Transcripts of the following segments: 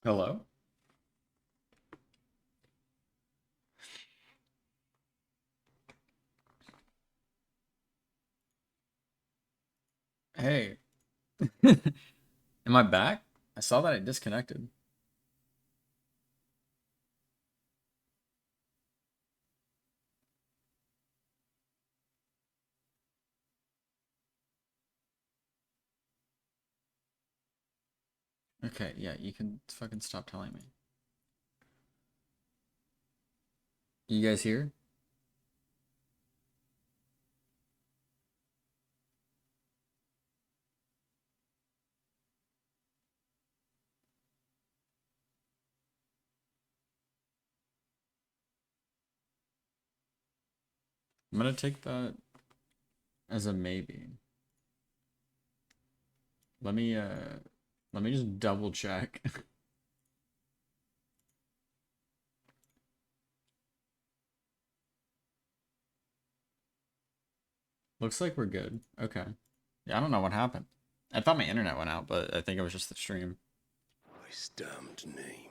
Hello? Hey. Am I back? I saw that it disconnected. Okay, yeah, you can fucking stop telling me. You guys here? I'm gonna take that as a maybe. Let me let me just double check. Looks like we're good. Okay. Yeah, I don't know what happened. I thought my internet went out, but I think it was just the stream. His damned name.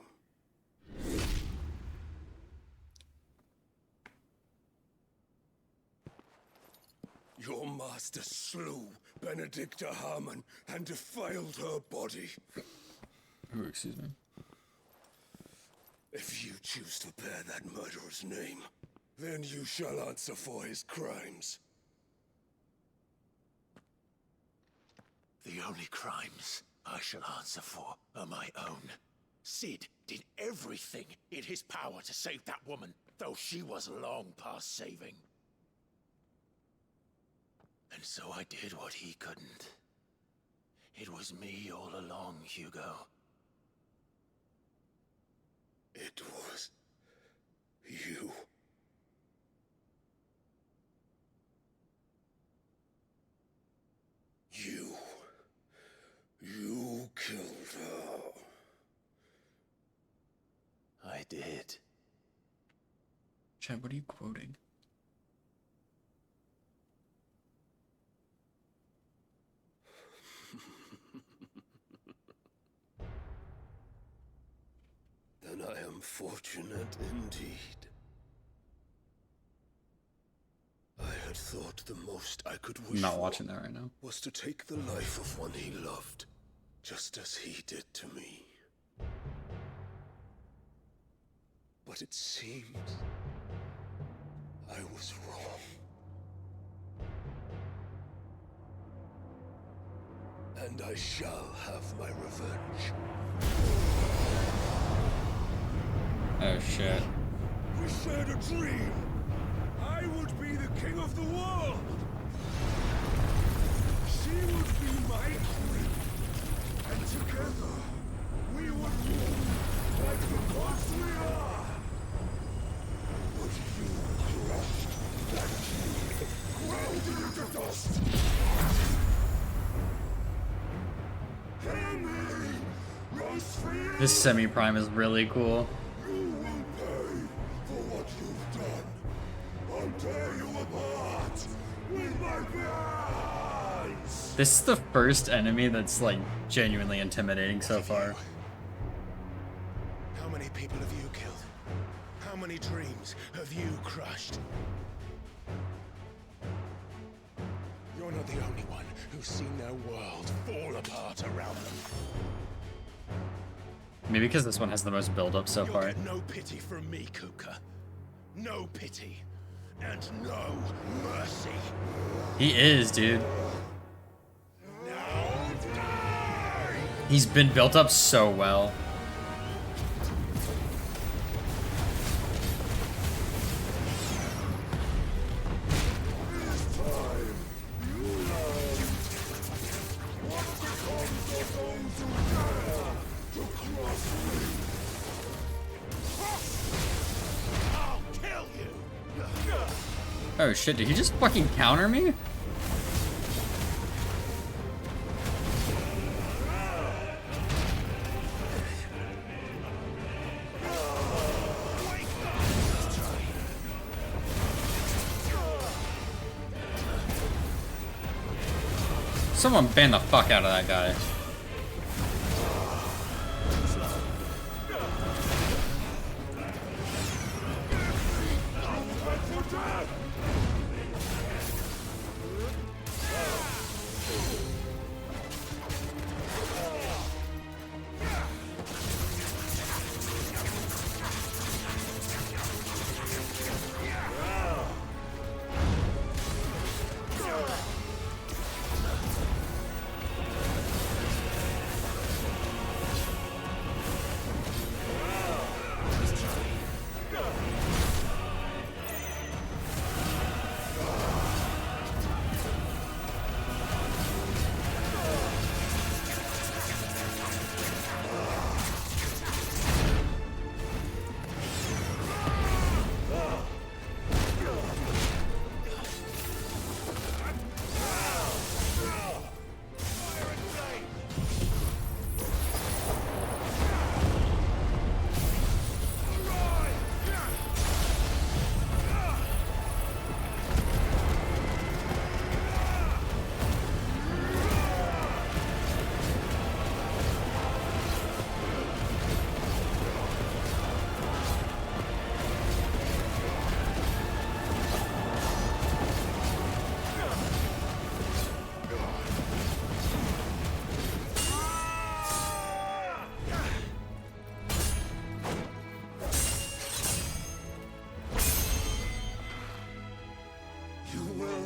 Your master slew Benedicta Harmon and defiled her body. Ooh, excuse me. If you choose to bear that murderer's name, then you shall answer for his crimes. The only crimes I shall answer for are my own. Sid did everything in his power to save that woman, though she was long past saving. And so I did what he couldn't. It was me all along, Hugo. It was you. You killed her. I did. Chad, what are you quoting? Then I am fortunate indeed. I had thought the most I could wish I'm not for watching that right now. was to take the life of one he loved, just as he did to me. But it seems I was wrong. And I shall have my revenge. Oh shit. We shared a dream. I would be the king of the world. She would be my queen. And together, we would rule like the gods we are. But you crushed that dream, ground it into dust. Hear me, rose free. This semi-prime is really cool. You will pay for what you've done. I'll tear you apart with my hands. This is the first enemy that's like genuinely intimidating so far. How many people have you killed? How many dreams have you crushed? You're not the only one who's seen their world fall apart around them. Maybe because this one has the most build-up so You'll far. get no pity from me, Kuka. No pity. And no mercy. He is, dude. Now die! He's been built up so well. This time, you learn what becomes of those who dare to cross me. I'll kill you! Oh shit, did he just fucking counter me? Someone ban the fuck out of that guy.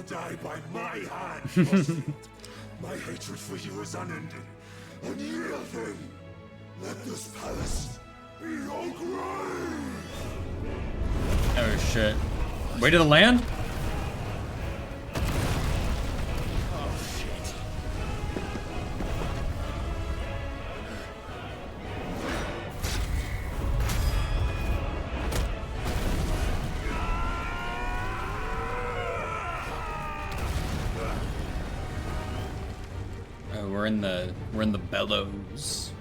die by my hand, Backseat. My hatred for you is unending, unyielding. Let this palace be your grave! Oh shit. Way to the land? Oh, shit. Oh, we're in the bellows.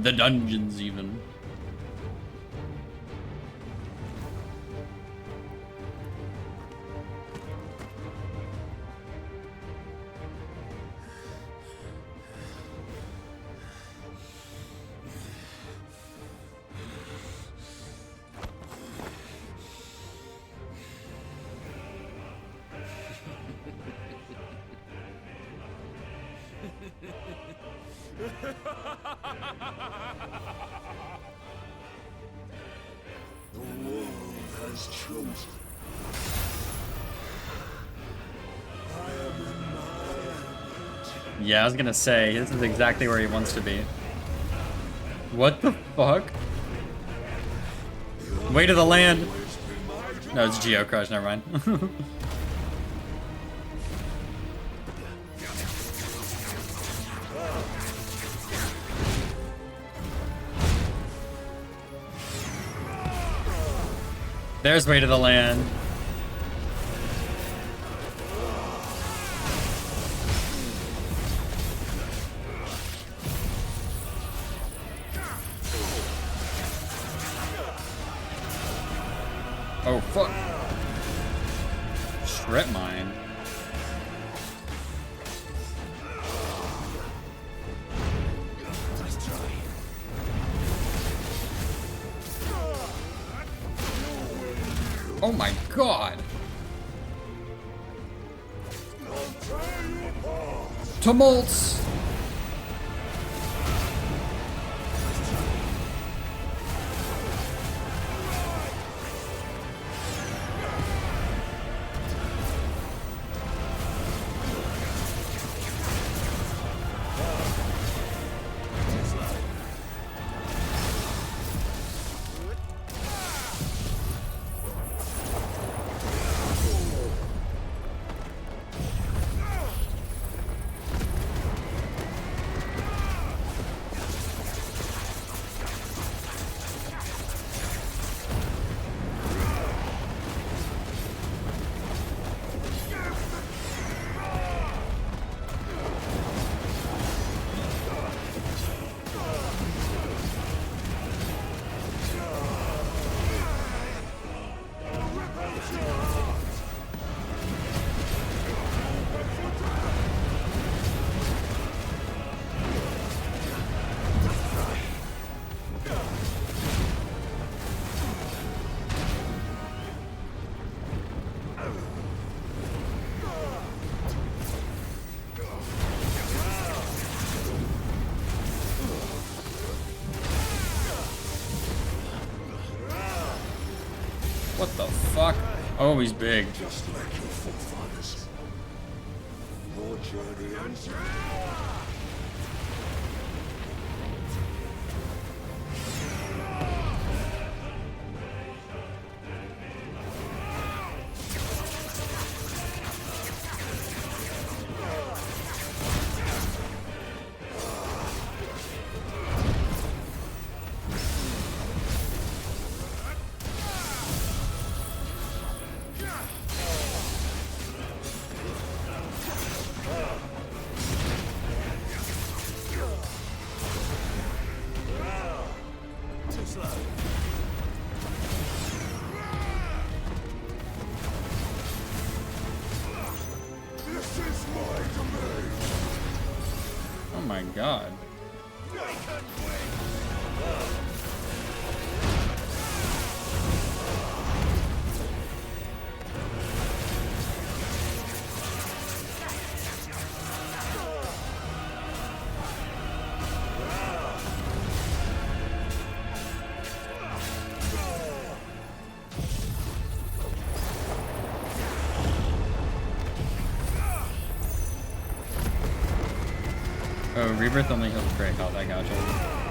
The dungeons even. The world has chosen. I am in my element. Yeah, I was gonna say, this is exactly where he wants to be. What the fuck? Way to the land! No, it's Geocrush, never mind. There's way to the land. Oh fuck. Strip mine. Nice try. Oh my god. Tumults. What the fuck? Oh, he's big. Just like your forefathers. Your journey ends. Too slow. This is my domain. Oh my god. Rebirth only heals break. Oh, that gotcha.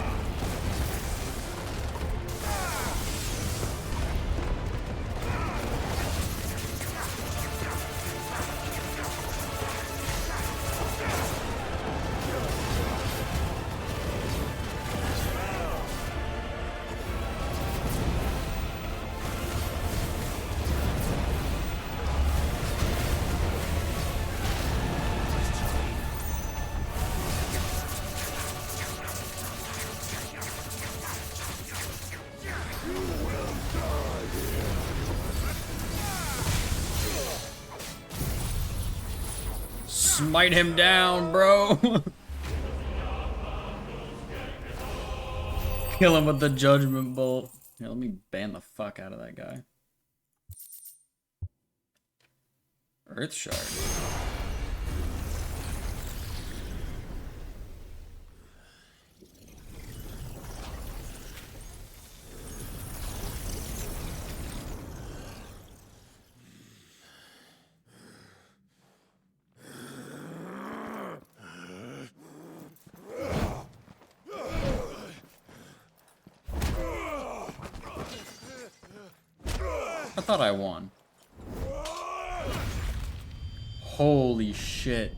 Smite him down, bro. Kill him with the judgment bolt. Yeah, let me ban the fuck out of that guy. Earth Shard. I thought I won. Holy shit.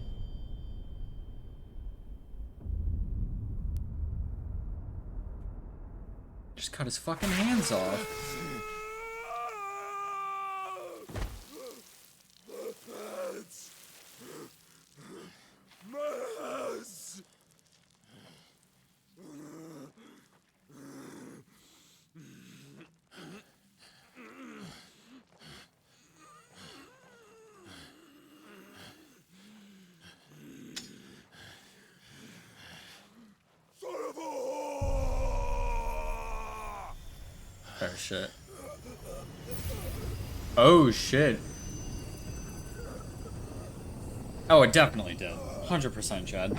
Just cut his fucking hands off. Oh shit. Oh shit. Oh, it definitely did. 100% Chad.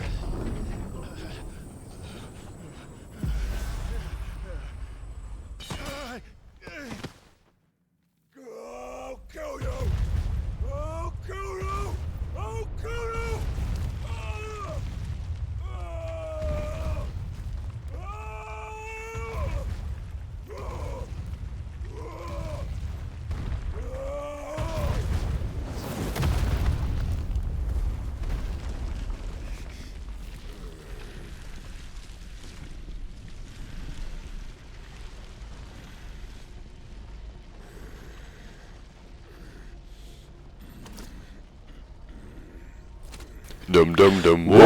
I'll kill you! I'll kill you! I'll kill you! Dum dum dum. Whoa!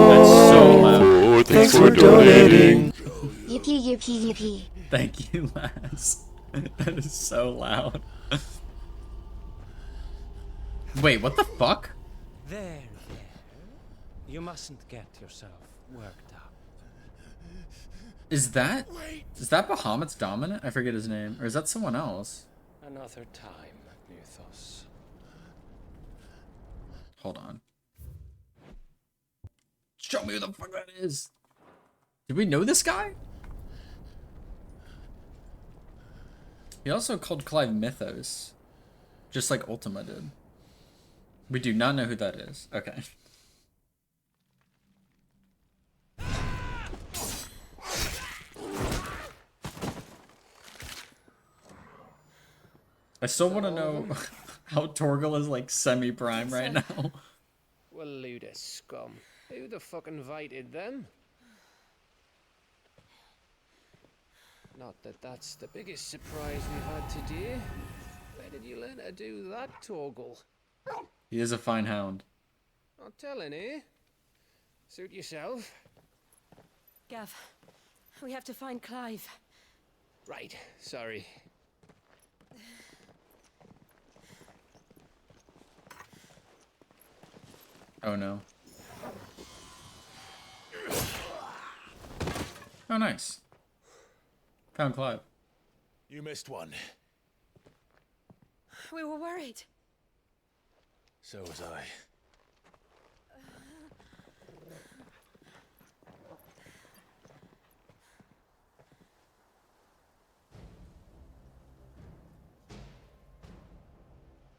That's so loud. Thanks for donating. Yippee yippee yippee. Thank you, Lass. That is so loud. Wait, what the fuck? There. You mustn't get yourself worked up. Is that Bahamut's dominant? I forget his name. Or is that someone else? Another time, Muthos. Hold on. Show me who the fuck that is. Did we know this guy? He also called Clive Mythos. Just like Ultima did. We do not know who that is. Okay. I still want to know how Torgal is like semi-prime right now. Well, Luda scum. Who the fuck invited them? Not that that's the biggest surprise we've had today. Where did you learn to do that, Torgal? He is a fine hound. Not telling, eh? Suit yourself. Gav, we have to find Clive. Right, sorry. Oh no. Oh nice. Found Clive. You missed one. We were worried. So was I.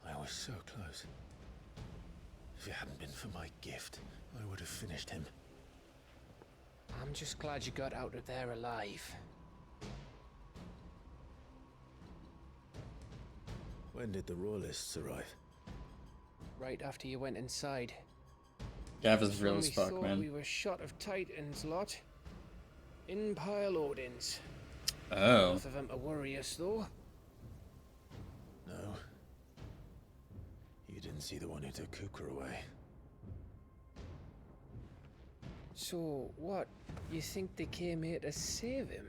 I was so close. If it hadn't been for my gift, I would have finished him. I'm just glad you got out of there alive. When did the Royalists arrive? Right after you went inside. Gav is real When as we fuck, thought man. we were shot of Titans lot. In pile Odins. Oh. Enough of them to worry us though. No. You didn't see the one who took Kukra away. So, what? You think they came here to save him?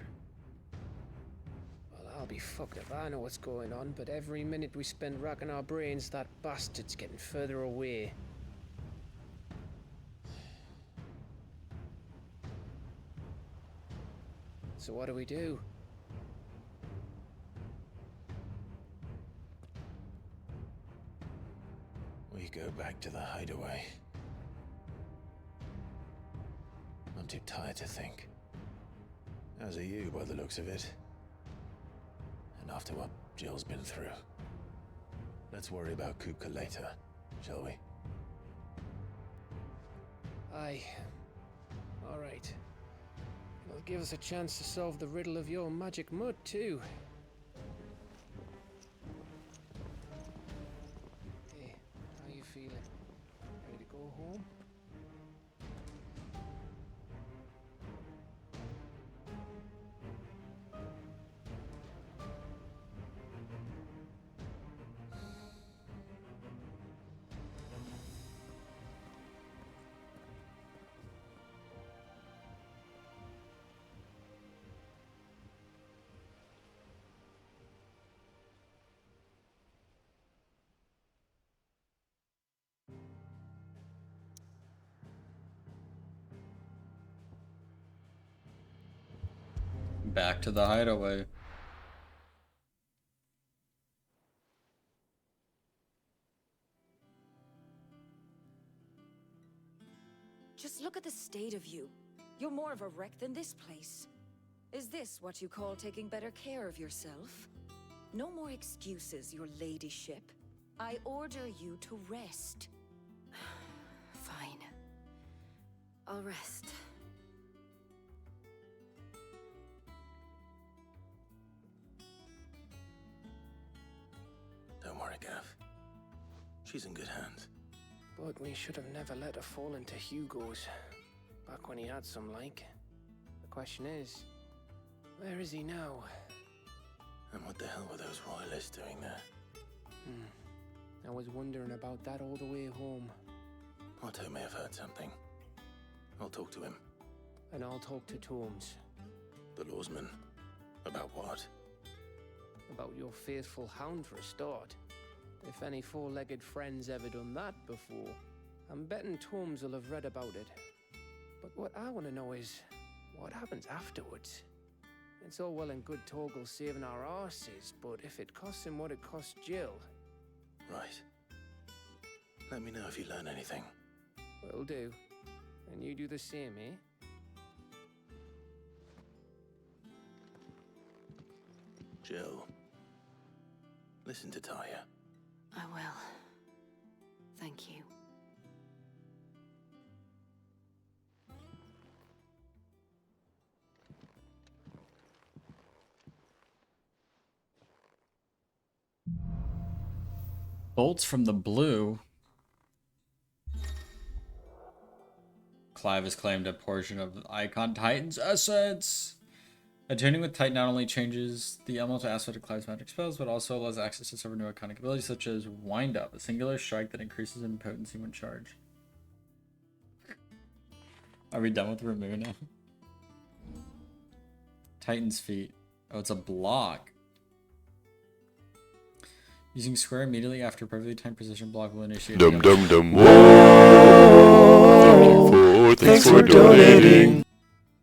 Well, I'll be fucked if I know what's going on, but every minute we spend racking our brains, that bastard's getting further away. So what do we do? We go back to the hideaway. I'm too tired to think. As are you, by the looks of it. And after what Jill's been through. Let's worry about Kupka later, shall we? Aye. Alright. It'll give us a chance to solve the riddle of your magic mud, too. Hey, how you feeling? Ready to go home? Back to the hideaway. Just look at the state of you. You're more of a wreck than this place. Is this what you call taking better care of yourself? No more excuses, your ladyship. I order you to rest. Fine. I'll rest. Don't worry, Gav. She's in good hands. But we should have never let her fall into Hugo's. Back when he had some like. The question is, where is he now? And what the hell were those Royalists doing there? I was wondering about that all the way home. Otto may have heard something. I'll talk to him. And I'll talk to Tomes. The lawsman. About what? About your faithful hound for a start. If any four-legged friend's ever done that before, I'm betting Tomes will have read about it. But what I want to know is, what happens afterwards? It's all well and good Torgal saving our arses, but if it costs him what it cost Jill... Right. Let me know if you learn anything. Will do. And you do the same, eh? Jill. Listen to Taya. I will. Thank you. Bolts from the blue. Clive has claimed a portion of Icon Titan's assets. Attuning with Titan not only changes the elemental aspect of Clive's magic spells, but also allows access to several new iconic abilities such as Wind Up, a singular strike that increases in potency when charged. Are we done with Remove now? Titan's Feet. Oh, it's a block. Using square immediately after perfectly timed position block will initiate. Dum dum dum. Whoa. Thanks for donating.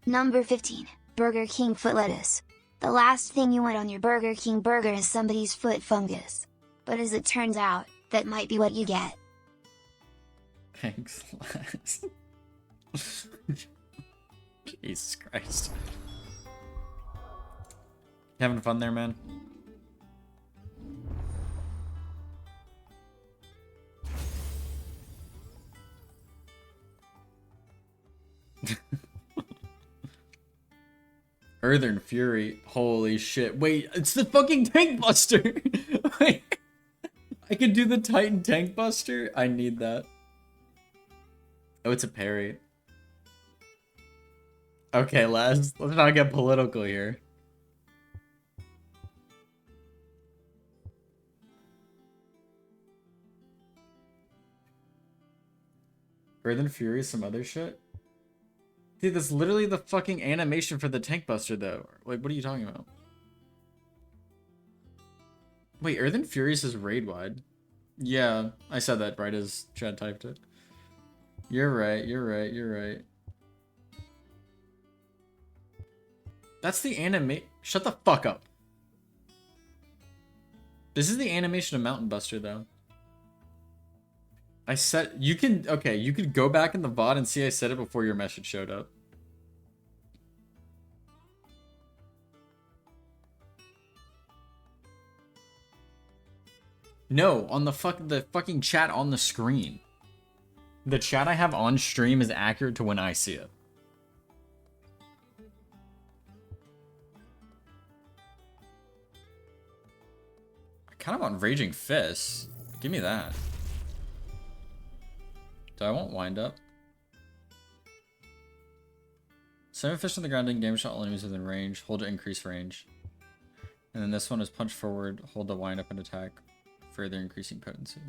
Number 15, Burger King foot lettuce. The last thing you want on your Burger King burger is somebody's foot fungus. But as it turns out, that might be what you get. Thanks, lads. Jesus Christ. You having fun there, man? Earthern Fury. Holy shit. Wait, it's the fucking Tank Buster! Wait, I can do the Titan Tank Buster? I need that. Oh, it's a parry. Okay, let's not get political here. Earthen Fury, some other shit? Dude, that's literally the fucking animation for the Tank Buster, though. Like, what are you talking about? Wait, Earthen Fury is raid wide. Yeah, I said that right as Chad typed it. You're right, you're right, you're right. That's the anime. Shut the fuck up. This is the animation of Mountain Buster, though. I said you can. Okay, you could go back in the VOD and see I said it before your message showed up. No, on the fucking chat on the screen. The chat I have on stream is accurate to when I see it. I kind of want Raging Fists. Give me that. Do I want Wind Up? 7 fists on the ground, taking damage to all enemies within range. Hold to increase range. And then this one is punch forward, hold the wind up and attack, further increasing potency.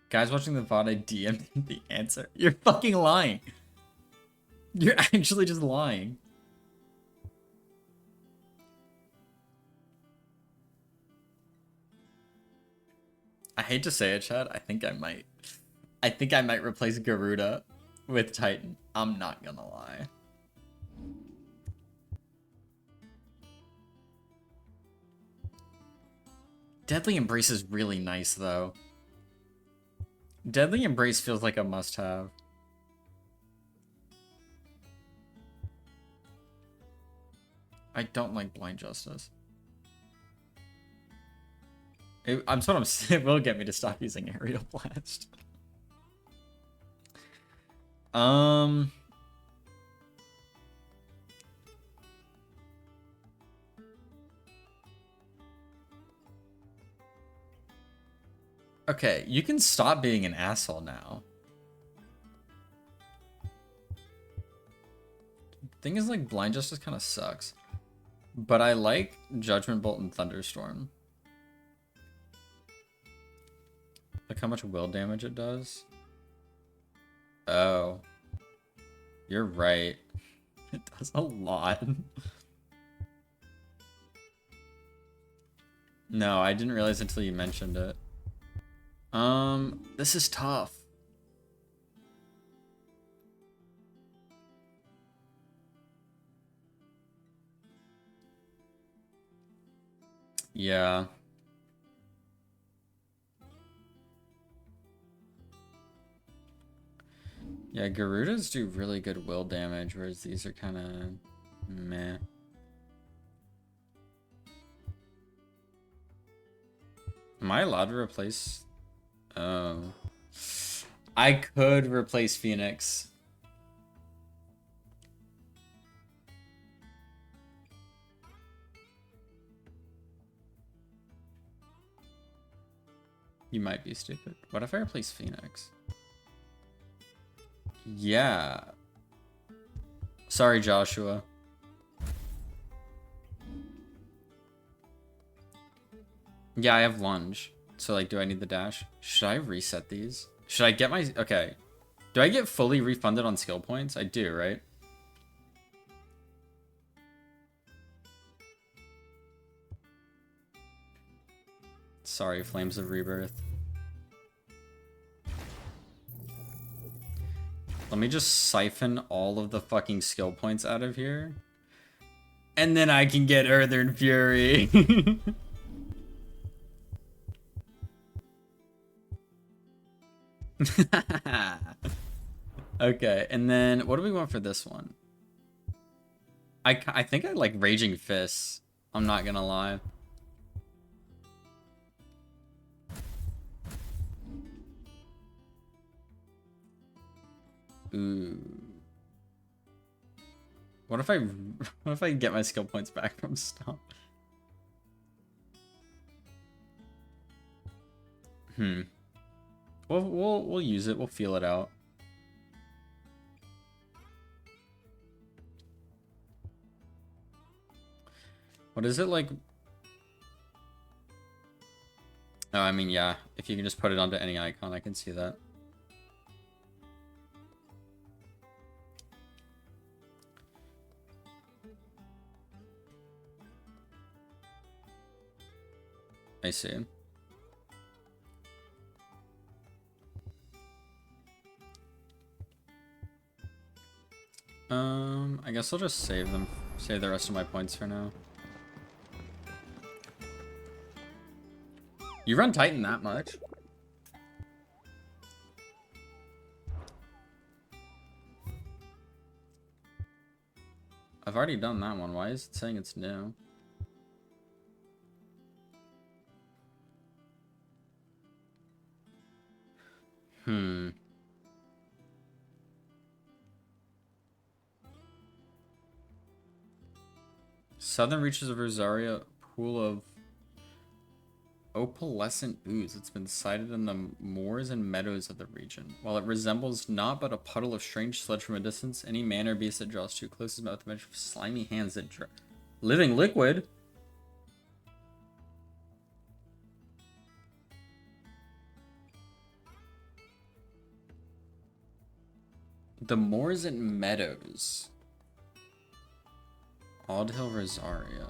Guys watching the VOD, I DM'd the answer. You're fucking lying. You're actually just lying. I hate to say it, Chad. I think I might. I think I might replace Garuda with Titan. I'm not gonna lie. Deadly Embrace is really nice, though. Deadly Embrace feels like a must-have. I don't like Blind Justice. I'm sort of. It will get me to stop using Aerial Blast. Okay, you can stop being an asshole now. Thing is, like, Blind Justice kind of sucks. But I like Judgment Bolt and Thunderstorm. Look how much will damage it does. Oh. You're right. It does a lot. No, I didn't realize until you mentioned it. This is tough. Yeah. Yeah, Garudas do really good will damage, whereas these are kind of meh. Am I allowed to replace? Oh. I could replace Phoenix. You might be stupid. What if I replace Phoenix? Yeah. Sorry, Joshua. Yeah, I have lunge. So, like, do I need the dash? Should I reset these? Should I get my... Okay. Do I get fully refunded on skill points? I do, right? Sorry, Flames of Rebirth. Let me just siphon all of the fucking skill points out of here. And then I can get Earthern Fury. Okay, and then what do we want for this one? I think I like Raging Fists. I'm not gonna lie. Ooh. What if I get my skill points back from Stomp? We'll use it. We'll feel it out. What is it like? Oh, I mean, yeah. If you can just put it onto any icon, I can see that. I see. I guess I'll just save the rest of my points for now. You run Titan that much? I've already done that one. Why is it saying it's new? Southern reaches of Rosaria, pool of opalescent ooze. It's been sighted in the moors and meadows of the region. While it resembles naught but a puddle of strange sludge from a distance, any man or beast that draws too close is met with a bunch of slimy hands that living liquid. The moors and meadows. Odd Hill Rosaria.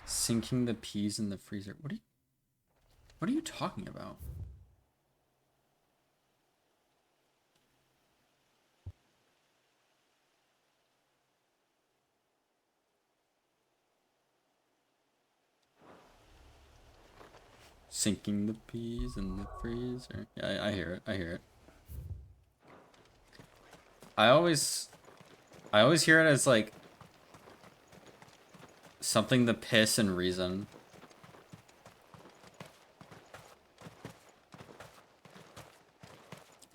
Sinking the peas in the freezer. What are you talking about? Sinking the peas in the freezer. Yeah, I hear it. I hear it. I always hear it as like something to piss and reason.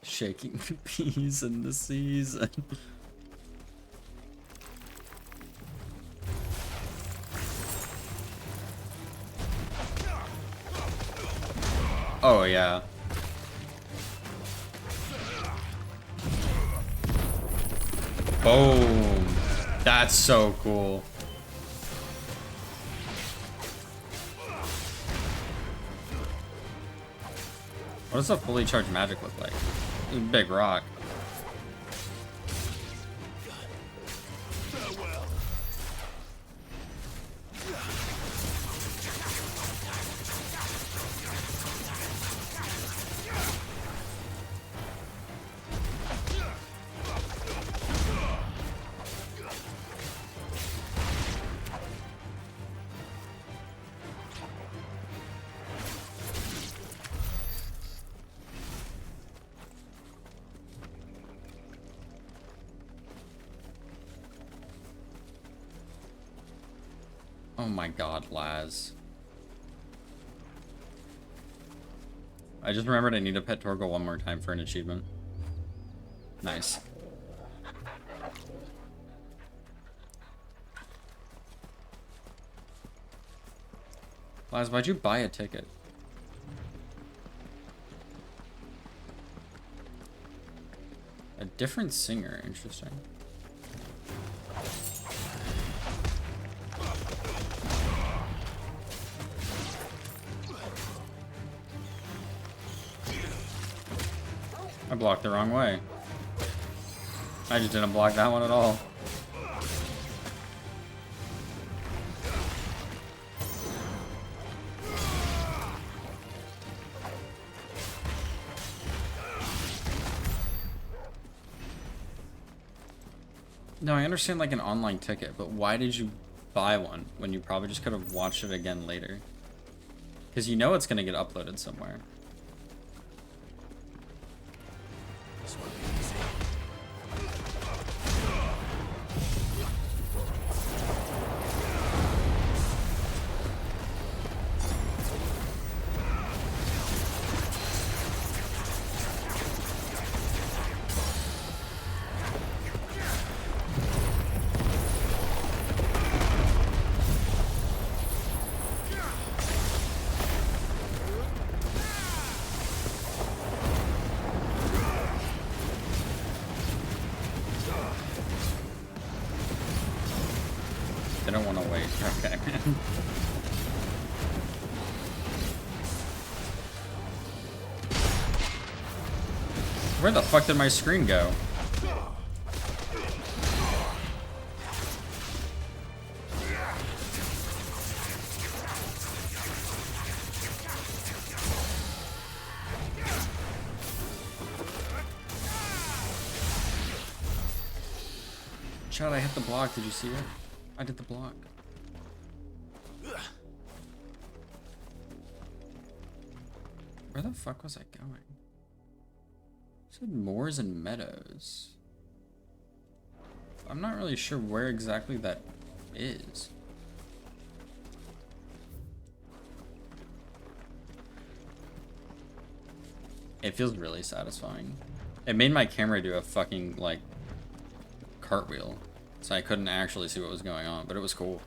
Shaking the peas in the season. Oh, yeah. Boom. That's so cool. What does a fully charged magic look like? It's a big rock. Oh my god, Laz. I just remembered I need to pet Torgal one more time for an achievement. Nice. Laz, why'd you buy a ticket? A different singer, interesting. I blocked the wrong way. I just didn't block that one at all. No, I understand like an online ticket, but why did you buy one when you probably just could have watched it again later? Because you know it's going to get uploaded somewhere. They don't want to wait. Okay, man. Where the fuck did my screen go? Chad, I hit the block. Did you see it? I did the block. Where the fuck was I going? It said moors and meadows. I'm not really sure where exactly that is. It feels really satisfying. It made my camera do a fucking, like, cartwheel. So I couldn't actually see what was going on, but it was cool.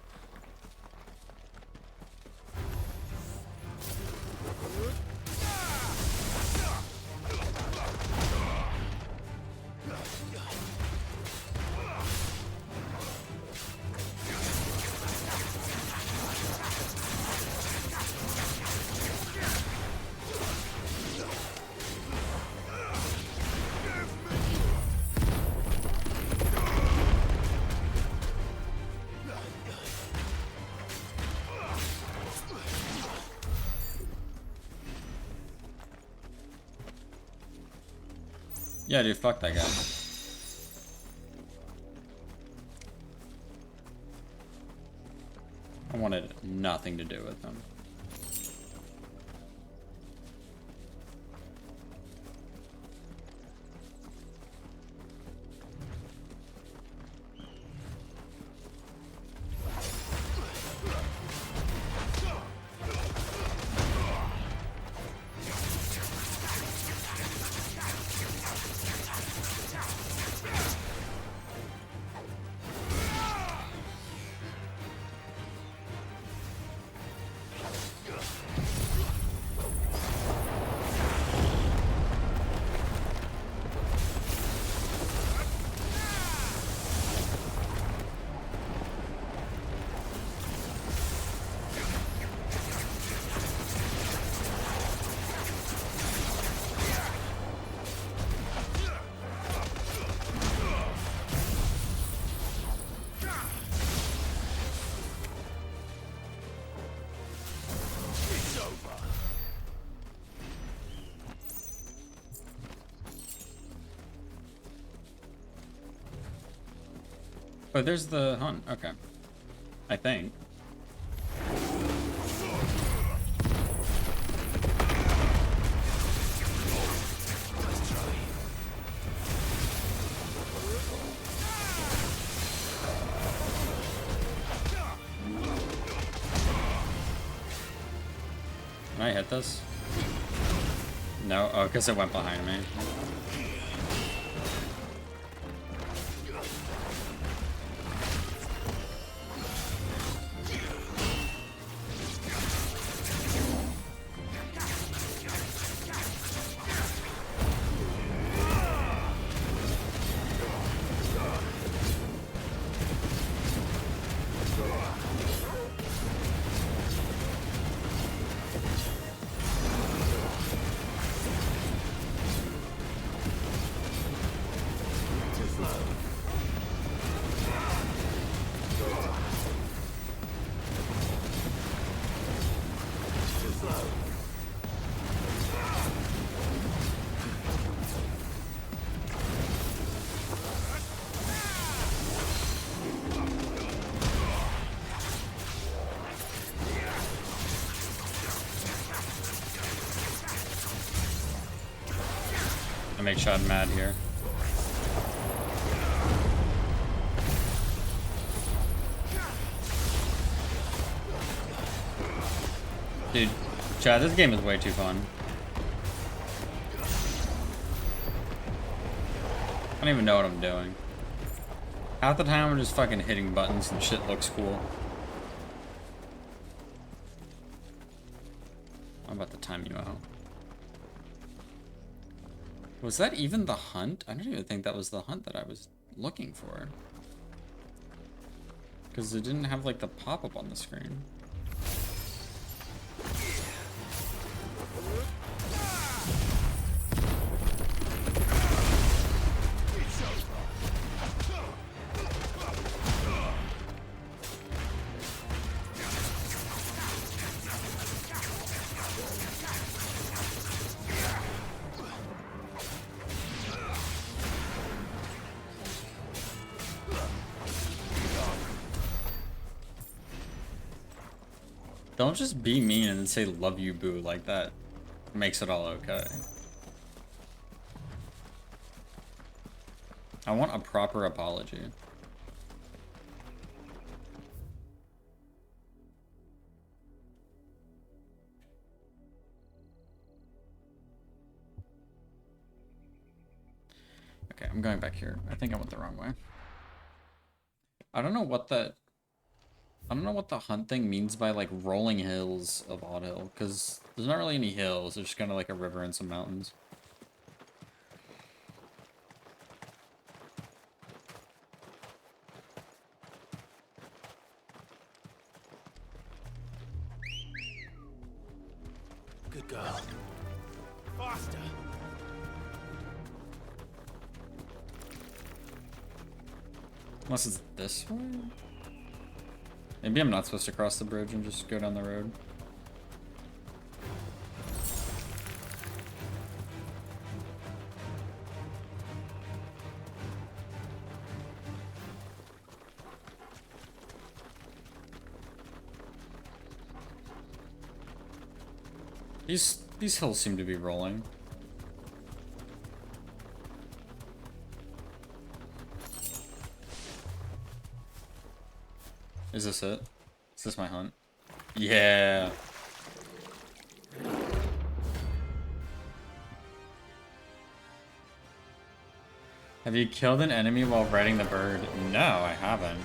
Yeah, dude, fuck that guy. I wanted nothing to do with him. Oh, there's the hunt. Okay. I think. Can I hit this? No? Oh, because it went behind me. I make Shad mad here. Dude, Chad, this game is way too fun. I don't even know what I'm doing. Half the time I'm just fucking hitting buttons and shit looks cool. I'm about to time you out. Was that even the hunt? I don't even think that was the hunt that I was looking for. Because it didn't have like the pop-up on the screen. Don't just be mean and then say love you boo like that. Makes it all okay. I want a proper apology. Okay, I'm going back here. I think I went the wrong way. I don't know what the hunt thing means by like rolling hills of Odd Hill, because there's not really any hills. There's just kind of like a river and some mountains. Good girl. Faster. Unless it's this way? Maybe I'm not supposed to cross the bridge and just go down the road. These hills seem to be rolling. Is this it? Is this my hunt? Yeah. Have you killed an enemy while riding the bird? No, I haven't.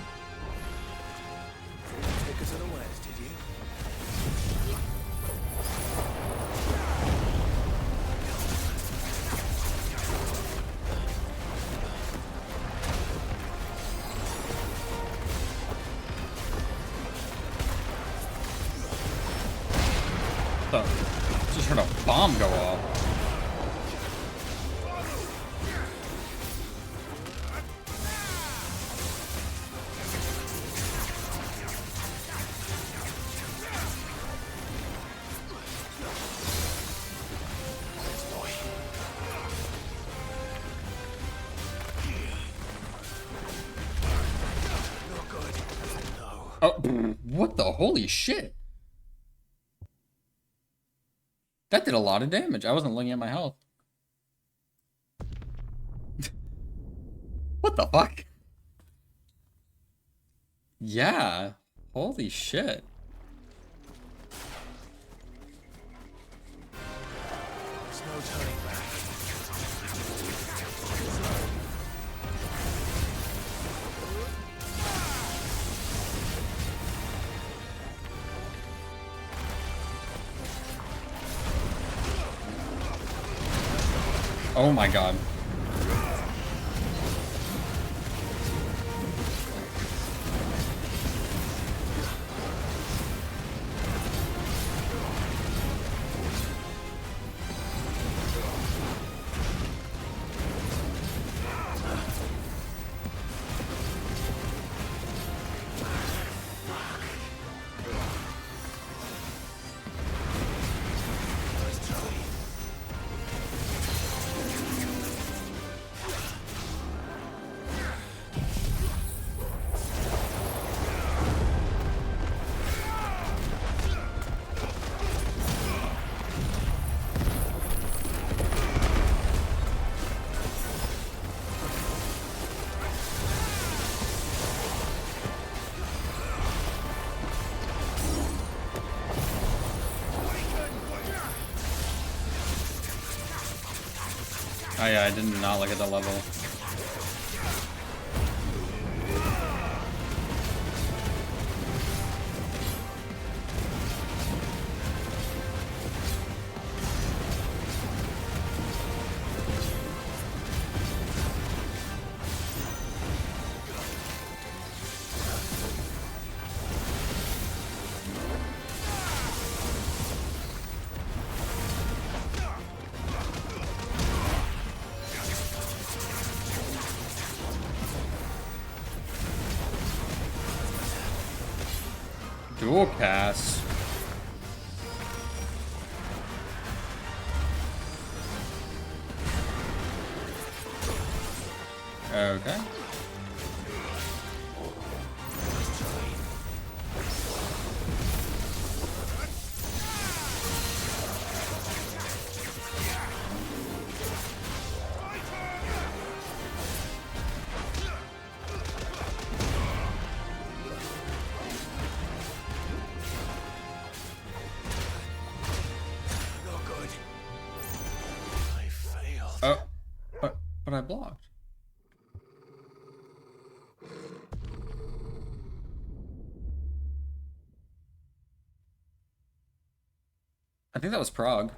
Take us to the west, did you? Just heard a bomb go off. Oh, what the holy shit? That did a lot of damage. I wasn't looking at my health. What the fuck? Yeah. Holy shit. There's no turning back. Oh my god. Oh yeah, I did not look at the level. Dual cast. Okay. No good. I failed. Oh, but I blocked. I think that was Prague.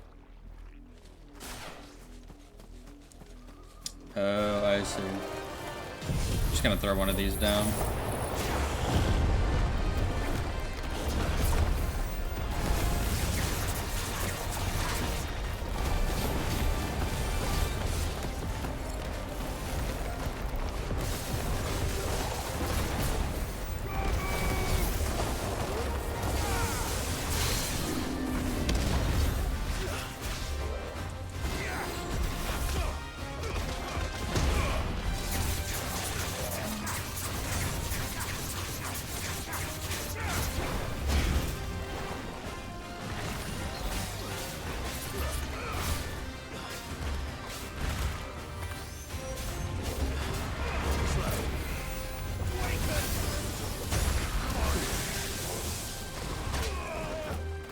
Oh, I see. Just gonna throw one of these down.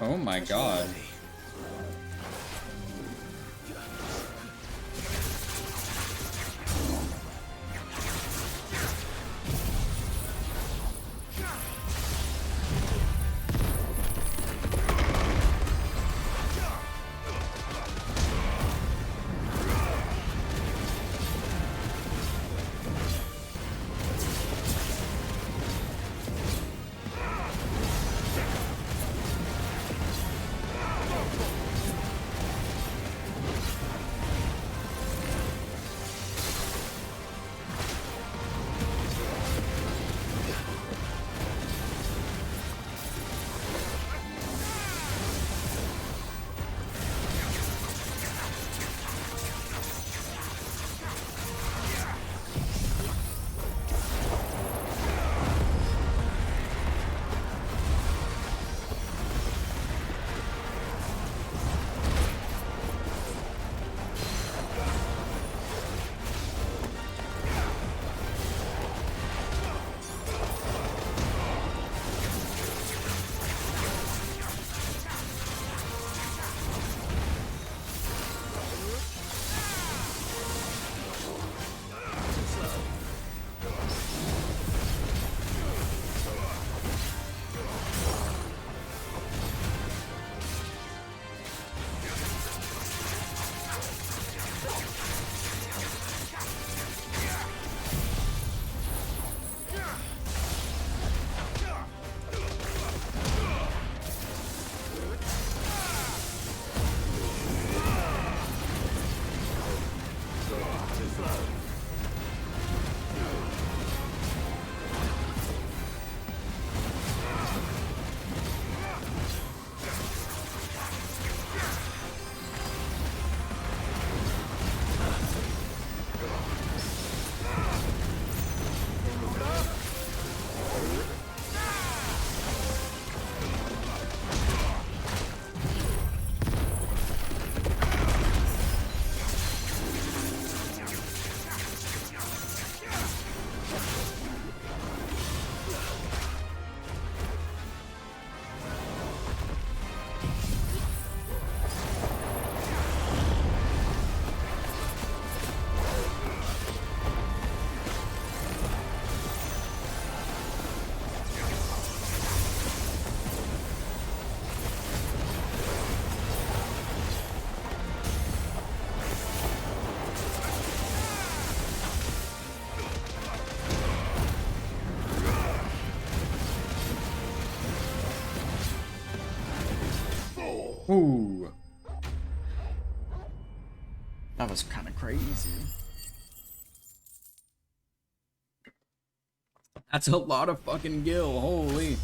Oh my god. Ooh. That was kind of crazy. That's a lot of fucking gil, holy.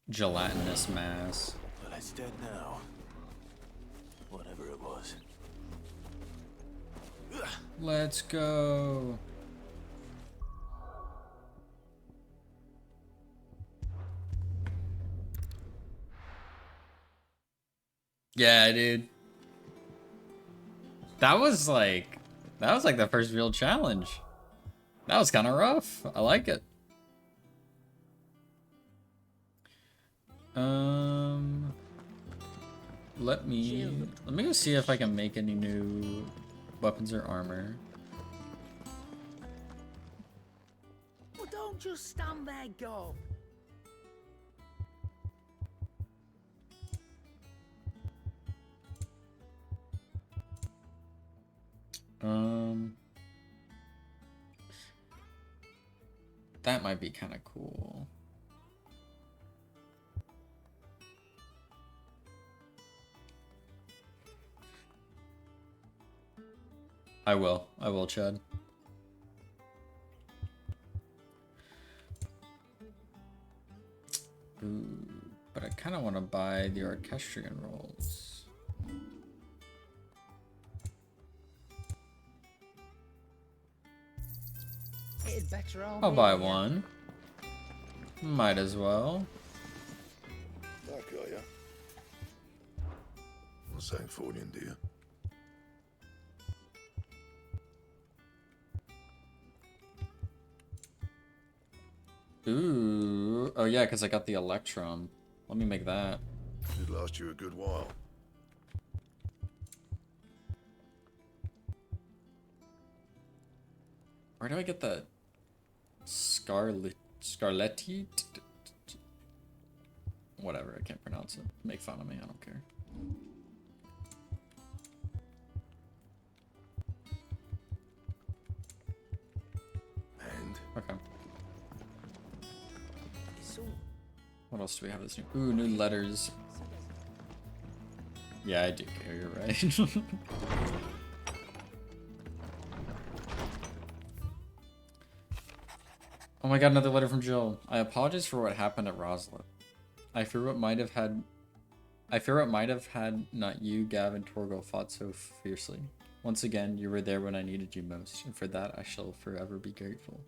gelatinous mass. Well, it's dead now. Whatever it was. Let's go. Yeah, dude. That was like the first real challenge. That was kind of rough. I like it. Let me go see if I can make any new weapons or armor. Well, don't just stand there, go. That might be kind of cool. I will, Chad. Ooh, but I kind of want to buy the orchestrion rolls. It'd better all I'll be buy here. one. Might as well. That guy, yeah? What's that for you, dear? Ooh. Oh yeah, because I got the Electrum. Let me make that. It'd last you a good while. Where do I get the Scarletti? Whatever, I can't pronounce it. Make fun of me, I don't care. And Okay. What else do we have this new? Ooh, new letters. Yeah, I do care, you're right. Oh my god, another letter from Jill. I apologize for what happened at Roslet. I fear what might have had not you, Gav, and Torgo fought so fiercely. Once again, you were there when I needed you most, and for that I shall forever be grateful.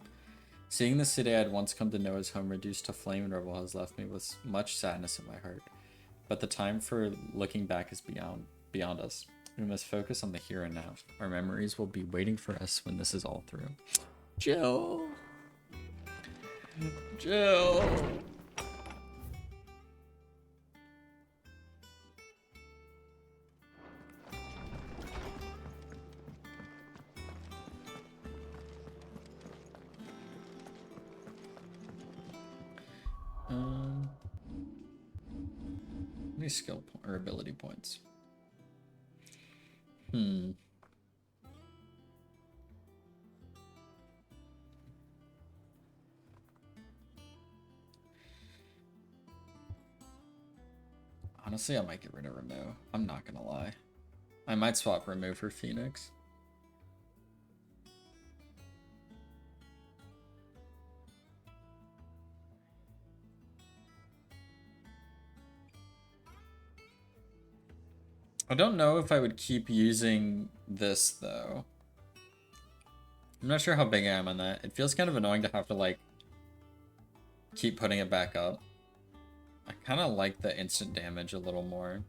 Seeing the city I had once come to know as home reduced to flame and rubble has left me with much sadness in my heart. But the time for looking back is beyond us. We must focus on the here and now. Our memories will be waiting for us when this is all through. Jill. Jill. How many skill or ability points? Honestly, I might get rid of Remove. I'm not gonna lie. I might swap Remove for Phoenix. I don't know if I would keep using this, though. I'm not sure how big I am on that. It feels kind of annoying to have to, like, keep putting it back up. I kind of like the instant damage a little more.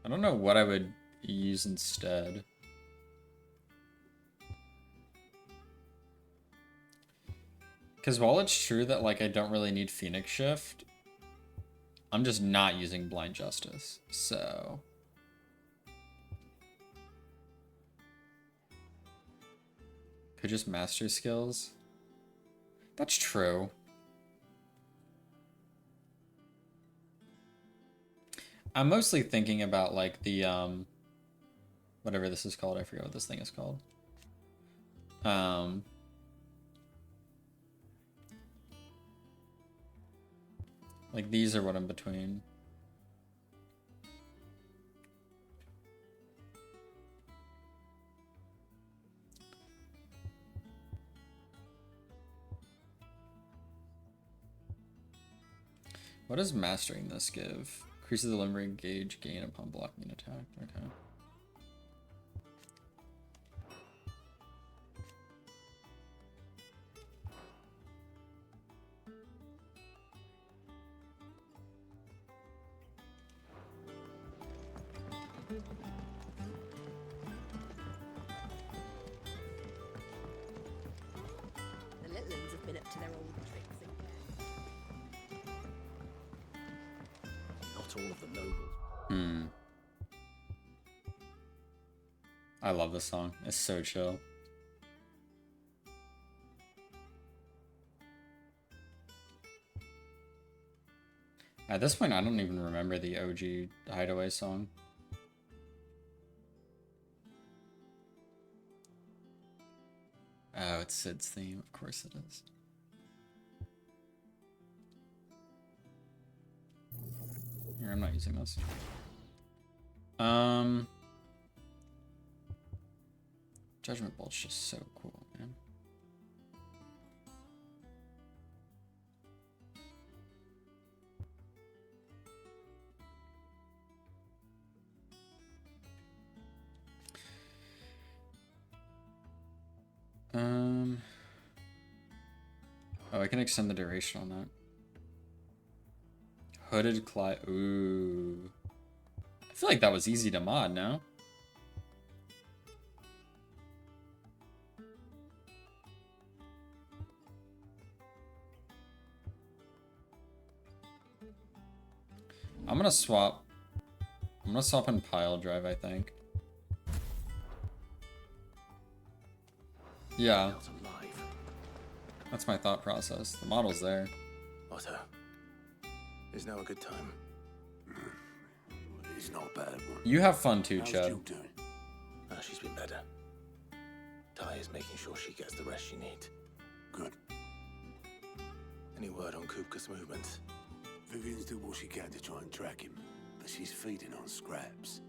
I don't know what I would use instead. Because while it's true that, like, I don't really need Phoenix Shift, I'm just not using Blind Justice, so... Could just master skills? That's true. I'm mostly thinking about, like, the, whatever this is called. I forget what this thing is called. Like, these are what I'm between. What does mastering this give? Increases the limber gauge gain upon blocking an attack. Okay. The little ones have been up to their old tricks again. Not all of the nobles. I love this song. It's so chill. At this point, I don't even remember the OG Hideaway song. Oh, it's Sid's theme. Of course it is. Here, I'm not using this. Judgment Bolt's just so cool, man. Oh, I can extend the duration on that. Hooded Clyde. Ooh. I feel like that was easy to mod, no? I'm gonna swap in pile drive, I think. Yeah. Not alive. That's my thought process. The model's there. Otto, is now a good time? It's not a bad one. You have fun too, How's Chad. Jill doing? She's been better. Ty is making sure she gets the rest she needs. Good. Any word on Kupka's movements? Vivian's doing what she can to try and track him, but she's feeding on scraps.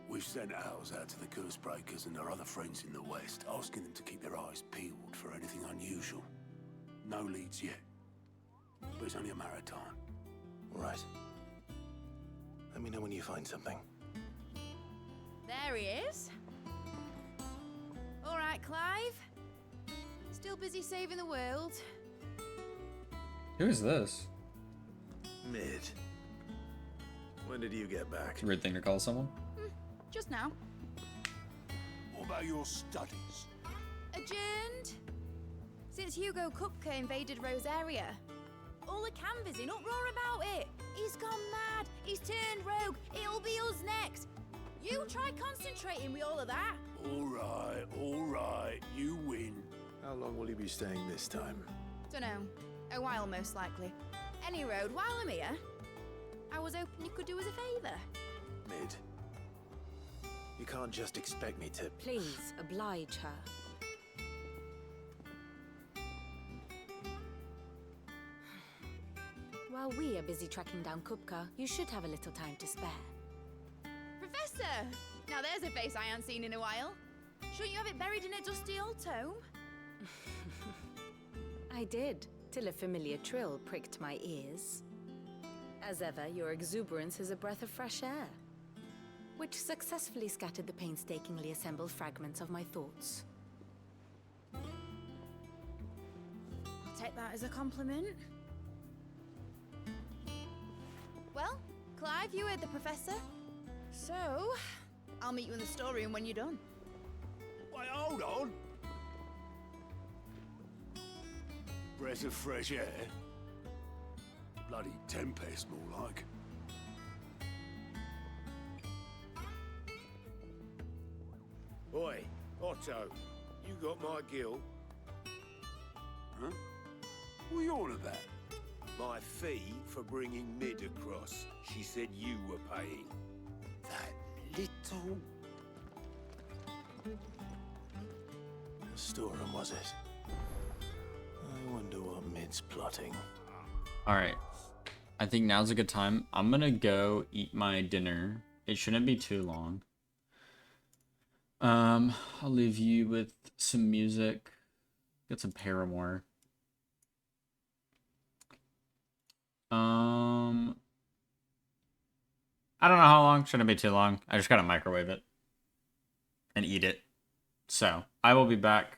We've sent ours out to the Cursebreakers and their other friends in the West, asking them to keep their eyes peeled for anything unusual. No leads yet, but it's only a matter of time. All right. Let me know when you find something. There he is. All right, Clive. Still busy saving the world. Who is this? Mid. When did you get back? It's a weird thing to call someone. Just now. What about your studies? Adjourned. Since Hugo Kupka invaded Rosaria. All the canvas in uproar about it. He's gone mad. He's turned rogue. It'll be us next. You try concentrating with all of that. All right, you win. How long will you be staying this time? Dunno. A while, most likely. Any road, while I'm here, I was hoping you could do us a favour. Mid. You can't just expect me to... Please, oblige her. While we are busy tracking down Kupka, you should have a little time to spare. Professor! Now there's a face I haven't seen in a while. Shouldn't you have it buried in a dusty old tome? I did, till a familiar trill pricked my ears. As ever, your exuberance is a breath of fresh air, which successfully scattered the painstakingly assembled fragments of my thoughts. I'll take that as a compliment. Well, Clive, you heard the professor. So, I'll meet you in the storeroom when you're done. Wait, hold on. Breath of fresh air. Bloody tempest, more like. Oi, Otto, you got my gill? Huh? What are you on about? My fee for bringing Mid across. She said you were paying. That little... The storeroom, was it? I wonder what Mid's plotting. Alright. I think now's a good time. I'm gonna go eat my dinner. It shouldn't be too long. I'll leave you with some music. Get some Paramore. I don't know how long. Shouldn't be too long. I just gotta microwave it and eat it. So I will be back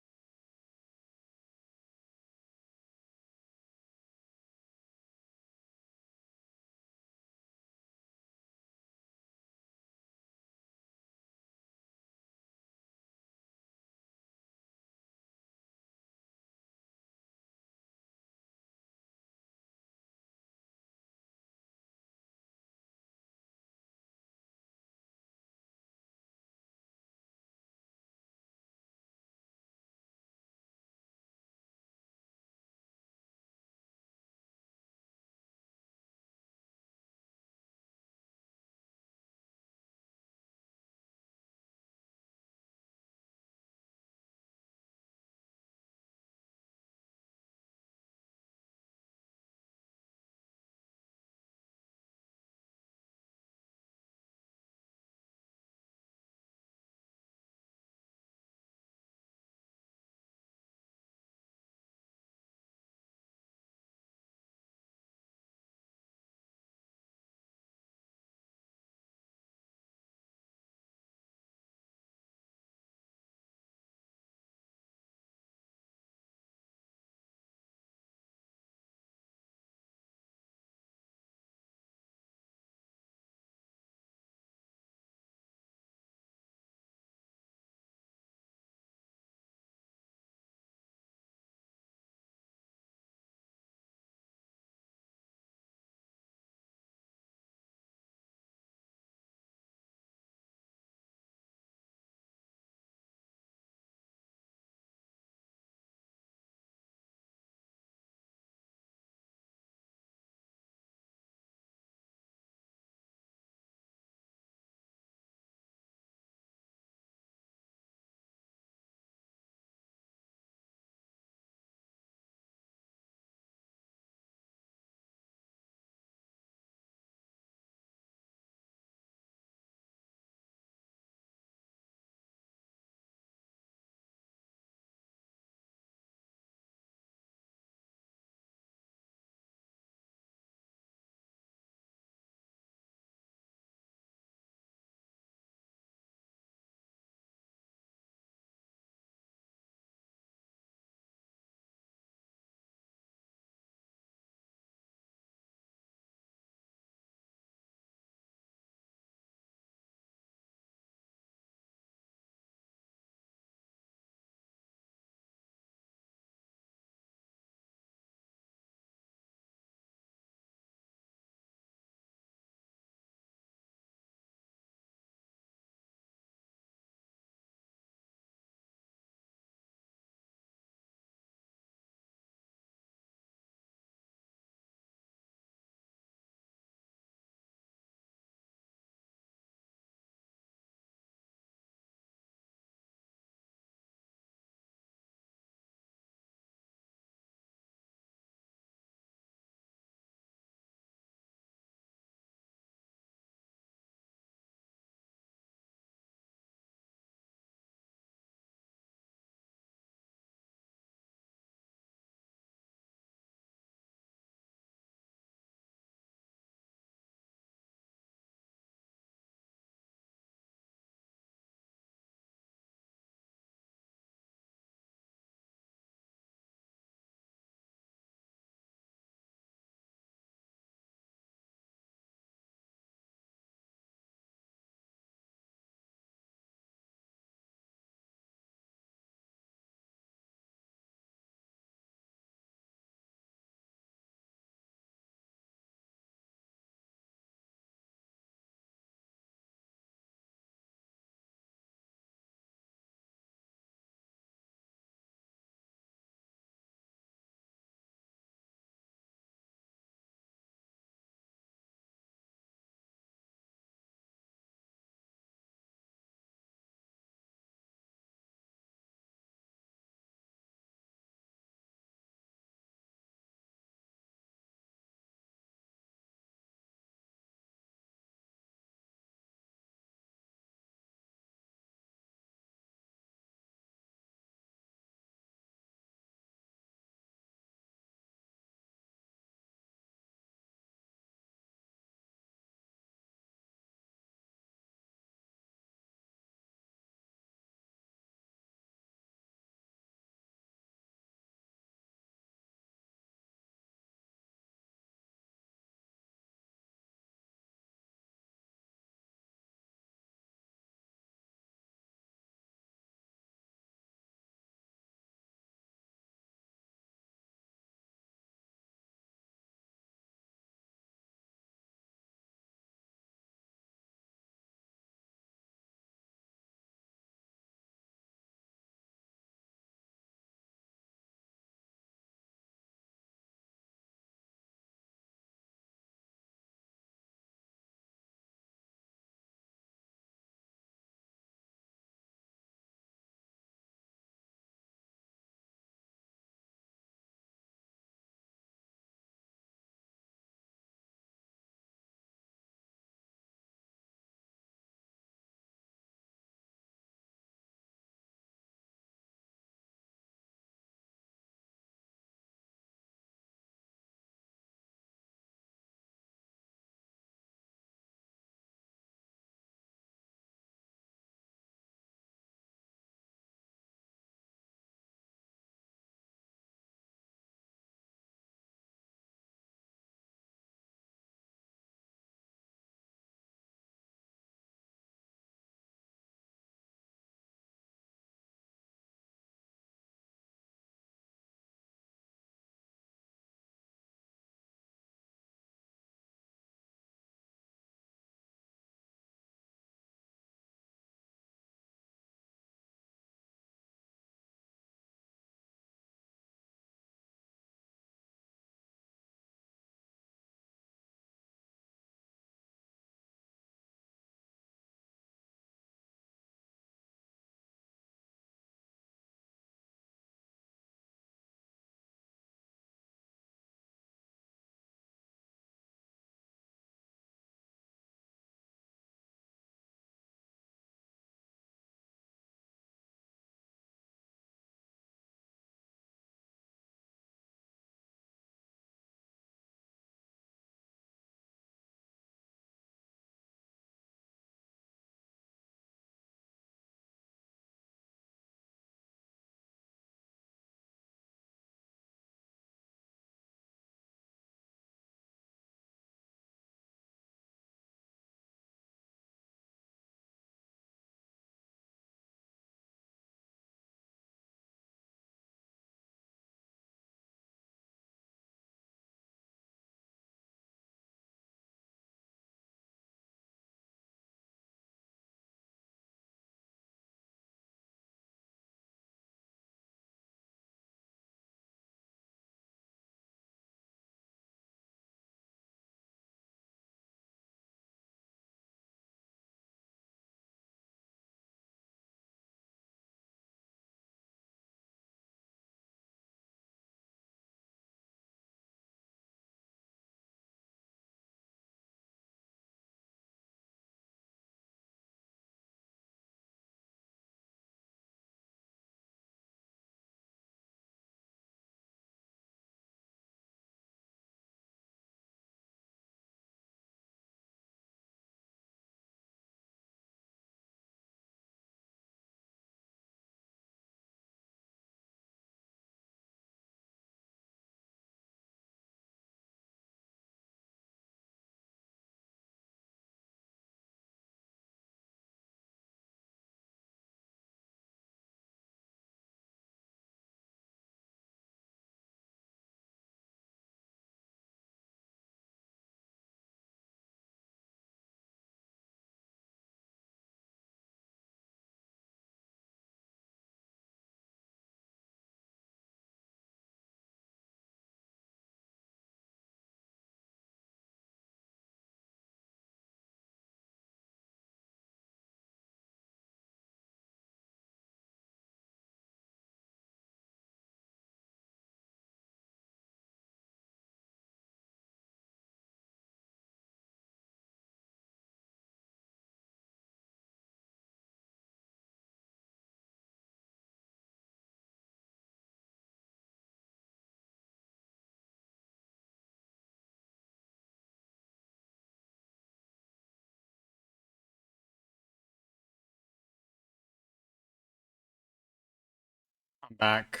I'm back.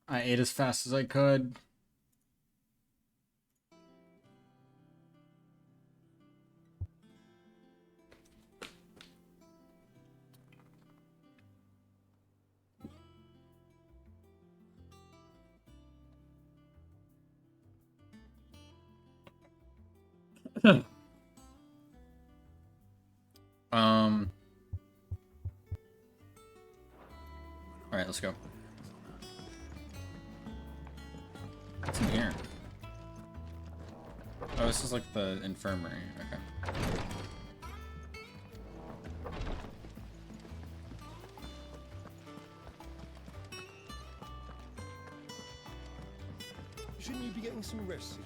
I ate as fast as I could. All right, let's go. What's in here? Oh, this is like the infirmary. Okay. Shouldn't you be getting some rest?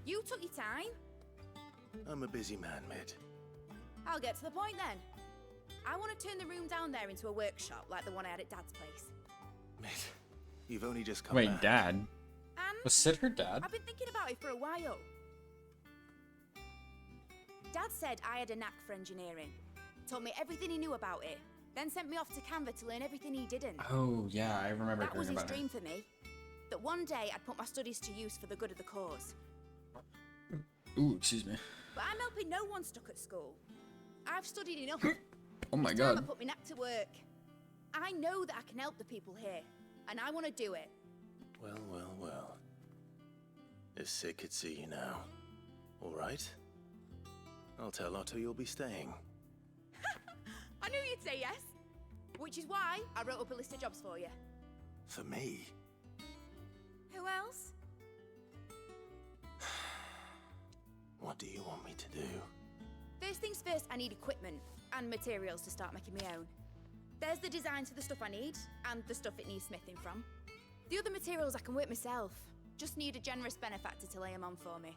You took your time. I'm a busy man, Mid. I'll get to the point then. I want to turn the room down there into a workshop like the one I had at Dad's place. Mid, you've only just come Wait, back. Dad? And Was Sid her dad? I've been thinking about it for a while. Dad said I had a knack for engineering. Told me everything he knew about it. Then sent me off to Canva to learn everything he didn't. Oh, yeah, I remember That was hearing his about dream for me. That one day I'd put my studies to use for the good of the cause. it. Ooh, excuse me. But I'm helping no one stuck at school. I've studied enough. Oh my It's time I god. put my knack to work. I know that I can help the people here, and I want to do it. Well, well, well. If Sid could see you now. All right. I'll tell Otto you'll be staying. I knew you'd say yes. Which is why I wrote up a list of jobs for you. For me? Who else? What do you want me to do? First things first, I need equipment and materials to start making my own. There's the designs for the stuff I need, and the stuff it needs smithing from. The other materials I can work myself. Just need a generous benefactor to lay them on for me.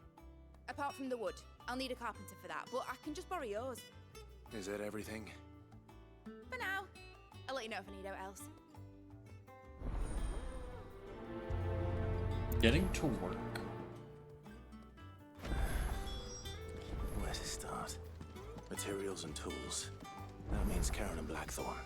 Apart from the wood, I'll need a carpenter for that, but I can just borrow yours. Is that everything? For now. I'll let you know if I need out else. Getting to work. Where to start? Materials and tools. That means Karen and Blackthorn.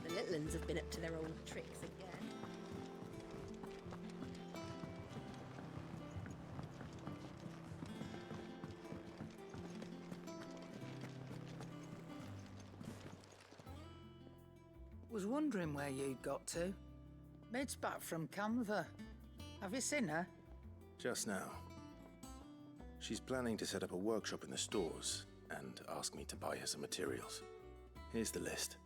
The little ones have been up to their old tricks again. Was wondering where you'd got to. Mid's back from Canva. Have you seen her? Just now. She's planning to set up a workshop in the stores and ask me to buy her some materials. Here's the list.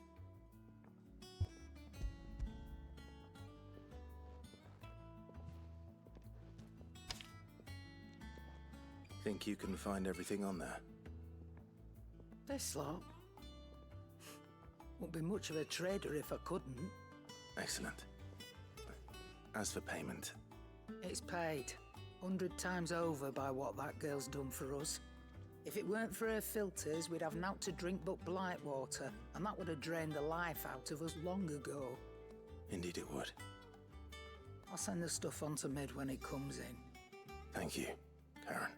Think you can find everything on there? This lot. Wouldn't be much of a trader if I couldn't. Excellent. As for payment, It's paid 100 times over by what that girl's done for us. If it weren't for her filters, we'd have naught to drink but blight water, and that would have drained the life out of us long ago. indeed it would. I'll send the stuff on to Mid when it comes in. Thank you, Karen.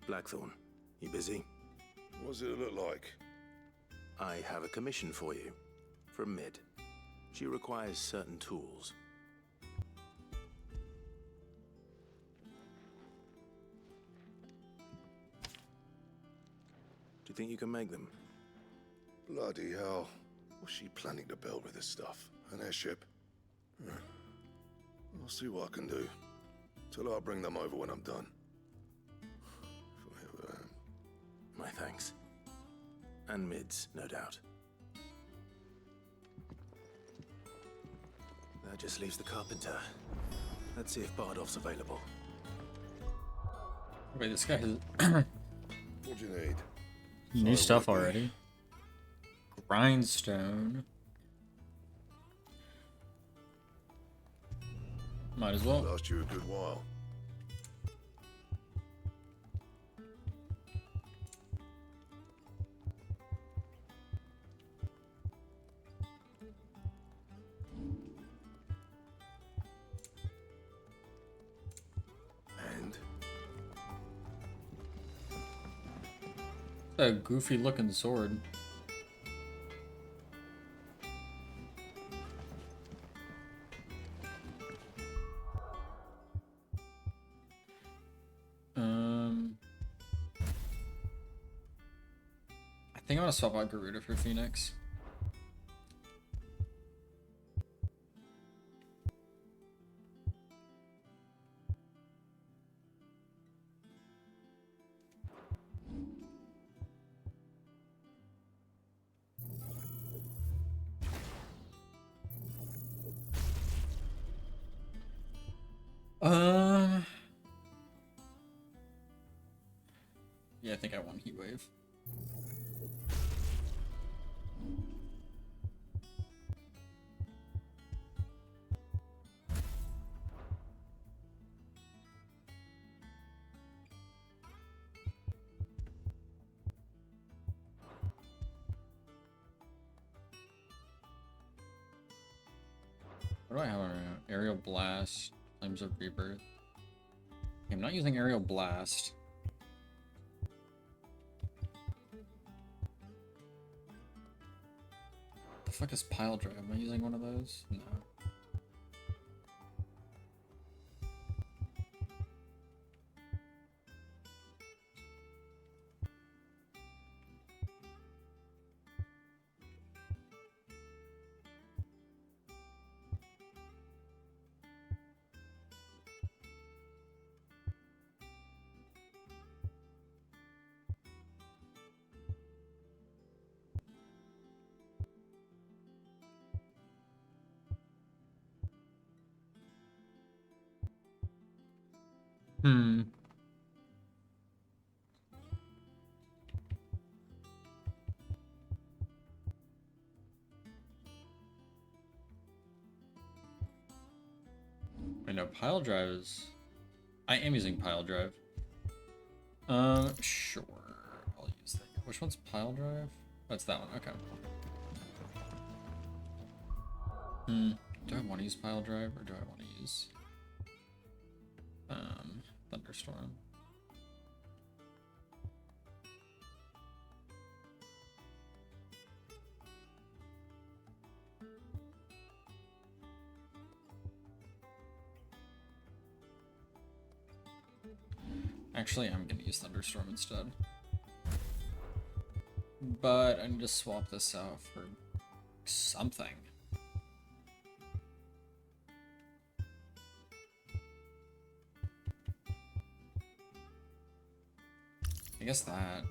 Blackthorn, you busy? What's it look like? I have a commission for you. From Mid. She requires certain tools. Do you think you can make them? Bloody hell. What's she planning to build with this stuff? An airship? I'll see what I can do. Tell her I'll bring them over when I'm done. If I ever am. My thanks. And Mid's, no doubt. That just leaves the carpenter. Let's see if Bardolph's available. Wait, this guy has What do you need? new stuff already. Grindstone. Might as well. Last you a good while. And A goofy looking sword. I think I'm gonna swap out Garuda for Phoenix. Yeah, I think I want Heat Wave. What do I have on right now? Aerial Blast, Flames of Rebirth. Okay, I'm not using Aerial Blast. The fuck is Pile Drive? Am I using one of those? No. Wait, no, Pile Drive is... I am using Pile Drive. Sure. I'll use that. Which one's Pile Drive? That's that one, okay. Do I want to use Pile Drive, or do I want to use... Thunderstorm? Actually, I'm gonna use Thunderstorm instead. But I need to swap this out for something. I guess that.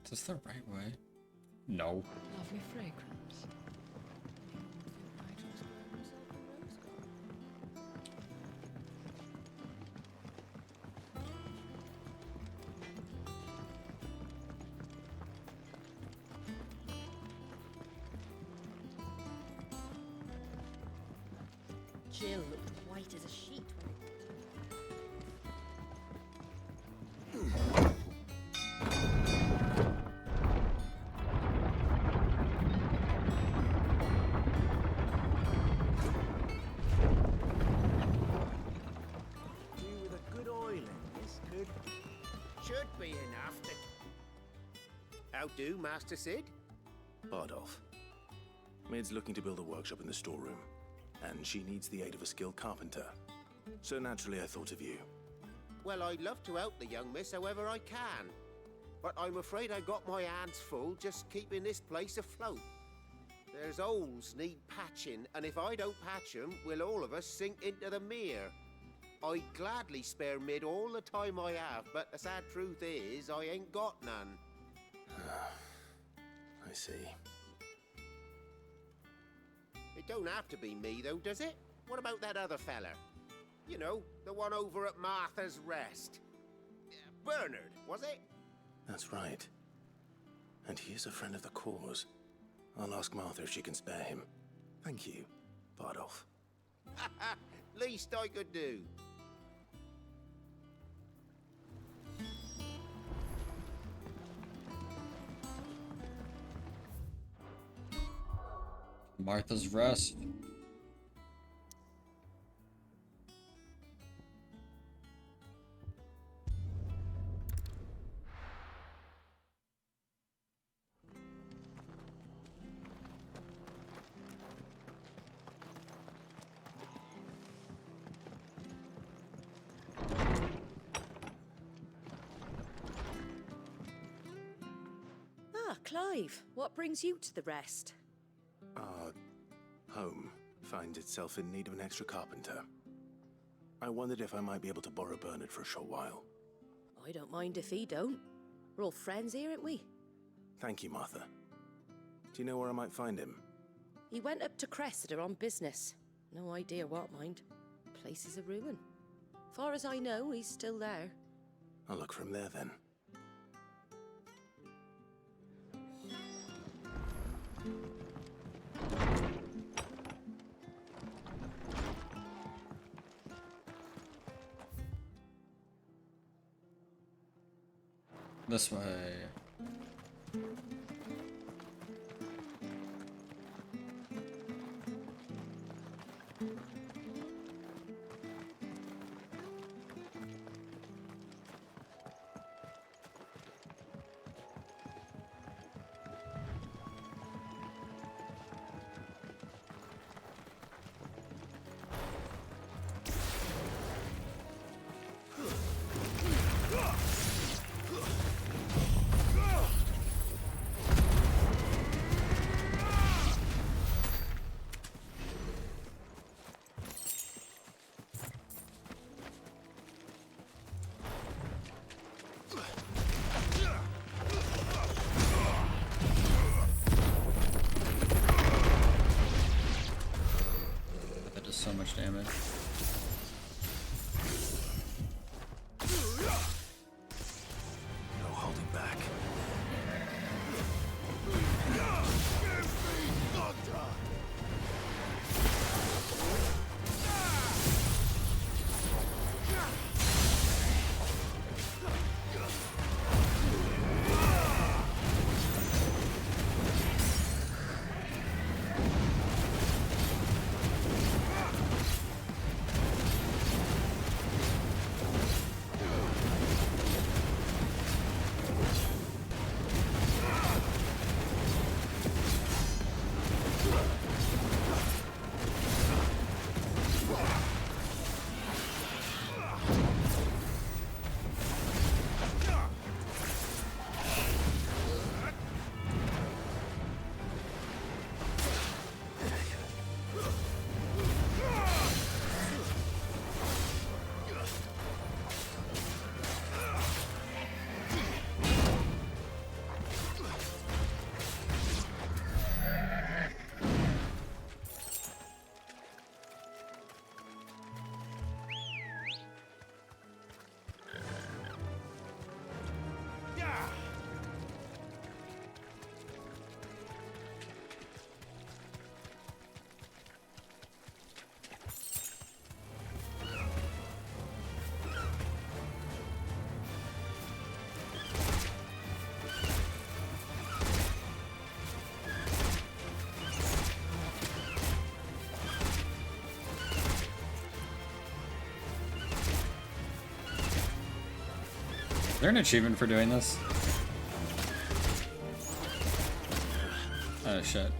Is this the right way? No. Lovely fragrance. Jill looked white as a sheet with a good oil in this could... Should be enough to... How do, Master Sid? Bardolph. Mid's looking to build a workshop in the storeroom, and she needs the aid of a skilled carpenter. So naturally I thought of you. Well, I'd love to help the young miss however I can. But I'm afraid I got my hands full just keeping this place afloat. There's holes need patching, and if I don't patch them, will all of us sink into the mere. I'd gladly spare Mid all the time I have, but the sad truth is, I ain't got none. I see. It don't have to be me, though, does it? What about that other feller? You know, the one over at Martha's Rest. Bernard, was it? That's right. And he is a friend of the cause. I'll ask Martha if she can spare him. Thank you, Bardolph. Least I could do. Martha's Rest. Ah, Clive, what brings you to the Rest? Our home finds itself in need of an extra carpenter. I wondered if I might be able to borrow Bernard for a short while. I don't mind if he don't. We're all friends here, aren't we? Thank you, Martha. Do you know where I might find him? He went up to Cressida on business. No idea what, mind. Place is a ruin. Far as I know, he's still there. I'll look from there then. This way. That does so much damage. No holding back. Is there an achievement for doing this? Oh shit.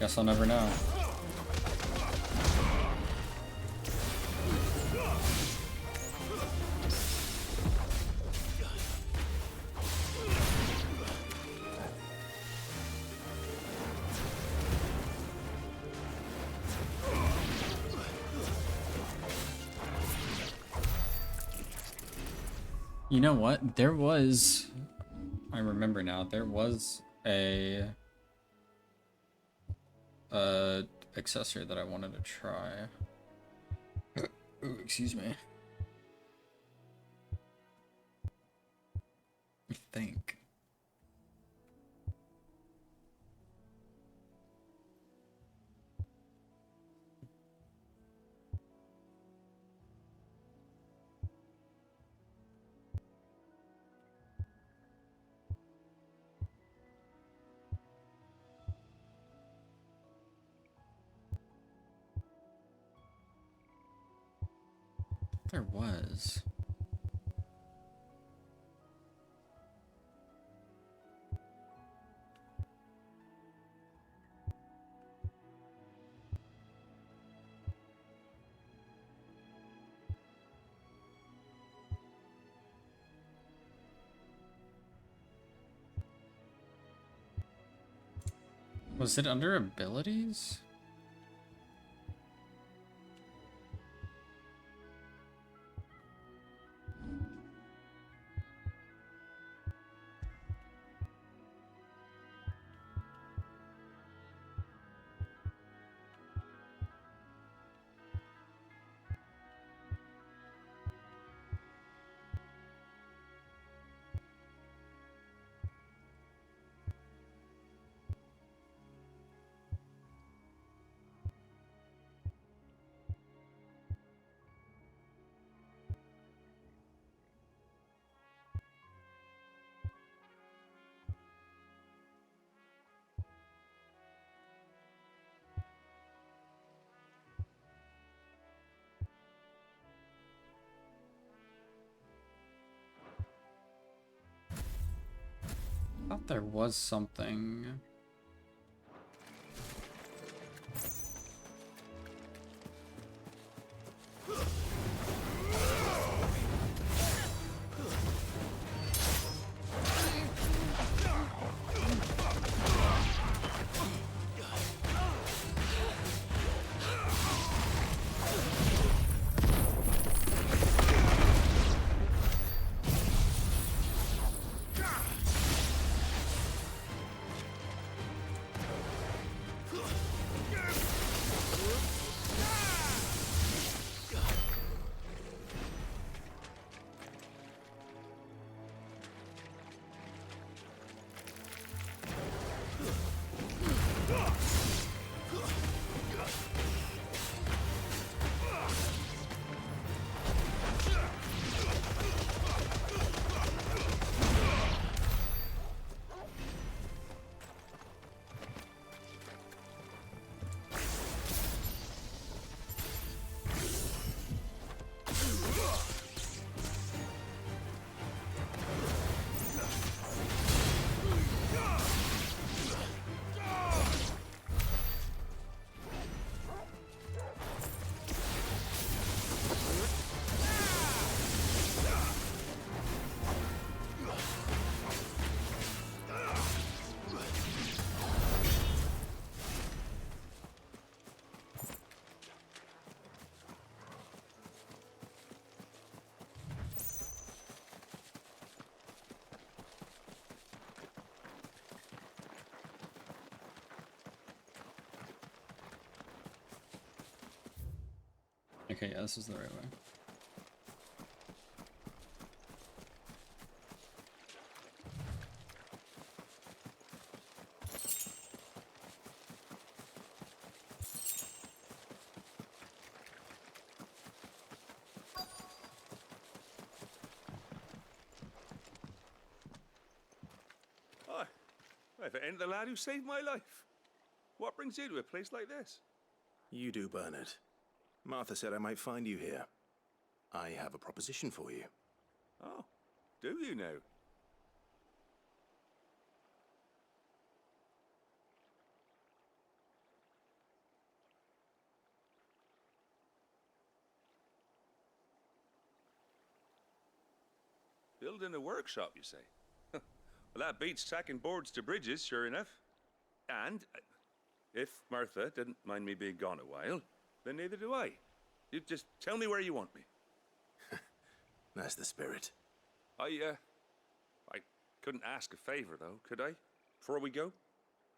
Guess I'll never know. You know what? There was... I remember now. There was a... accessory that I wanted to try. Ooh, excuse me. I think. There was. Was it under abilities? I thought there was something. Okay, yeah, this is the right way. Hi. If it ain't the lad who saved my life. What brings you to a place like this? You do, Bernard. Martha said I might find you here. I have a proposition for you. Oh, do you now? Building a workshop, you say? Well, that beats tacking boards to bridges, sure enough. And if Martha didn't mind me being gone a while, then neither do I. You just tell me where you want me. That's the spirit. I couldn't ask a favor, though, could I? Before we go?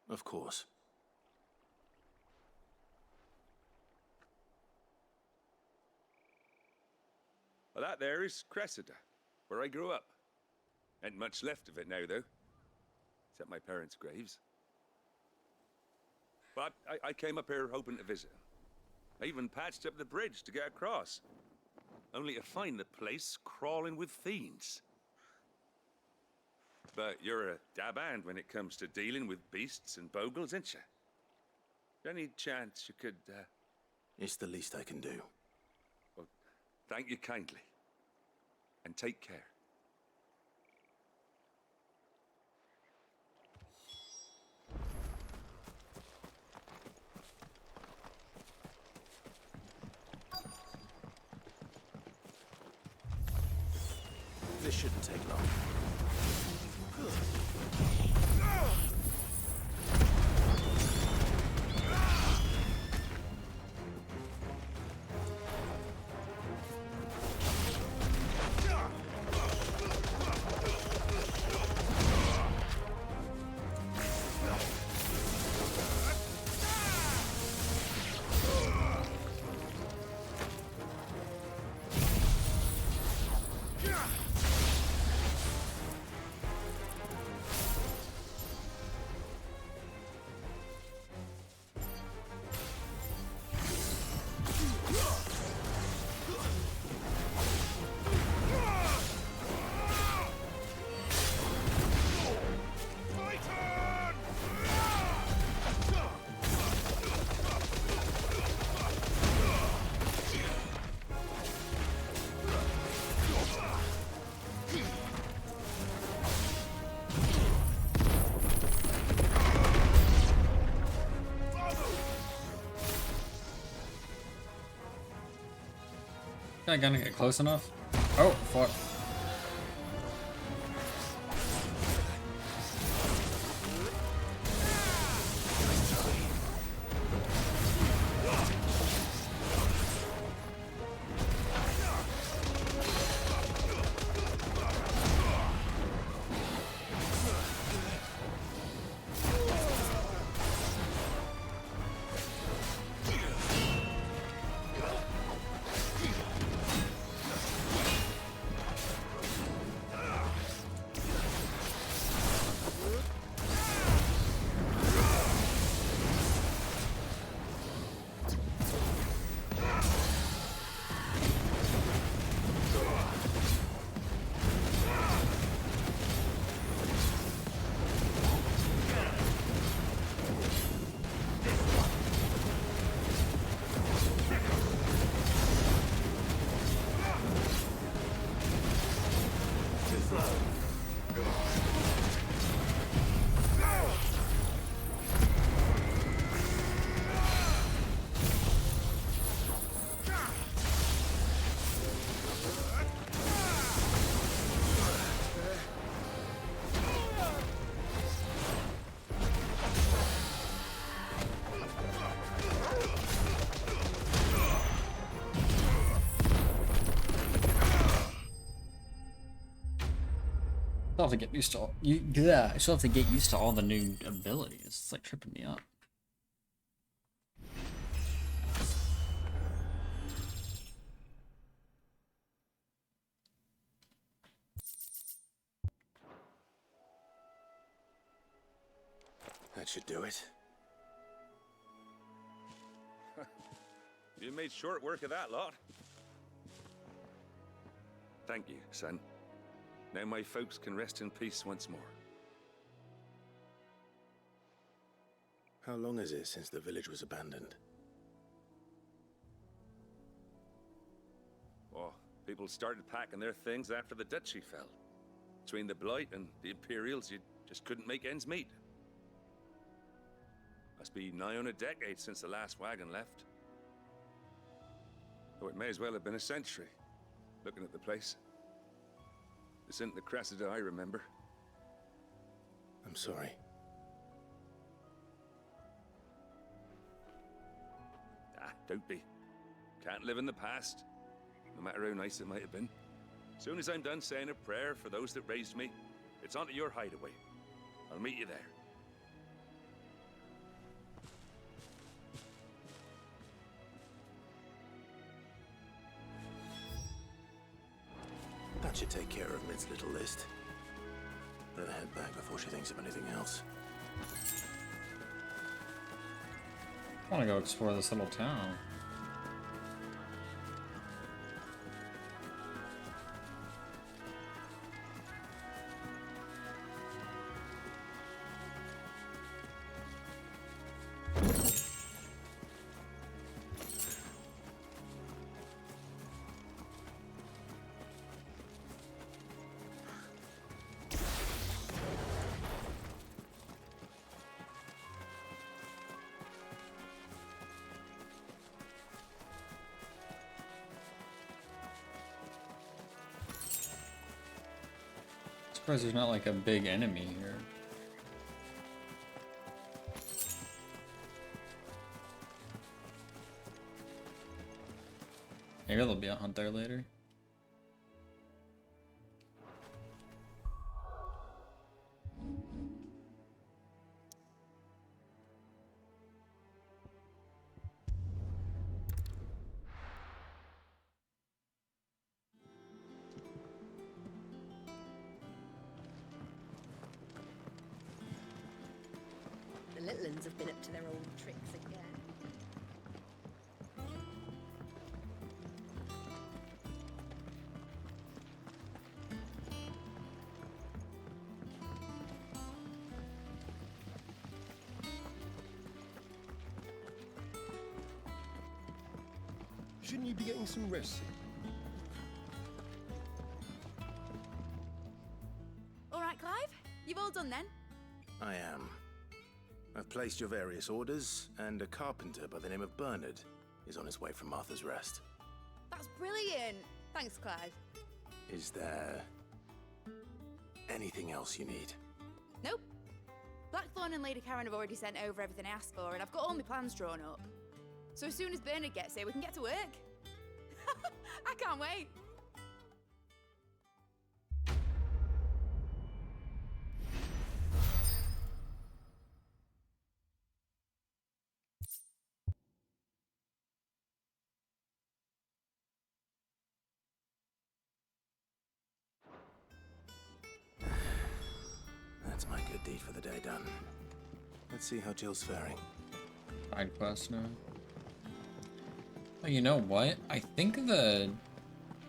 Of course. Well, that there is Cressida, where I grew up. Ain't much left of it now, though. Except my parents' graves. But I came up here hoping to visit. I even patched up the bridge to get across. Only to find the place crawling with fiends. But you're a dab hand when it comes to dealing with beasts and bogles, ain't you? Any chance you could, It's the least I can do. Well, thank you kindly. And take care. This shouldn't take long. Am I gonna get close enough? Oh, fuck. I still have to get used to all, I still have to get used to all the new abilities. It's like tripping me up. That should do it. You made short work of that lot. Thank you, son. Now my folks can rest in peace once more. How long is it since the village was abandoned? Oh, people started packing their things after the duchy fell. Between the Blight and the Imperials, you just couldn't make ends meet. Must be nigh on a decade since the last wagon left. Though it may as well have been a century, looking at the place. This isn't the Cressida I remember. I'm sorry. Ah, don't be. Can't live in the past, no matter how nice it might have been. Soon as I'm done saying a prayer for those that raised me, it's onto your hideaway. I'll meet you there. That should take care of Mid's little list. Better head back before she thinks of anything else. I want to go explore this little town. Surprised there's not like a big enemy here. Maybe there'll be a hunt there later. The little uns have been up to their old tricks again. Shouldn't you be getting some rest? All right, Clive? You've all done then? I am. I've placed your various orders, and a carpenter by the name of Bernard is on his way from Martha's Rest. That's brilliant. Thanks, Clive. Is there anything else you need? Nope. Blackthorn and Lady Karen have already sent over everything I asked for, and I've got all my plans drawn up. So as soon as Bernard gets here, we can get to work. I can't wait. That's my good deed for the day done. Let's see how Jill's faring. Side quest now. Oh, you know what? I think the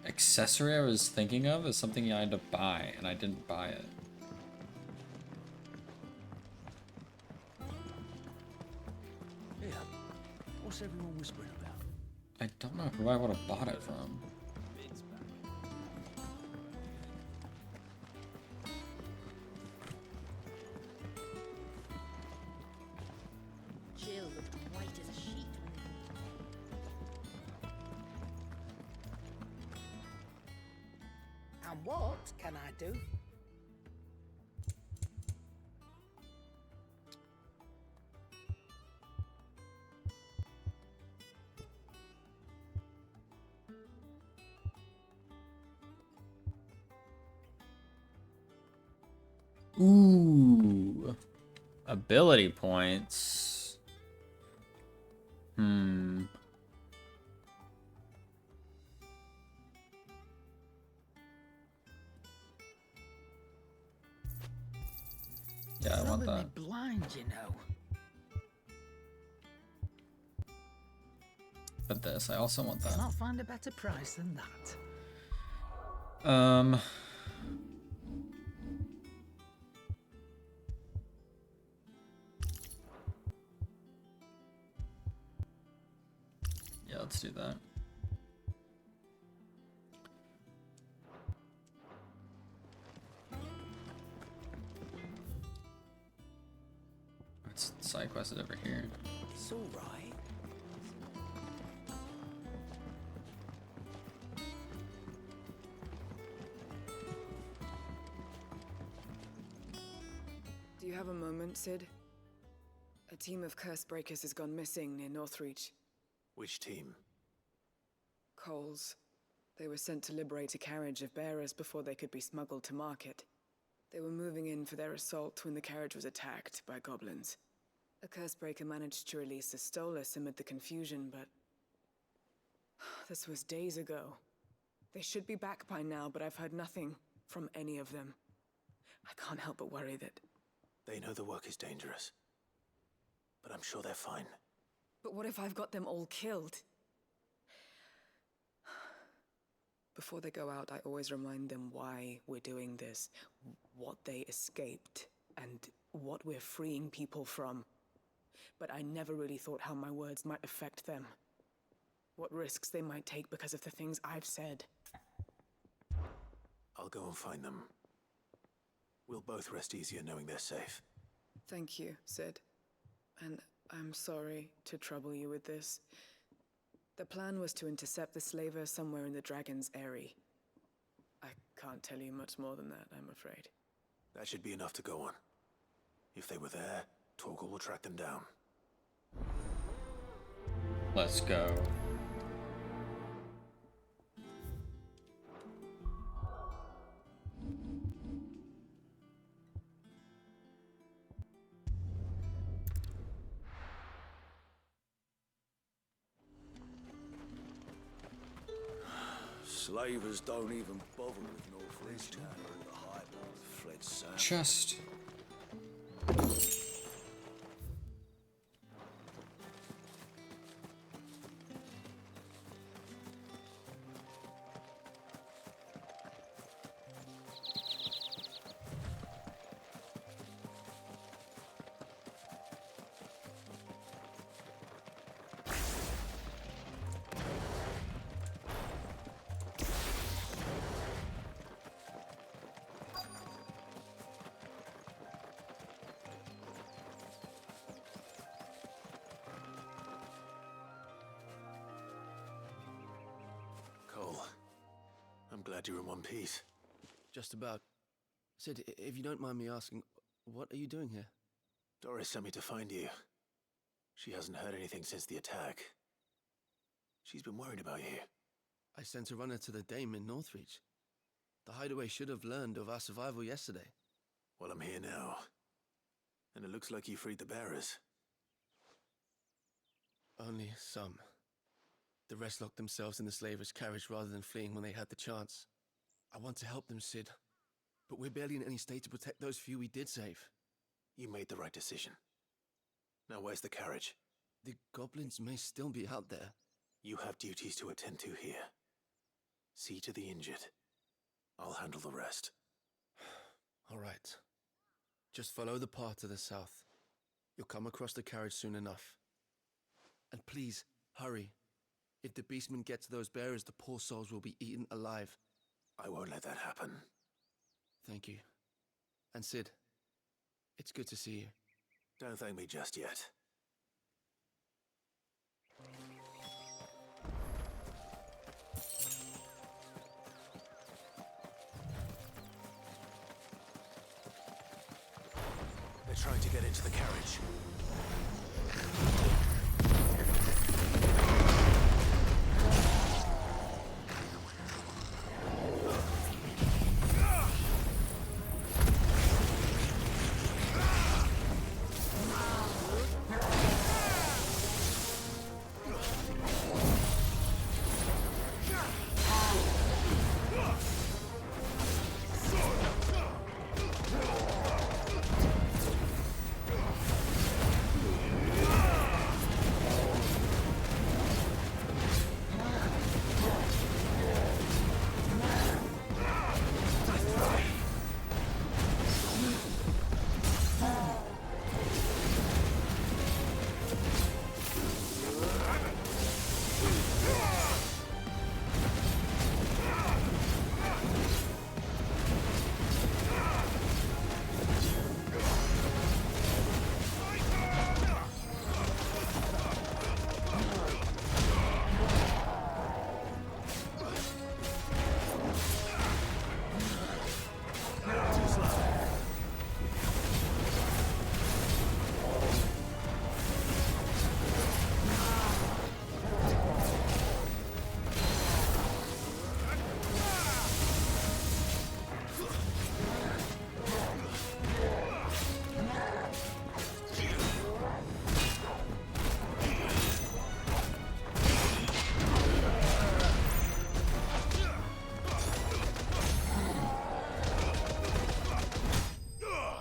accessory I was thinking of is something I had to buy, and I didn't buy it. Yeah. What's everyone whispering about? I don't know who I would have bought it from. Jill looked white as a sheet when And what can I do? Ooh. Ability points. Yeah, I want that. Blind, you know. But this, I also want that. Cannot find a better price than that. Yeah, let's do that. It's side quest is over here. It's all right. Do you have a moment, Sid? A team of curse breakers has gone missing near Northreach. Which team? Coles. They were sent to liberate a carriage of bearers before they could be smuggled to market. They were moving in for their assault when the carriage was attacked by goblins. A curse breaker managed to release a Stolas amid the confusion, but this was days ago. They should be back by now, but I've heard nothing from any of them. I can't help but worry that... They know the work is dangerous. But I'm sure they're fine. But what if I've got them all killed? Before they go out, I always remind them why we're doing this, what they escaped, and what we're freeing people from. But I never really thought how my words might affect them. What risks they might take because of the things I've said. I'll go and find them. We'll both rest easier knowing they're safe. Thank you, Sid. And I'm sorry to trouble you with this. The plan was to intercept the slaver somewhere in the Dragon's Eyrie. I can't tell you much more than that, I'm afraid. That should be enough to go on. If they were there, Torgal will track them down. Let's go. Slavers don't even bother with Northridge now. The highborn fled south. Chest. Cole, I'm glad you're in one piece. Just about. Sid, if you don't mind me asking, what are you doing here? Doris sent me to find you. She hasn't heard anything since the attack. She's been worried about you. I sent a runner to the Dame in Northreach. The hideaway should have learned of our survival yesterday. Well, I'm here now. And it looks like you freed the bearers. Only some. The rest locked themselves in the slaver's carriage rather than fleeing when they had the chance. I want to help them, Sid. But we're barely in any state to protect those few we did save. You made the right decision. Now where's the carriage? The goblins may still be out there. You have duties to attend to here. See to the injured. I'll handle the rest. All right. Just follow the path to the south. You'll come across the carriage soon enough. And please, hurry. If the beastmen get to those bearers, the poor souls will be eaten alive. I won't let that happen. Thank you. And Sid, it's good to see you. Don't thank me just yet. They're trying to get into the carriage.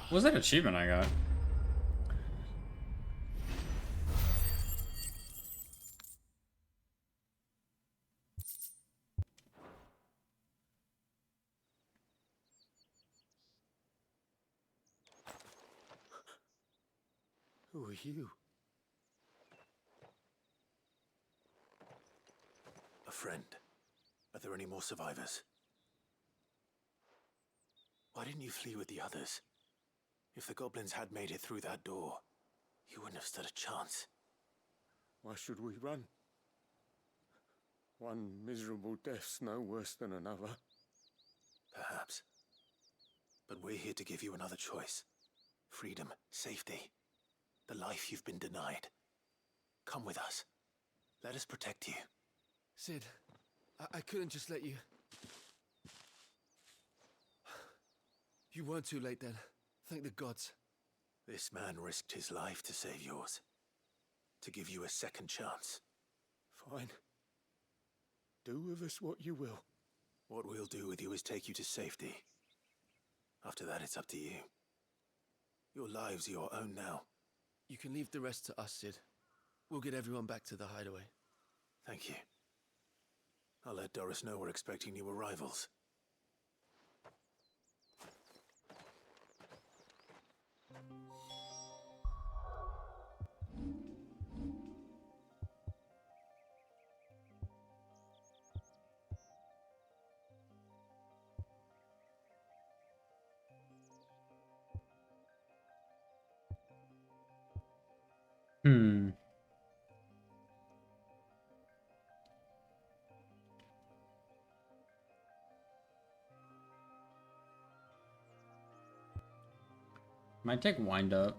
What was that achievement I got? Who are you? A friend. Are there any more survivors? Why didn't you flee with the others? If the goblins had made it through that door, you wouldn't have stood a chance. Why should we run? One miserable death's no worse than another. Perhaps. But we're here to give you another choice. Freedom, safety, the life you've been denied. Come with us. Let us protect you. Sid, I couldn't just let you... You weren't too late then. Thank the gods. This man risked his life to save yours. To give you a second chance. Fine. Do with us what you will. What we'll do with you is take you to safety. After that, it's up to you. Your lives are your own now. You can leave the rest to us, Sid. We'll get everyone back to the hideaway. Thank you. I'll let Doris know we're expecting new arrivals. Hmm. Might take wind up.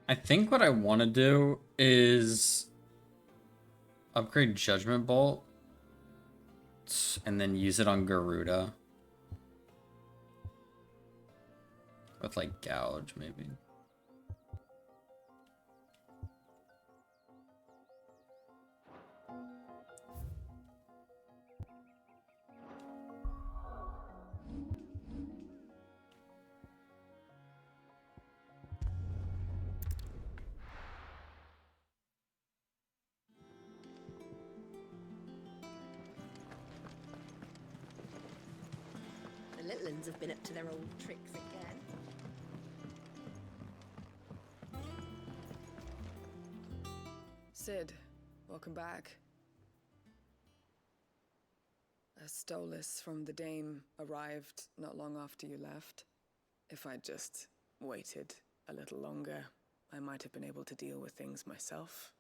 I think what I want to do is upgrade Judgment Bolt and then use it on Garuda. With like Gouge, maybe. The little uns have been up to their old tricks again. Sid, welcome back. A Stolas from the Dame arrived not long after you left. If I'd just waited a little longer, I might have been able to deal with things myself.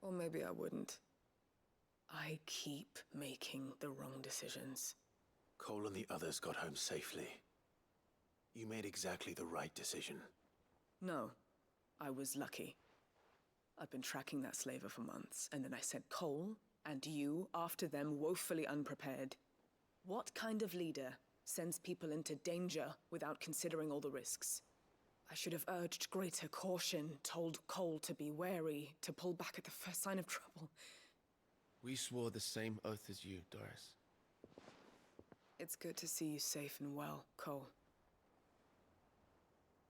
Or maybe I wouldn't. I keep making the wrong decisions. Cole and the others got home safely. You made exactly the right decision. No, I was lucky. I've been tracking that slaver for months, and then I sent Cole and you after them, woefully unprepared. What kind of leader sends people into danger without considering all the risks? I should have urged greater caution, told Cole to be wary, to pull back at the first sign of trouble. We swore the same oath as you, Doris. It's good to see you safe and well, Cole.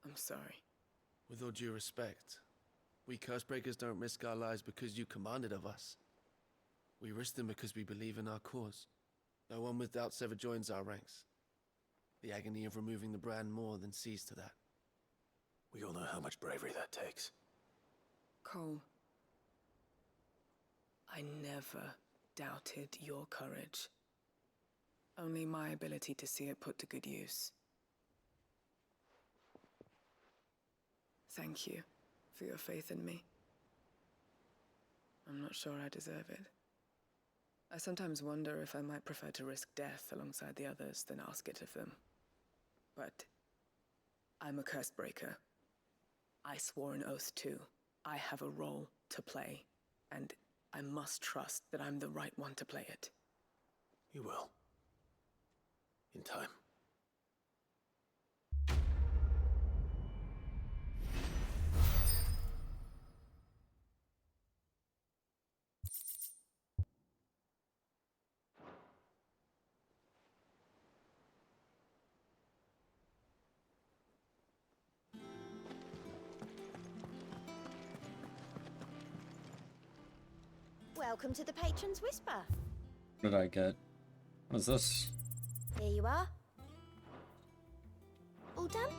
I'm sorry. With all due respect, we Cursebreakers don't risk our lives because you commanded of us. We risk them because we believe in our cause. No one with doubts ever joins our ranks. The agony of removing the brand more than sees to that. We all know how much bravery that takes. Cole, I never doubted your courage. Only my ability to see it put to good use. Thank you for your faith in me. I'm not sure I deserve it. I sometimes wonder if I might prefer to risk death alongside the others than ask it of them. but I'm a curse breaker. I swore an oath too. I have a role to play, and I must trust that I'm the right one to play it. You will. In time. Welcome to the Patron's Whisper. What did I get? What is this? Here you are. All done?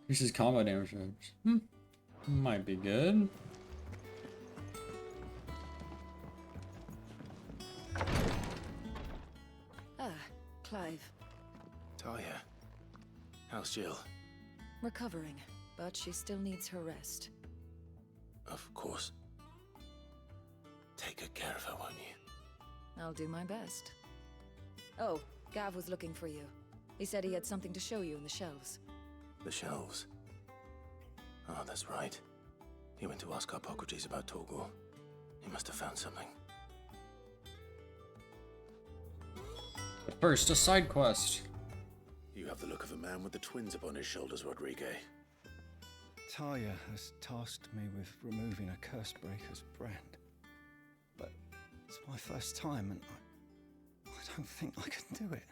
Increases combo damage. Might be good. Ah, Clive. Talia. How's Jill? Recovering, but she still needs her rest. Of course. Take good care of her, won't you? I'll do my best. Oh, Gav was looking for you. He said he had something to show you in the shelves. The shelves. Oh, that's right. He went to ask Hippocrates about Torgor. He must have found something. But first, a side quest. You have the look of a man with the twins upon his shoulders, Rodrigue. Talia has tasked me with removing a Cursebreaker's brand. But it's my first time, and I don't think I can do it.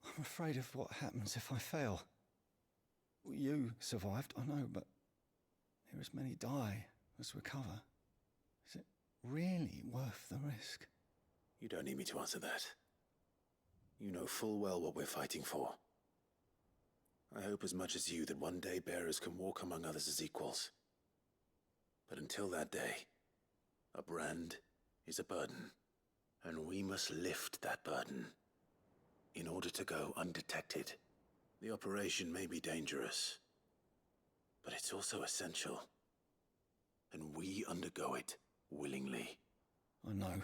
I'm afraid of what happens if I fail. You survived, I know, but here as many die as recover. Is it really worth the risk? You don't need me to answer that. You know full well what we're fighting for. I hope as much as you that one day bearers can walk among others as equals. But until that day, a brand is a burden, and we must lift that burden in order to go undetected. The operation may be dangerous, but it's also essential, and we undergo it willingly. I know.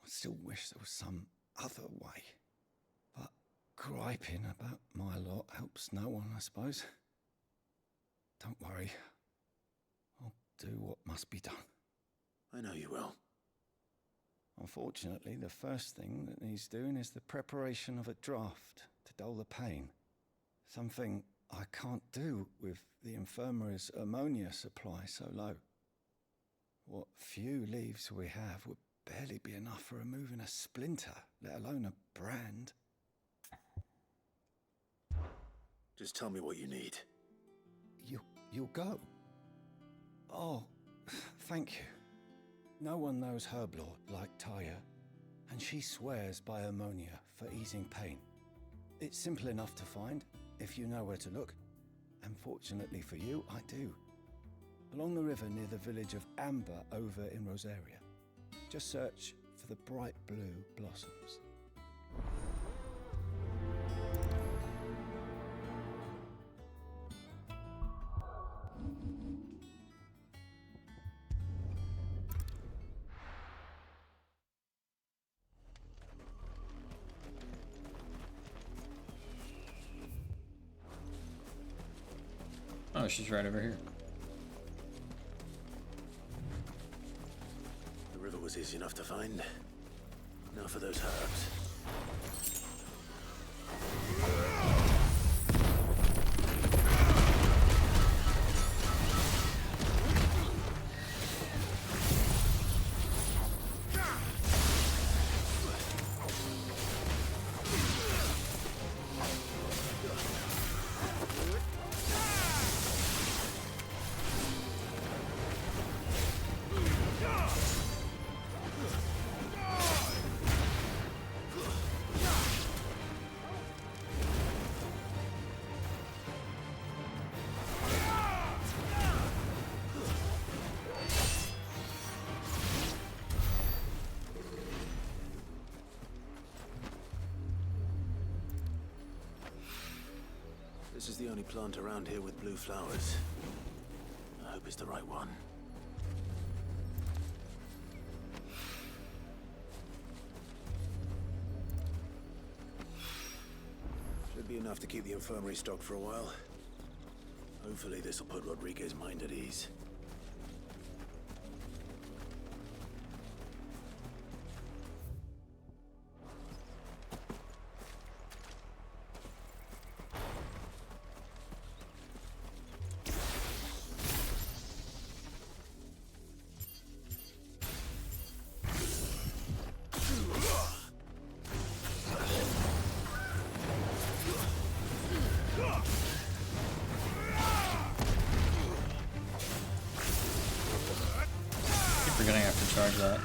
I still wish there was some other way. But griping about my lot helps no one, I suppose. Don't worry. I'll do what must be done. I know you will. Unfortunately, the first thing that needs doing is the preparation of a draft to dull the pain. Something I can't do with the infirmary's ammonia supply so low. What few leaves we have would barely be enough for removing a splinter, let alone a brand. Just tell me what you need. You'll go? Oh, thank you. No one knows Herblord like Talia, and she swears by ammonia for easing pain. It's simple enough to find, if you know where to look. And fortunately for you, I do. Along the river near the village of Amber over in Rosaria. Just search for the bright blue blossoms. Oh, she's right over here. The river was easy enough to find. Now for those herbs. This is the only plant around here with blue flowers. I hope it's the right one. enough to keep the infirmary stocked for a while. Hopefully this'll put Rodriguez's mind at ease. Forgetting I have to charge that.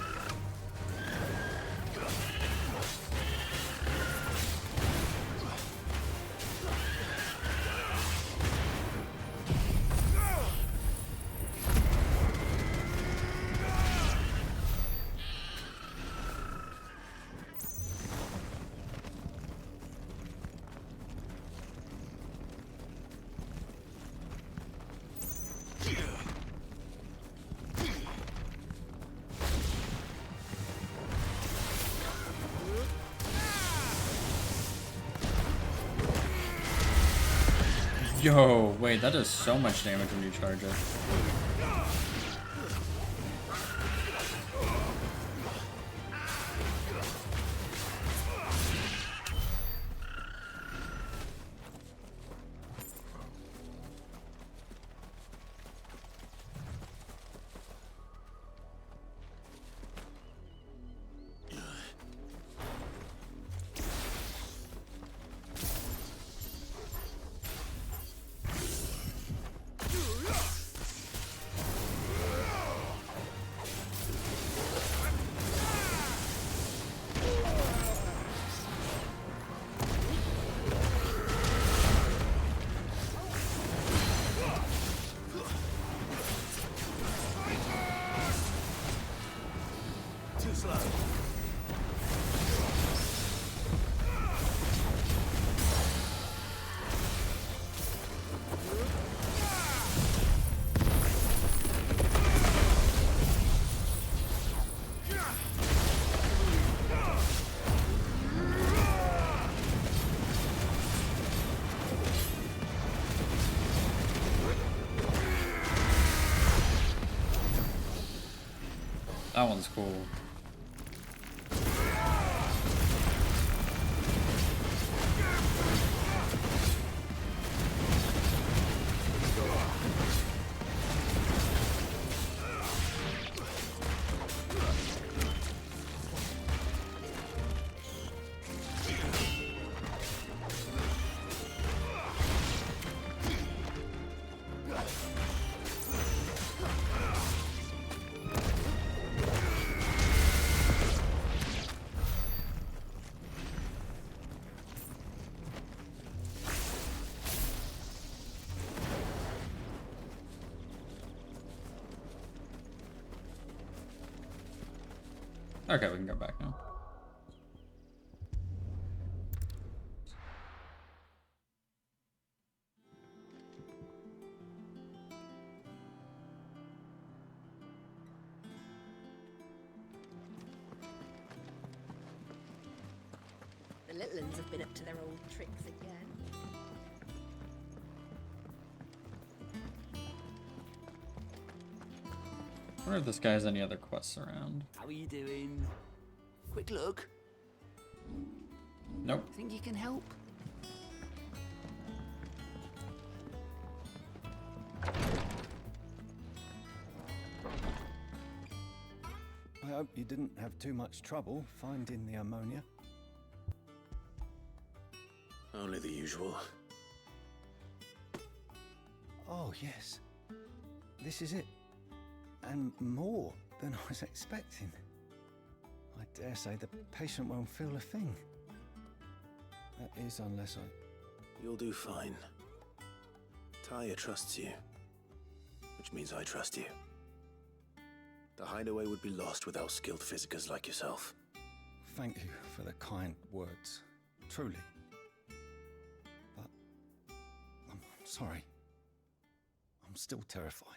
Yo, wait, that does so much damage when you charge it. That one's cool. Okay, we can go back now. The little uns have been up to their old tricks again. I wonder if this guy has any other quests around. How are you doing? Quick look. Nope. Think you can help? I hope you didn't have too much trouble finding the ammonia. Only the usual. Oh, yes. This is it. And more than I was expecting. I dare say the patient won't feel a thing. That is, unless I... You'll do fine. Taya trusts you. Which means I trust you. The hideaway would be lost without skilled physicers like yourself. Thank you for the kind words. Truly. But... I'm sorry. I'm still terrified.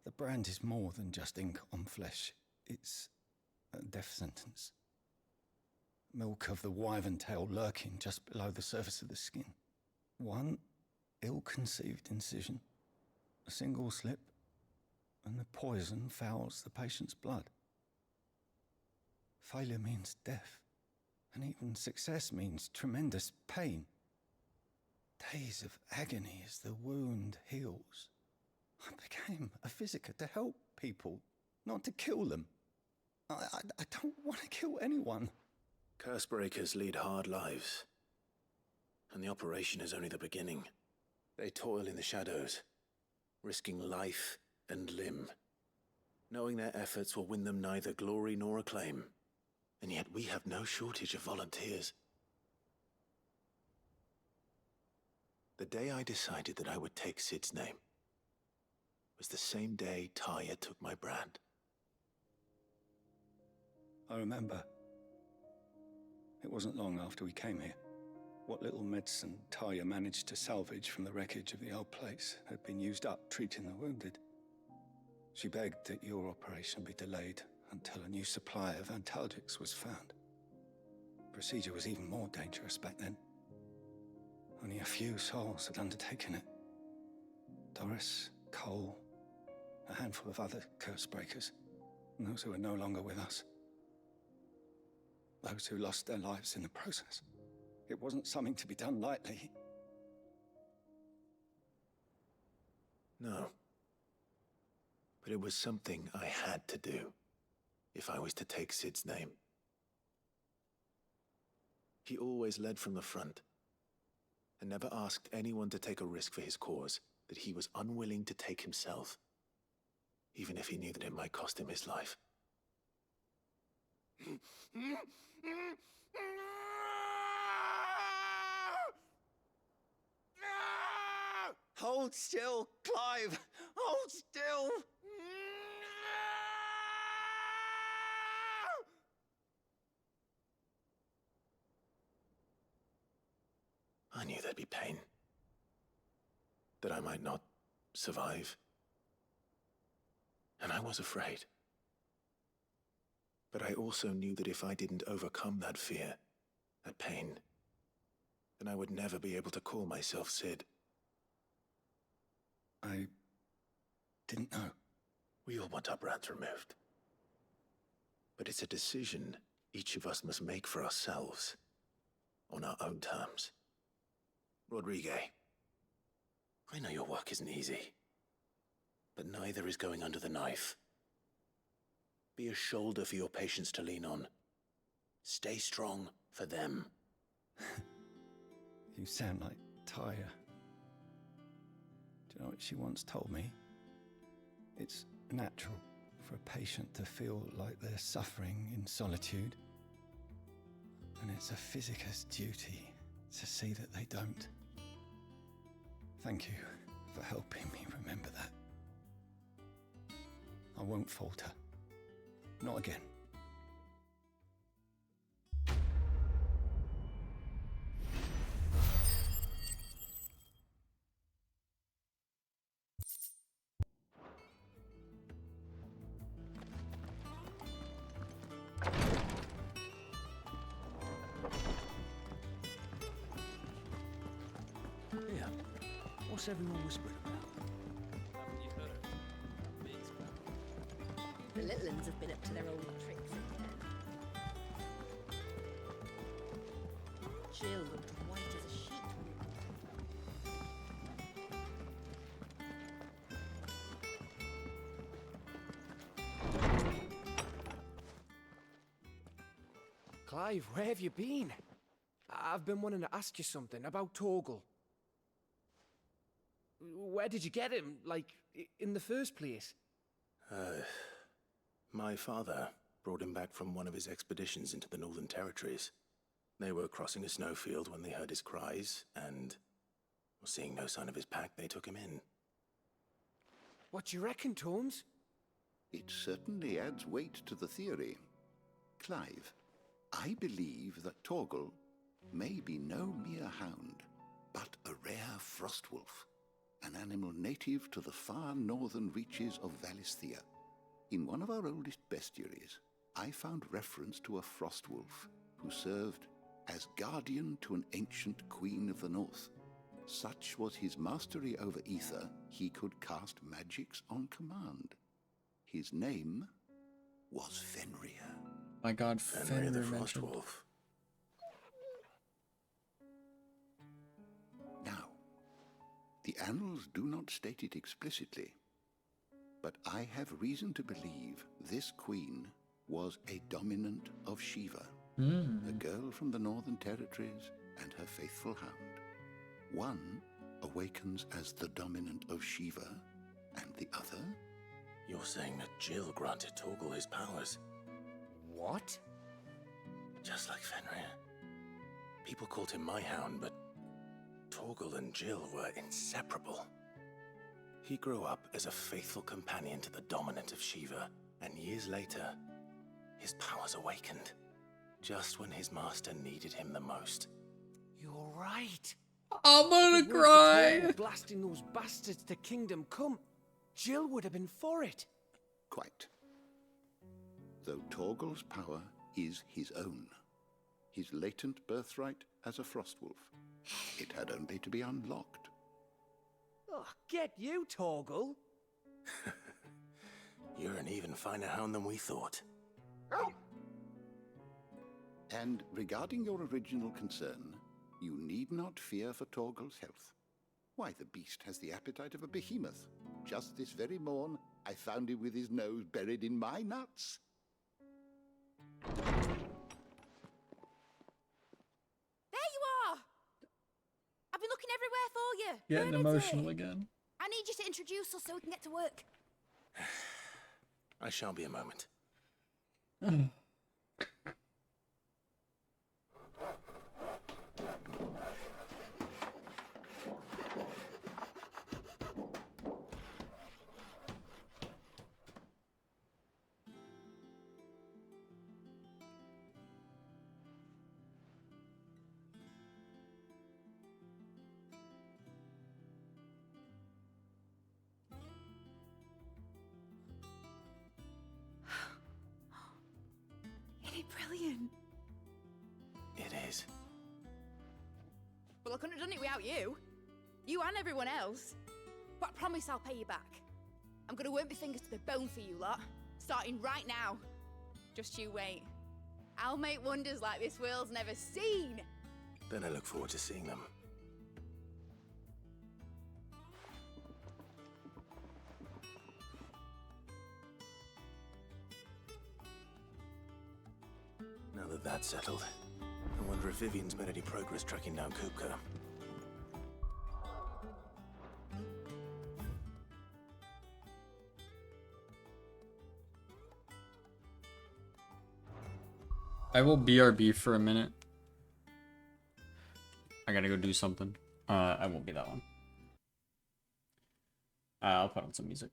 The brand is more than just ink on flesh. It's a death sentence. milk of the wyvern tail lurking just below the surface of the skin. One ill-conceived incision, a single slip, and the poison fouls the patient's blood. Failure means death, and even success means tremendous pain. Days of agony as the wound heals. I became a physiker to help people, not to kill them. I don't want to kill anyone. Cursebreakers lead hard lives, and the operation is only the beginning. They toil in the shadows, risking life and limb, knowing their efforts will win them neither glory nor acclaim. And yet we have no shortage of volunteers. The day I decided that I would take Sid's name was the same day Taya took my brand. I remember. It wasn't long after we came here. What little medicine Taya managed to salvage from the wreckage of the old place had been used up treating the wounded. She begged that your operation be delayed until a new supply of antalgics was found. Procedure was even more dangerous back then. Only a few souls had undertaken it. Doris, Cole, a handful of other Cursebreakers, and those who were no longer with us. Those who lost their lives in the process. It wasn't something to be done lightly. No. But it was something I had to do if I was to take Sid's name. He always led from the front and never asked anyone to take a risk for his cause that he was unwilling to take himself, even if he knew that it might cost him his life. Hold still, Clive! Hold still! I knew there'd be pain. That I might not survive. And I was afraid. But I also knew that if I didn't overcome that fear, that pain, then I would never be able to call myself Sid. I didn't know. We all want our brands removed. But it's a decision each of us must make for ourselves, on our own terms. Rodrigue, I know your work isn't easy, but neither is going under the knife. Be a shoulder for your patients to lean on. Stay strong for them. You sound like Taya. Do you know what she once told me? It's natural for a patient to feel like they're suffering in solitude. And it's a physiker's duty to see that they don't. Thank you for helping me remember that. I won't falter. Not again. Yeah. What's everyone whispering about? Haven't you heard? Big's back. The little uns have been up to their old tricks again. Jill looked white as a sheet. Clive, where have you been? I've been wanting to ask you something about Torgal. Where did you get him, like, in the first place? My father brought him back from one of his expeditions into the Northern Territories. They were crossing a snowfield when they heard his cries, and, seeing no sign of his pack, they took him in. What do you reckon, Torms? It certainly adds weight to the theory. Clive, I believe that Torgal may be no mere hound, but a rare frostwolf, an animal native to the far northern reaches of Valisthea. In one of our oldest bestiaries, I found reference to a frostwolf who served as guardian to an ancient queen of the north. Such was his mastery over ether, he could cast magics on command. His name was Fenrir. My God, Fenrir the Fenrir mentioned. Frostwolf. Now, the annals do not state it explicitly, but I have reason to believe this queen was a dominant of Shiva, a girl from the Northern Territories and her faithful hound. One awakens as the dominant of Shiva, and the other? You're saying that Jill granted Torgal his powers? What? Just like Fenrir. People called him my hound, but Torgal and Jill were inseparable. He grew up as a faithful companion to the dominant of Shiva, and years later, his powers awakened, just when his master needed him the most. You're right. I'm gonna If it weren't for cry. Torgal blasting those bastards to Kingdom Come, Jill would have been for it. Quite. Though Torgal's power is his own, his latent birthright as a Frostwolf. It had only to be unlocked. Oh, get you, Torgal. You're an even finer hound than we thought. And regarding your original concern, you need not fear for Torgal's health. Why, the beast has the appetite of a behemoth. Just this very morn, I found him with his nose buried in my nuts. There you are! I've been looking everywhere for you. Getting emotional again. I need you to introduce us so we can get to work. I shall be a moment. Isn't it brilliant? It is. Well, I couldn't have done it without you. You and everyone else. But I promise I'll pay you back. I'm gonna work my fingers to the bone for you lot, starting right now. Just you wait. I'll make wonders like this world's never seen. Then I look forward to seeing them. Now that that's settled, I wonder if Vivian's made any progress tracking down Kupka. I will BRB for a minute. I gotta go do something. I won't be that one. I'll put on some music.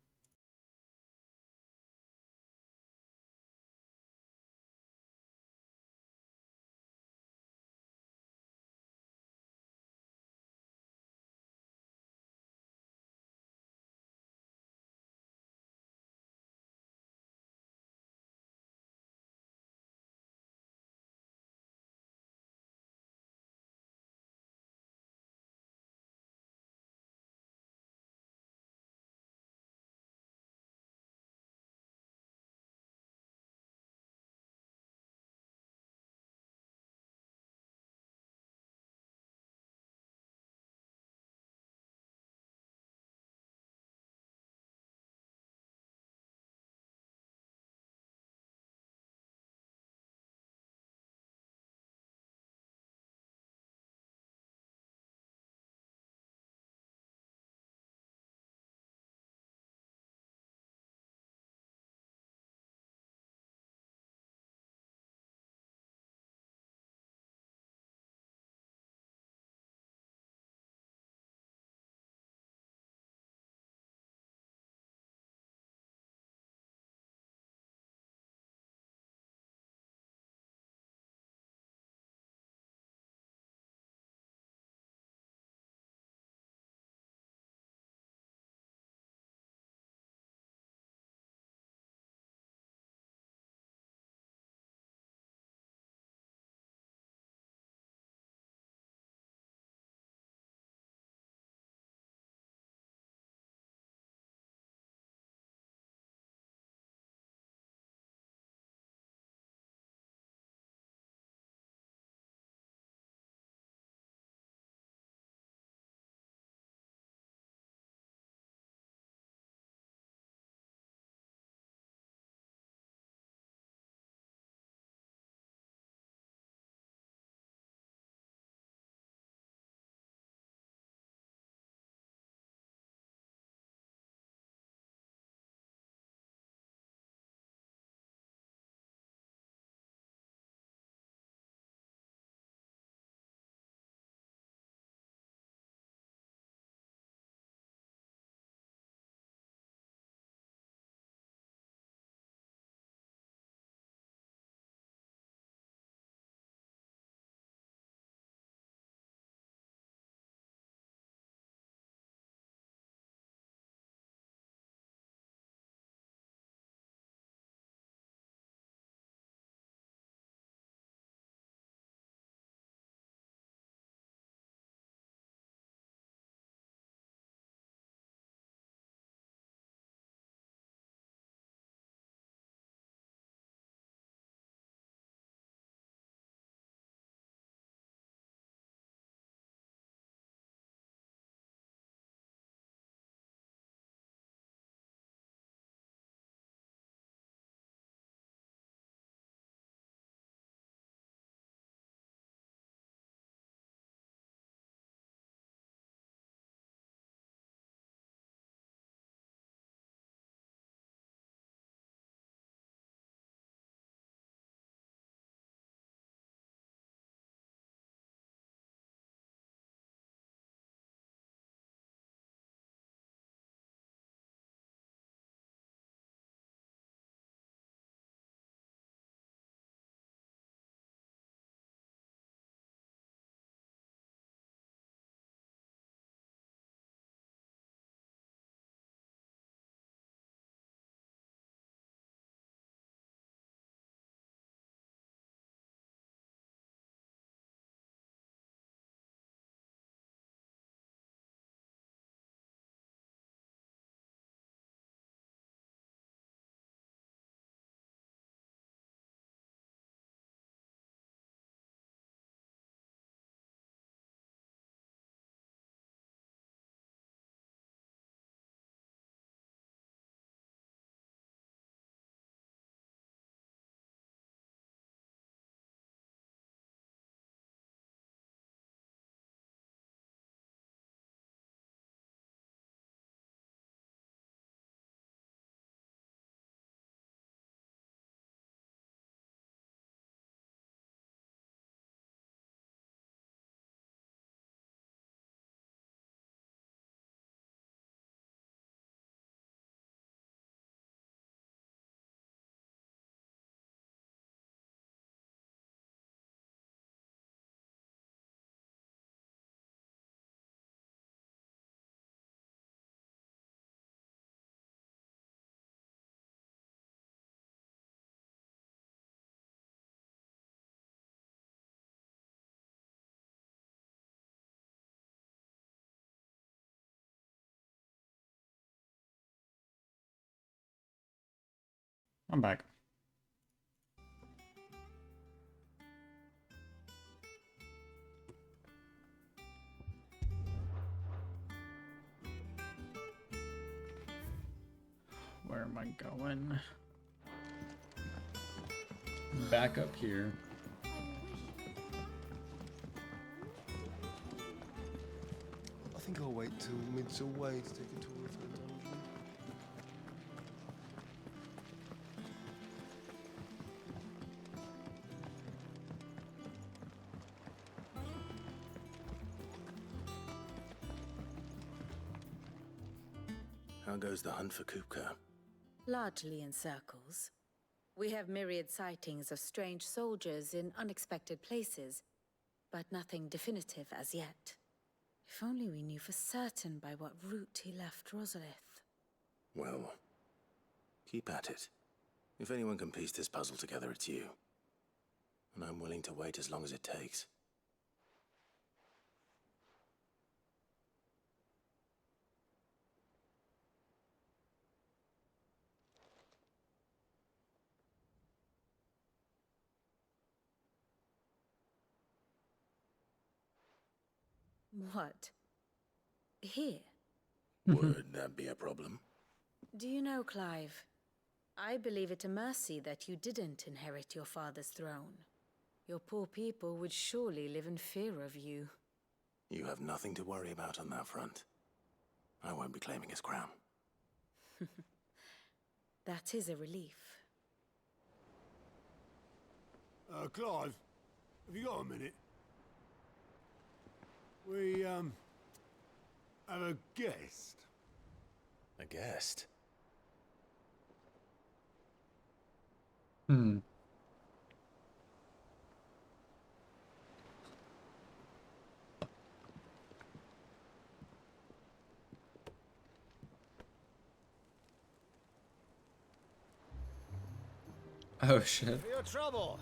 I'm back. Where am I going? Back up here. I think I'll wait till mid's away to take a tour of her dungeon. How goes the hunt for Kupka? Largely in circles. We have myriad sightings of strange soldiers in unexpected places, but nothing definitive as yet. If only we knew for certain by what route he left Rosalith. Well, keep at it. If anyone can piece this puzzle together, it's you. And I'm willing to wait as long as it takes. What? Here? Would that be a problem? Do you know, Clive? I believe it a mercy that you didn't inherit your father's throne. Your poor people would surely live in fear of you. You have nothing to worry about on that front. I won't be claiming his crown. That is a relief. Clive, have you got a minute? We, have a guest. A guest? Hmm. Oh shit. For your trouble.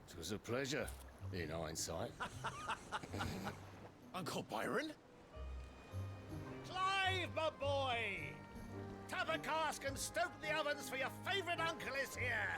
It was a pleasure, in hindsight. Uncle Byron? Clive, my boy! Tap a cask and stoke the ovens, for your favorite uncle is here!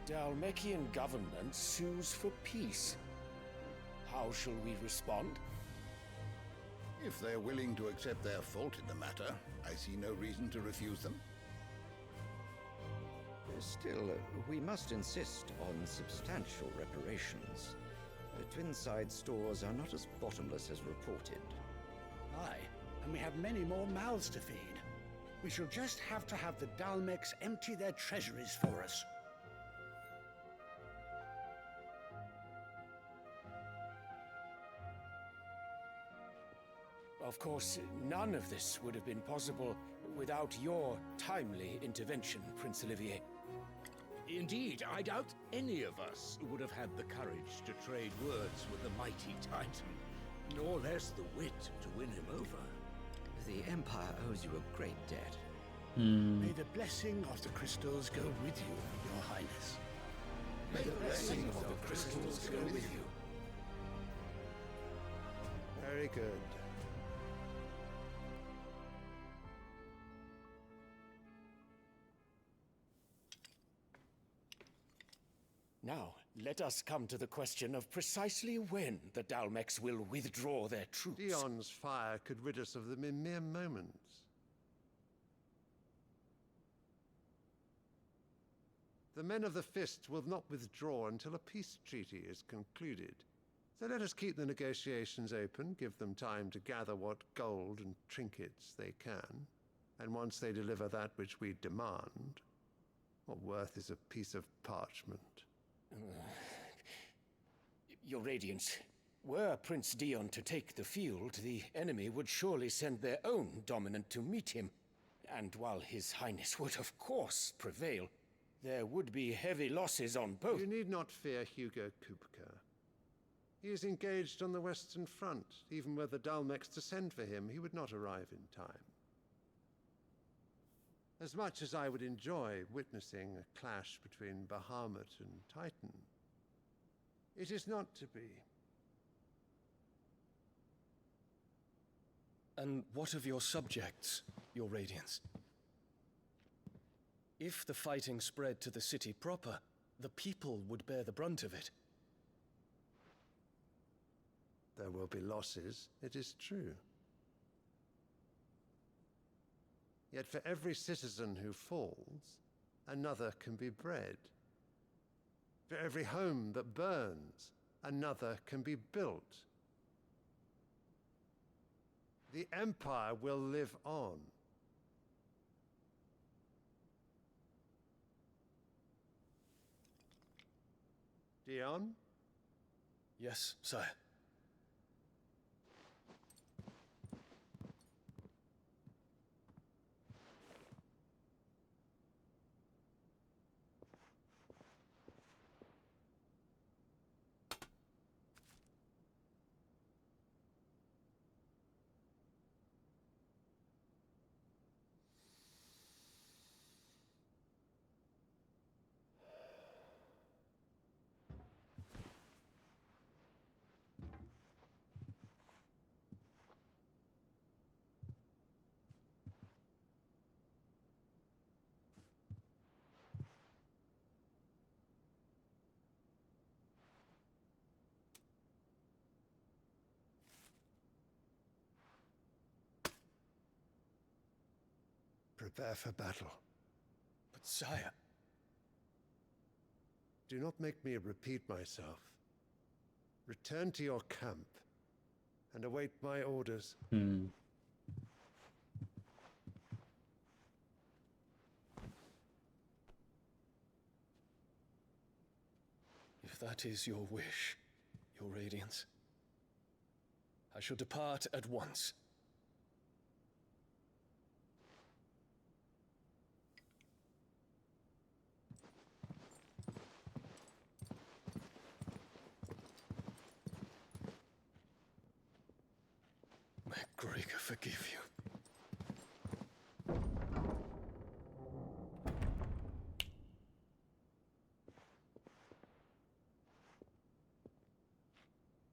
The Dalmekian government sues for peace. How shall we respond? If they're willing to accept their fault in the matter, I see no reason to refuse them. Still, we must insist on substantial reparations. Twinside stores are not as bottomless as reported. Aye, and we have many more mouths to feed. We shall just have to have the Dalmeks empty their treasuries for us. Of course, none of this would have been possible without your timely intervention, Prince Olivier. Indeed, I doubt any of us would have had the courage to trade words with the mighty Titan, nor less the wit to win him over. The Empire owes you a great debt. May the blessing of the crystals go with you, Your Highness. May the blessing of the crystals go with you. Very good. Now, let us come to the question of precisely when the Dalmeks will withdraw their troops. Dion's fire could rid us of them in mere moments. The men of the Fist will not withdraw until a peace treaty is concluded. So let us keep the negotiations open, give them time to gather what gold and trinkets they can, and once they deliver that which we demand, what worth is a piece of parchment? Your Radiance, were Prince Dion to take the field, the enemy would surely send their own dominant to meet him. And while His Highness would of course prevail, there would be heavy losses on both. You need not fear Hugo Kupka. He is engaged on the Western Front. Even were the Dalmex to send for him, he would not arrive in time. As much as I would enjoy witnessing a clash between Bahamut and Titan, it is not to be. And what of your subjects, your Radiance? If the fighting spread to the city proper, the people would bear the brunt of it. There will be losses, it is true. Yet for every citizen who falls, another can be bred. For every home that burns, another can be built. The Empire will live on. Dion? Yes, sire. Prepare for battle. But sire... Do not make me repeat myself. Return to your camp and await my orders. If that is your wish, your Radiance, I shall depart at once. May Gregor forgive you.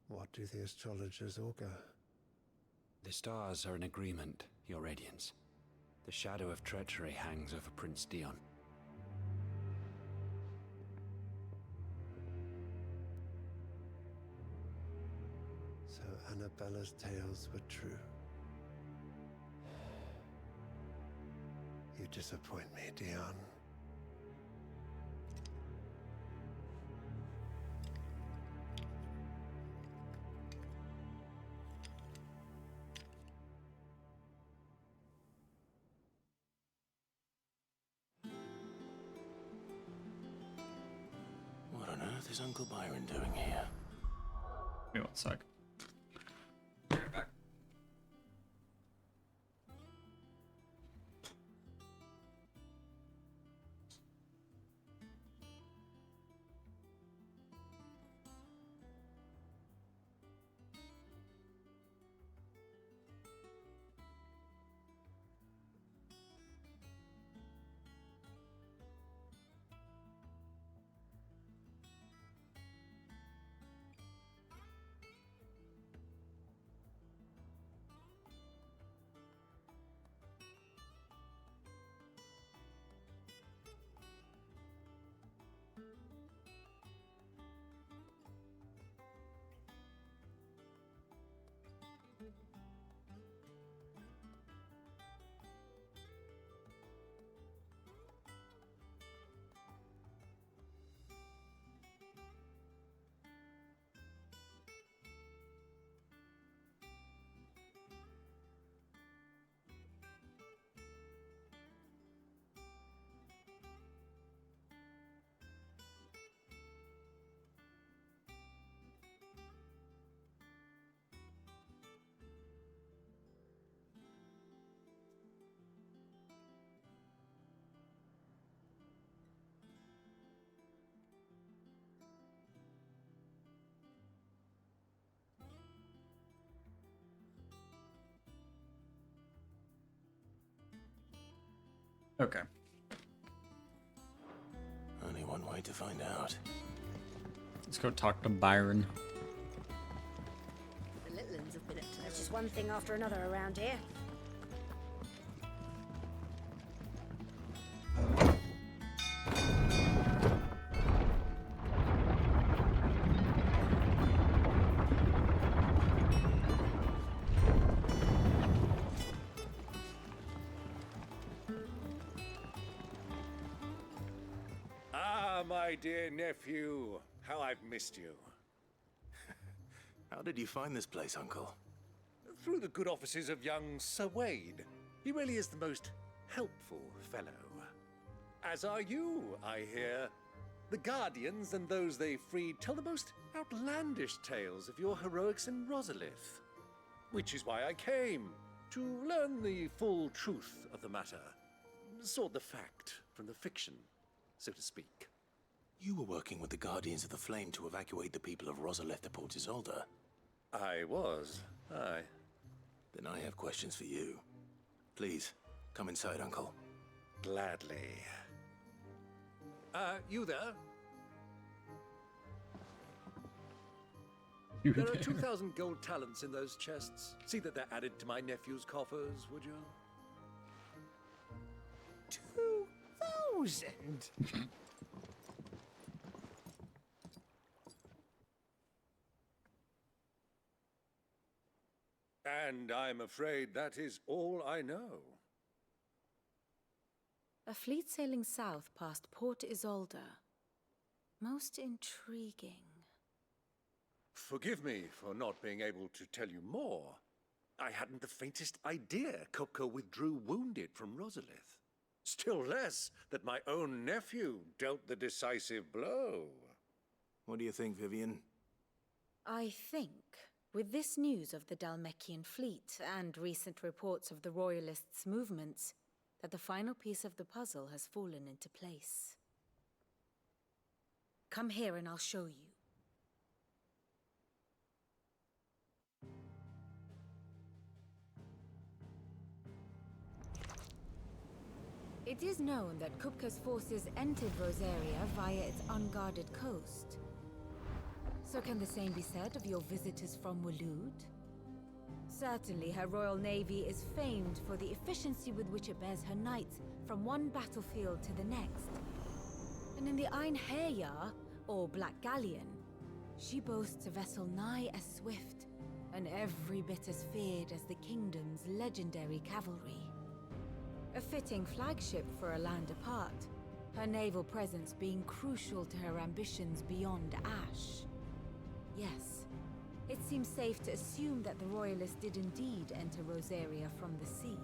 What do the astrologers augur? The stars are in agreement, your Radiance. The shadow of treachery hangs over Prince Dion. So Annabella's tales were true. You disappoint me, Dion. What on earth is Uncle Byron doing here? Give me one sec. Okay. Only one way to find out. Let's go talk to Byron. The little uns have been up to There's just one thing after another around here. Ah, my dear nephew, how I've missed you. How did you find this place, Uncle? Through the good offices of young Sir Wade. He really is the most helpful fellow. As are you, I hear. The Guardians and those they freed tell the most outlandish tales of your heroics in Rosalith. Which is why I came, to learn the full truth of the matter. Sort the fact from the fiction, so to speak. You were working with the Guardians of the Flame to evacuate the people of Rosalith to Port Isolde. I was, aye. Then I have questions for you. Please, come inside, Uncle. Gladly. You there? There are 2,000 gold talents in those chests. See that they're added to my nephew's coffers, would you? 2,000? And I'm afraid that is all I know. A fleet sailing south past Port Isolde. Most intriguing. Forgive me for not being able to tell you more. I hadn't the faintest idea Kupka withdrew wounded from Rosalith. Still less that my own nephew dealt the decisive blow. What do you think, Vivian? I think, with this news of the Dhalmekian fleet and recent reports of the Royalists' movements, that the final piece of the puzzle has fallen into place. Come here and I'll show you. It is known that Kupka's forces entered Rosaria via its unguarded coast. So can the same be said of your visitors from Waloed? Certainly her Royal Navy is famed for the efficiency with which it bears her knights from one battlefield to the next. And in the Ein Herja, or Black Galleon, she boasts a vessel nigh as swift and every bit as feared as the kingdom's legendary cavalry. A fitting flagship for a land apart, her naval presence being crucial to her ambitions beyond Ash. Yes, it seems safe to assume that the Royalists did indeed enter Rosaria from the sea.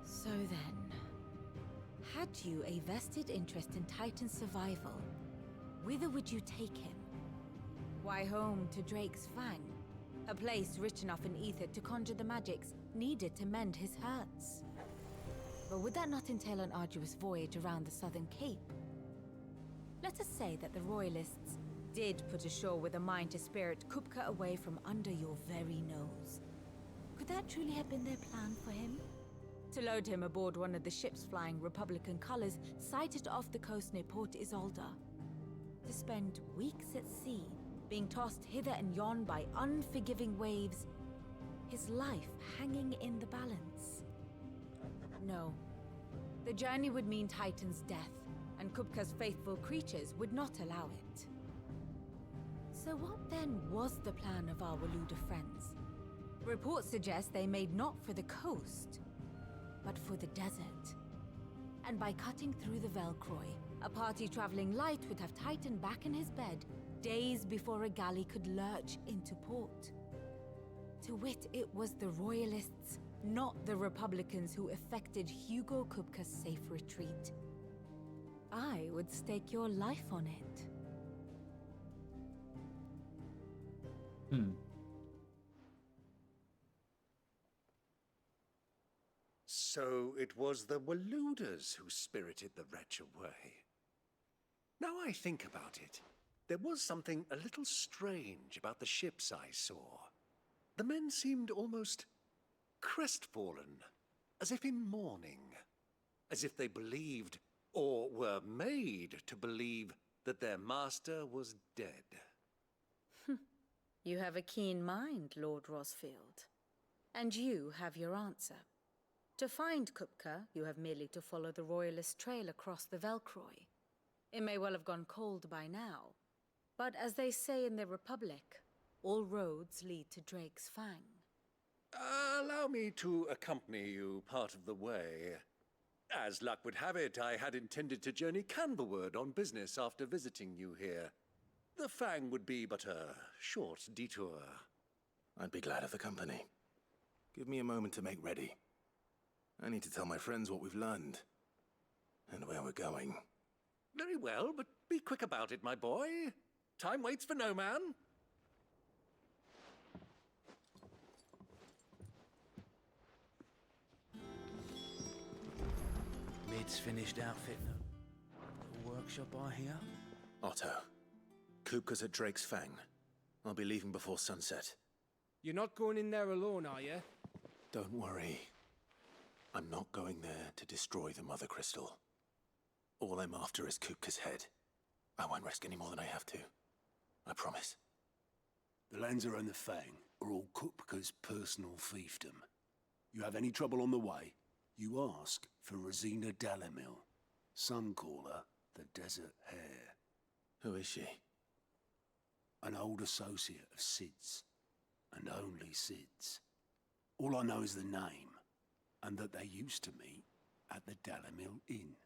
So then, had you a vested interest in Titan's survival, whither would you take him? Why, home to Drake's Fang, a place rich enough in ether to conjure the magics needed to mend his hurts. But would that not entail an arduous voyage around the southern cape? Let us say that the Royalists did put ashore with a mind to spirit Kupka away from under your very nose. Could that truly have been their plan for him? To load him aboard one of the ships flying Republican colors sighted off the coast near Port Isolde. To spend weeks at sea, being tossed hither and yon by unforgiving waves, his life hanging in the balance. No. The journey would mean Titan's death, and Kupka's faithful creatures would not allow it. So what then was the plan of our Waloed friends? Reports suggest they made not for the coast, but for the desert. And by cutting through the Velcroy, a party traveling light would have Titan back in his bed days before a galley could lurch into port. To wit, it was the Royalists, not the Republicans, who effected Hugo Kupka's safe retreat. I would stake your life on it. So it was the Waloeders who spirited the wretch away. Now I think about it, there was something a little strange about the ships I saw. The men seemed almost crestfallen, as if in mourning. as if they believed, or were made to believe, that their master was dead. You have a keen mind, Lord Rosfield. And you have your answer. To find Kupka, you have merely to follow the Royalist trail across the Velcroy. It may well have gone cold by now, but as they say in the Republic, all roads lead to Drake's Fang. Allow me to accompany you part of the way. As luck would have it, I had intended to journey Canberward on business after visiting you here. The Fang would be but a short detour. I'd be glad of the company. Give me a moment to make ready. I need to tell my friends what we've learned, and where we're going. Very well, but be quick about it, my boy. Time waits for no man. Mid's finished outfitting a workshop, I hear. Otto, Kupka's at Drake's Fang. I'll be leaving before sunset. You're not going in there alone, are you? Don't worry. I'm not going there to destroy the Mother Crystal. All I'm after is Kupka's head. I won't risk any more than I have to. I promise. The Lancer and the Fang are all Kupka's personal fiefdom. You have any trouble on the way, you ask for Rosina Dalamil. Some call her the Desert Hare. Who is she? An old associate of Sid's, and only Sid's. All I know is the name, and that they used to meet at the Dalamil Inn.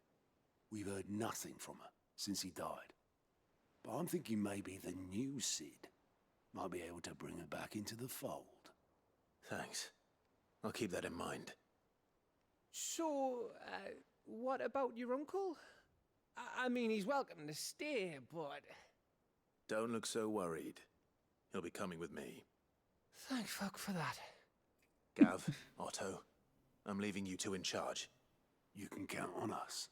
We've heard nothing from her since he died. But I'm thinking maybe the new Sid might be able to bring her back into the fold. Thanks. I'll keep that in mind. So, what about your uncle? I mean, he's welcome to stay, but... Don't look so worried. He'll be coming with me. Thank fuck for that. Gav, Otto, I'm leaving you two in charge. You can count on us.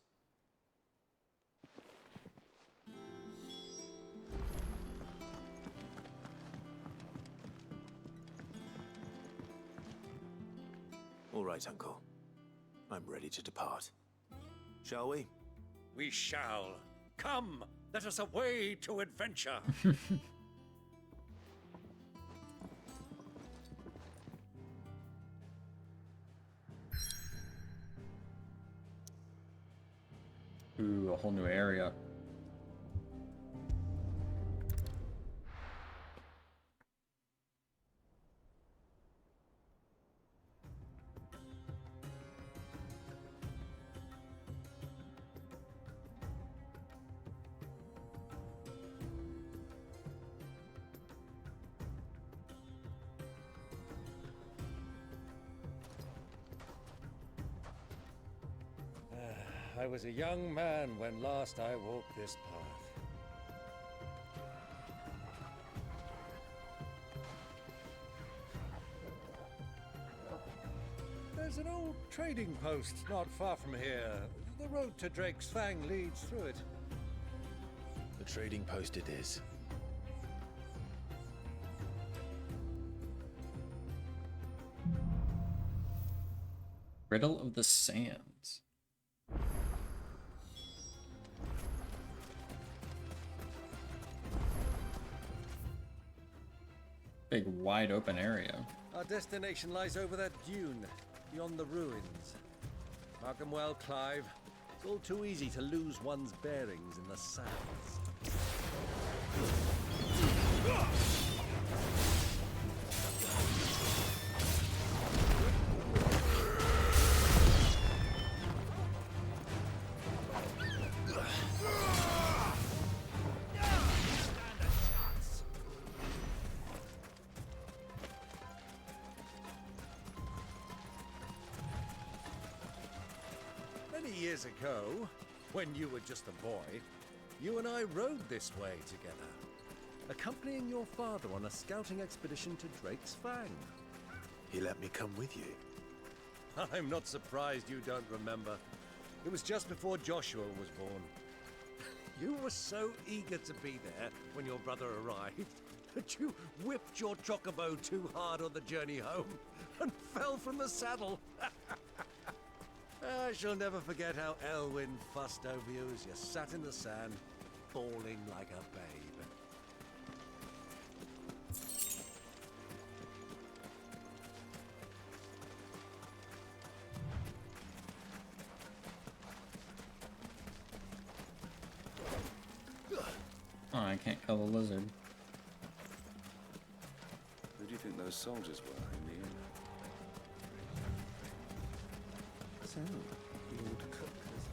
All right, Uncle. I'm ready to depart. Shall we? We shall. Come, let us away to adventure. Ooh, a whole new area. I was a young man when last I walked this path. There's an old trading post not far from here. The road to Drake's Fang leads through it. The trading post it is. Riddle of the Sands. Big wide open area. Our destination lies over that dune, beyond the ruins. Mark 'em well, Clive. It's all too easy to lose one's bearings in the sands. Many years ago, when you were just a boy, you and I rode this way together, accompanying your father on a scouting expedition to Drake's Fang. He let me come with you. I'm not surprised you don't remember. It was just before Joshua was born. You were so eager to be there when your brother arrived that you whipped your chocobo too hard on the journey home and fell from the saddle. I shall never forget how Elwyn fussed over you as you sat in the sand, bawling like a babe. Oh, I can't kill the lizard. Who do you think those soldiers were in the inn? So, Lord Cook has...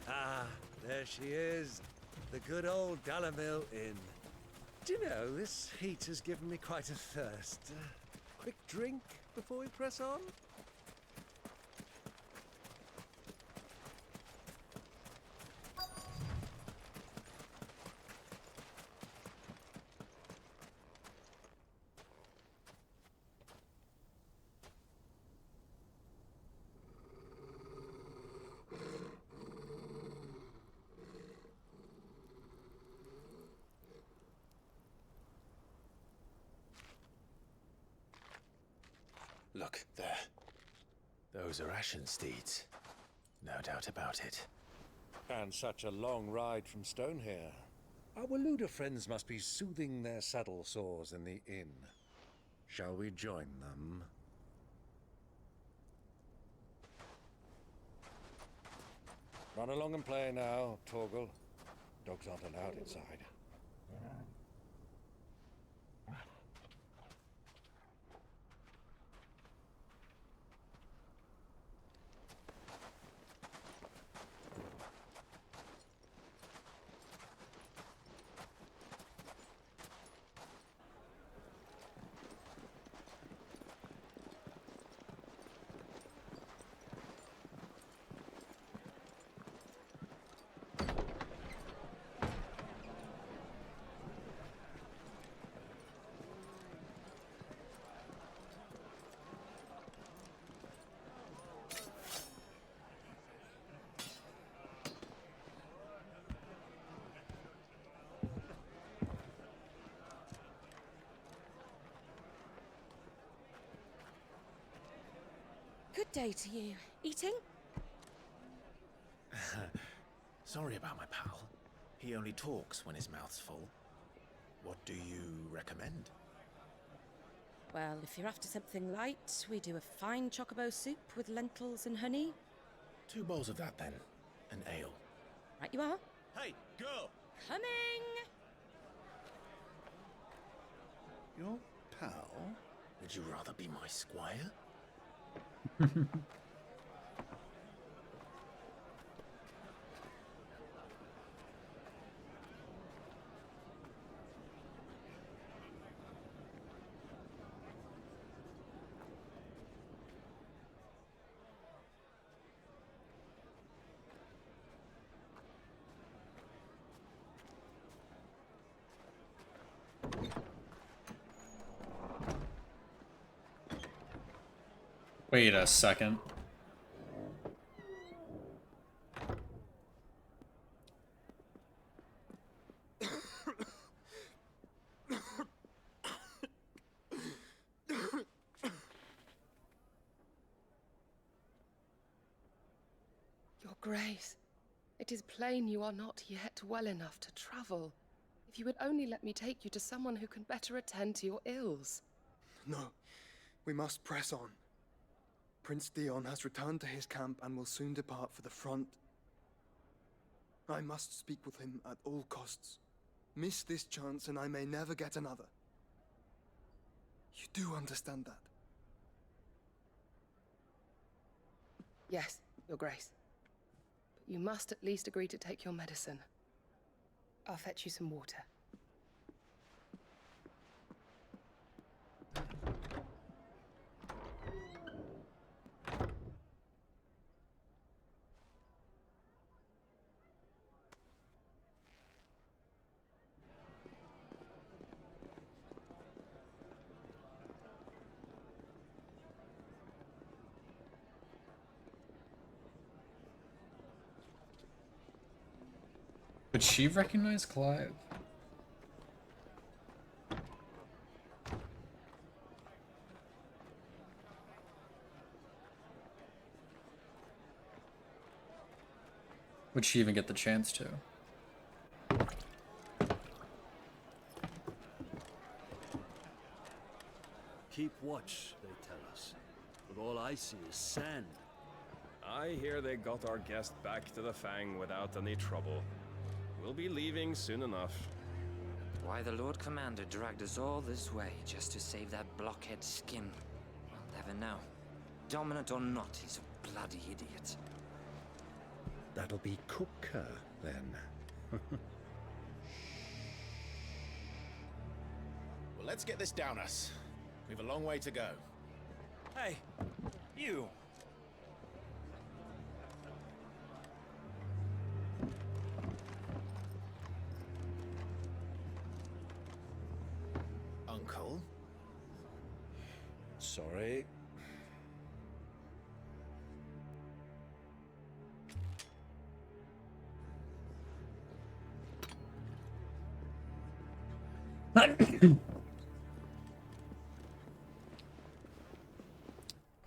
Ah, there she is. The good old Dalamil Inn. Do you know, this heat has given me quite a thirst. Quick drink before we press on? Look, there. Those are Ashen steeds. No doubt about it. And such a long ride from Stonehere. Our Waluda friends must be soothing their saddle sores in the inn. Shall we join them? Run along and play now, Torgal. Dogs aren't allowed inside. Good day to you. Eating? Sorry about my pal. He only talks when his mouth's full. What do you recommend? Well, if you're after something light, we do a fine chocobo soup with lentils and honey. 2 bowls of that, then. An ale. Right you are. Hey, girl! Coming! Your pal? Would you rather be my squire? Wait a second. Your Grace, it is plain you are not yet well enough to travel. If you would only let me take you to someone who can better attend to your ills. No, we must press on. Prince Dion has returned to his camp and will soon depart for the front. I must speak with him at all costs. Miss this chance and I may never get another. You do understand that? Yes, Your Grace. But you must at least agree to take your medicine. I'll fetch you some water. Would she recognize Clive? Would she even get the chance to? Keep watch, they tell us. But all I see is sand. I hear they got our guest back to the Fang without any trouble. We'll be leaving soon enough. Why the Lord Commander dragged us all this way just to save that blockhead skin, I'll never know. Dominant or not, he's a bloody idiot. That'll be Cooker, then. Well, let's get this down us. We've a long way to go. Hey, you! Uncle? Sorry.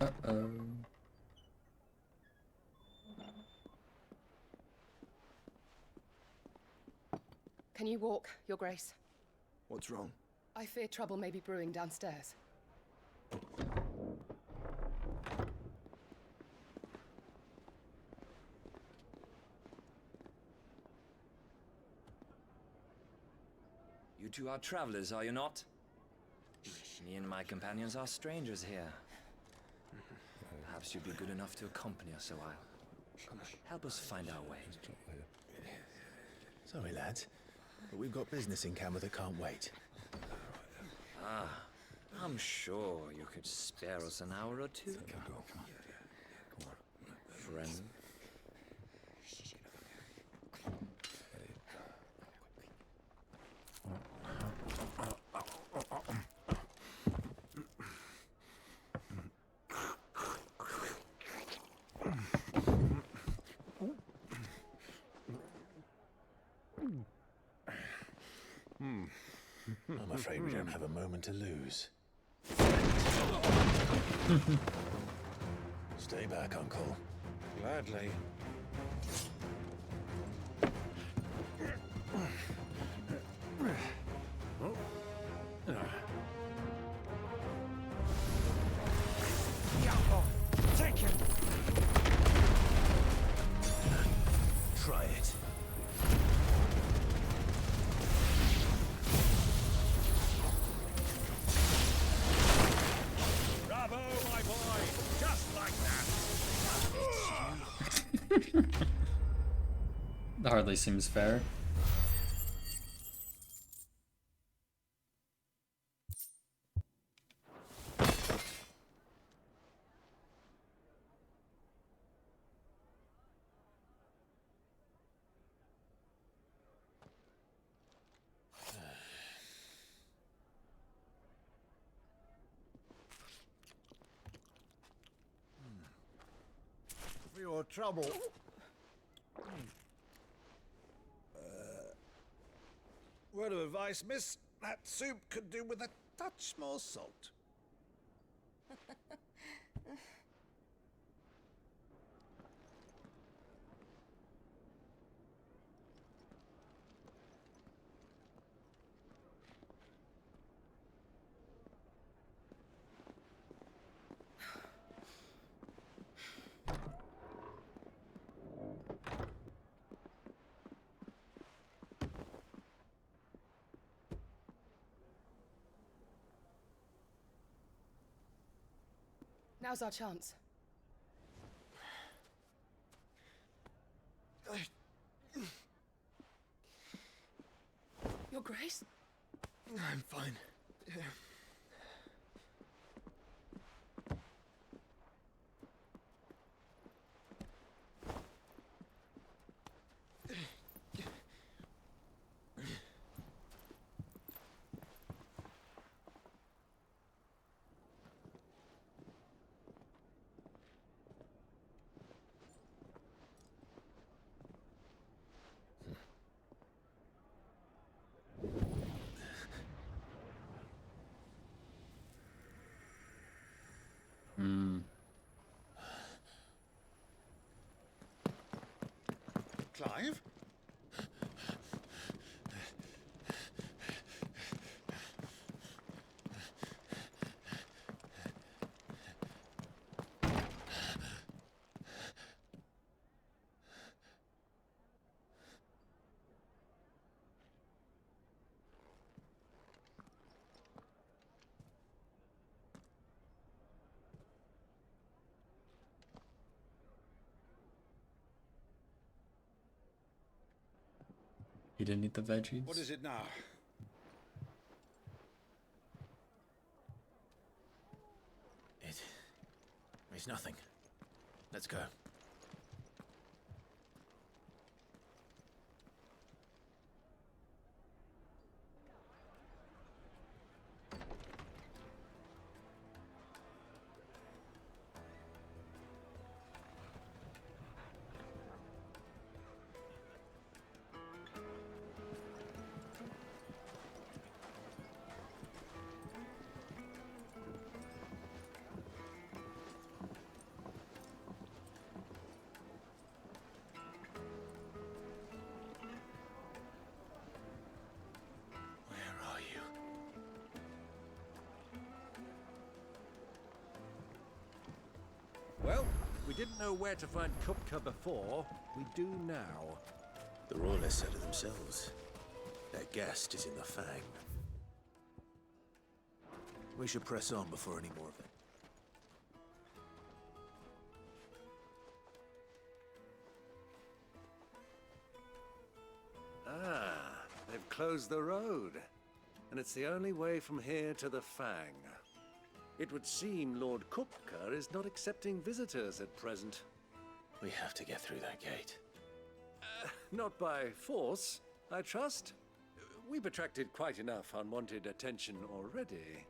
Uh-oh. Can you walk, Your Grace? What's wrong? I fear trouble may be brewing downstairs. You two are travelers, are you not? Me and my companions are strangers here. Perhaps you'd be good enough to accompany us a while. Help us find our way. Sorry, lads, but we've got business in camera that can't wait. Ah, I'm sure you could spare us an hour or two. Come on. Friend. I'm afraid we don't have a moment to lose. Stay back, Uncle. Gladly. Take him! Try it. Bravo, my boy! Just like that! That hardly seems fair. For your trouble. Word of advice, miss. That soup could do with a touch more salt. Now's our chance. Your Grace? I'm fine. Clive? He didn't eat the veggies. What is it now? It's nothing. Let's go. Well, we didn't know where to find Kupka before. We do now. The Royalists said it themselves. Their guest is in the Fang. We should press on before any more of it. Ah, they've closed the road. And it's the only way from here to the Fang. It would seem Lord Kupka is not accepting visitors at present. We have to get through that gate. Not by force, I trust. We've attracted quite enough unwanted attention already.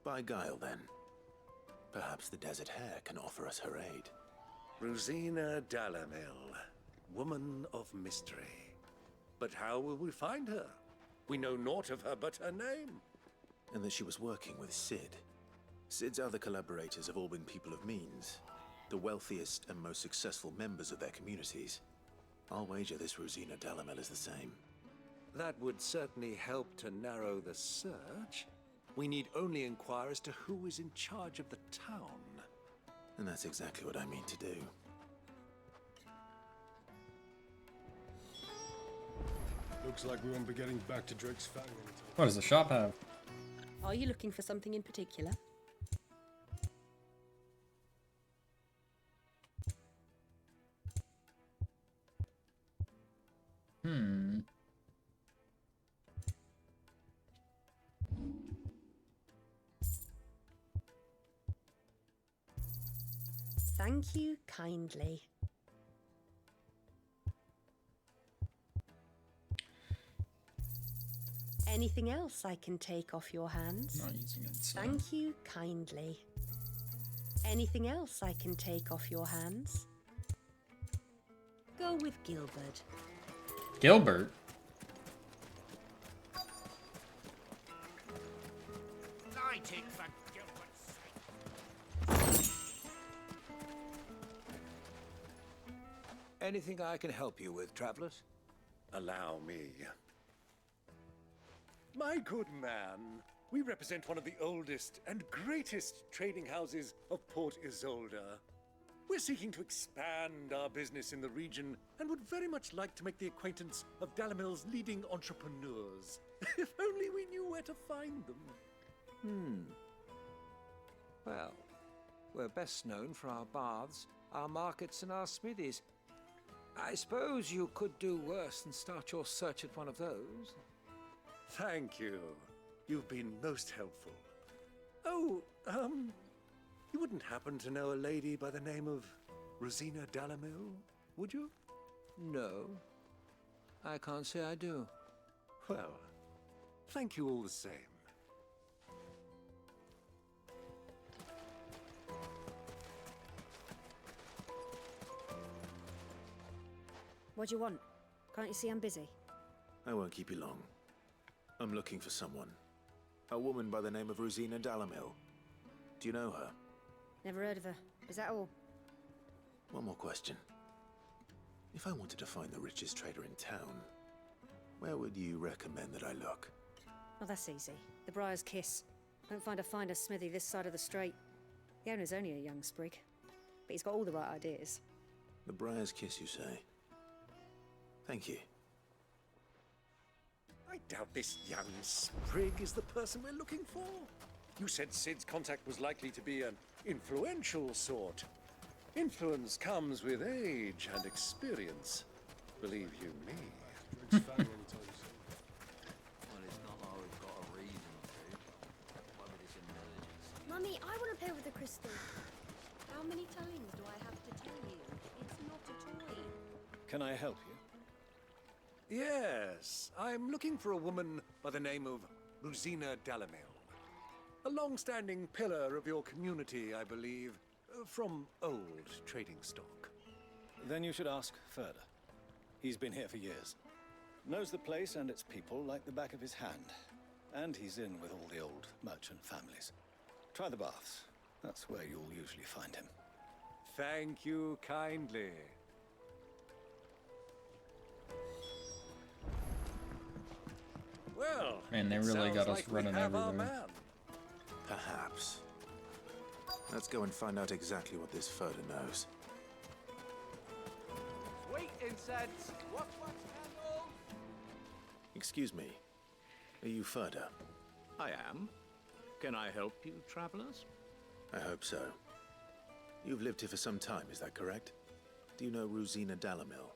By guile, then. Perhaps the Desert Hare can offer us her aid. Rosina Dalamil, woman of mystery. But how will we find her? We know naught of her but her name. And that she was working with Sid. Sid's other collaborators have all been people of means, the wealthiest and most successful members of their communities. I'll wager this Rosina Dalamel is the same. That would certainly help to narrow the search. We need only inquire as to who is in charge of the town. And that's exactly what I mean to do. Looks like we won't be getting back to Drake's Fang anytime. What does the shop have? Are you looking for something in particular? Thank you kindly. Anything else I can take off your hands? Not using it. So. Thank you kindly. Anything else I can take off your hands? Go with Gilbert. Gilbert? Lighting for Anything I can help you with, travelers? Allow me. My good man, we represent one of the oldest and greatest trading houses of Port Isolde. We're seeking to expand our business in the region and would very much like to make the acquaintance of Dalamil's leading entrepreneurs. If only we knew where to find them. Well, we're best known for our baths, our markets, and our smithies. I suppose you could do worse than start your search at one of those. Thank you. You've been most helpful. Oh, you wouldn't happen to know a lady by the name of Rosina Dalamil, would you? No, I can't say I do. Well, thank you all the same. What do you want? Can't you see I'm busy? I won't keep you long. I'm looking for someone. A woman by the name of Rosina Dalamil. Do you know her? Never heard of her. Is that all? One more question. If I wanted to find the richest trader in town, where would you recommend that I look? Oh, that's easy. The Briar's Kiss. Don't find a finer smithy this side of the strait. The owner's only a young sprig, but he's got all the right ideas. The Briar's Kiss, you say? Thank you. I doubt this young sprig is the person we're looking for. You said Sid's contact was likely to be an influential sort. Influence comes with age and experience. Believe you me. Well, it's not like we've got a reason to. Why with this emergency? Mummy, I want to play with the crystal. How many times do I have to tell you? It's not a toy. Can I help you? Yes, I'm looking for a woman by the name of Rosina Dalamil. A long-standing pillar of your community, I believe, from old trading stock. Then you should ask Furder. He's been here for years. Knows the place and its people like the back of his hand. And he's in with all the old merchant families. Try the baths. That's where you'll usually find him. Thank you kindly. Well, Man, they it really sounds got us like we running have our everywhere. man. Perhaps. Let's go and find out exactly what this Furder knows. Sweet incense. What's candles? Excuse me. Are you Furder? I am. Can I help you, travelers? I hope so. You've lived here for some time, is that correct? Do you know Rosina Dalamil?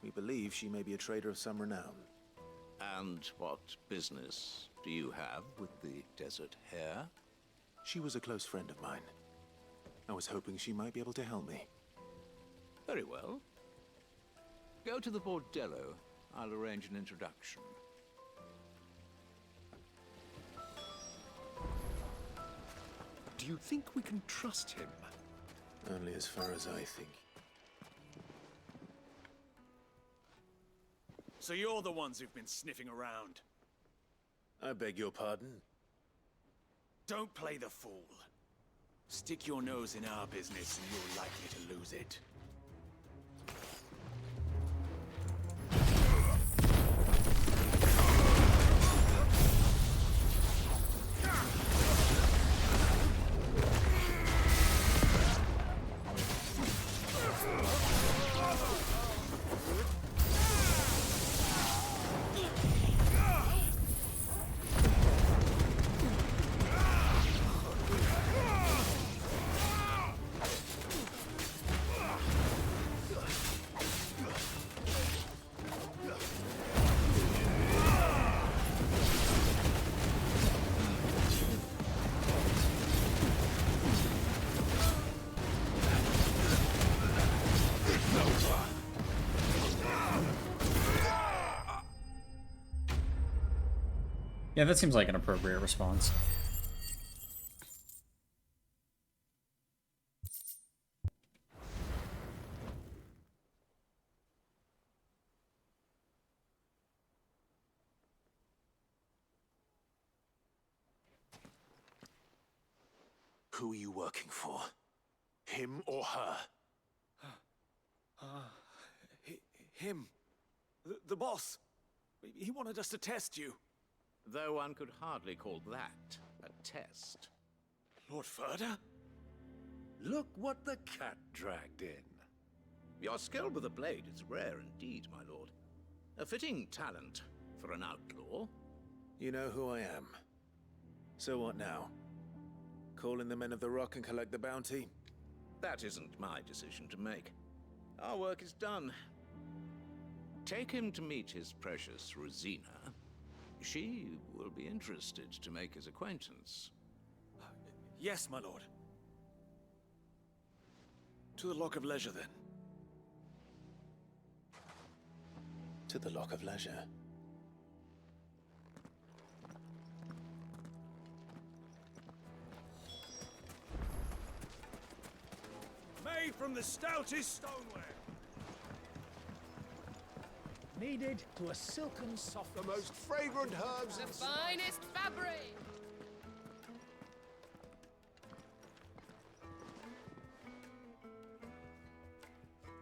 We believe she may be a trader of some renown. And what business do you have with the desert hare? She was a close friend of mine. I was hoping she might be able to help me. Very well. Go to the bordello. I'll arrange an introduction. Do you think we can trust him? Only as far as I think. So you're the ones who've been sniffing around. I beg your pardon? Don't play the fool. Stick your nose in our business and you're likely to lose it. Yeah, that seems like an appropriate response. Who are you working for? Him or her? Him. The boss. He wanted us to test you. Though one could hardly call that a test. Lord Furder? Look what the cat dragged in. Your skill with the blade is rare indeed, my lord. A fitting talent for an outlaw. You know who I am. So what now? Call in the Men of the Rock and collect the bounty? That isn't my decision to make. Our work is done. Take him to meet his precious Rosina. She will be interested to make his acquaintance. Yes, my lord. To the Lock of Leisure, then. To the Lock of Leisure. Made from the stoutest stoneware. Kneaded to a silken soft. The most fragrant herbs The finest fabric!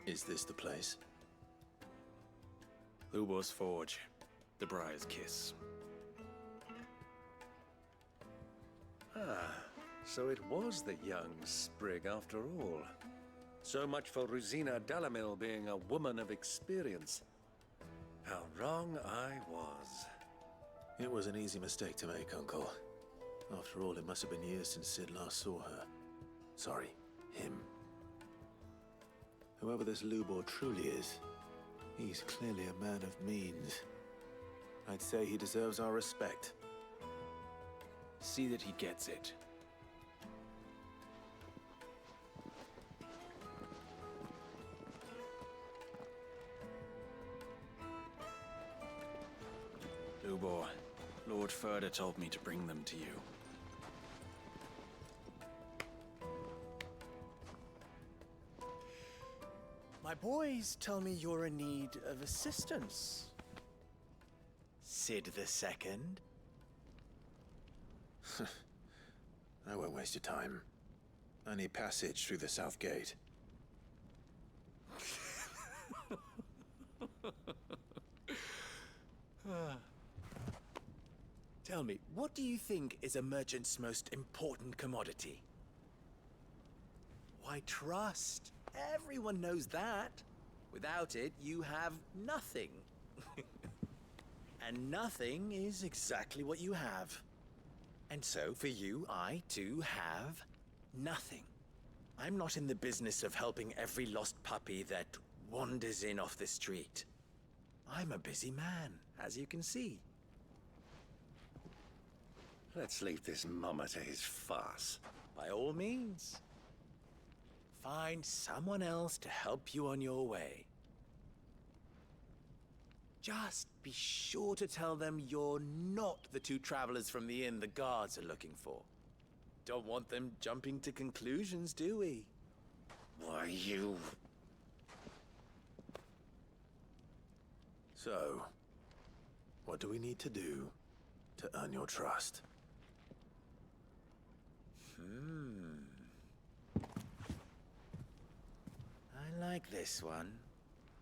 Is this the place? Lubor's Forge. The Briar's Kiss. Ah, so it was the young sprig after all. So much for Rosina Dalamil being a woman of experience. How wrong I was. It was an easy mistake to make, Uncle. After all, it must have been years since Sid last saw her. Sorry, him. Whoever this Lubor truly is, he's clearly a man of means. I'd say he deserves our respect. See that he gets it. Lubor, Lord Furder told me to bring them to you. My boys tell me you're in need of assistance. Sid the Second? I won't waste your time. I need passage through the south gate. Tell me, what do you think is a merchant's most important commodity? Why, trust. Everyone knows that. Without it, you have nothing. And nothing is exactly what you have. And so, for you, I, too, have nothing. I'm not in the business of helping every lost puppy that wanders in off the street. I'm a busy man, as you can see. Let's leave this mummer to his farce. By all means. Find someone else to help you on your way. Just be sure to tell them you're not the two travelers from the inn the guards are looking for. Don't want them jumping to conclusions, do we? Why, you... So, what do we need to do to earn your trust? I like this one.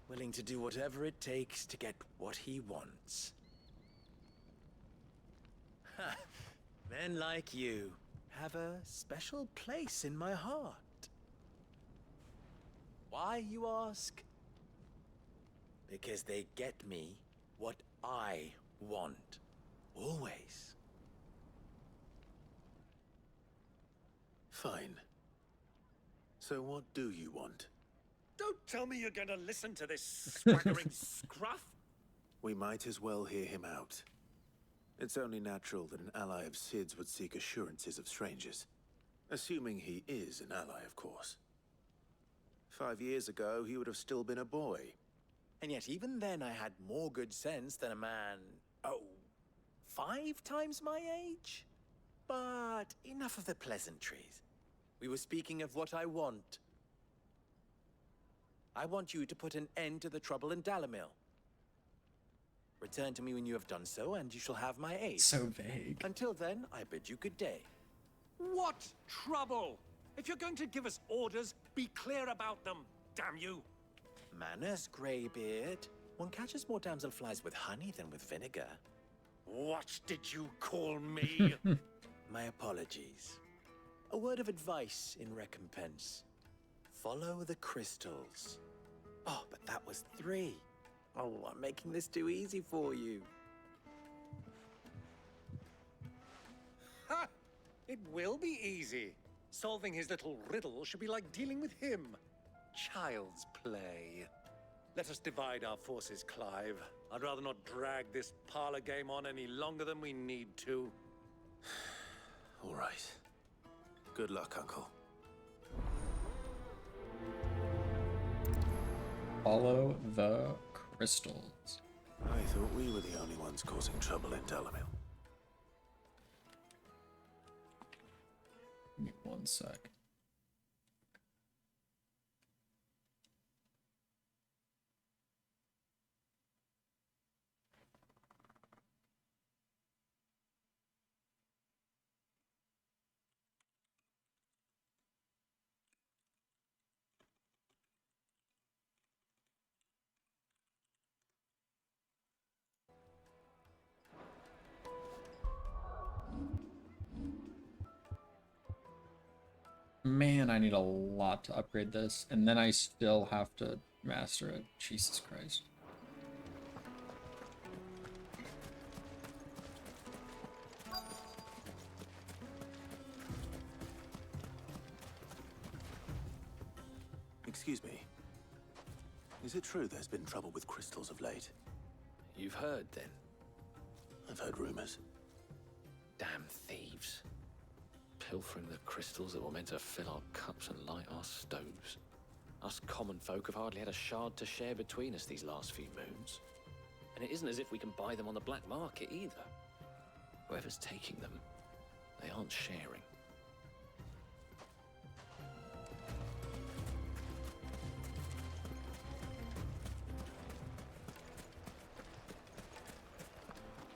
Willing to do whatever it takes to get what he wants. Ha! Men like you have a special place in my heart. Why, you ask? Because they get me what I want. Always. Fine. So what do you want? Don't tell me you're going to listen to this swaggering scruff. We might as well hear him out. It's only natural that an ally of Sid's would seek assurances of strangers. Assuming he is an ally, of course. 5 years ago, he would have still been a boy. And yet even then I had more good sense than a man, 5 times my age? But enough of the pleasantries. We were speaking of what I want. I want you to put an end to the trouble in Dalamil. Return to me when you have done so, and you shall have my aid. So vague. Until then, I bid you good day. What trouble? If you're going to give us orders, be clear about them, damn you. Manners, Greybeard. One catches more damselflies with honey than with vinegar. What did you call me? My apologies. A word of advice in recompense. Follow the crystals. Oh, but that was 3. Oh, I'm making this too easy for you. Ha! It will be easy. Solving his little riddle should be like dealing with him. Child's play. Let us divide our forces, Clive. I'd rather not drag this parlor game on any longer than we need to. All right. Good luck, Uncle. Follow the crystals. I thought we were the only ones causing trouble in Dalamil. Give me 1 sec. Man, I need a lot to upgrade this, and then I still have to master it. Jesus Christ. Excuse me. Is it true there's been trouble with crystals of late? You've heard, then? I've heard rumors. Damn thieves. Pilfering the crystals that were meant to fill our cups and light our stoves. Us common folk have hardly had a shard to share between us these last few moons. And it isn't as if we can buy them on the black market either. Whoever's taking them, they aren't sharing.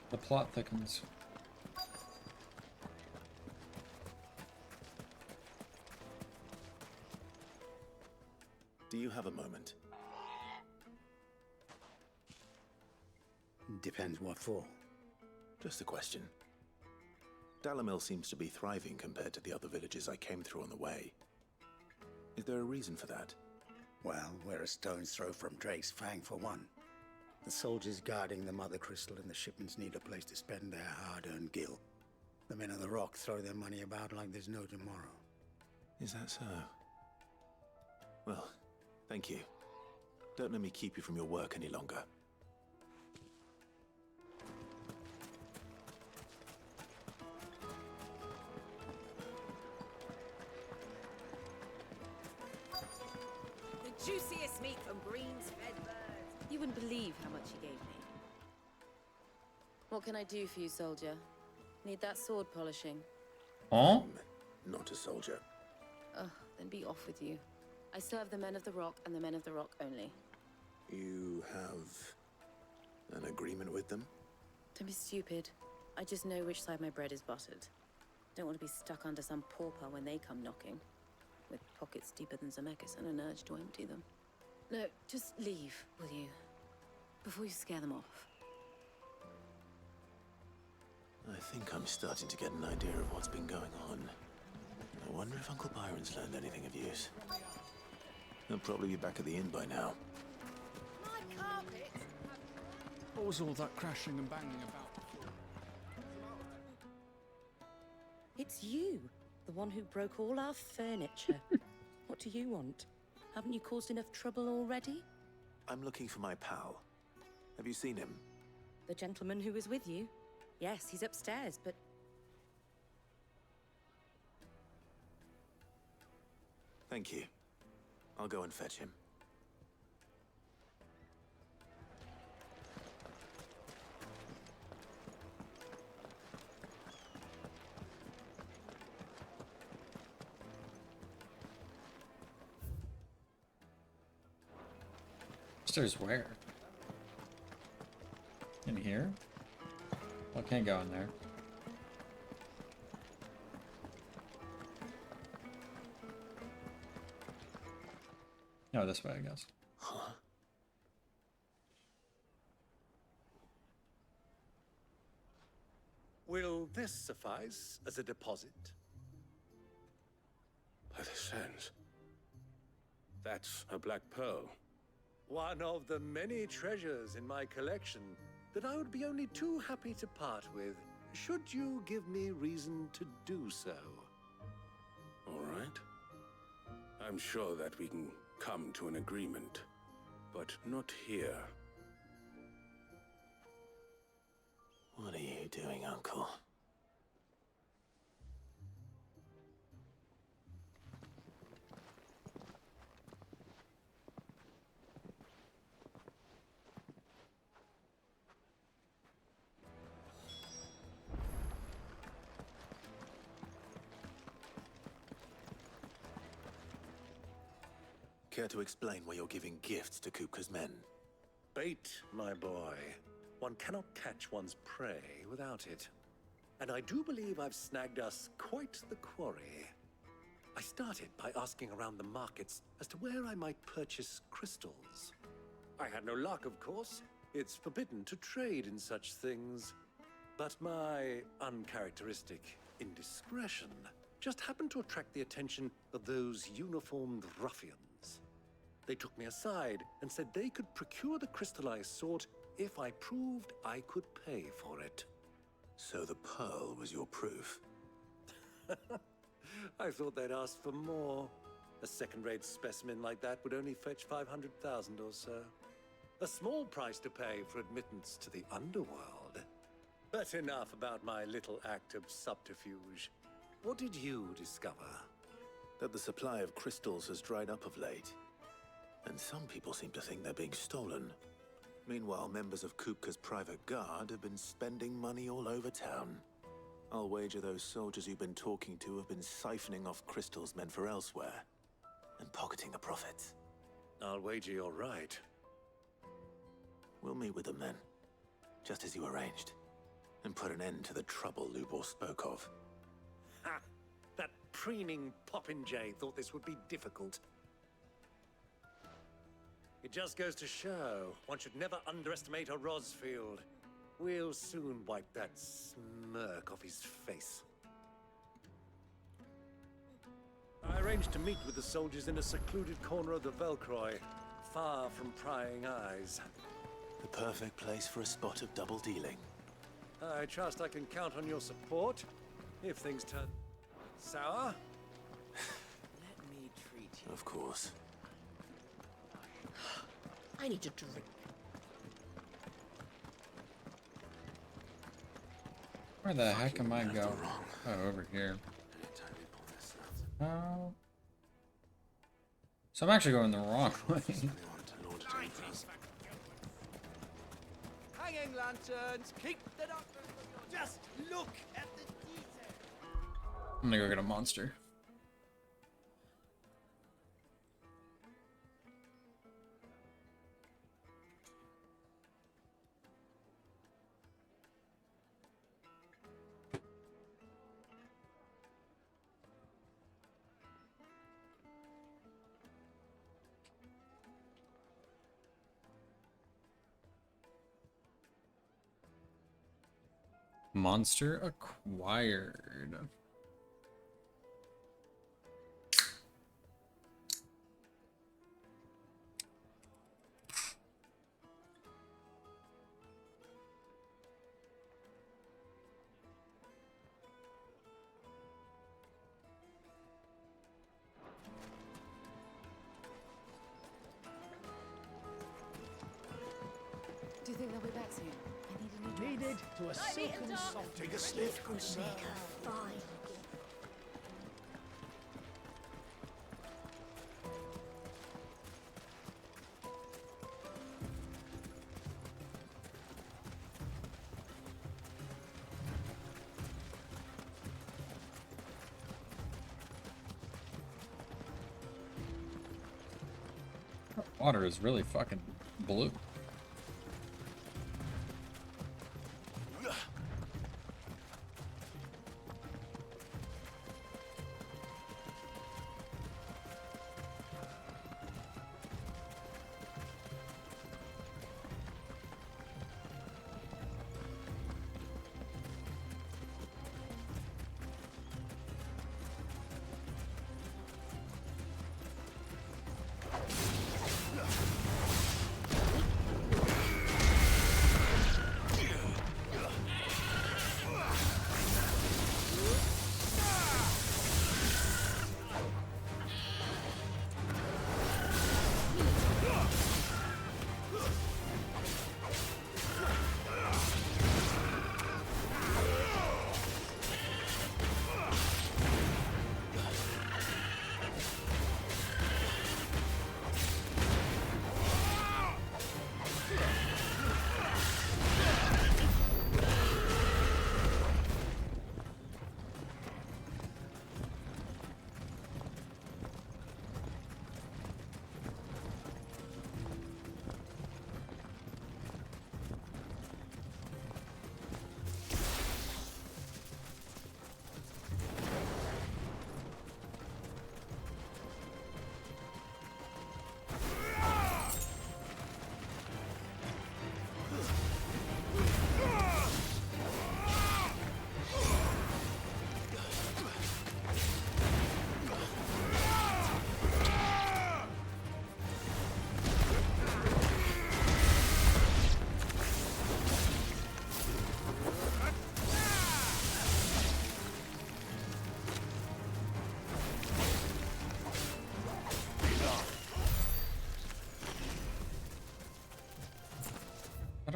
The plot thickens. Do you have a moment? Depends what for. Just a question. Dalamil seems to be thriving compared to the other villages I came through on the way. Is there a reason for that? Well, we're a stone's throw from Drake's Fang for one. The soldiers guarding the Mother Crystal and the shipments need a place to spend their hard-earned gil. The men of the Rock throw their money about like there's no tomorrow. Is that so? Well, thank you. Don't let me keep you from your work any longer. The juiciest meat from Green's fed birds. You wouldn't believe how much he gave me. What can I do for you, soldier? Need that sword polishing? Huh? Not a soldier. Ugh, then be off with you. I serve the men of the Rock and the men of the Rock only. You have an agreement with them? Don't be stupid. I just know which side my bread is buttered. Don't want to be stuck under some pauper when they come knocking. With pockets deeper than Zemeckis and an urge to empty them. No, just leave, will you? Before you scare them off. I think I'm starting to get an idea of what's been going on. I wonder if Uncle Byron's learned anything of use. He'll probably be back at the inn by now. My carpet! What was all that crashing and banging about before? It's you, the one who broke all our furniture. What do you want? Haven't you caused enough trouble already? I'm looking for my pal. Have you seen him? The gentleman who was with you? Yes, he's upstairs, but... Thank you. I'll go and fetch him. Upstairs where? In here? Well, can't go in there. No, this way, I guess. Huh? Will this suffice as a deposit? By the sands. That's a black pearl. One of the many treasures in my collection that I would be only too happy to part with, should you give me reason to do so. All right. I'm sure that we can come to an agreement, but not here. What are you doing, Uncle? Care to explain why you're giving gifts to Kupka's men? Bait, my boy. One cannot catch one's prey without it. And I do believe I've snagged us quite the quarry. I started by asking around the markets as to where I might purchase crystals. I had no luck, of course. It's forbidden to trade in such things. But my uncharacteristic indiscretion just happened to attract the attention of those uniformed ruffians. They took me aside and said they could procure the crystal I sought if I proved I could pay for it. So the pearl was your proof? I thought they'd ask for more. A second-rate specimen like that would only fetch 500,000 or so. A small price to pay for admittance to the underworld. But enough about my little act of subterfuge. What did you discover? That the supply of crystals has dried up of late. And some people seem to think they're being stolen. Meanwhile, members of Kupka's private guard have been spending money all over town. I'll wager those soldiers you've been talking to have been siphoning off crystals meant for elsewhere, and pocketing the profits. I'll wager you're right. We'll meet with them then, just as you arranged, and put an end to the trouble Lubor spoke of. Ha! That preening popinjay thought this would be difficult. It just goes to show, one should never underestimate a Rosfield. We'll soon wipe that smirk off his face. I arranged to meet with the soldiers in a secluded corner of the Velcroy, far from prying eyes. The perfect place for a spot of double dealing. I trust I can count on your support, if things turn sour. Let me treat you. Of course. I need to drink. Where the heck am I going? Oh, over here. Oh. So I'm actually going the wrong way. Hanging lanterns, keep the doctor. Just look at the detail. I'm gonna go get a monster. Monster acquired. Do you think they'll be back soon? I need a new dress. Needed to a silken soft. Take a sniff, good sir. Fine. Water is really fucking blue.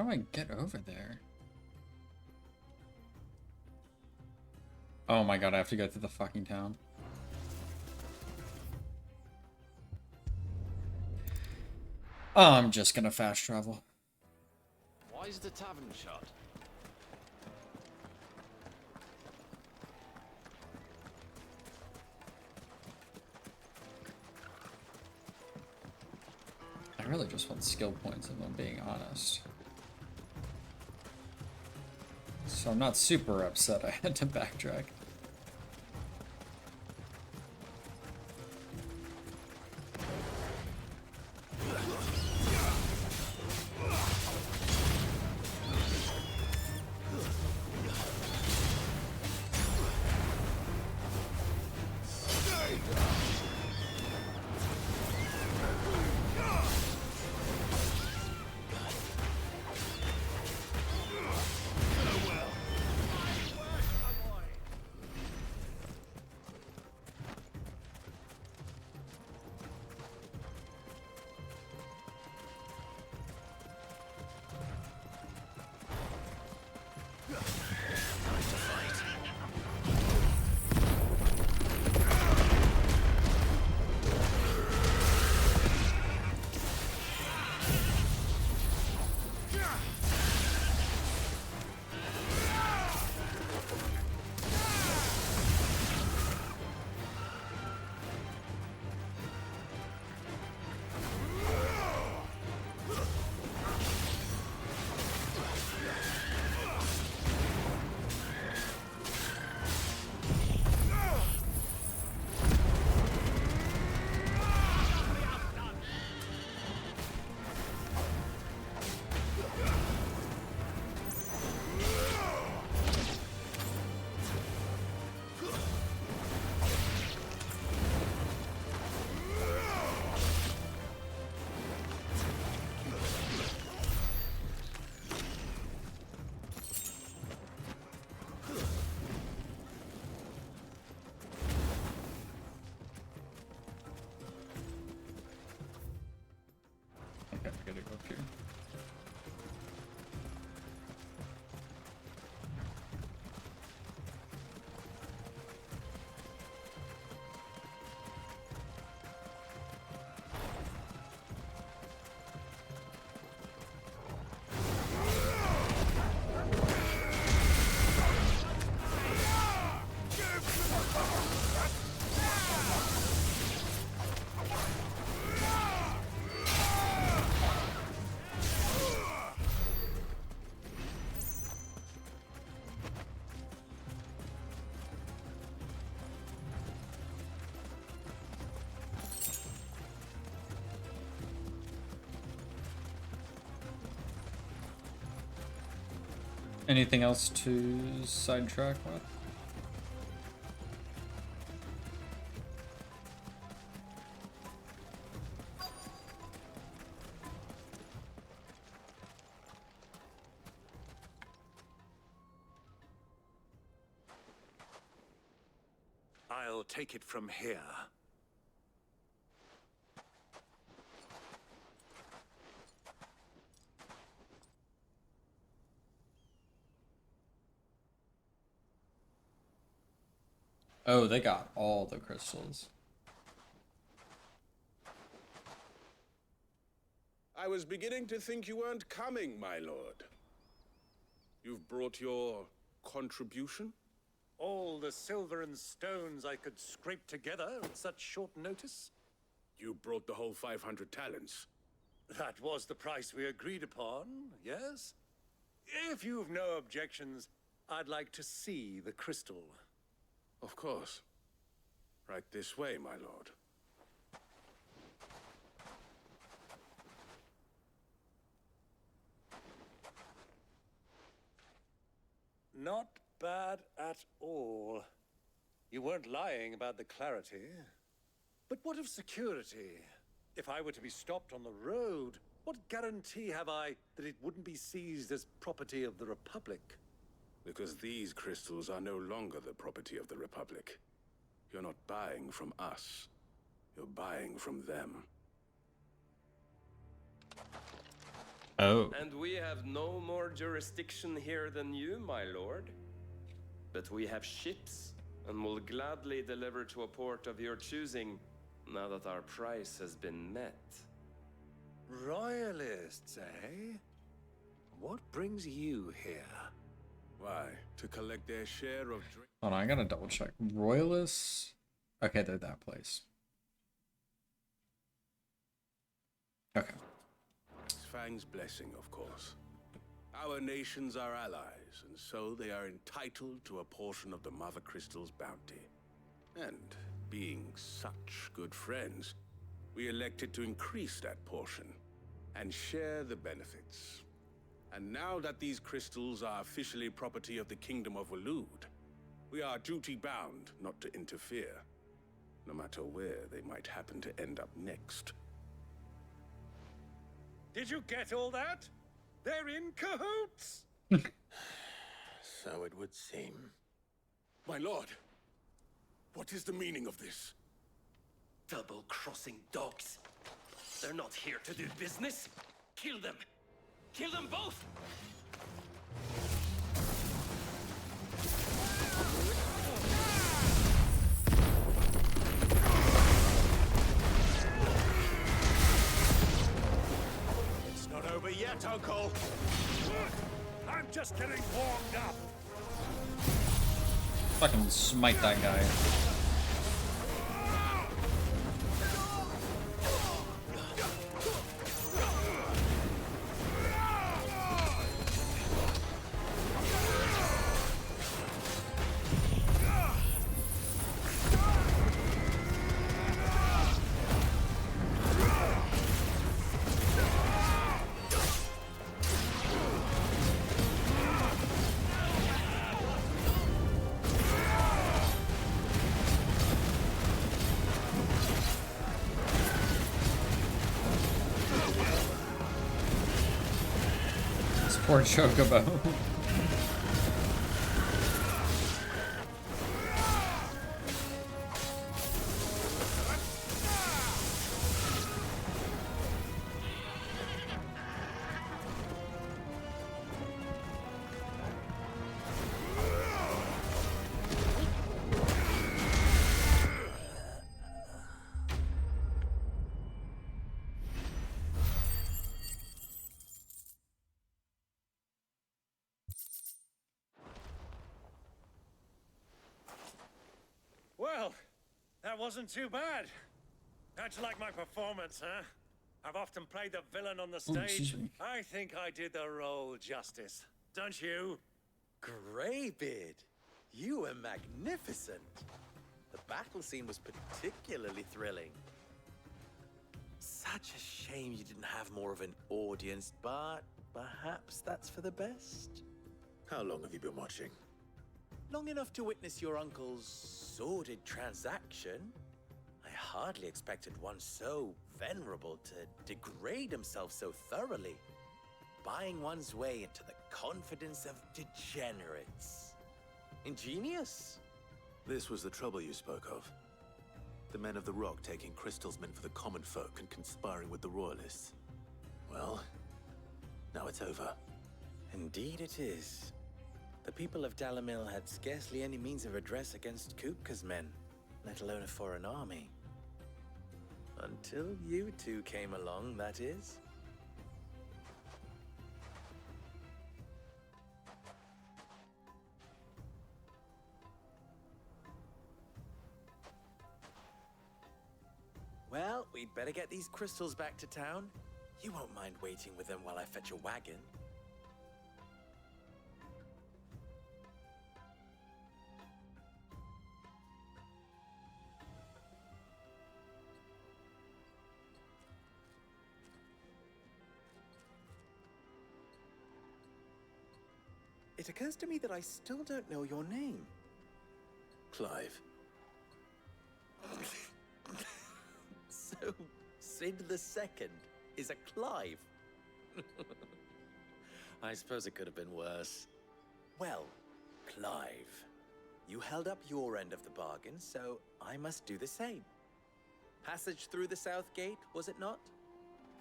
do I get over there? Oh my god, I have to go through the fucking town. Oh, I'm just gonna fast travel. Why is the tavern shut? I really just want skill points if I'm being honest. So I'm not super upset I had to backtrack. Okay, I gotta go up here. Anything else to sidetrack with? I'll take it from here. Oh, they got all the crystals. I was beginning to think you weren't coming, my lord. You've brought your contribution? All the silver and stones I could scrape together at such short notice? You brought the whole 500 talents. That was the price we agreed upon, yes? If you've no objections, I'd like to see the crystal. Of course. Right this way, my lord. Not bad at all. You weren't lying about the clarity. But what of security? If I were to be stopped on the road, what guarantee have I that it wouldn't be seized as property of the Republic? Because these crystals are no longer the property of the Republic. You're not buying from us. You're buying from them. Oh. And we have no more jurisdiction here than you, my lord. But we have ships, and will gladly deliver to a port of your choosing, now that our price has been met. Royalists, eh? What brings you here? Why? To collect their share of drink. Hold on, I gotta double check. Royalists? Okay, they're that place. Okay. Fang's blessing, of course. Our nations are allies, and so they are entitled to a portion of the Mother Crystal's bounty. And being such good friends, we elected to increase that portion and share the benefits. And now that these crystals are officially property of the Kingdom of Waloed, we are duty-bound not to interfere, no matter where they might happen to end up next. Did you get all that? They're in cahoots! So it would seem. My lord, what is the meaning of this? Double-crossing dogs. They're not here to do business. Kill them. Kill them both! It's not over yet, Uncle! I'm just getting warmed up! Fucking smite that guy. Poor Chocobo. Well, that wasn't too bad. How'd you like my performance, huh? I've often played the villain on the stage. I think I did the role justice. Don't you? Greybeard, you were magnificent. The battle scene was particularly thrilling. Such a shame you didn't have more of an audience, but perhaps that's for the best. How long have you been watching? Long enough to witness your uncle's sordid transaction. I hardly expected one so venerable to degrade himself so thoroughly, buying one's way into the confidence of degenerates. Ingenious. This was the trouble you spoke of. The men of the Rock taking crystals meant for the common folk and conspiring with the Royalists. Well, now it's over. Indeed it is. The people of Dalamil had scarcely any means of redress against Kupka's men, let alone a foreign army. Until you two came along, that is. Well, we'd better get these crystals back to town. You won't mind waiting with them while I fetch a wagon. It occurs to me that I still don't know your name. Clive. So, Sid the Second is a Clive. I suppose it could have been worse. Well, Clive, you held up your end of the bargain, so I must do the same. Passage through the South Gate, was it not?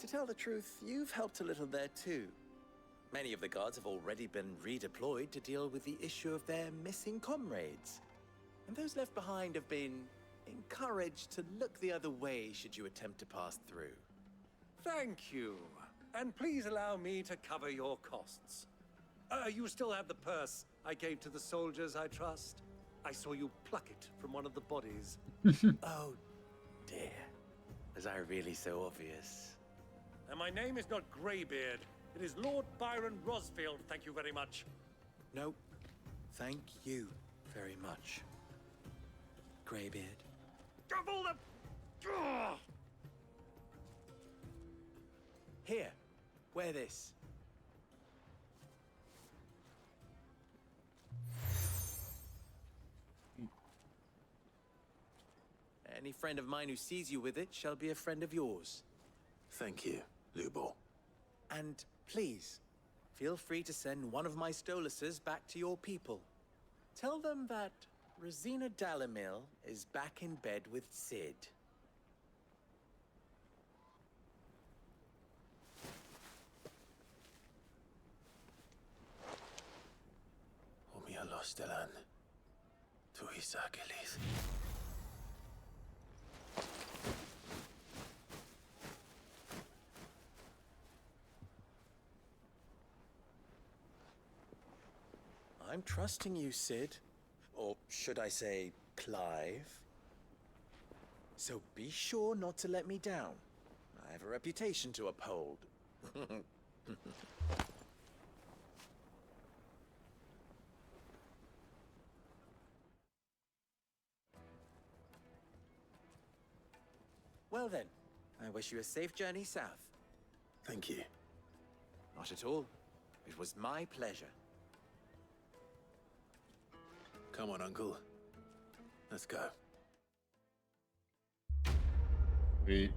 To tell the truth, you've helped a little there too. Many of the guards have already been redeployed to deal with the issue of their missing comrades. And those left behind have been encouraged to look the other way should you attempt to pass through. Thank you. And please allow me to cover your costs. You still have the purse I gave to the soldiers, I trust? I saw you pluck it from one of the bodies. Oh, dear. Was I really so obvious? And my name is not Greybeard. It is Lord Byron Rosfield, thank you very much. No, thank you very much, Greybeard. Of all the... Here, wear this. Any friend of mine who sees you with it shall be a friend of yours. Thank you, Lubor. And please, feel free to send one of my Stoluses back to your people. Tell them that Rosina Dalamil is back in bed with Cid. Omia Lostelan. Tuisa Achilles. I'm trusting you, Cid. Or should I say, Clive? So be sure not to let me down. I have a reputation to uphold. Well then, I wish you a safe journey south. Thank you. Not at all. It was my pleasure. Come on, Uncle. Let's go. Sweet.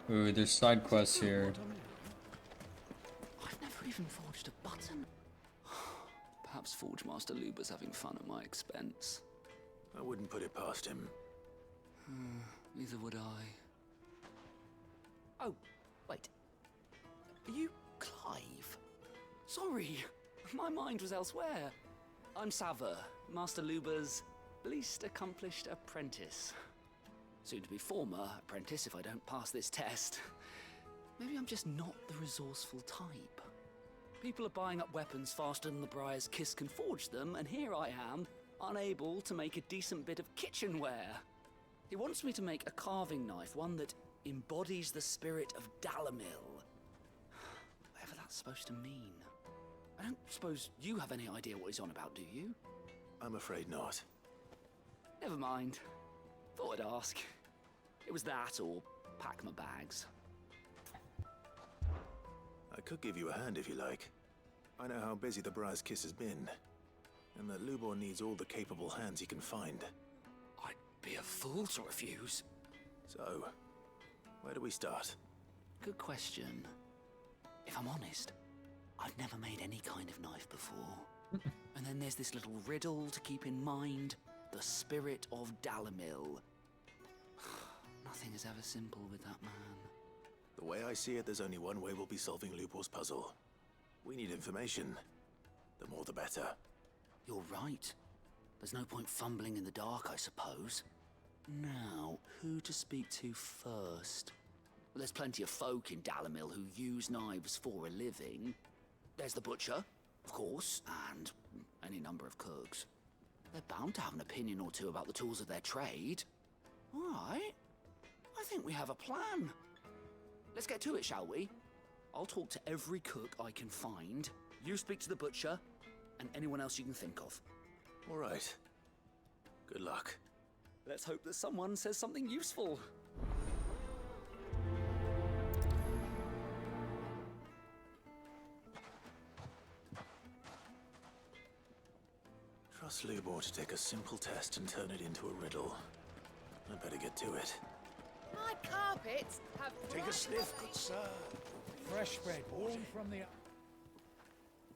Ooh, there's side quests here. I've never even forged a button. Perhaps Forge Master Luber's having fun at my expense. I wouldn't put it past him. Neither would I. Oh, wait. Are you Clive? Sorry, my mind was elsewhere. I'm Sava, Master Luber's least accomplished apprentice. Soon to be former apprentice if I don't pass this test. Maybe I'm just not the resourceful type. People are buying up weapons faster than the Briar's Kiss can forge them, and here I am, unable to make a decent bit of kitchenware. He wants me to make a carving knife, one that embodies the spirit of Dalamil. Whatever that's supposed to mean. I don't suppose you have any idea what he's on about, do you? I'm afraid not. Never mind. Thought I'd ask. It was that or pack my bags. I could give you a hand if you like. I know how busy the Briar's Kiss has been, and that Lubor needs all the capable hands he can find. I'd be a fool to refuse. So, where do we start? Good question. If I'm honest, I've never made any kind of knife before. And then there's this little riddle to keep in mind. The spirit of Dalamil. Nothing is ever simple with that man. The way I see it, there's only one way we'll be solving Lubor's puzzle. We need information. The more the better. You're right. There's no point fumbling in the dark, I suppose. Now, who to speak to first? Well, there's plenty of folk in Dalamil who use knives for a living. There's the butcher, of course, and any number of cooks. They're bound to have an opinion or two about the tools of their trade. All right. I think we have a plan. Let's get to it, shall we? I'll talk to every cook I can find. You speak to the butcher, and anyone else you can think of. All right. Good luck. Let's hope that someone says something useful. Trust Lubor to take a simple test and turn it into a riddle. I better get to it. My carpets have... Take a sniff, good sir. Fresh bread, warm from the...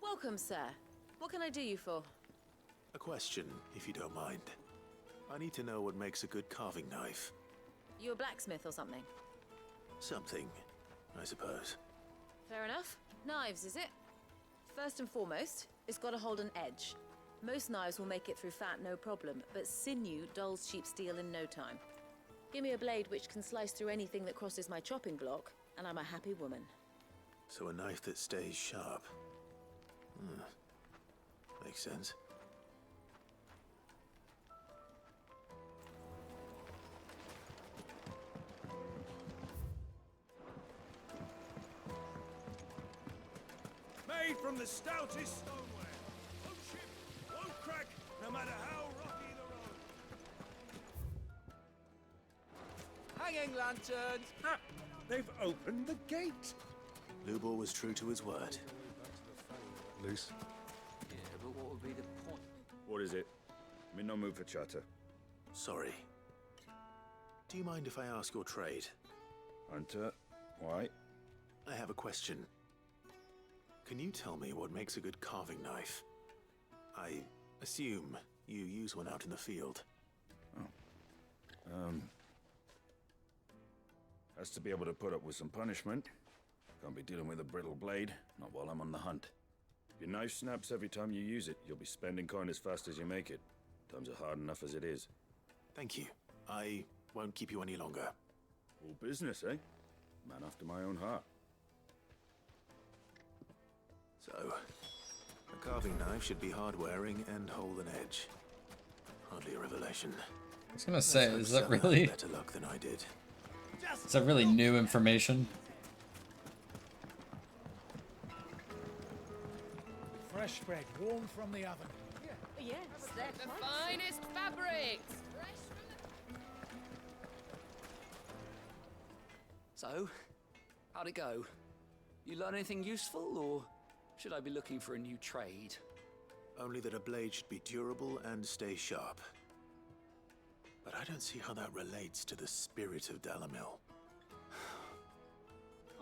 Welcome, sir. What can I do you for? A question, if you don't mind. I need to know what makes a good carving knife. You a blacksmith or something? Something, I suppose. Fair enough. Knives, is it? First and foremost, it's got to hold an edge. Most knives will make it through fat no problem, but sinew dulls cheap steel in no time. Give me a blade which can slice through anything that crosses my chopping block, and I'm a happy woman. So a knife that stays sharp. Makes sense. Made from the stoutest stoneware. Won't chip, won't crack, no matter how rocky the road. Hanging lanterns! Ha! They've opened the gate! Lubor was true to his word. Loose. Yeah, but what would be the point? What is it? I'm in no mood for chatter. Sorry. Do you mind if I ask your trade? Hunter, why? I have a question. Can you tell me what makes a good carving knife? I assume you use one out in the field. Has to be able to put up with some punishment. Can't be dealing with a brittle blade, not while I'm on the hunt. If your knife snaps every time you use it, you'll be spending coin as fast as you make it. Times are hard enough as it is. Thank you. I won't keep you any longer. All business, eh? Man after my own heart. So, a carving knife should be hard-wearing and hold an edge. Hardly a revelation. I was gonna say, is that really... better luck than I did. Is that really new information? Fresh bread, warm from the oven. Yes, they're The quite finest fabrics! So, how'd it go? You learn anything useful, or should I be looking for a new trade? Only that a blade should be durable and stay sharp. But I don't see how that relates to the spirit of Dalamil.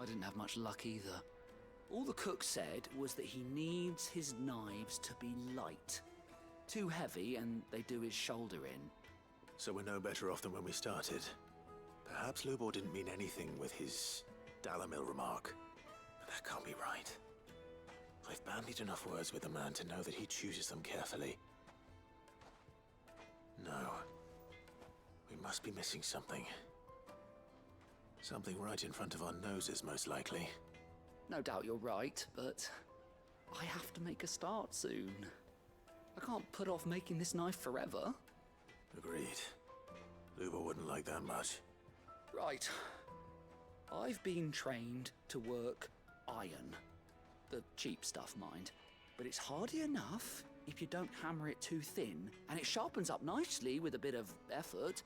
I didn't have much luck either. All the cook said was that he needs his knives to be light. Too heavy and they do his shoulder in. So we're no better off than when we started. Perhaps Lubor didn't mean anything with his Dalamil remark. But that can't be right. I've bandied enough words with the man to know that he chooses them carefully. No. We must be missing something. Something right in front of our noses, most likely. No doubt you're right, but I have to make a start soon. I can't put off making this knife forever. Agreed. Lubor wouldn't like that much. Right. I've been trained to work iron. The cheap stuff, mind. But it's hardy enough if you don't hammer it too thin, and it sharpens up nicely with a bit of effort.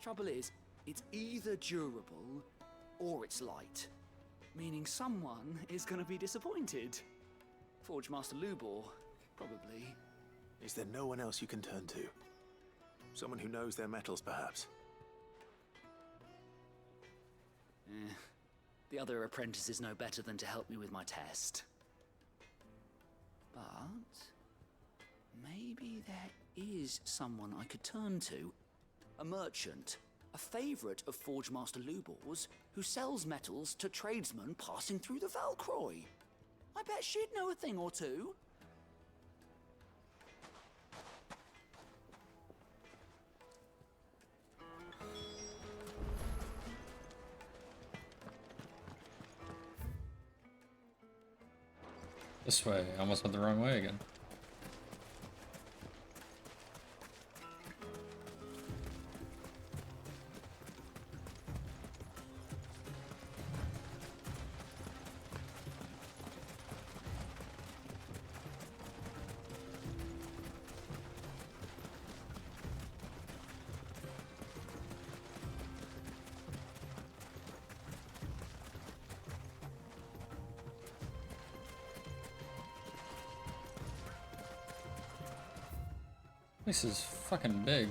Trouble is, it's either durable or it's light. Meaning someone is going to be disappointed. Forge Master Lubor, probably. Is there no one else you can turn to? Someone who knows their metals, perhaps? The other apprentices know better than to help me with my test. But maybe there is someone I could turn to. A merchant. A favourite of Forge Master Lubor's, who sells metals to tradesmen passing through the Valcroy. I bet she'd know a thing or two. This way. I almost went the wrong way again. This is fucking big.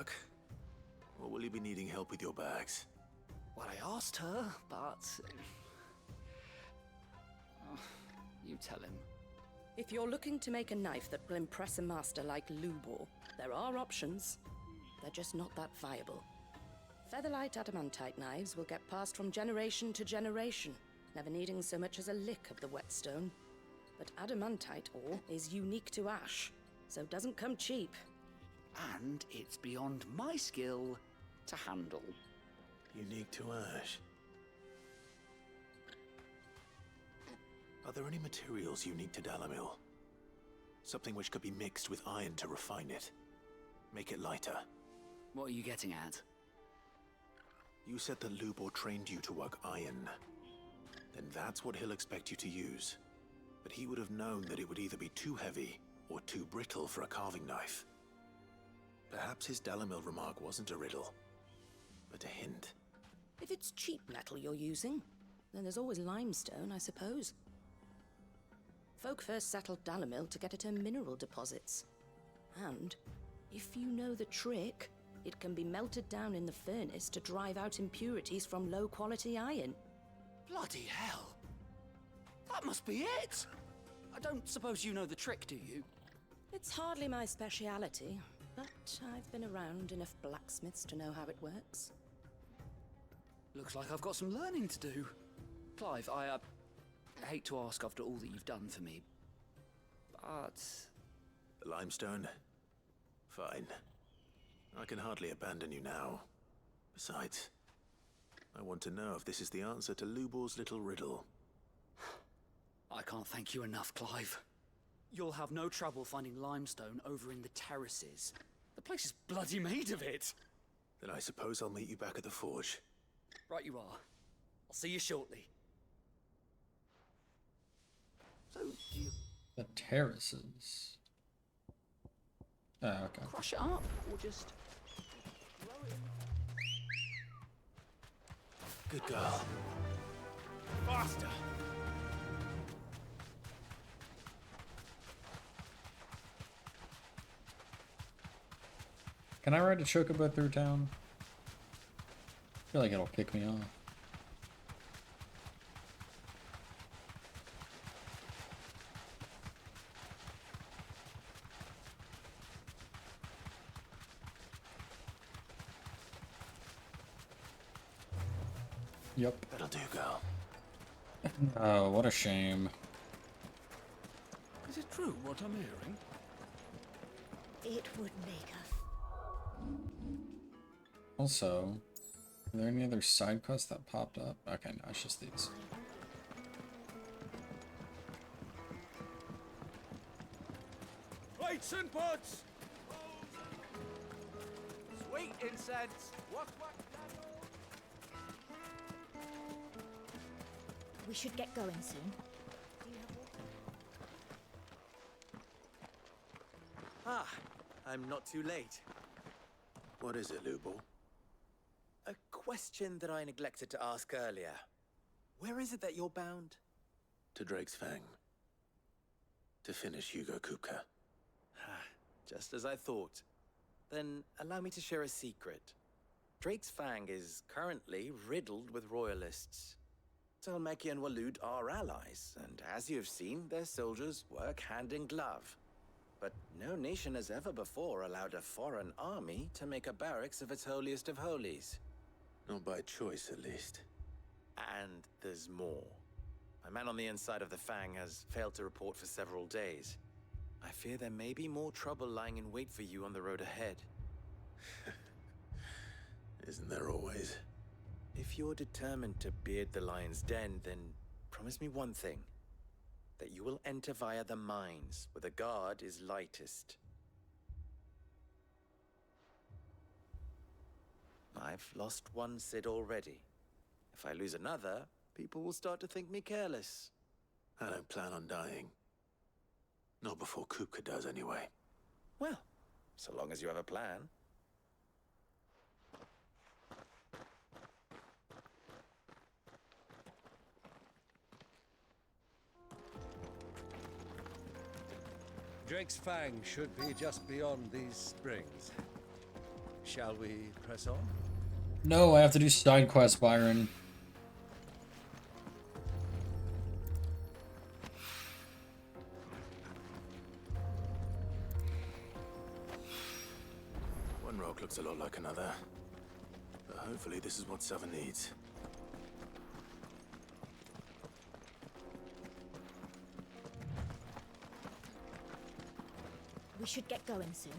work? Or will you be needing help with your bags? Well, I asked her, but... you tell him. If you're looking to make a knife that will impress a master like Lubor, there are options. They're just not that viable. Featherlight adamantite knives will get passed from generation to generation, never needing so much as a lick of the whetstone. But adamantite ore is unique to ash, so doesn't come cheap. And it's beyond my skill to handle. Unique to ash. Are there any materials unique to Dalamil? Something which could be mixed with iron to refine it. Make it lighter. What are you getting at? You said that Lubor trained you to work iron. Then that's what he'll expect you to use. But he would have known that it would either be too heavy or too brittle for a carving knife. Perhaps his Dalamil remark wasn't a riddle, but a hint. If it's cheap metal you're using, then there's always limestone, I suppose. Folk first settled Dalamil to get at her mineral deposits. And, if you know the trick, it can be melted down in the furnace to drive out impurities from low-quality iron. Bloody hell! That must be it! I don't suppose you know the trick, do you? It's hardly my speciality, but I've been around enough blacksmiths to know how it works. Looks like I've got some learning to do. Clive, I hate to ask after all that you've done for me, but... The limestone? Fine. I can hardly abandon you now. Besides, I want to know if this is the answer to Lubor's little riddle. I can't thank you enough, Clive. You'll have no trouble finding limestone over in the terraces. The place is bloody made of it. Then I suppose I'll meet you back at the forge. Right you are. I'll see you shortly. So, do you The terraces. Oh, okay. crush it up, or just... Good girl. Faster! Can I ride a chocobo through town? I feel like it'll kick me off. Yep. That'll do, girl. Oh, what a shame. Is it true what I'm hearing? It would make us. Also, are there any other side quests that popped up? Okay, no, it's just these. Plates and pots! Sweet incense! What? We should get going soon. Ah, I'm not too late. What is it, Lubor? A question that I neglected to ask earlier. Where is it that you're bound? To Drake's Fang. To finish Hugo Kupka. Just as I thought. Then allow me to share a secret. Drake's Fang is currently riddled with royalists. Talmeki and Walud are allies, and as you've seen, their soldiers work hand in glove. But no nation has ever before allowed a foreign army to make a barracks of its holiest of holies. Not by choice, at least. And there's more. A man on the inside of the Fang has failed to report for several days. I fear there may be more trouble lying in wait for you on the road ahead. Isn't there always? If you're determined to beard the lion's den, then promise me one thing. That you will enter via the mines, where the guard is lightest. I've lost one Cid already. If I lose another, people will start to think me careless. I don't plan on dying. Not before Kupka does, anyway. Well, so long as you have a plan. Drake's Fang should be just beyond these springs. Shall we press on? No, I have to do side quest, Byron. One rock looks a lot like another. But hopefully this is what Sava needs. We should get going soon.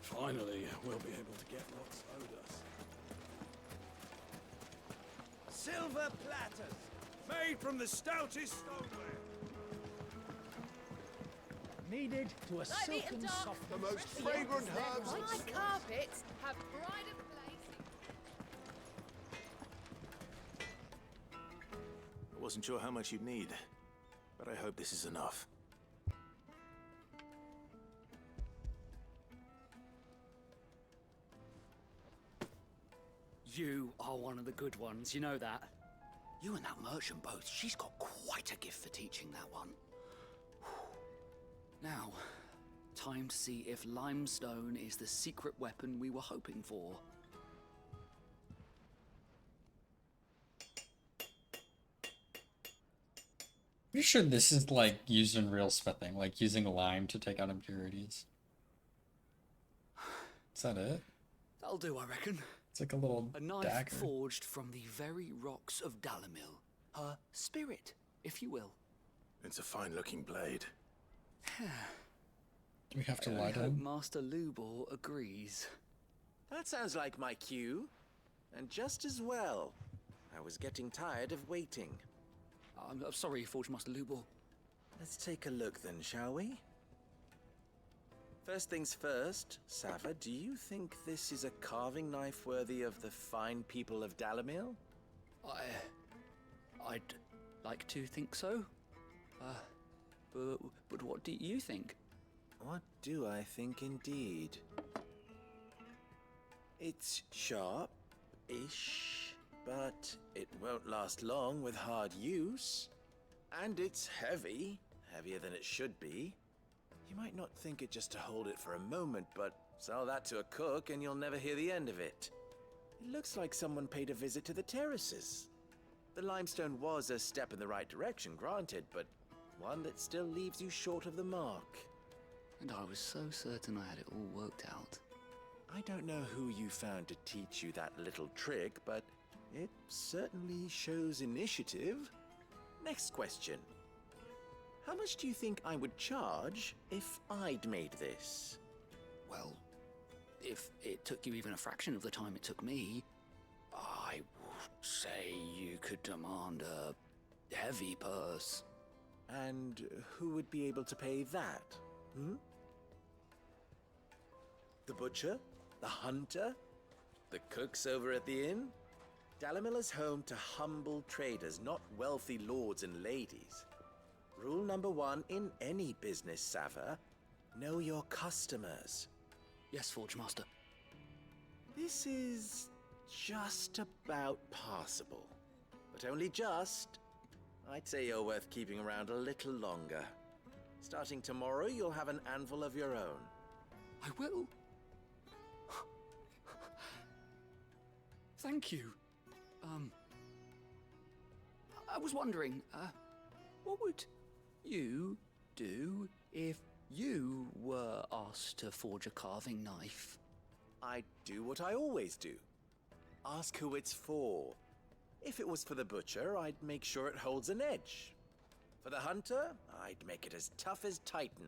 Finally, we'll be able to get what's owed us. Silver platters, made from the stoutest stoneware. Kneaded to a Light silken and dark. soft. The most fragrant herbs. My carpets have pride of place. I wasn't sure how much you'd need, but I hope this is enough. You are one of the good ones, you know that. You and that merchant both, she's got quite a gift for teaching that one. Now, time to see if limestone is the secret weapon we were hoping for. Pretty sure this is like used in real smithing, like using lime to take out impurities. Is that it? That'll do, I reckon. It's like a little A knife dagger. forged from the very rocks of Dalamil. Her spirit, if you will. It's a fine-looking blade. Do we have to I lie to hope him? Master Lubor agrees. That sounds like my cue. And just as well. I was getting tired of waiting. I'm sorry, Forge Master Lubor. Let's take a look then, shall we? First things first, Sava, do you think this is a carving knife worthy of the fine people of Dalamil? I'd like to think so. But what do you think? What do I think indeed? It's sharp-ish, but it won't last long with hard use. And it's heavy, heavier than it should be. You might not think it just to hold it for a moment, but sell that to a cook and you'll never hear the end of it. It looks like someone paid a visit to the terraces. The limestone was a step in the right direction, granted, but one that still leaves you short of the mark. And I was so certain I had it all worked out. I don't know who you found to teach you that little trick, but it certainly shows initiative. Next question. How much do you think I would charge if I'd made this? Well, if it took you even a fraction of the time it took me, I would say you could demand a heavy purse. And who would be able to pay that? The butcher? The hunter? The cooks over at the inn? Dalamil is home to humble traders, not wealthy lords and ladies. Rule number 1 in any business, Sava, know your customers. Yes, Forge Master. This is just about passable. But only just. I'd say you're worth keeping around a little longer. Starting tomorrow, you'll have an anvil of your own. I will. Thank you. I was wondering, what would you do if you were asked to forge a carving knife? I'd do what I always do. Ask who it's for. If it was for the butcher, I'd make sure it holds an edge. For the hunter, I'd make it as tough as Titan.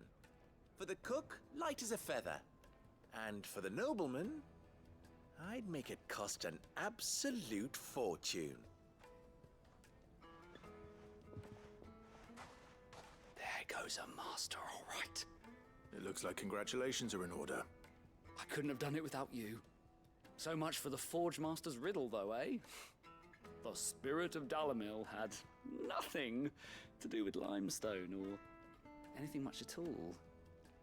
For the cook, light as a feather. And for the nobleman, I'd make it cost an absolute fortune. There goes a master, all right. It looks like congratulations are in order. I couldn't have done it without you. So much for the Forge Master's riddle, though, eh? The spirit of Dalamil had nothing to do with limestone or anything much at all.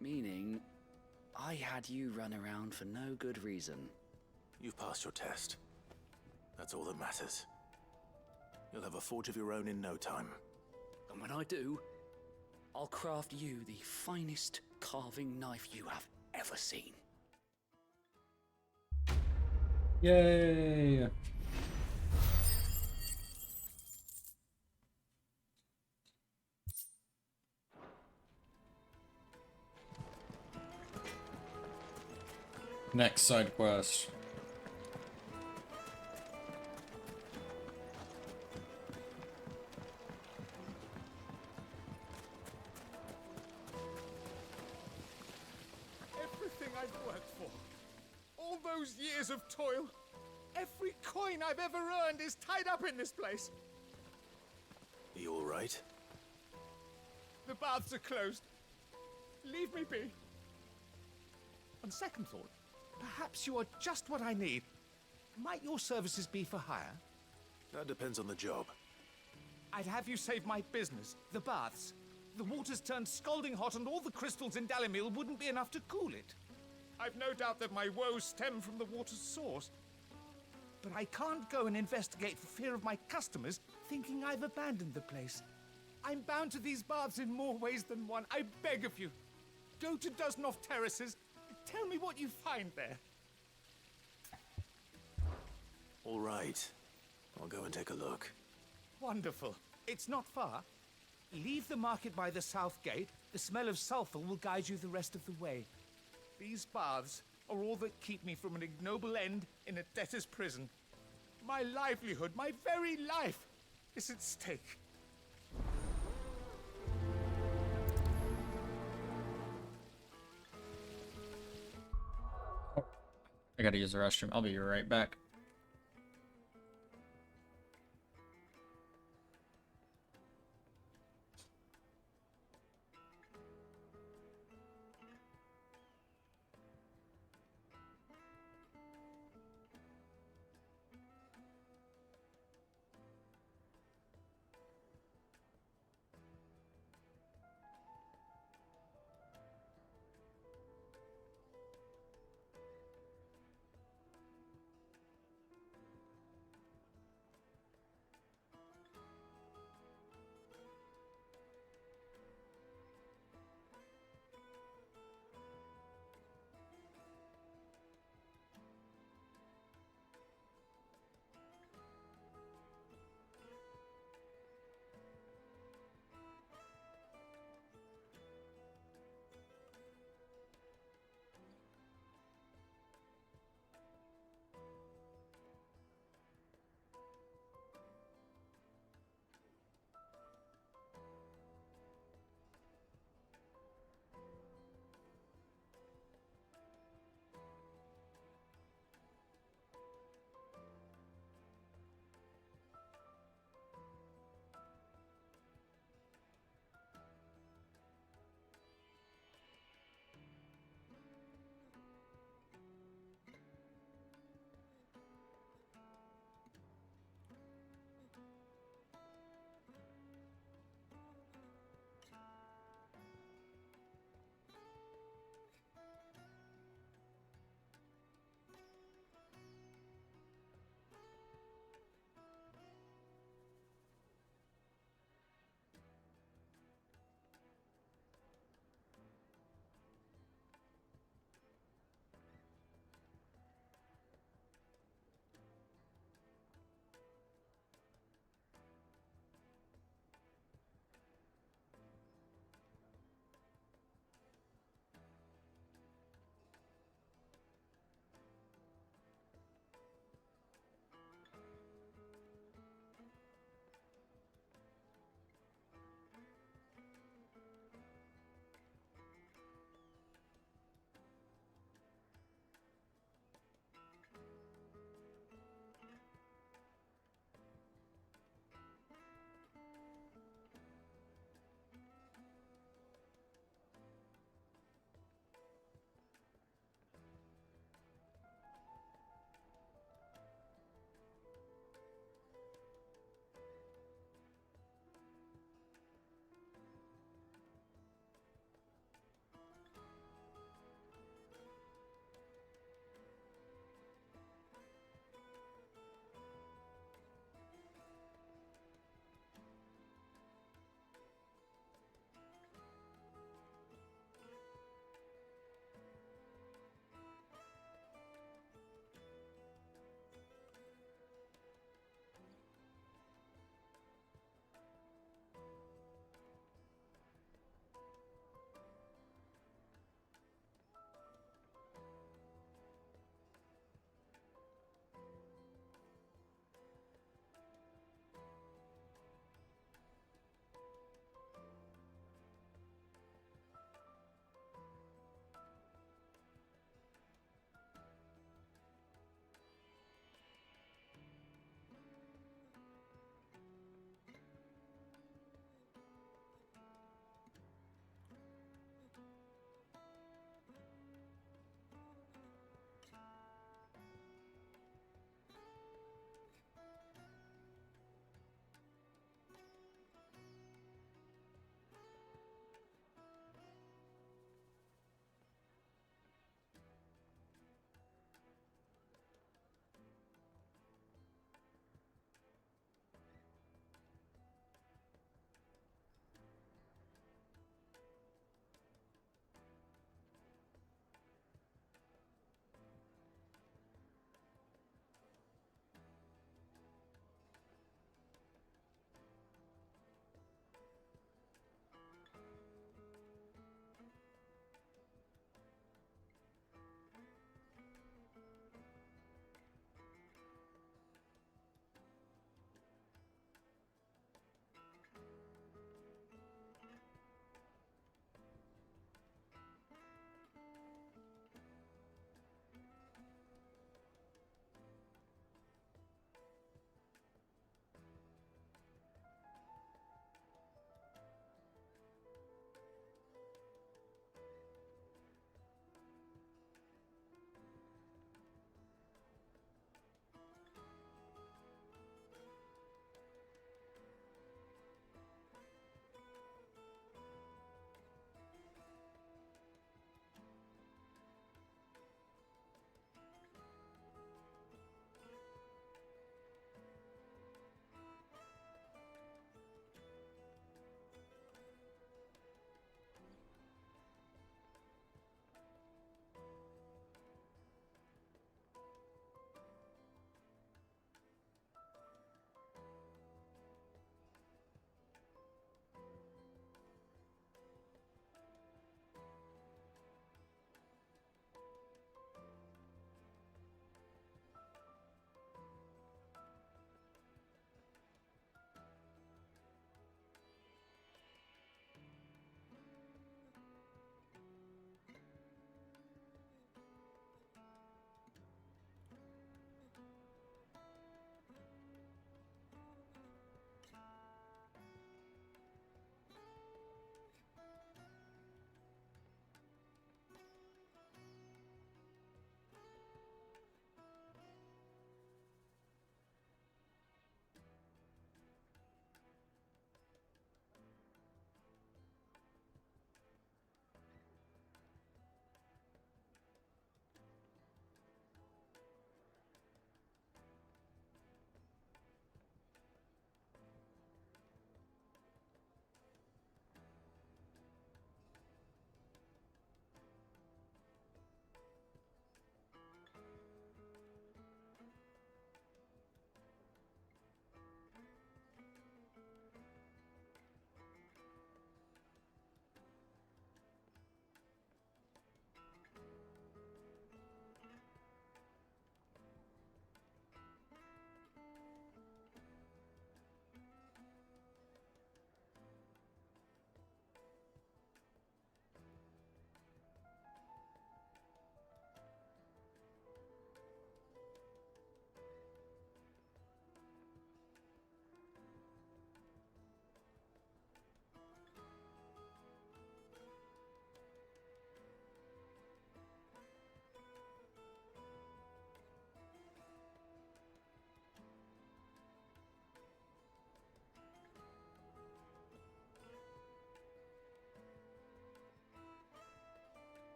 Meaning, I had you run around for no good reason. You've passed your test. That's all that matters. You'll have a forge of your own in no time. And when I do, I'll craft you the finest carving knife you have ever seen. Yay! Next side quest. Everything I've worked for, all those years of toil, every coin I've ever earned is tied up in this place. Are you all right? The baths are closed. Leave me be. On second thought, perhaps you are just what I need. Might your services be for hire? That depends on the job. I'd have you save my business, the baths. The water's turned scalding hot and all the crystals in Dalimil wouldn't be enough to cool it. I've no doubt that my woes stem from the water's source. But I can't go and investigate for fear of my customers thinking I've abandoned the place. I'm bound to these baths in more ways than one. I beg of you, go to Dusnoff Terraces. Tell me what you find there. All right. I'll go and take a look. Wonderful. It's not far. Leave the market by the south gate. The smell of sulfur will guide you the rest of the way. These baths are all that keep me from an ignoble end in a debtor's prison. My livelihood, my very life, is at stake. I gotta use the restroom. I'll be right back.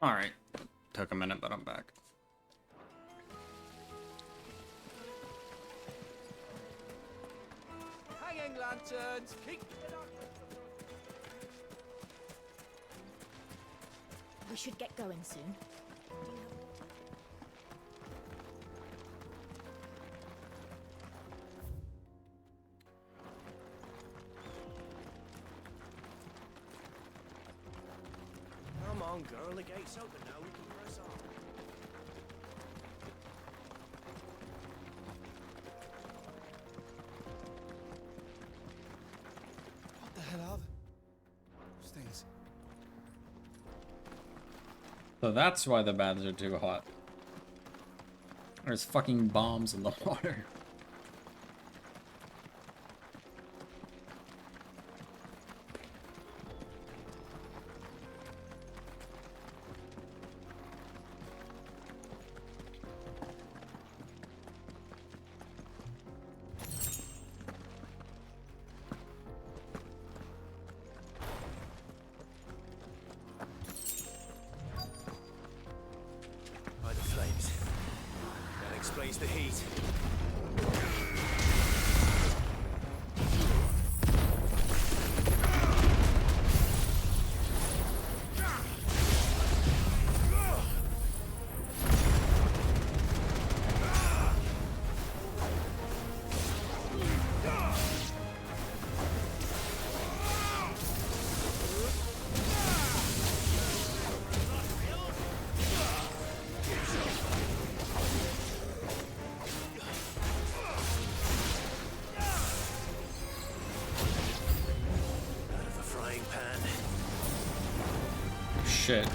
Alright. Took a minute, but I'm back. Hanging lanterns, keep it up. We should get going soon. Come on, girl, the gate's open now, we can press on. What the hell are those things? So that's why the baths are too hot. There's fucking bombs in the water. By the flames. That explains the heat. Out of the frying pan. Shit.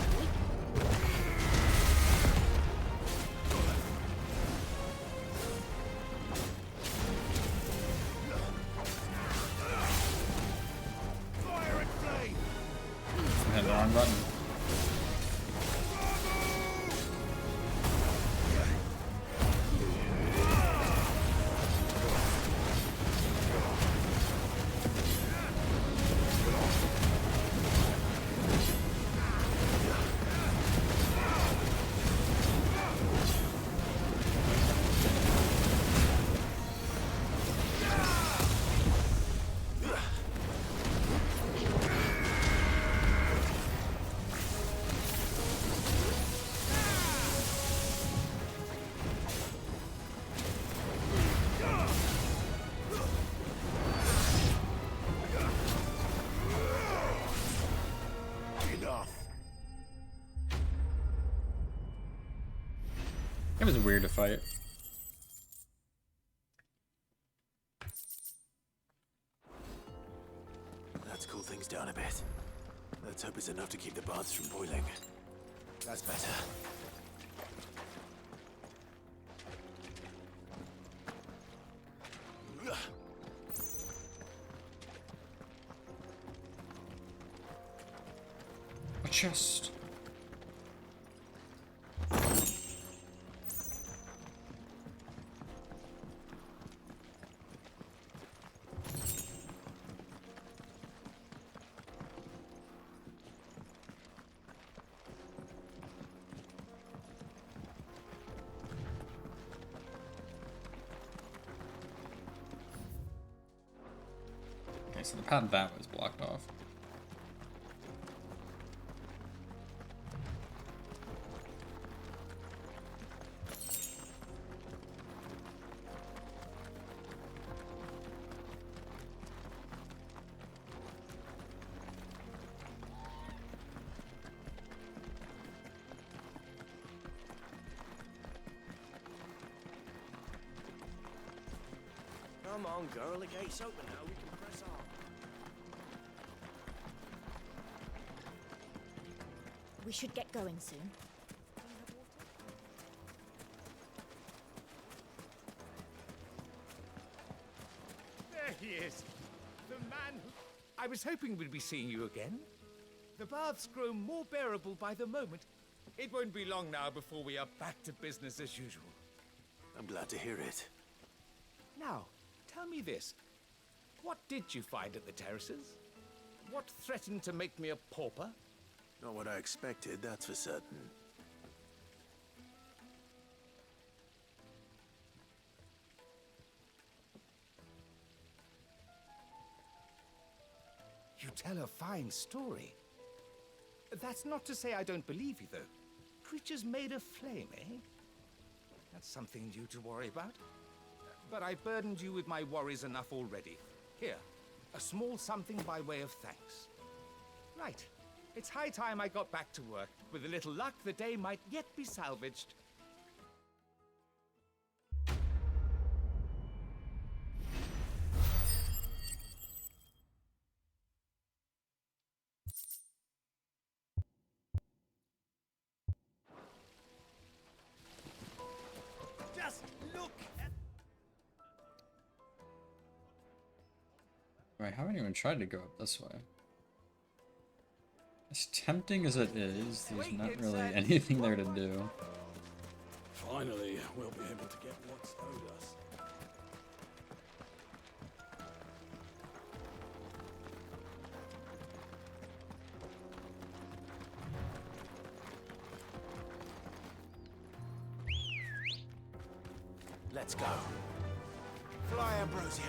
Fire and flame! I hit the wrong button. Enough. It was weird to fight. Let's cool things down a bit. Let's hope it's enough to keep the baths from boiling. That's better. A chest. Okay, so the path that was blocked off. Come on, girl, the gate's open now, we can press on. We should get going soon. There he is. The man who... I was hoping we'd be seeing you again. The baths grow more bearable by the moment. It won't be long now before we are back to business as usual. I'm glad to hear it. Now, tell me this. What did you find at the terraces? What threatened to make me a pauper? Not what I expected, that's for certain. You tell a fine story. That's not to say I don't believe you, though. Creatures made of flame, eh? That's something new to worry about. But I've burdened you with my worries enough already. Here, a small something by way of thanks. Right. It's high time I got back to work. With a little luck, the day might yet be salvaged. Just look at... I haven't even tried to go up this way. As tempting as it is, there's not really anything there to do. Finally, we'll be able to get what's owed us. Let's go. Fly, Ambrosia.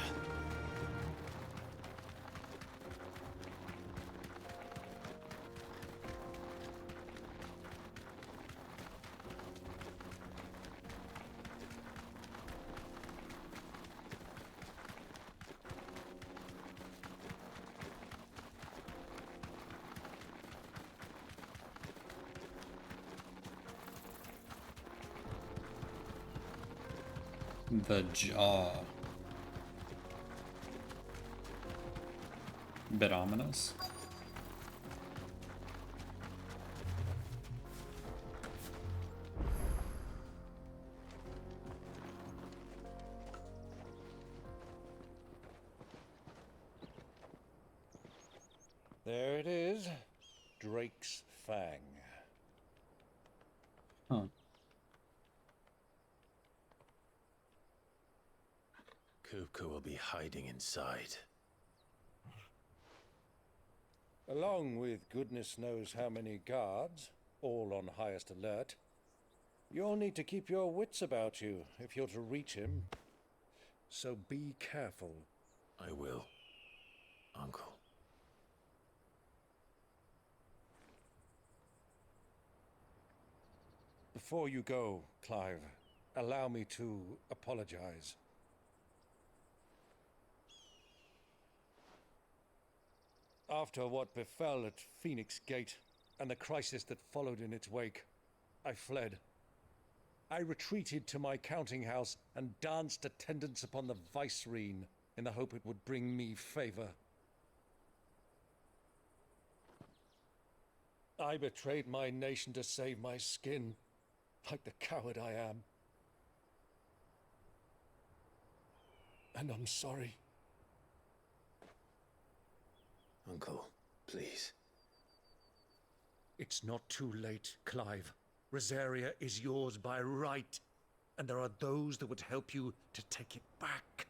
The jaw. Bit ominous. There it is. Drake's Fang. Huh. Kupka will be hiding inside. Along with goodness knows how many guards, all on highest alert. You'll need to keep your wits about you if you're to reach him. So be careful. I will, Uncle. Before you go, Clive, allow me to apologize. After what befell at Phoenix Gate, and the crisis that followed in its wake, I fled. I retreated to my counting house and danced attendance upon the Vicereine in the hope it would bring me favor. I betrayed my nation to save my skin, like the coward I am. And I'm sorry. Uncle, please. It's not too late, Clive. Rosaria is yours by right, and there are those that would help you to take it back.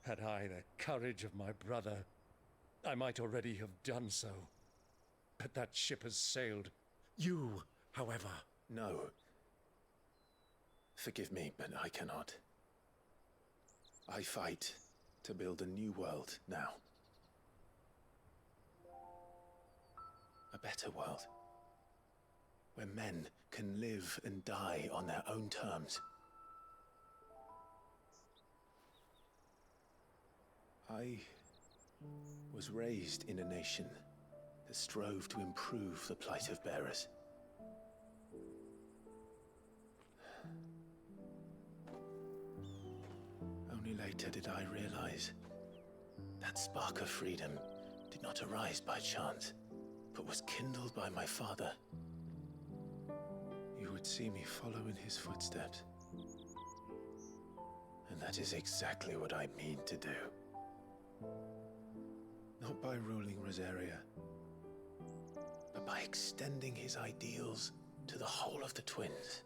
Had I the courage of my brother, I might already have done so. But that ship has sailed. You, however... No. Forgive me, but I cannot. I fight to build a new world now. A better world. Where men can live and die on their own terms. I was raised in a nation that strove to improve the plight of bearers. Only later did I realize that spark of freedom did not arise by chance, but was kindled by my father. You would see me follow in his footsteps. And that is exactly what I mean to do. Not by ruling Rosaria, but by extending his ideals to the whole of the twins.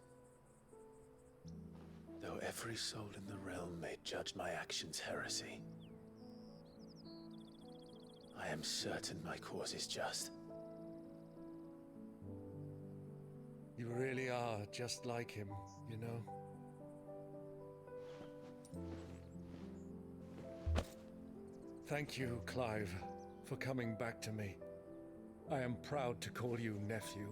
Though every soul in the realm may judge my actions heresy, I am certain my cause is just. You really are just like him, you know? Thank you, Clive, for coming back to me. I am proud to call you nephew.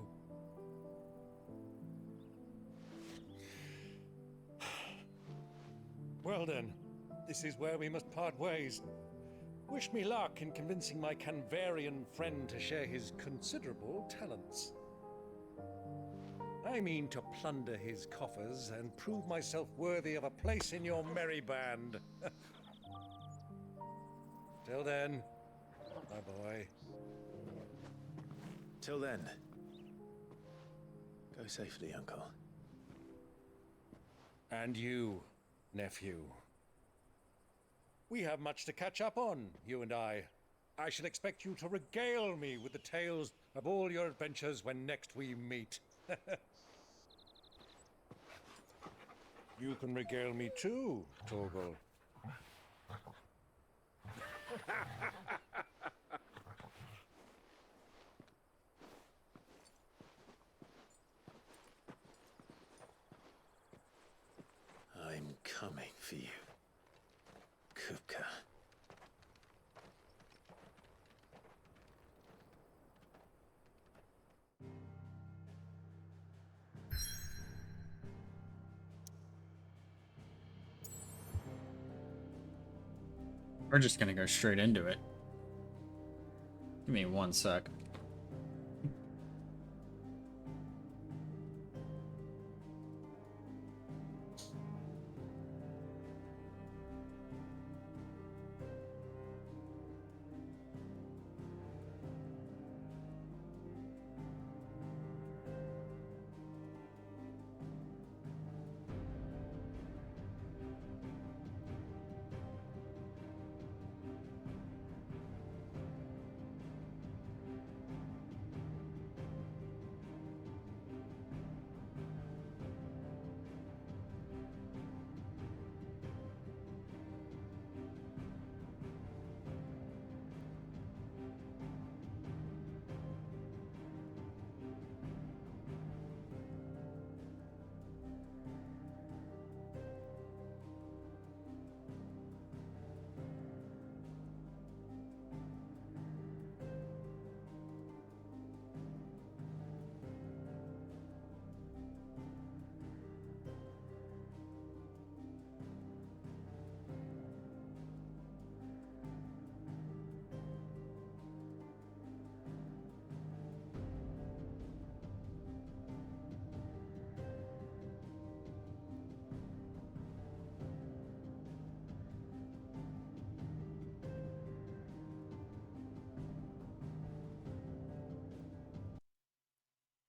Well then, this is where we must part ways. Wish me luck in convincing my Canvarian friend to share his considerable talents. I mean to plunder his coffers and prove myself worthy of a place in your merry band. Till then, my boy. Till then, go safely, Uncle. And you, nephew. We have much to catch up on, you and I. I shall expect you to regale me with the tales of all your adventures when next we meet. You can regale me too, Torgal. I'm coming for you, Kupka. We're just gonna go straight into it. Give me 1 sec.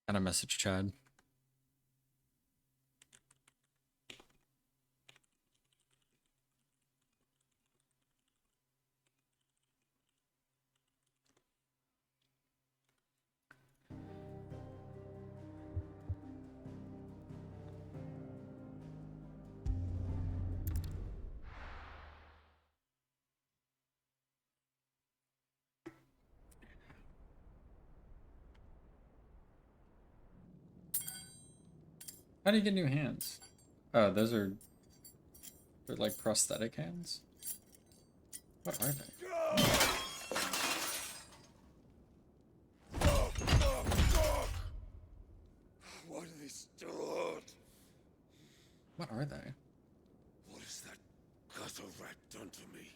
Got a message, Chad. How do you get new hands? Oh, they're like prosthetic hands? What are they? Why do they still hurt? What are they? What has that gutter rat done to me?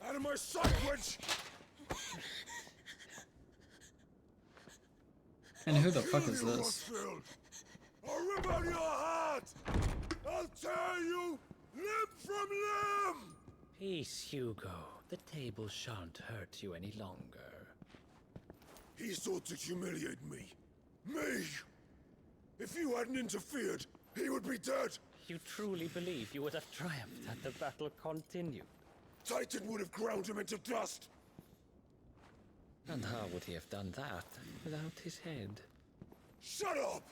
Out of my sight, witch! And who the fuck is this? I'll rip out your heart! I'll tear you limb from limb! Peace, Hugo. The table shan't hurt you any longer. He sought to humiliate me. Me! If you hadn't interfered, he would be dead! You truly believe you would have triumphed had the battle continued? Titan would have ground him into dust! And how would he have done that without his head? Shut up!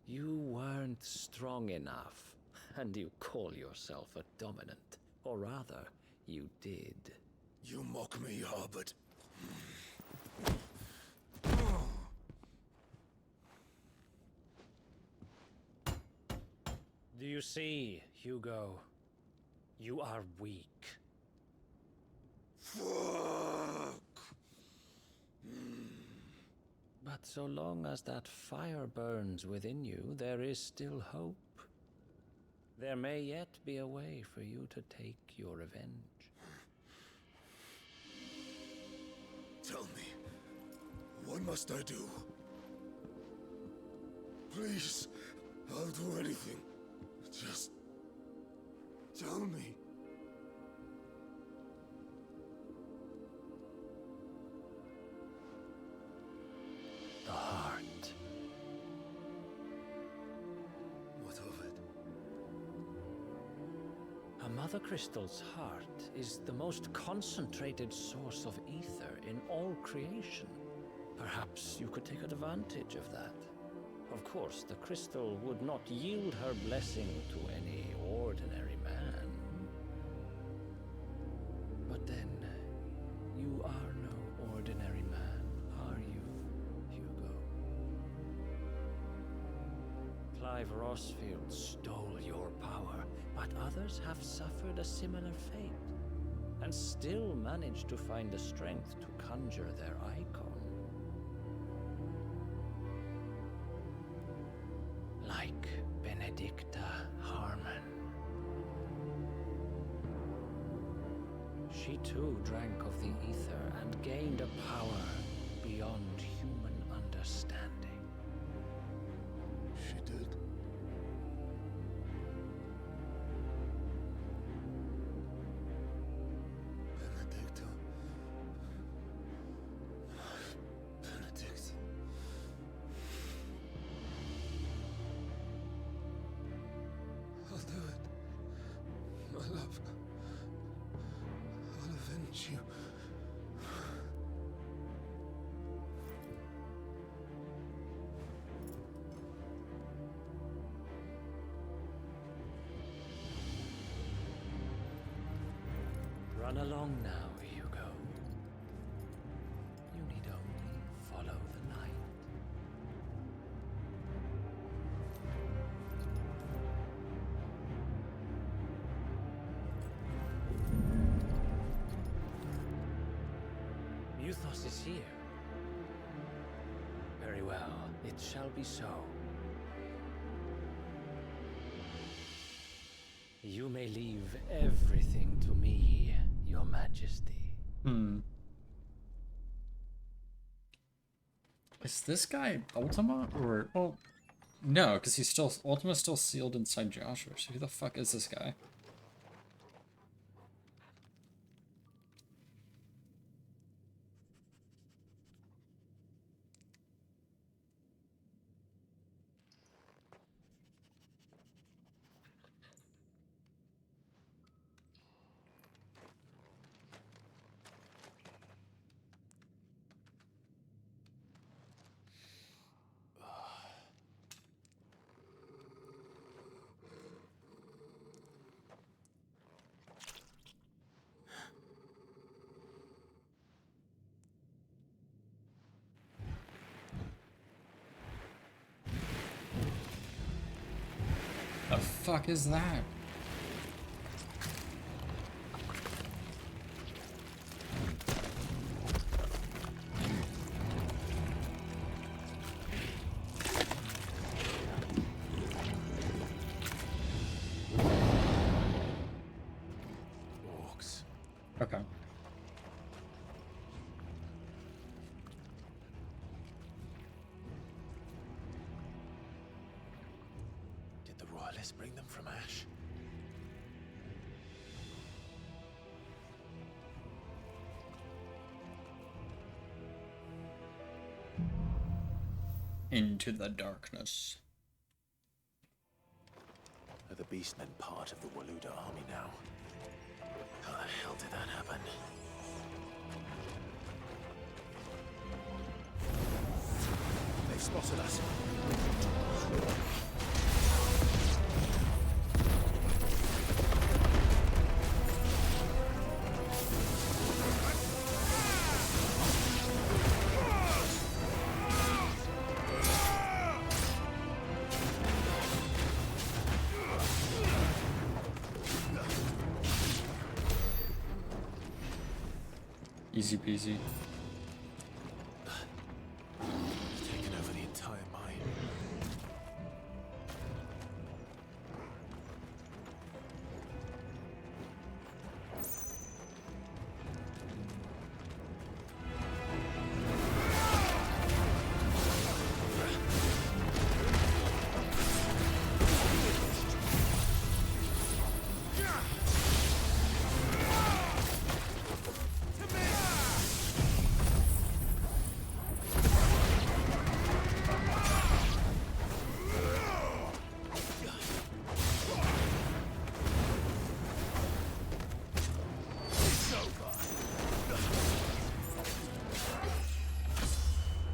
You weren't strong enough, and you call yourself a dominant. Or rather, you did. You mock me, Harbert. Do you see, Hugo? You are weak. Fuck! But so long as that fire burns within you, there is still hope. There may yet be a way for you to take your revenge. Tell me, what must I do? Please, I'll do anything. Just tell me. The heart. What of it? A Mother Crystal's heart is the most concentrated source of ether in all creation. Perhaps you could take advantage of that. Of course, the crystal would not yield her blessing to any ordinary man. But then, you are no ordinary man, are you, Hugo? Clive Rossfield stole your power, but others have suffered a similar fate, and still managed to find the strength to conjure their icon. Like Benedicta Harmon. She too drank of the ether and gained a power beyond human understanding. She did. Benedicta. Benedict. I'll do it. My love. I'll avenge you. Run along now, Hugo. You need only follow the night. Muthos is here. Very well, it shall be so. You may leave everything to me, Your Majesty. Is this guy Ultima or well? No, because he's still Ultima's still sealed inside Joshua. So who the fuck is this guy? The fuck is that? Orcs. Okay. Did the royalists bring them from Ash? Into the darkness. Are the beastmen part of the Waluda army now? How the hell did that happen? spotted us. Easy peasy. Taken over the entire mine.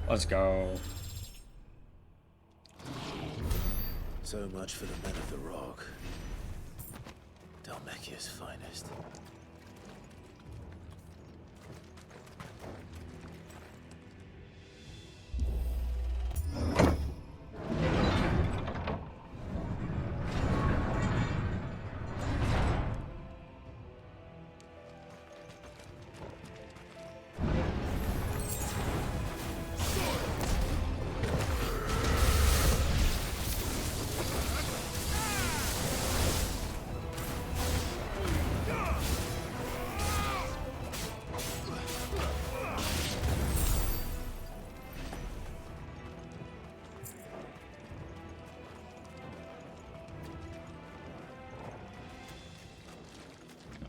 Let's go. So much for the men of the rock. Dalmekia's finest.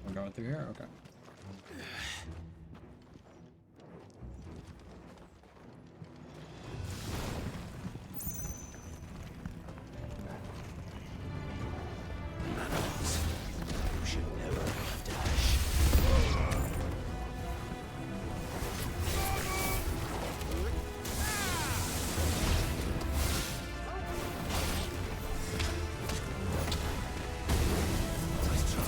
I'm going through here? Okay. You should never dash. Nice try.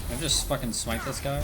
Can I just fucking smite this guy?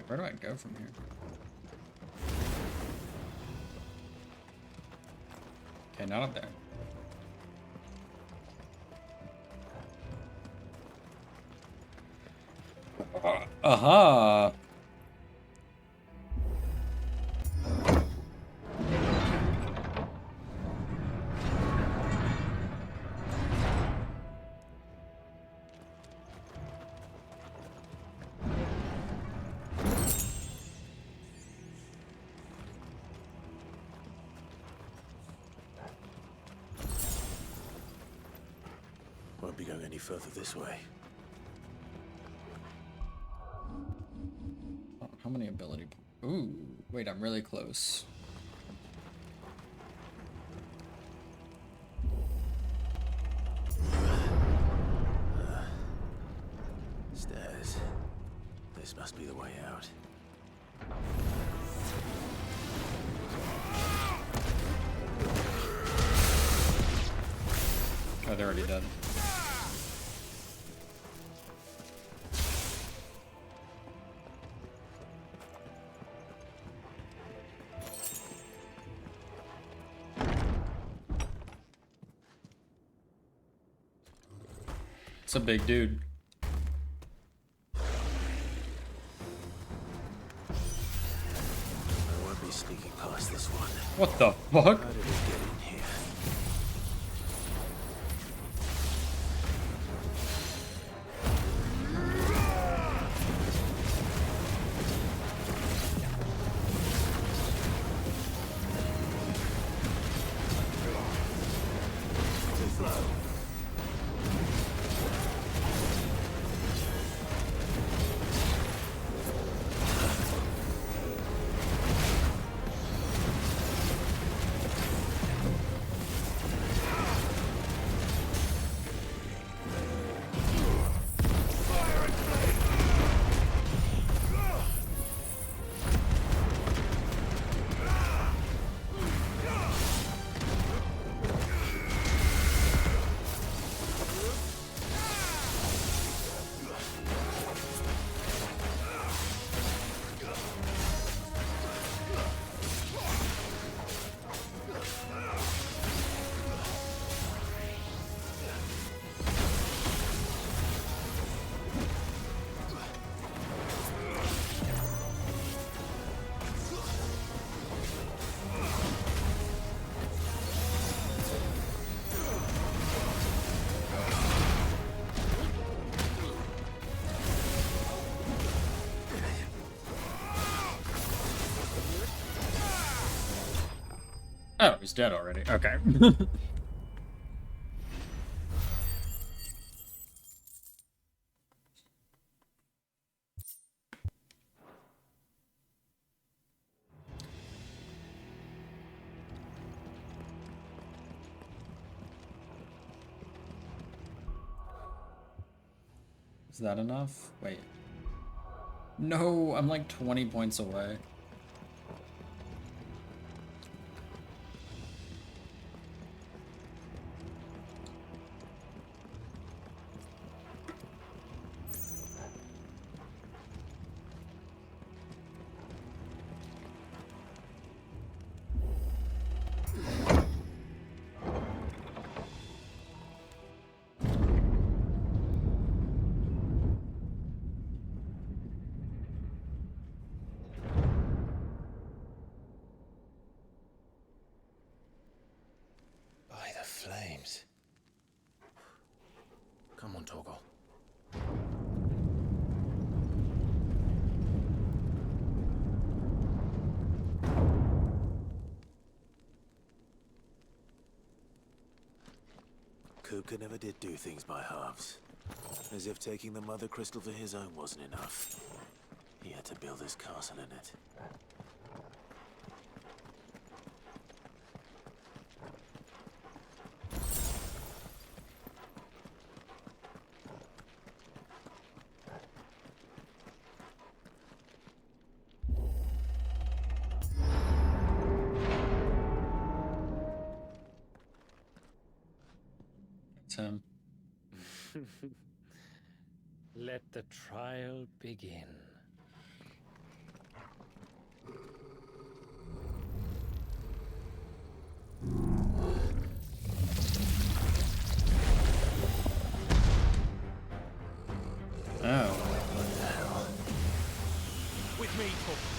Where do I go from here? Okay, not up there. Aha! Won't be going any further this way. Oh, how many ability? Ooh, wait, I'm really close. Stairs. This must be the way out. they're already dead. It's a big dude. I won't be sneaking past this one. What the fuck? How did it get in here? Too slow. Oh, he's dead already. Okay. Is that enough? Wait. No, I'm like 20 points away. By the flames. Come on, Torgal. Kupka never did do things by halves. As if taking the Mother Crystal for his own wasn't enough. He had to build his castle in it. It's him. Let the trial begin. Oh. What the hell? With me, Torgal.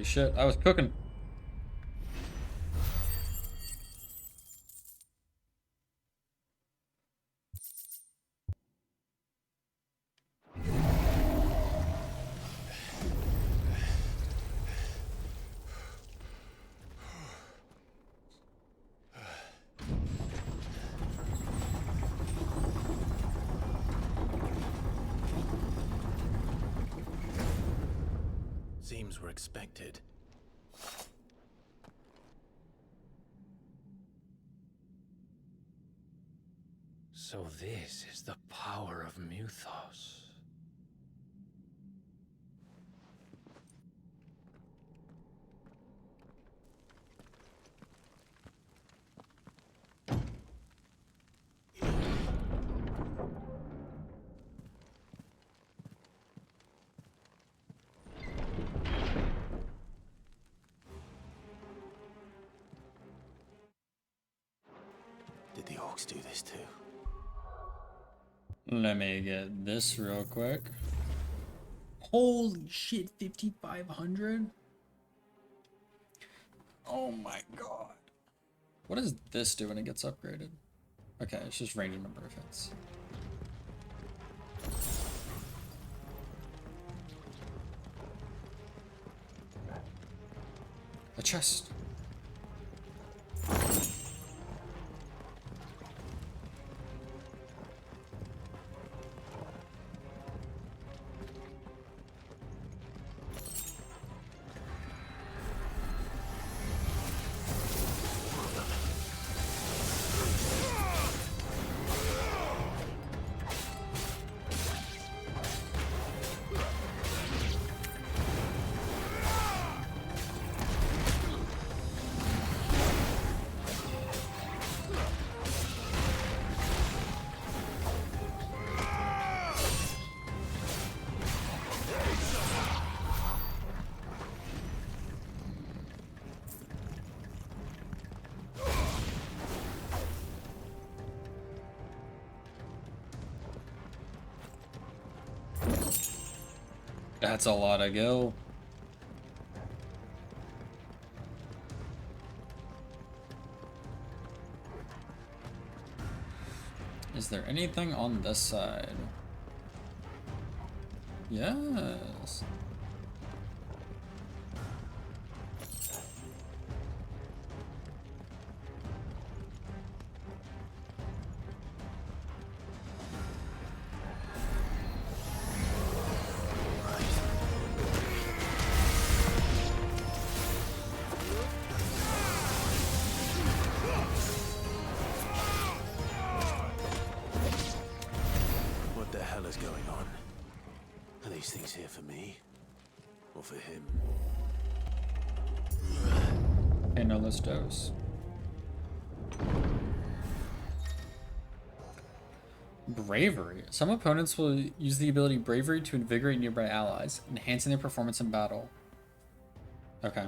shit, I was cooking. Seems we're expected. So this is the power of Muthos. Did the orcs do this too? Let me get this real quick. Holy shit, 5,500? Oh my god. What does this do when it gets upgraded? Okay, it's just range and number of hits. A chest. That's a lot of gil. Is there anything on this side? Yes. What the hell is going on? Are these things here for me? Or for him? Okay, no, let's dose. Bravery. Some opponents will use the ability Bravery to invigorate nearby allies, enhancing their performance in battle. Okay.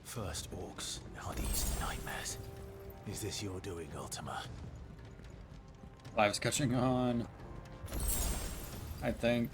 First orcs, now these nightmares. Is this your doing, Ultima? Live's catching on. I think.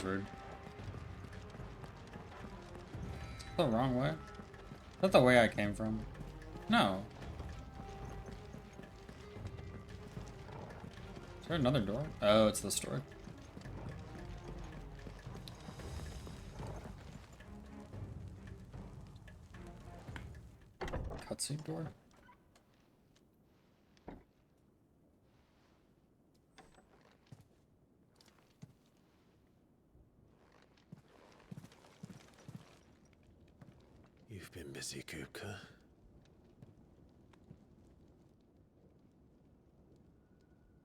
was rude. The wrong way? Is that the way I came from? No. Is there another door? Oh, it's this door. Cutscene door? You've been busy, Kupka.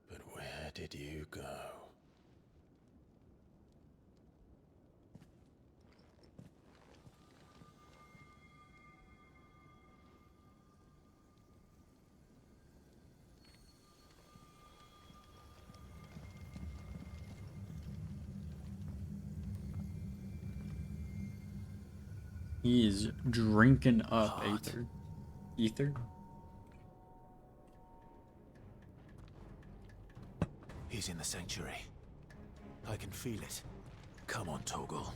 But where did you go? He is drinking up ether. Ether? He's in the sanctuary. I can feel it. Come on, Torgal.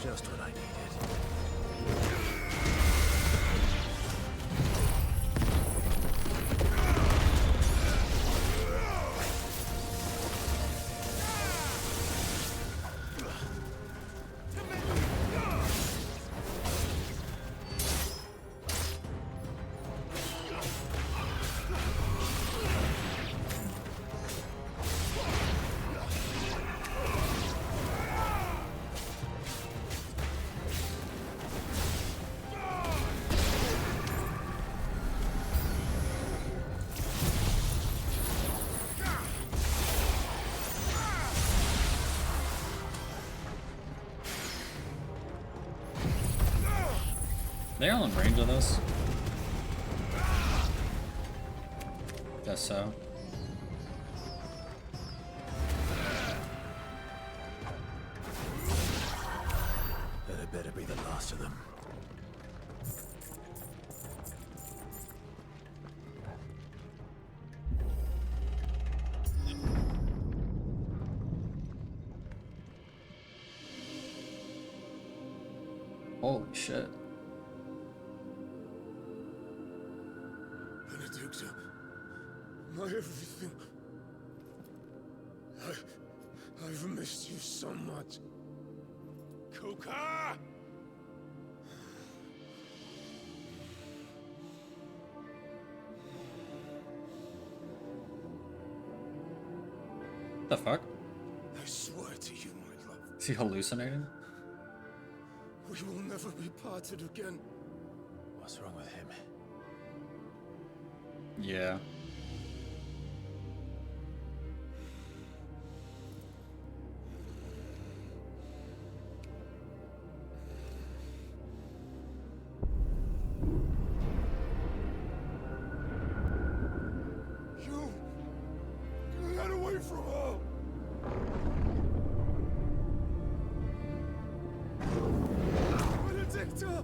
Just what I needed. They're all in range of this. Guess so. That had better be the last of them. Holy shit. Benedicta, my everything. I've missed you so much. Kuka! The fuck? I swear to you, my love, Is he hallucinating? we will never be parted again. What's wrong with him? Yeah. You get away from her! Benedicta!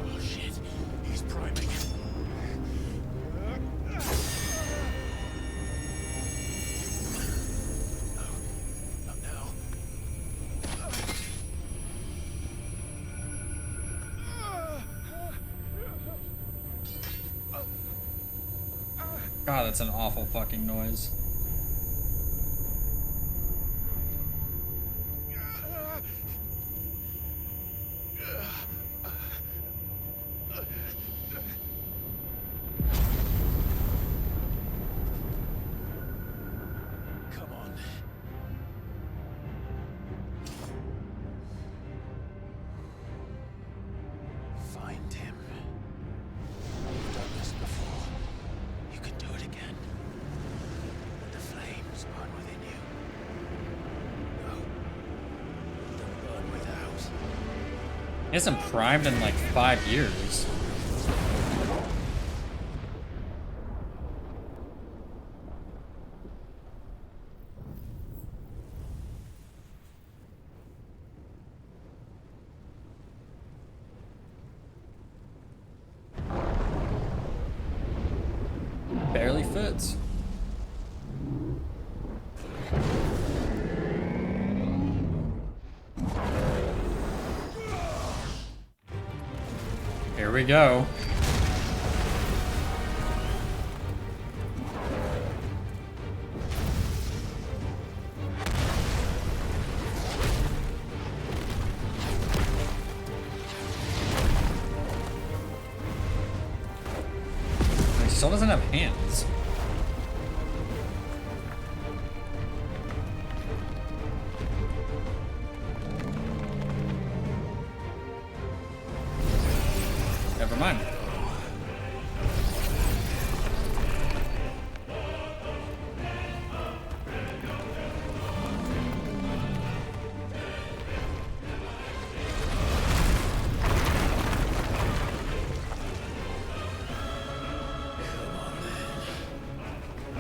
Oh shit, he's priming. Not now. God, that's an awful fucking noise. He hasn't primed in like 5 years. Barely fits. Here we go. He still doesn't have hands. Never mind.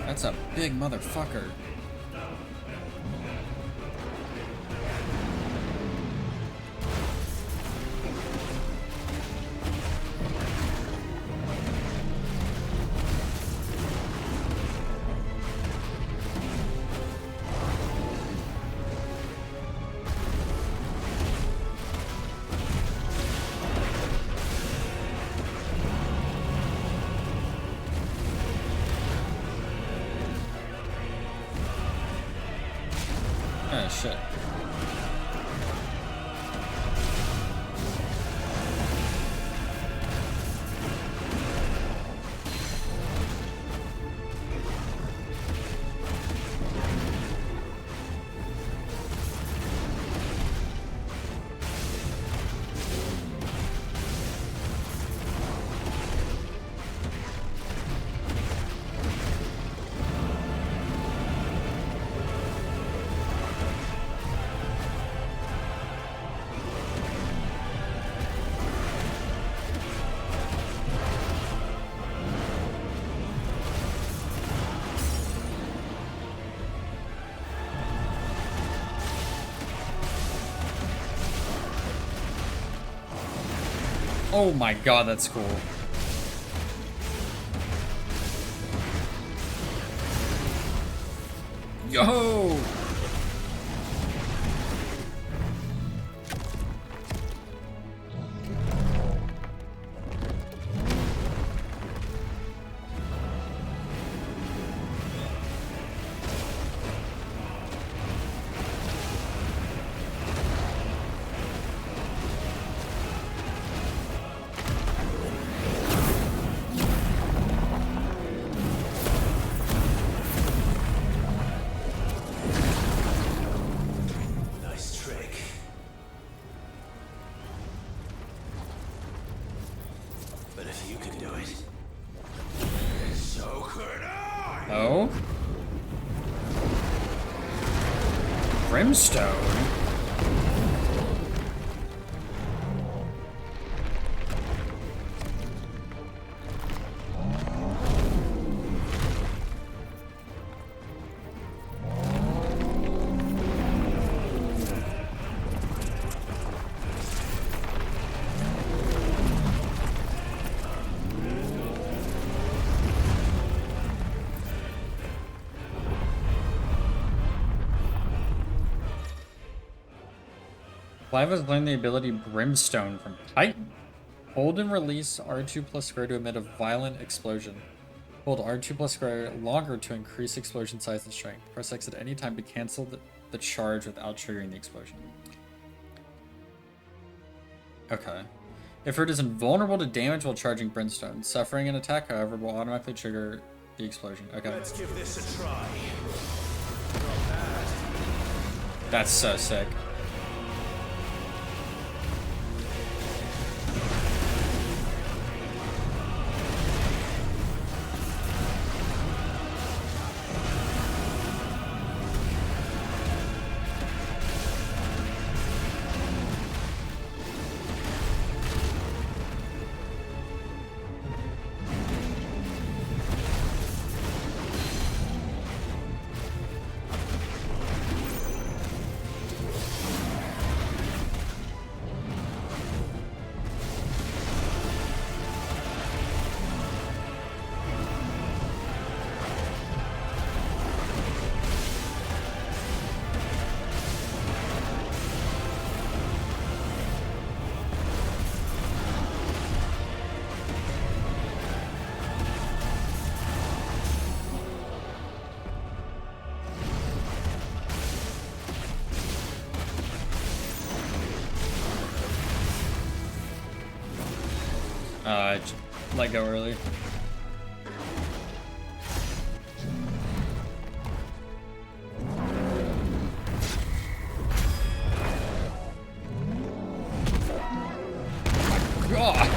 That's a big motherfucker. Oh shit. Oh my god, that's cool. Yo! Nice trick. But if you can do it, so could I! Oh? Brimstone? Clive has learned the ability Brimstone from Titan. Hold and release R2 plus square to emit a violent explosion. Hold R2 plus square longer to increase explosion size and strength. Press X at any time to cancel the charge without triggering the explosion. Okay. If it is invulnerable to damage while charging Brimstone, suffering an attack, however, will automatically trigger the explosion. Okay. Let's give this a try. That's so sick. I let go early. God.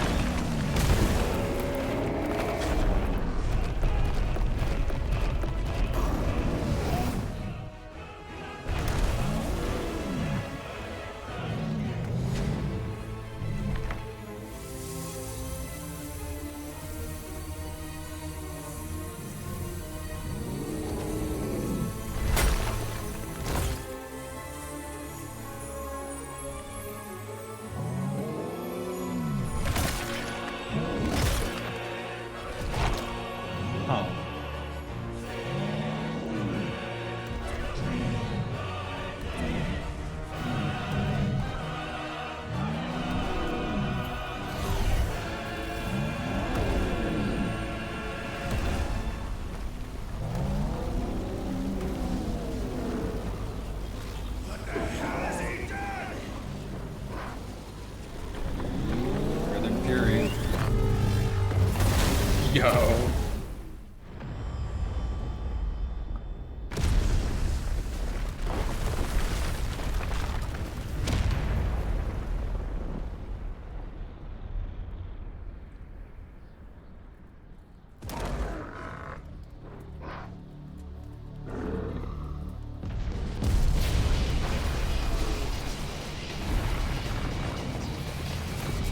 Oh. Northern Fury. Yo.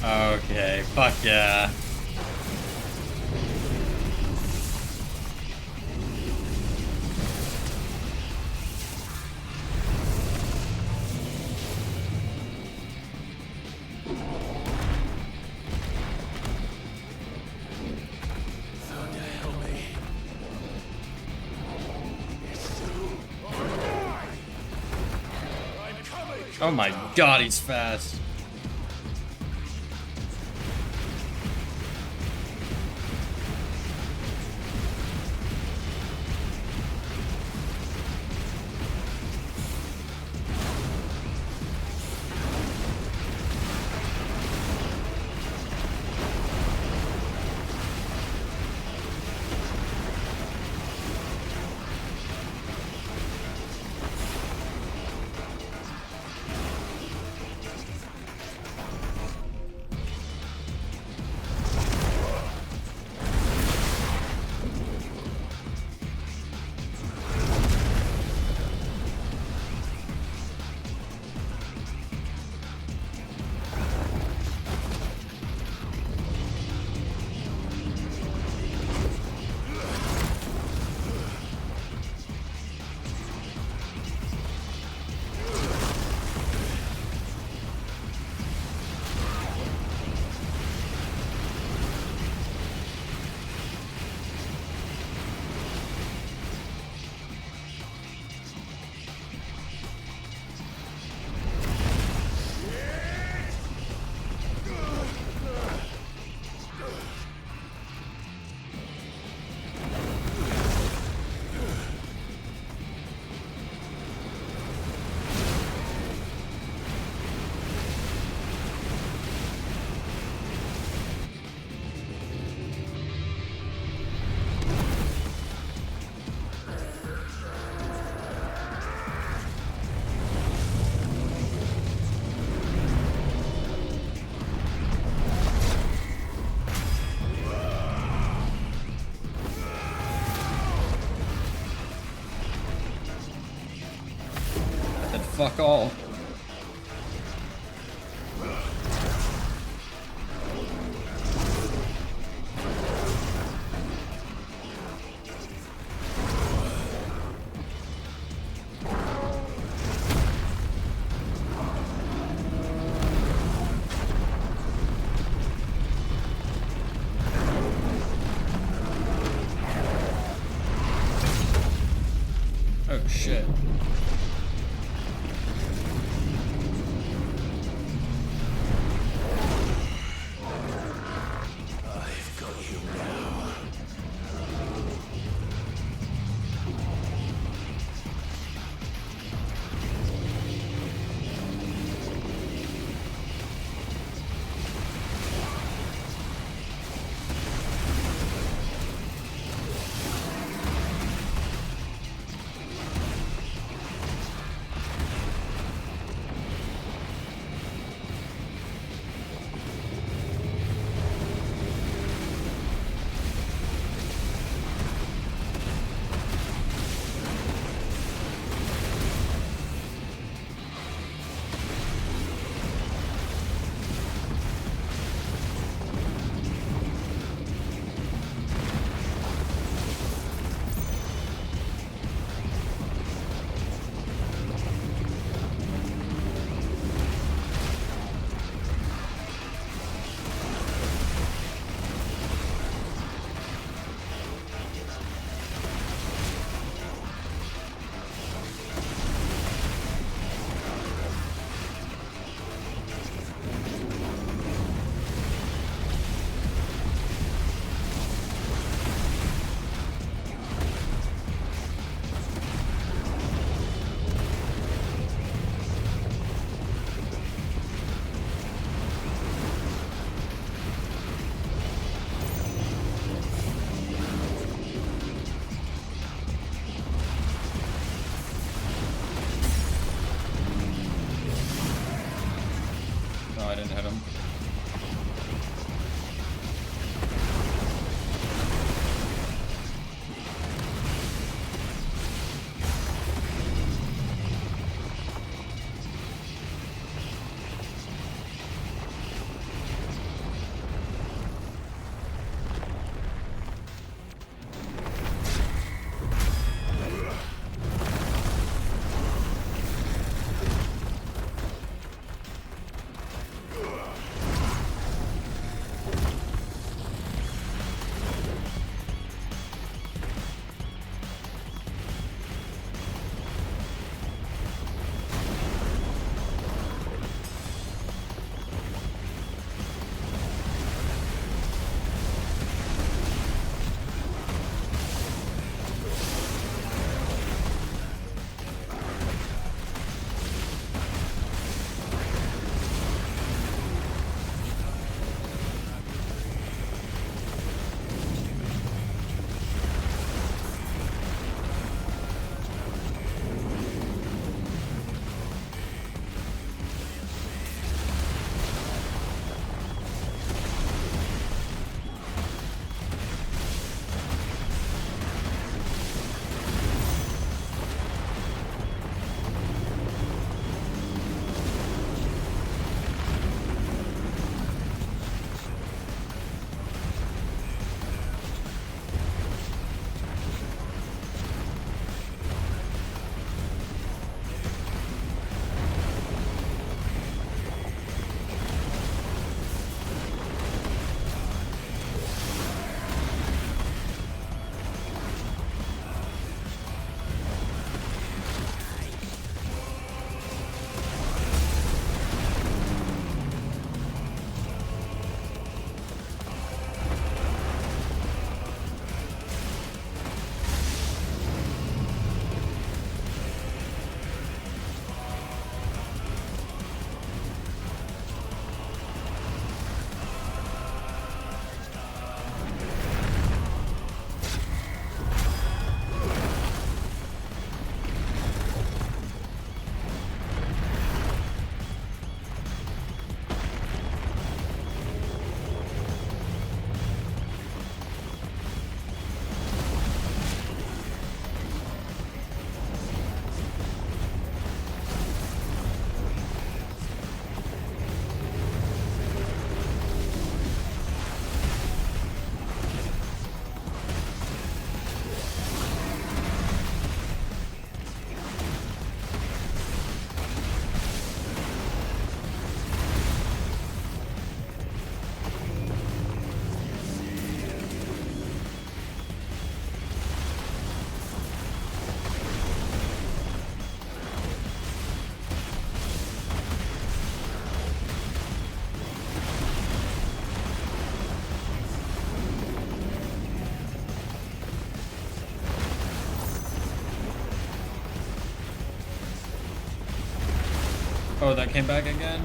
Okay, fuck yeah. Oh my god, he's fast. Fuck all. Oh shit. I've got you now. I didn't hit him. Oh, that came back again?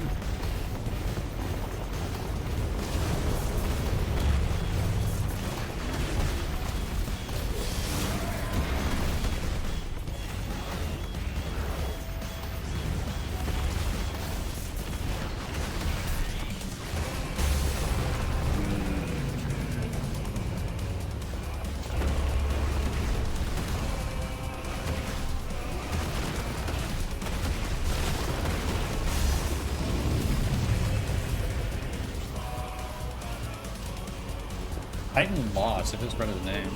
Titan lost, I just read his name.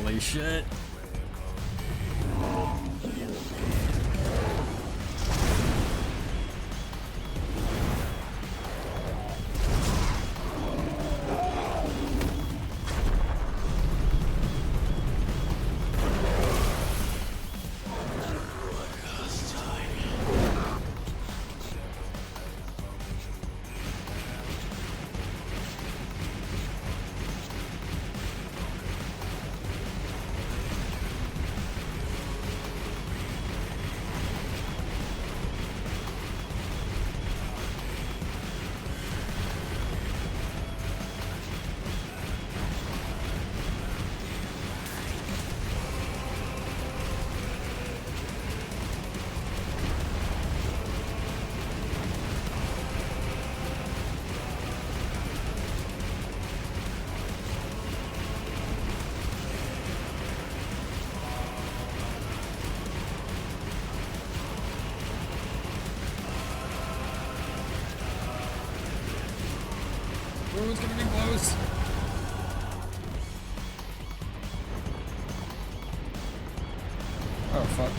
Holy shit. Everyone's gonna be close. Oh, fuck.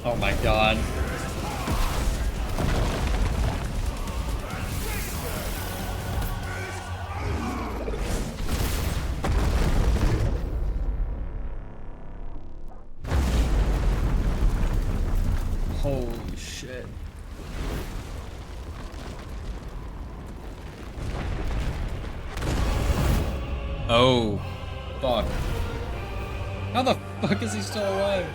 Oh my god. Holy shit. Oh, fuck. How the fuck is he still alive?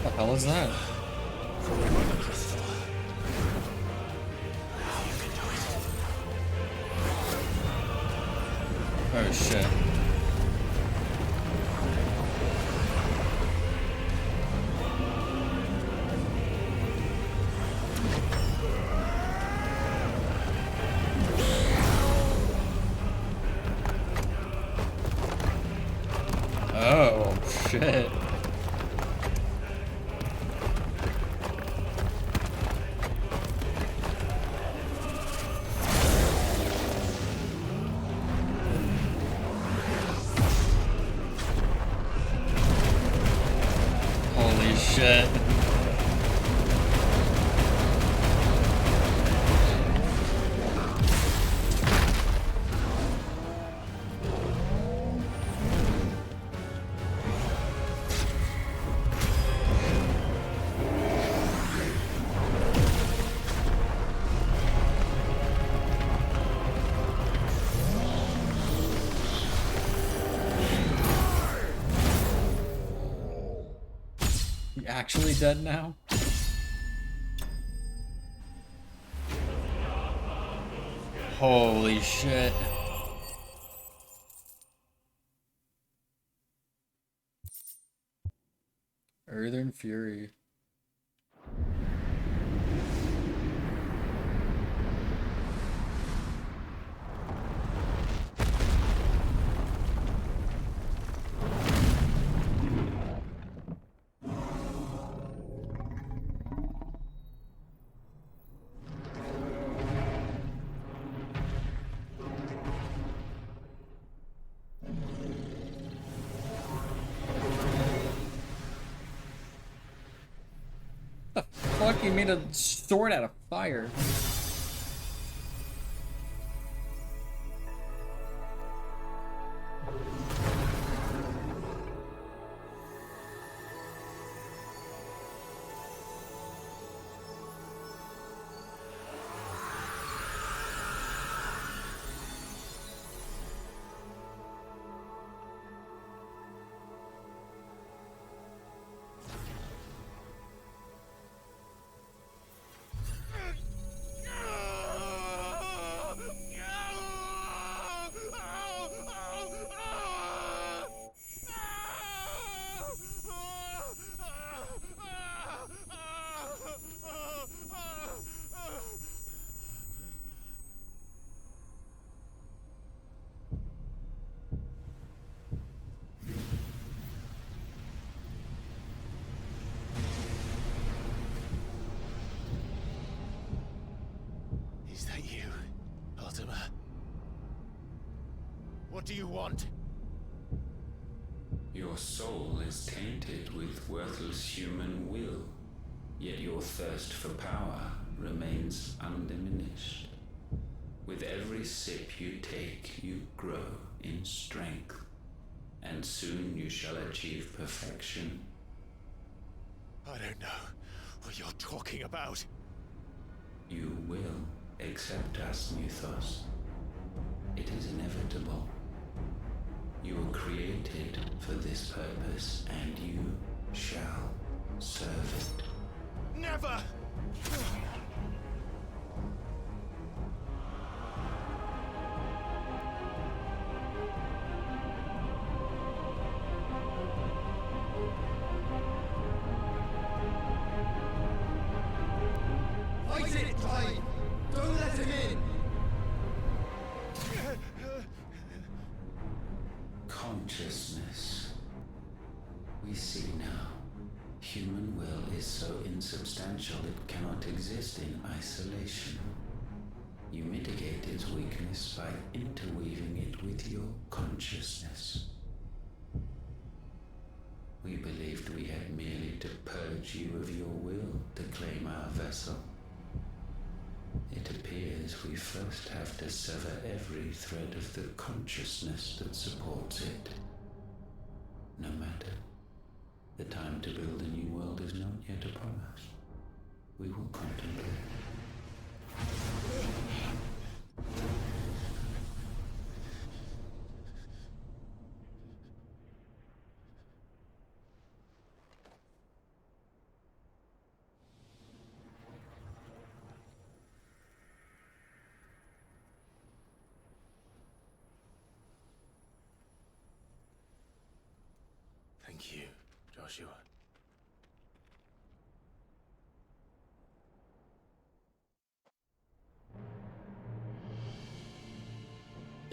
What the hell is that? Oh shit. Oh. shit. Holy shit. He actually dead now? Holy shit. Earthern Fury. The fuck? He made a sword out of fire. Is that you, Ultima? What do you want? Your soul is tainted with worthless human will, yet your thirst for power remains undiminished. With every sip you take, you grow in strength, and soon you shall achieve perfection. I don't know what you're talking about. You will accept us, Muthos. It is inevitable. You were created for this purpose, and you shall serve it. Never! Fight it, Clive! Don't let him in! Consciousness. We see now. Human will is so insubstantial it cannot exist in isolation. You mitigate its weakness by interweaving it with your consciousness. We believed we had merely to purge you of your will to claim our vessel. It appears we first have to sever every thread of the consciousness that supports it. No matter. The time to build a new world is not yet upon us. We will contemplate. Thank you, Joshua.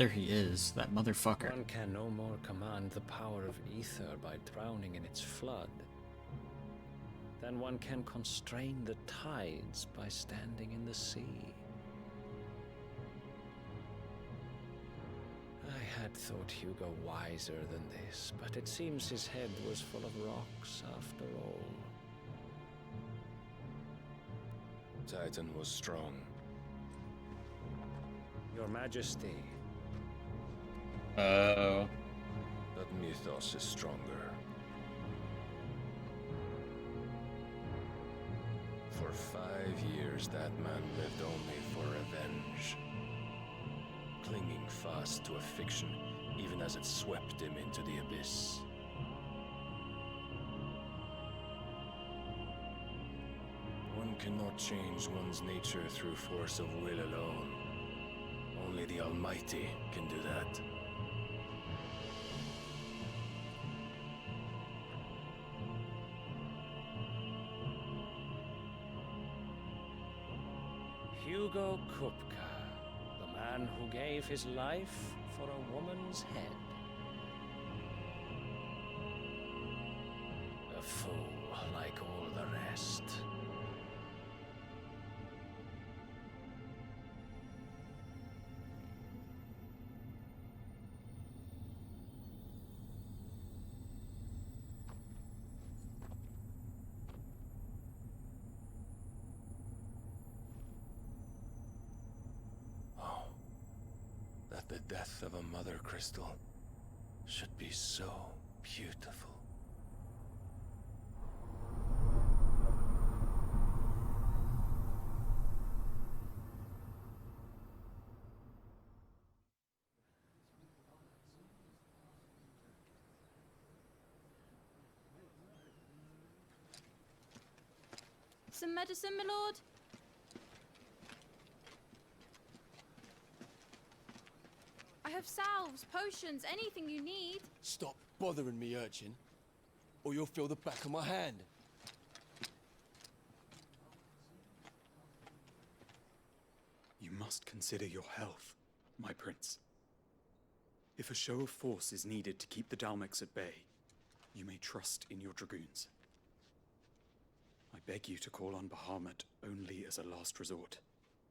There he is, that motherfucker. One can no more command the power of ether by drowning in its flood than one can constrain the tides by standing in the sea. I had thought Hugo wiser than this, but it seems his head was full of rocks after all. Titan was strong. Your Majesty. Oh. But Mythos is stronger. For 5 years, that man lived only for revenge. Clinging fast to a fiction, even as it swept him into the abyss. One cannot change one's nature through force of will alone. Only the Almighty can do that. Hugo Kupka, the man who gave his life for a woman's head. A fool like all the rest. That the death of a mother crystal should be so beautiful. Some medicine, my lord? I have salves, potions, anything you need. Stop bothering me, urchin, or you'll feel the back of my hand. You must consider your health, my prince. If a show of force is needed to keep the Dalmex at bay, you may trust in your dragoons. I beg you to call on Bahamut only as a last resort.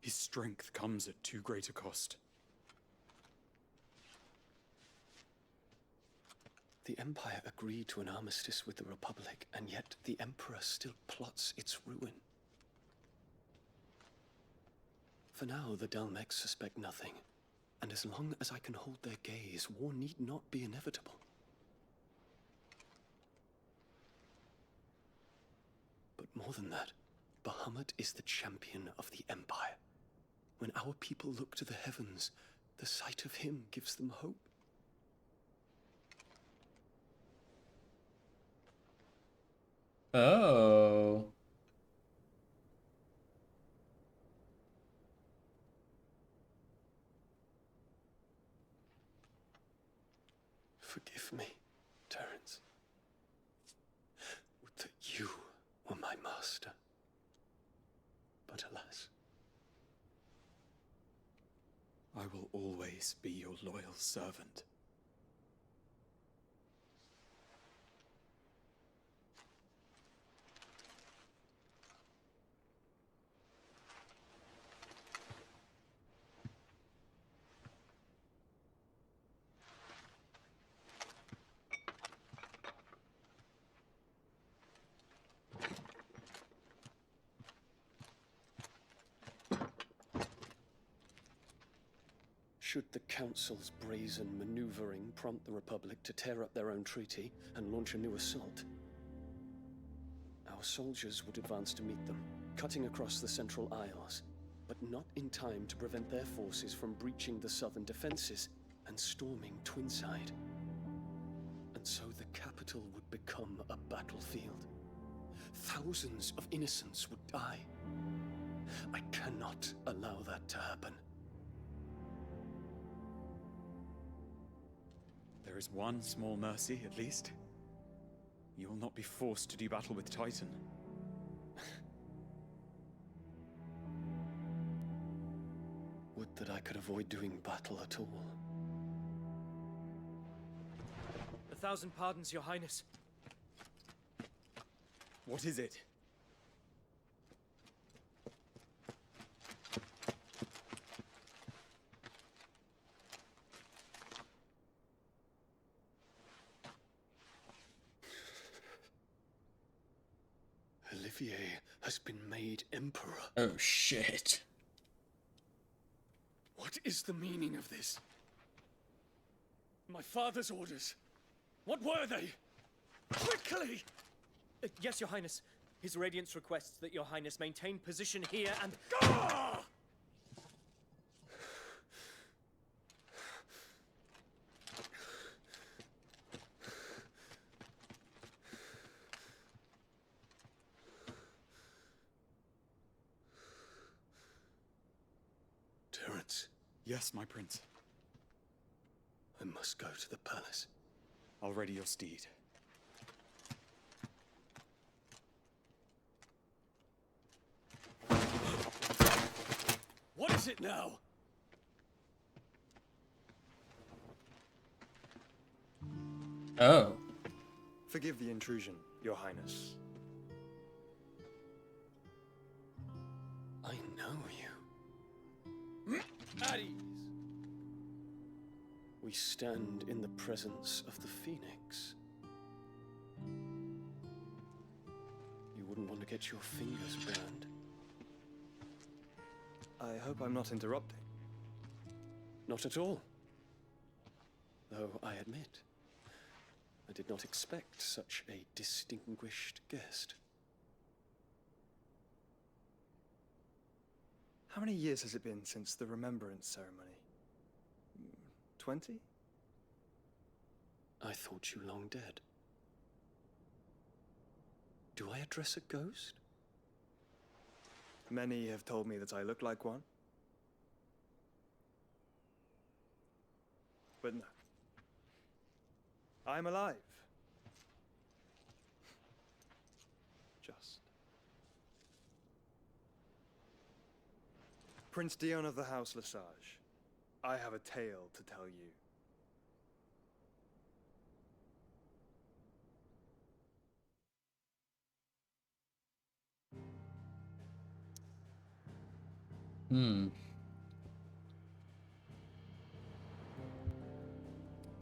His strength comes at too great a cost. The Empire agreed to an armistice with the Republic, and yet the Emperor still plots its ruin. For now, the Dalmex suspect nothing, and as long as I can hold their gaze, war need not be inevitable. But more than that, Bahamut is the champion of the Empire. When our people look to the heavens, the sight of him gives them hope. Oh. Forgive me, Terence. Would that you were my master. But alas. I will always be your loyal servant. Should the Council's brazen maneuvering prompt the Republic to tear up their own treaty and launch a new assault, our soldiers would advance to meet them, cutting across the Central Isles, but not in time to prevent their forces from breaching the southern defenses and storming Twinside. And so the capital would become a battlefield. Thousands of innocents would die. I cannot allow that to happen. There is one small mercy, at least. You will not be forced to do battle with Titan. Would that I could avoid doing battle at all. 1,000 pardons, Your Highness. What is it? Olivier has been made emperor. Oh shit. What is the meaning of this? My father's orders. What were they? Quickly! Yes, Your Highness. His Radiance requests that Your Highness maintain position here and... Ah! Terence. Yes, my prince. I must go to the palace. I'll ready your steed. What is it now? Oh. Forgive the intrusion, Your Highness. I know you. At ease. We stand in the presence of the Phoenix. You wouldn't want to get your fingers burned. I hope I'm not interrupting. Not at all. Though I admit, I did not expect such a distinguished guest. How many years has it been since the Remembrance Ceremony? 20? I thought you long dead. Do I address a ghost? Many have told me that I look like one. But no. I'm alive. Just. Prince Dion of the House Lesage, I have a tale to tell you.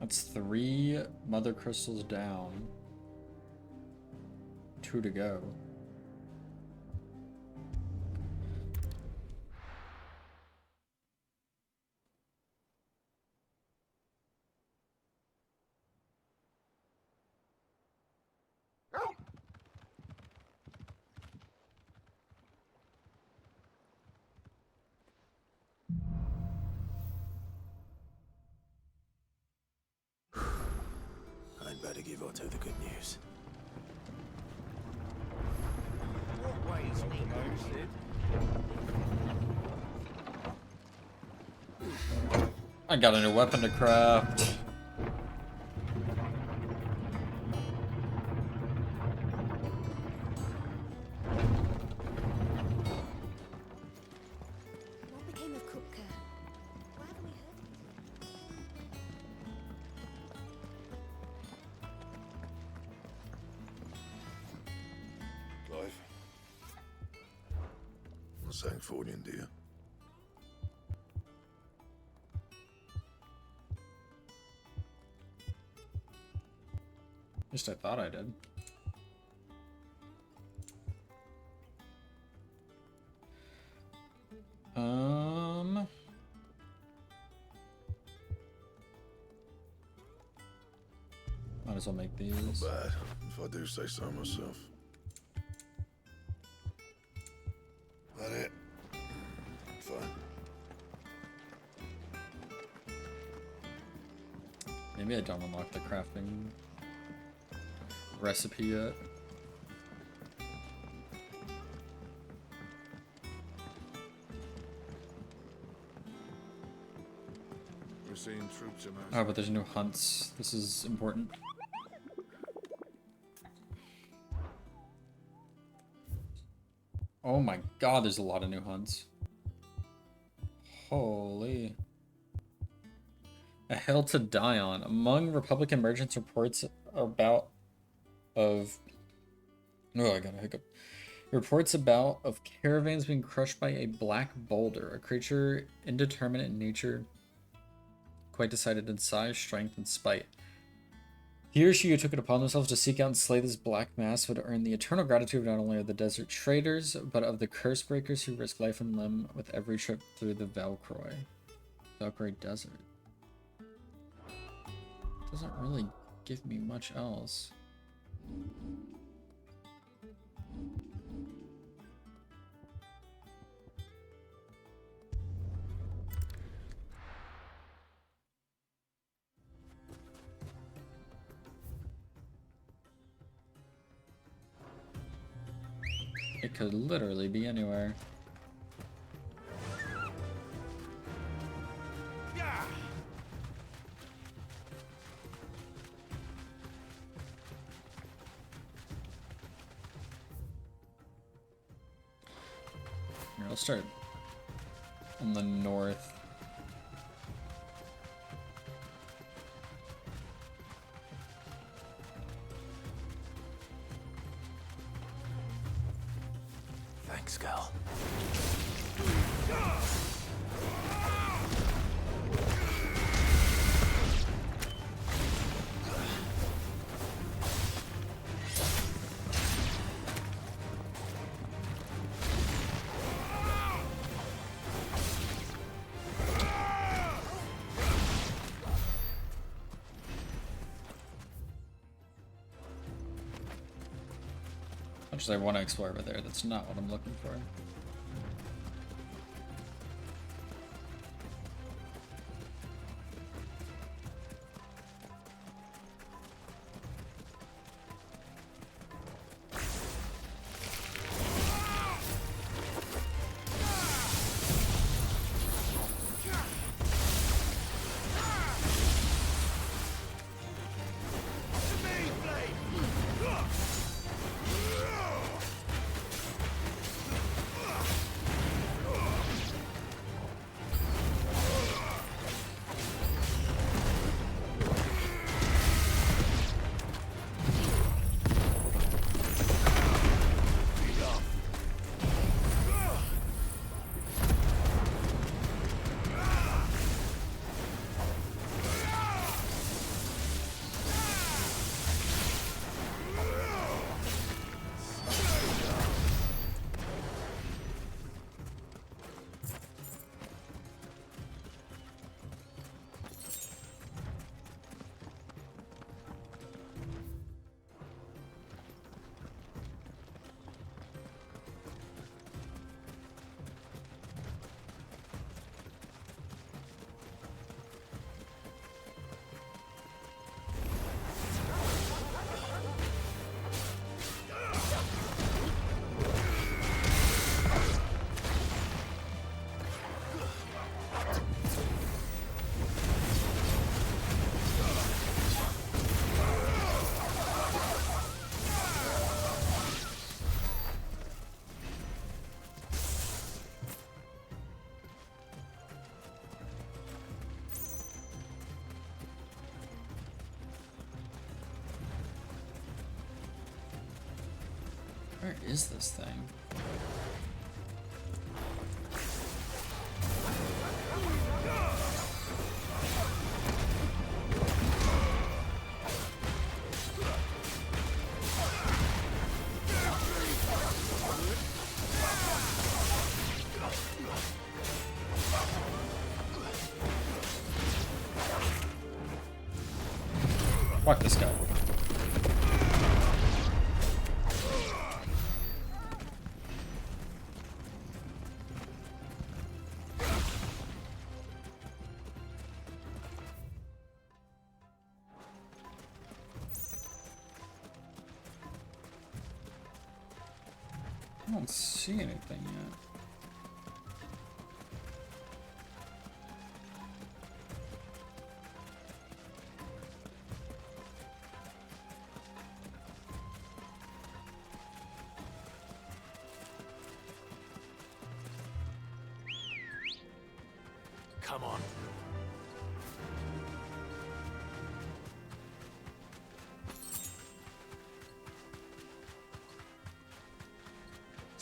That's 3 mother crystals down. 2 to go. I'd better give Otto the good news. What ways me Sid? I got a new weapon to craft. What became of Kupka? Why haven't we heard? Clive. What's that for you, dear? At least I thought I did. Might as well make these. Not bad, if I do say so myself. That it? Fine. Maybe I don't unlock the crafting recipe yet. We're seeing troops amassing. Oh, but there's new hunts. This is important. Oh my god, there's a lot of new hunts. Holy. A hill to die on. Among Republican merchants, reports about of oh, I got a hiccup. Reports about of caravans being crushed by a black boulder, a creature indeterminate in nature, quite decided in size, strength, and spite. He or she who took it upon themselves to seek out and slay this black mass would earn the eternal gratitude not only of the desert traders, but of the curse breakers who risk life and limb with every trip through the Valkyrie Desert. Doesn't really give me much else. It could literally be anywhere. Here, I'll start on the north. Thanks, girl. Much as I want to explore over there, that's not what I'm looking for. Where is this thing? Fuck this guy. I don't see anything yet. Come on.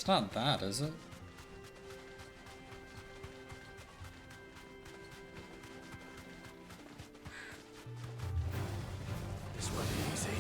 It's not that, is it? This won't be easy.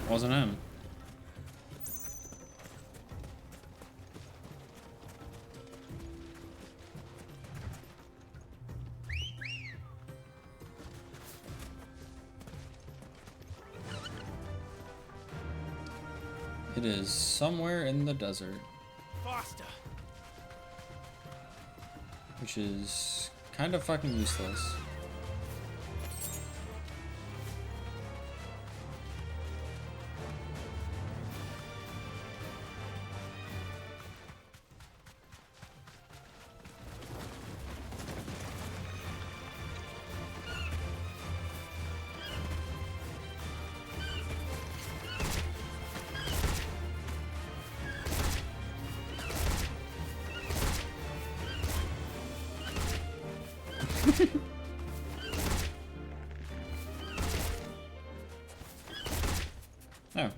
Wasn't him. It is somewhere in the desert. Faster. Which is kind of fucking useless. Oh.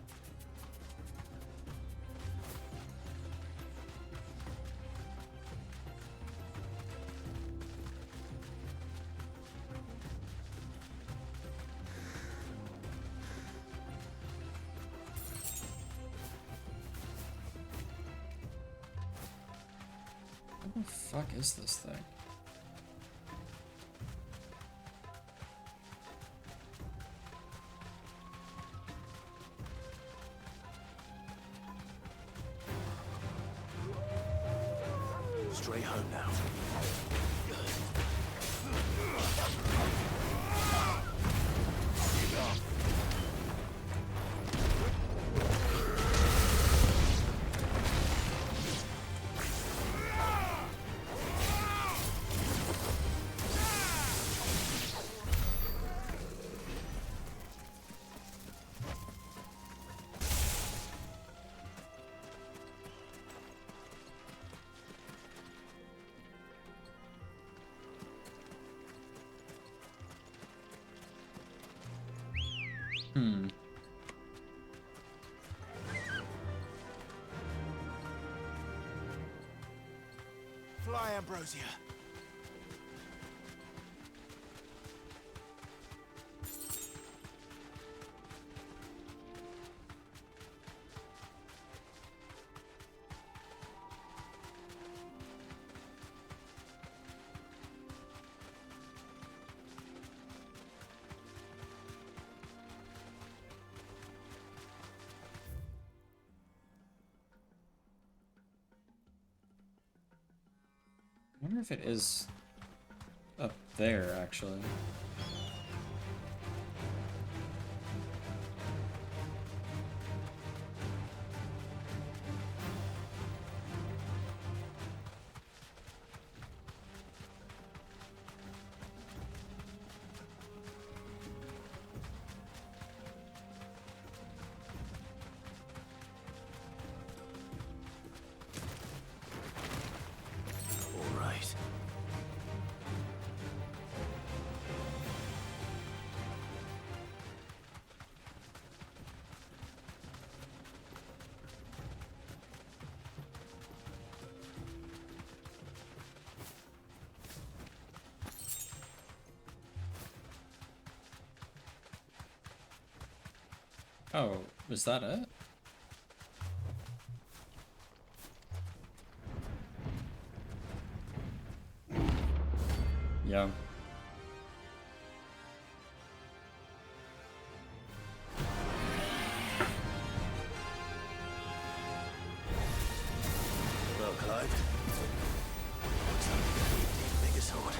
What the fuck is this thing? Straight home now. Fly, Ambrosia. I wonder if it is up there, actually. All right. Oh, is that it? Yeah. Well, Clyde. Looks like bigger sword.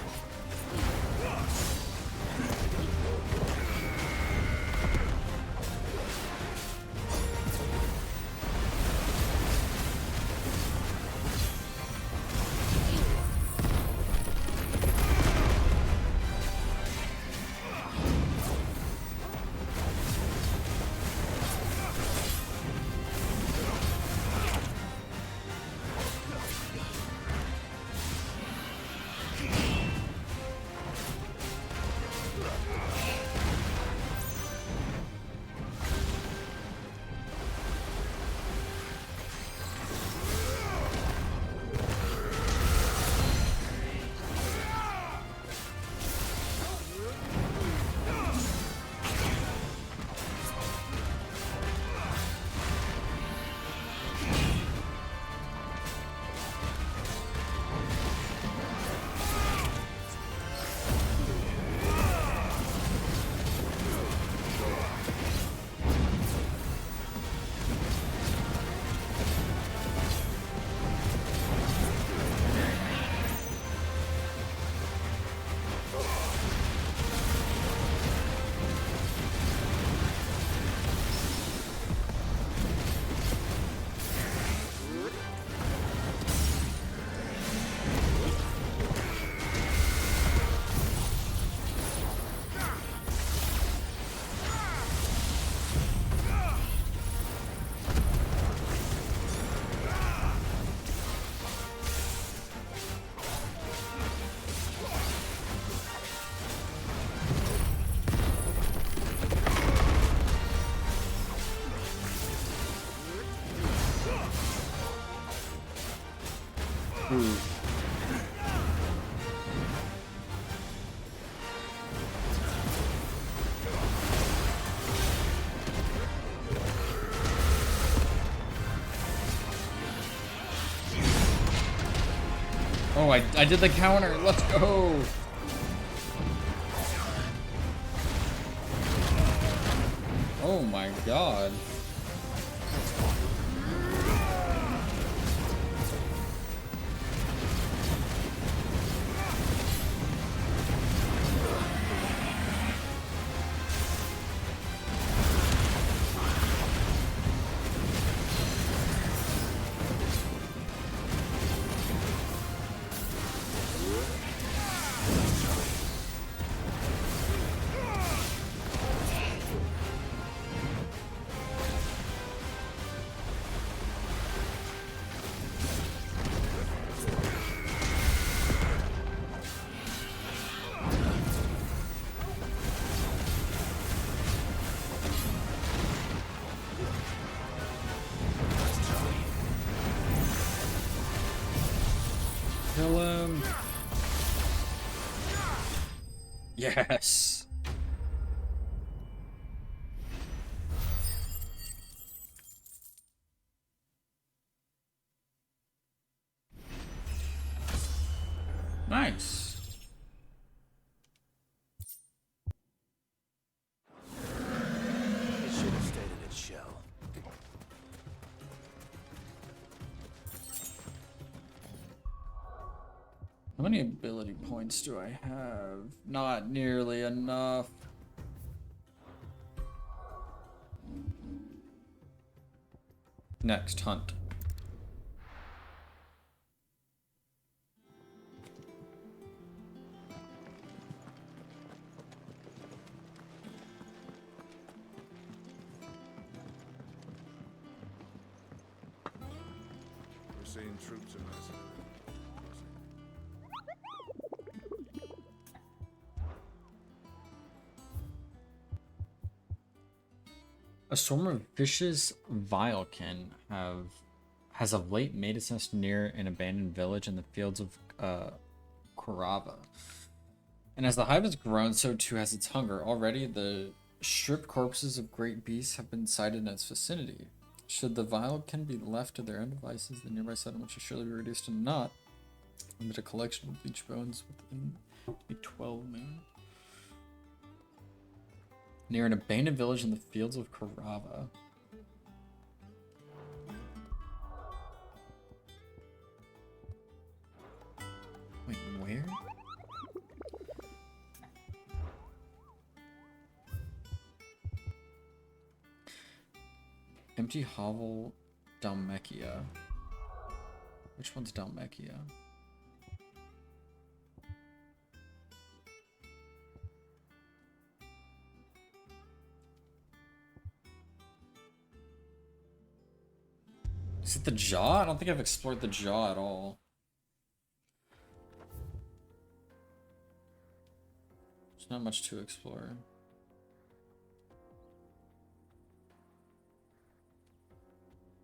Oh, I did the counter. Let's go. Oh my god. Kill him. Yes. Nice. It should have stayed in its shell. How many ability points do I have? Not nearly enough. Next, hunt. We're seeing troops of mercenaries. A swarm of vicious Vilekin has of late made its nest near an abandoned village in the fields of Korava. And as the hive has grown, so too has its hunger. Already, the Stripped corpses of great beasts have been sighted in its vicinity. Should the vile kin be left to their own devices, the nearby settlement should surely be reduced to naught. Limit a collection of bleached bones within a 12 moon. Near an abandoned village in the fields of Karava. Wait, where? Empty hovel, Dalmekia. Which one's Dalmekia? Is it the jaw? I don't think I've explored the jaw at all. There's not much to explore.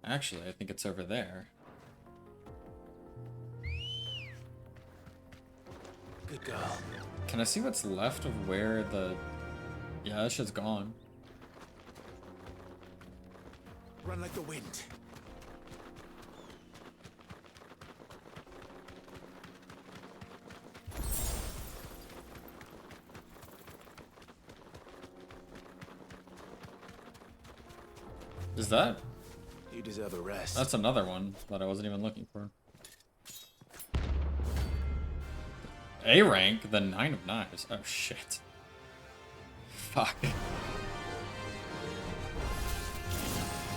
Actually, I think it's over there. Good girl. Can I see what's left of where the... Yeah, that shit's gone. Run like the wind. Is that? You deserve a rest. That's another one that I wasn't even looking for. A rank, the 9 of Knives. Oh shit. Fuck.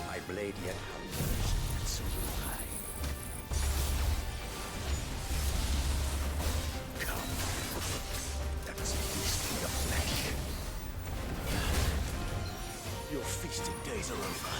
My blade yet hungers, and so do I. Come. Let us feast on your flesh. Your feasting days are over.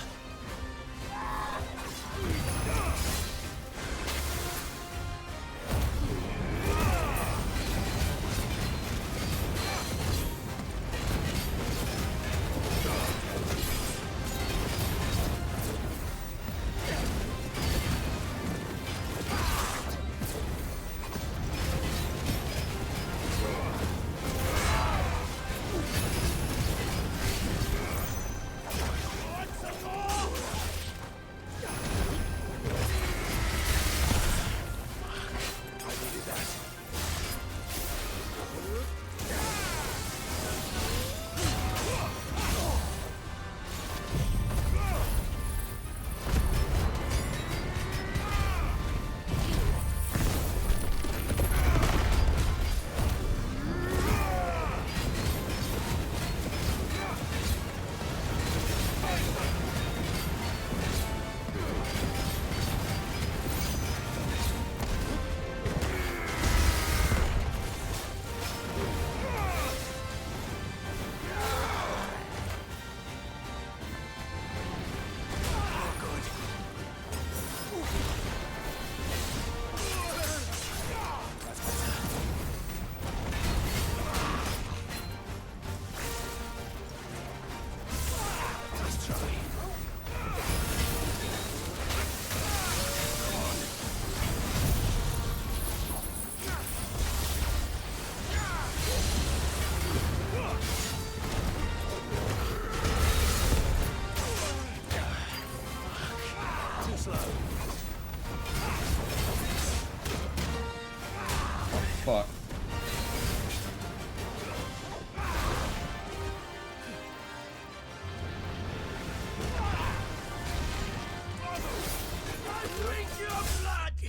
Fuck.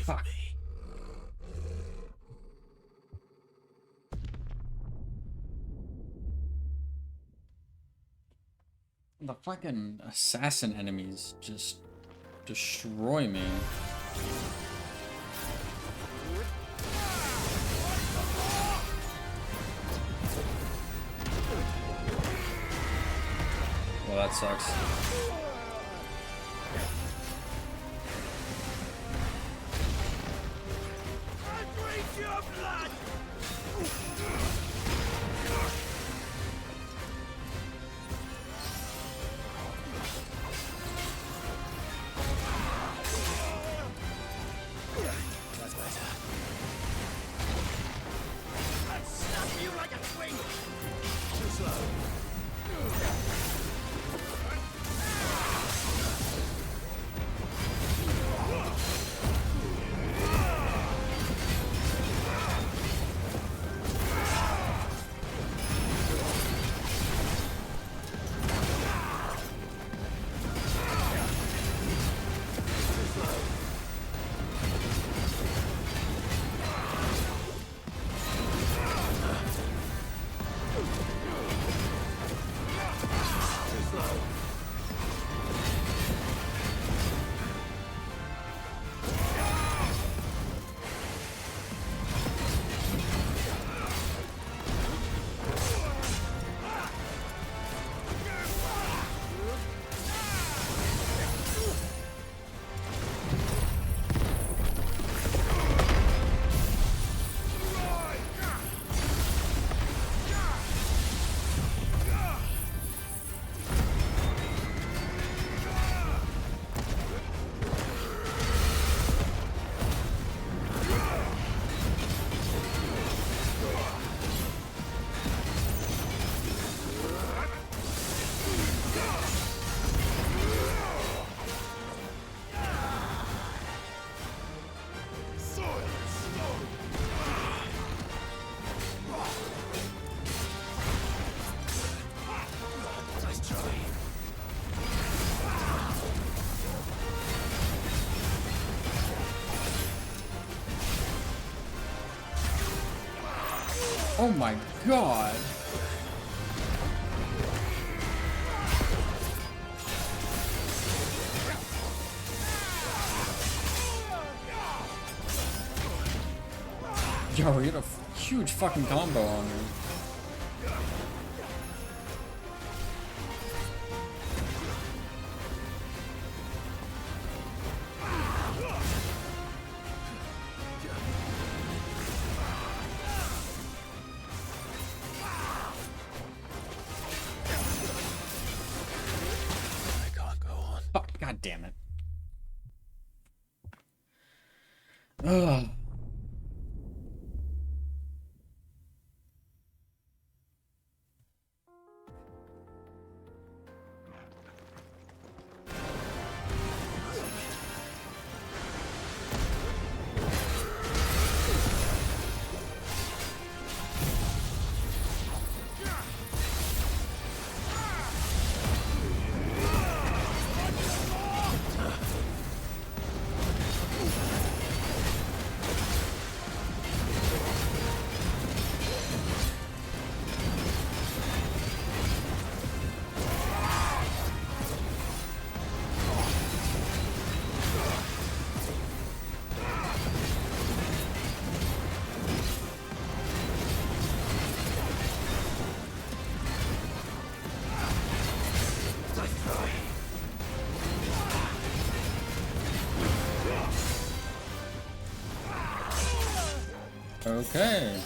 Fuck. The fucking assassin enemies just destroy me. Well, that sucks. That's better. I'd snap you like a twig. Too slow. Oh my god. Yo, we had a huge fucking combo on me. Fuck, god damn it. Ugh. Okay.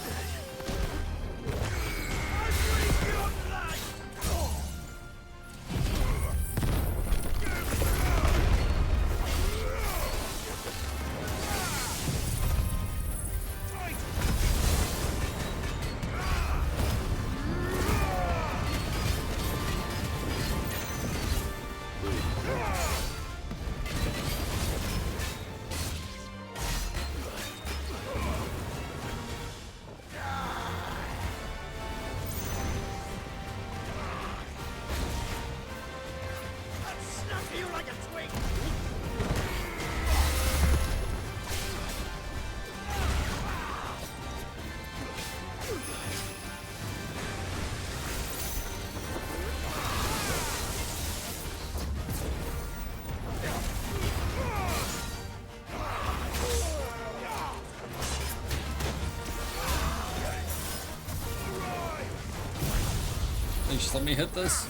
Just let me hit this.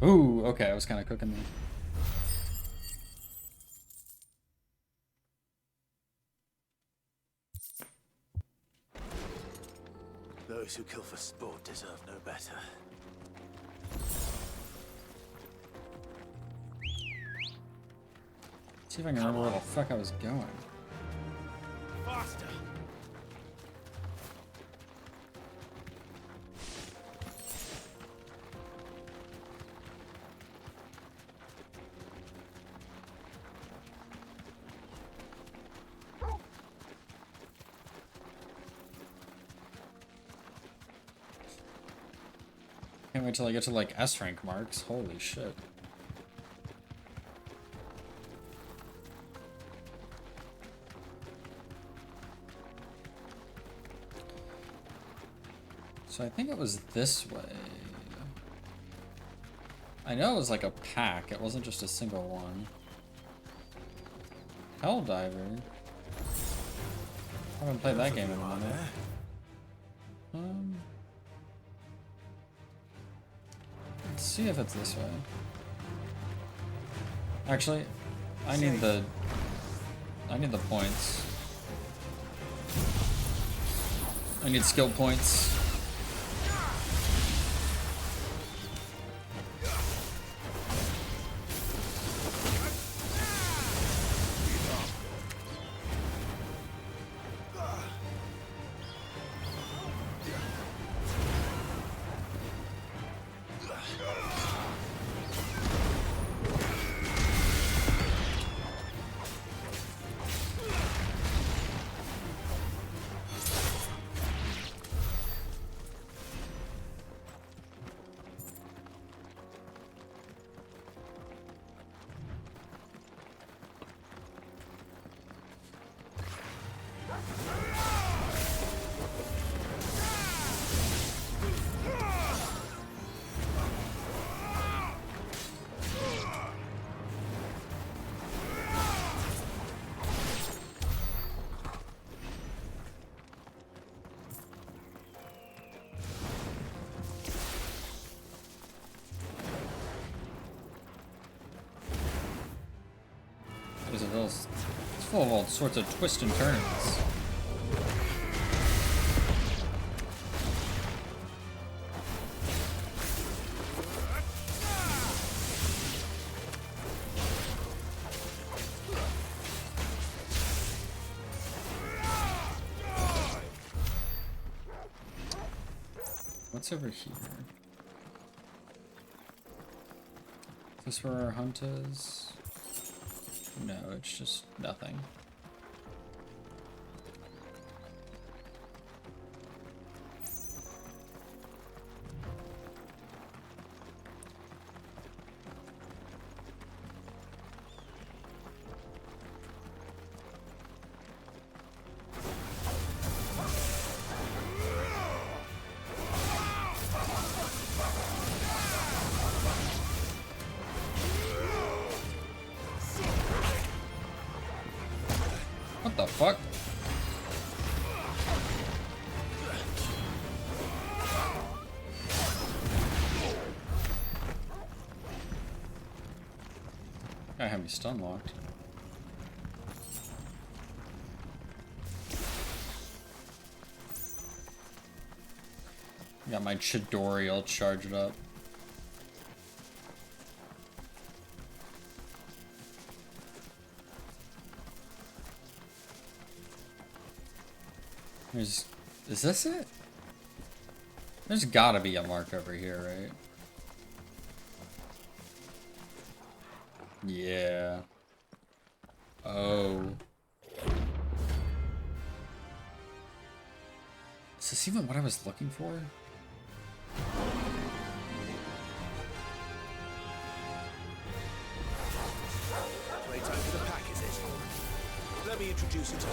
Ooh, okay, I was kind of cooking there. Those who kill for sport deserve no better. See if I can remember where the fuck I was going. Faster. Can't wait till I get to like S rank marks. Holy shit. So I think it was this way. I know it was like a pack. It wasn't just a single one. Helldiver. I haven't played that game in a minute. Let's see if it's this way. Actually, I need the points. I need skill points. it's full of all sorts of twists and turns. What's over here? Is this where our hunt is? No, it's just nothing. What the fuck? I have me stun locked. Got my Chidori all charged up. Is this it? There's gotta be a mark over here, right? Yeah. Oh. Is this even what I was looking for? Playtime for the pack, is it? Let me introduce you to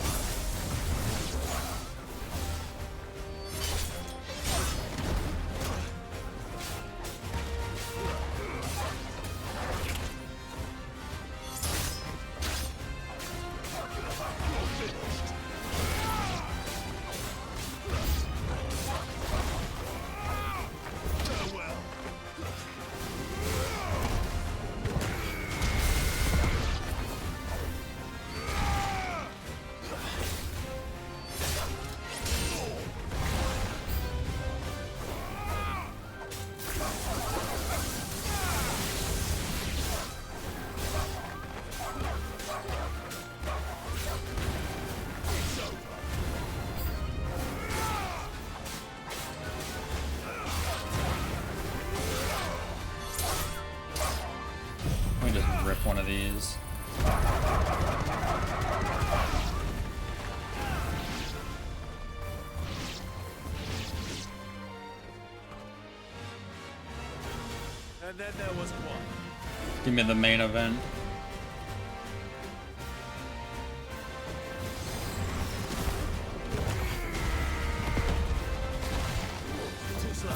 Let me just rip one of these. And then there was one. Give me the main event. Too slow.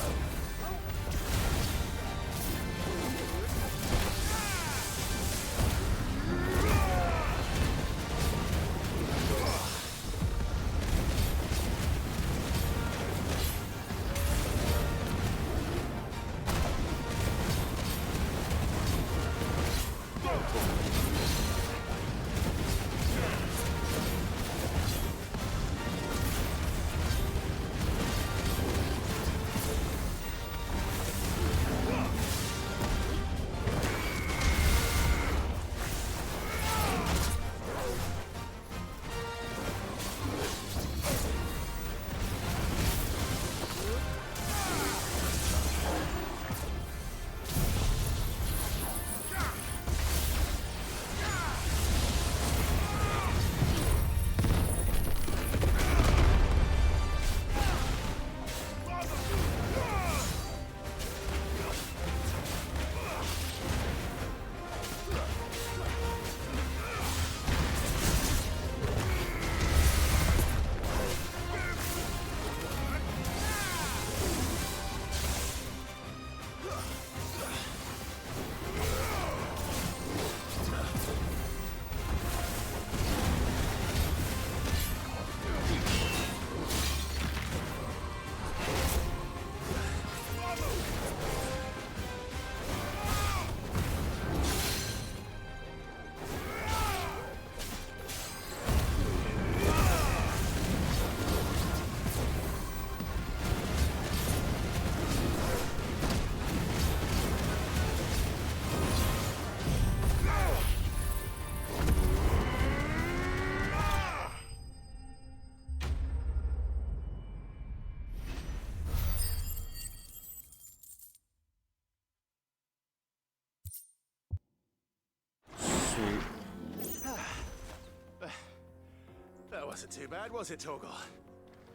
wasn't too bad, was it, Torgal?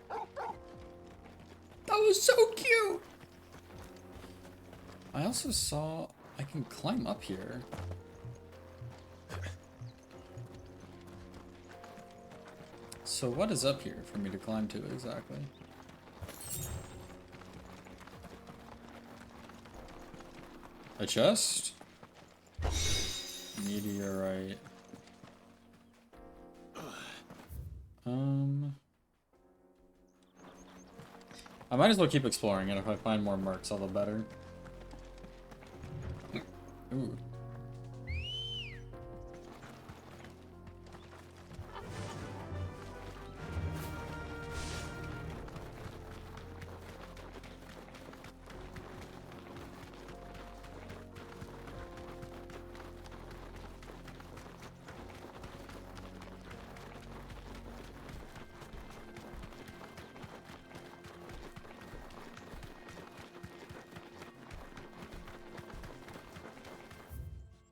That was so cute! I also saw I can climb up here. So what is up here for me to climb to exactly? A chest? Meteorite. I might as well keep exploring, and if I find more mercs, all the better. Ooh.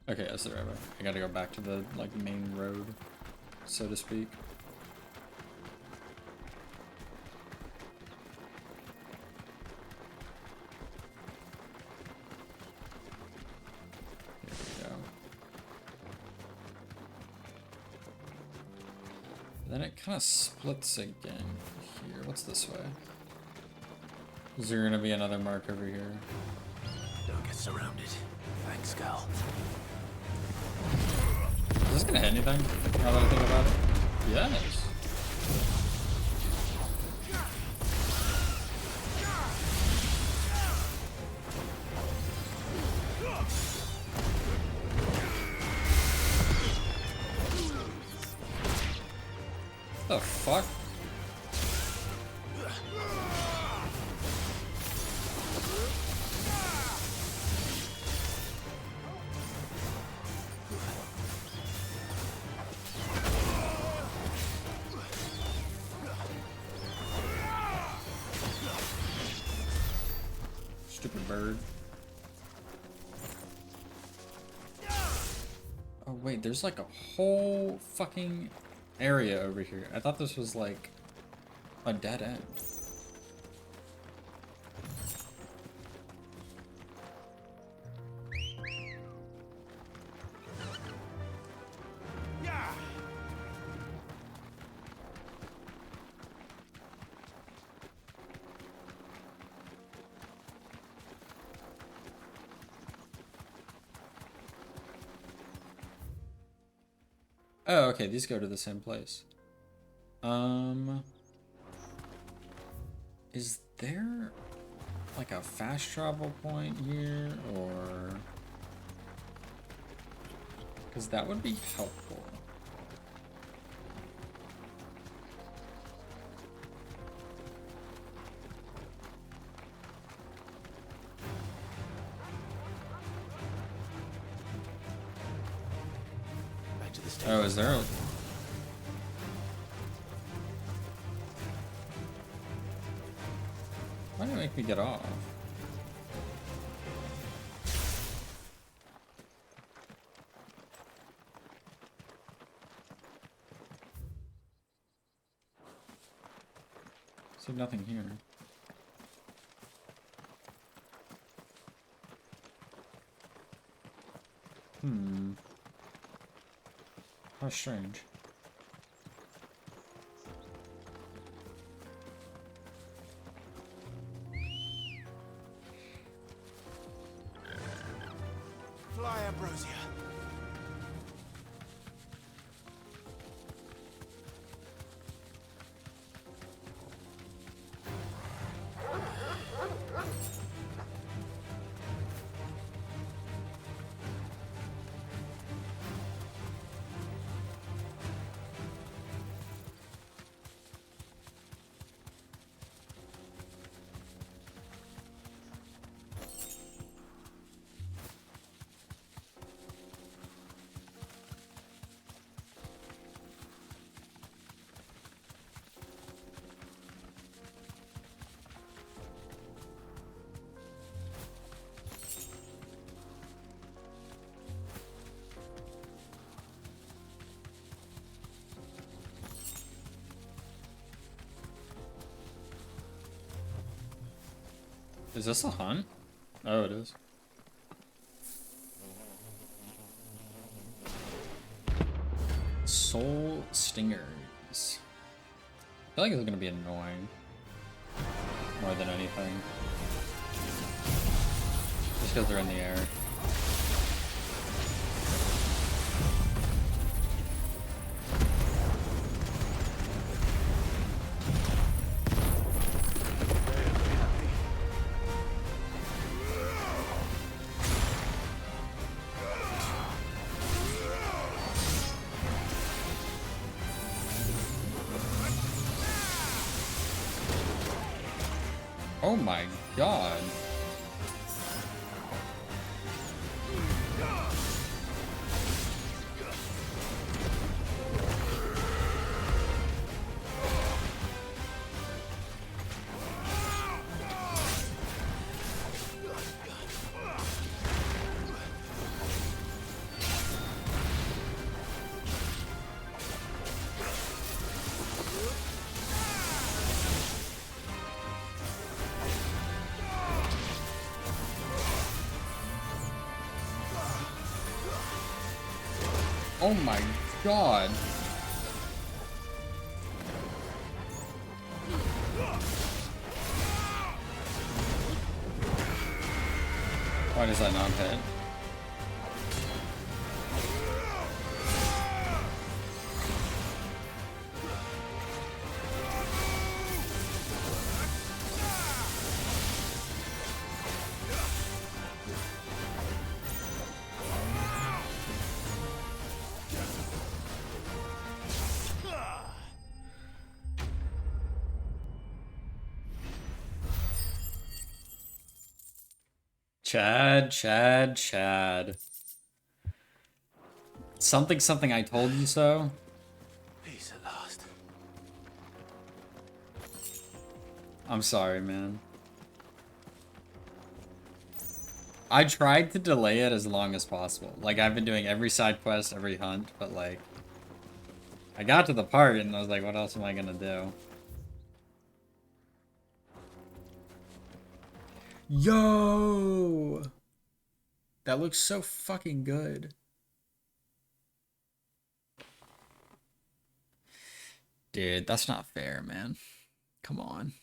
Okay, that's the right way. I gotta go back to the, like, main road, so to speak. Here we go. Then it kind of splits again here. What's this way? Is there gonna be another mark over here? Don't get surrounded. Thanks, Gal. Is this gonna hit anything? Now that I think about it? Yes. What the fuck? Stupid bird. Oh wait, there's like a whole fucking area over here. I thought this was like a dead end. Oh, okay, these go to the same place. Is there like a fast travel point here, or? Because that would be helpful. Oh, is there a... Why did it make me get off? See nothing here. How strange. Fly, Ambrosia. Is this a hunt? Oh, it is. Soul Stingers. I feel like it's gonna be annoying. More than anything. Just because they're in the air. Oh my god. Oh my god. Why does that not hit? Chad. Something, I told you so. Peace at last. I'm sorry, man. I tried to delay it as long as possible. Like, I've been doing every side quest, every hunt, but like... I got to the part and I was like, what else am I gonna do? Yo! That looks so fucking good. Dude, that's not fair, man. Come on.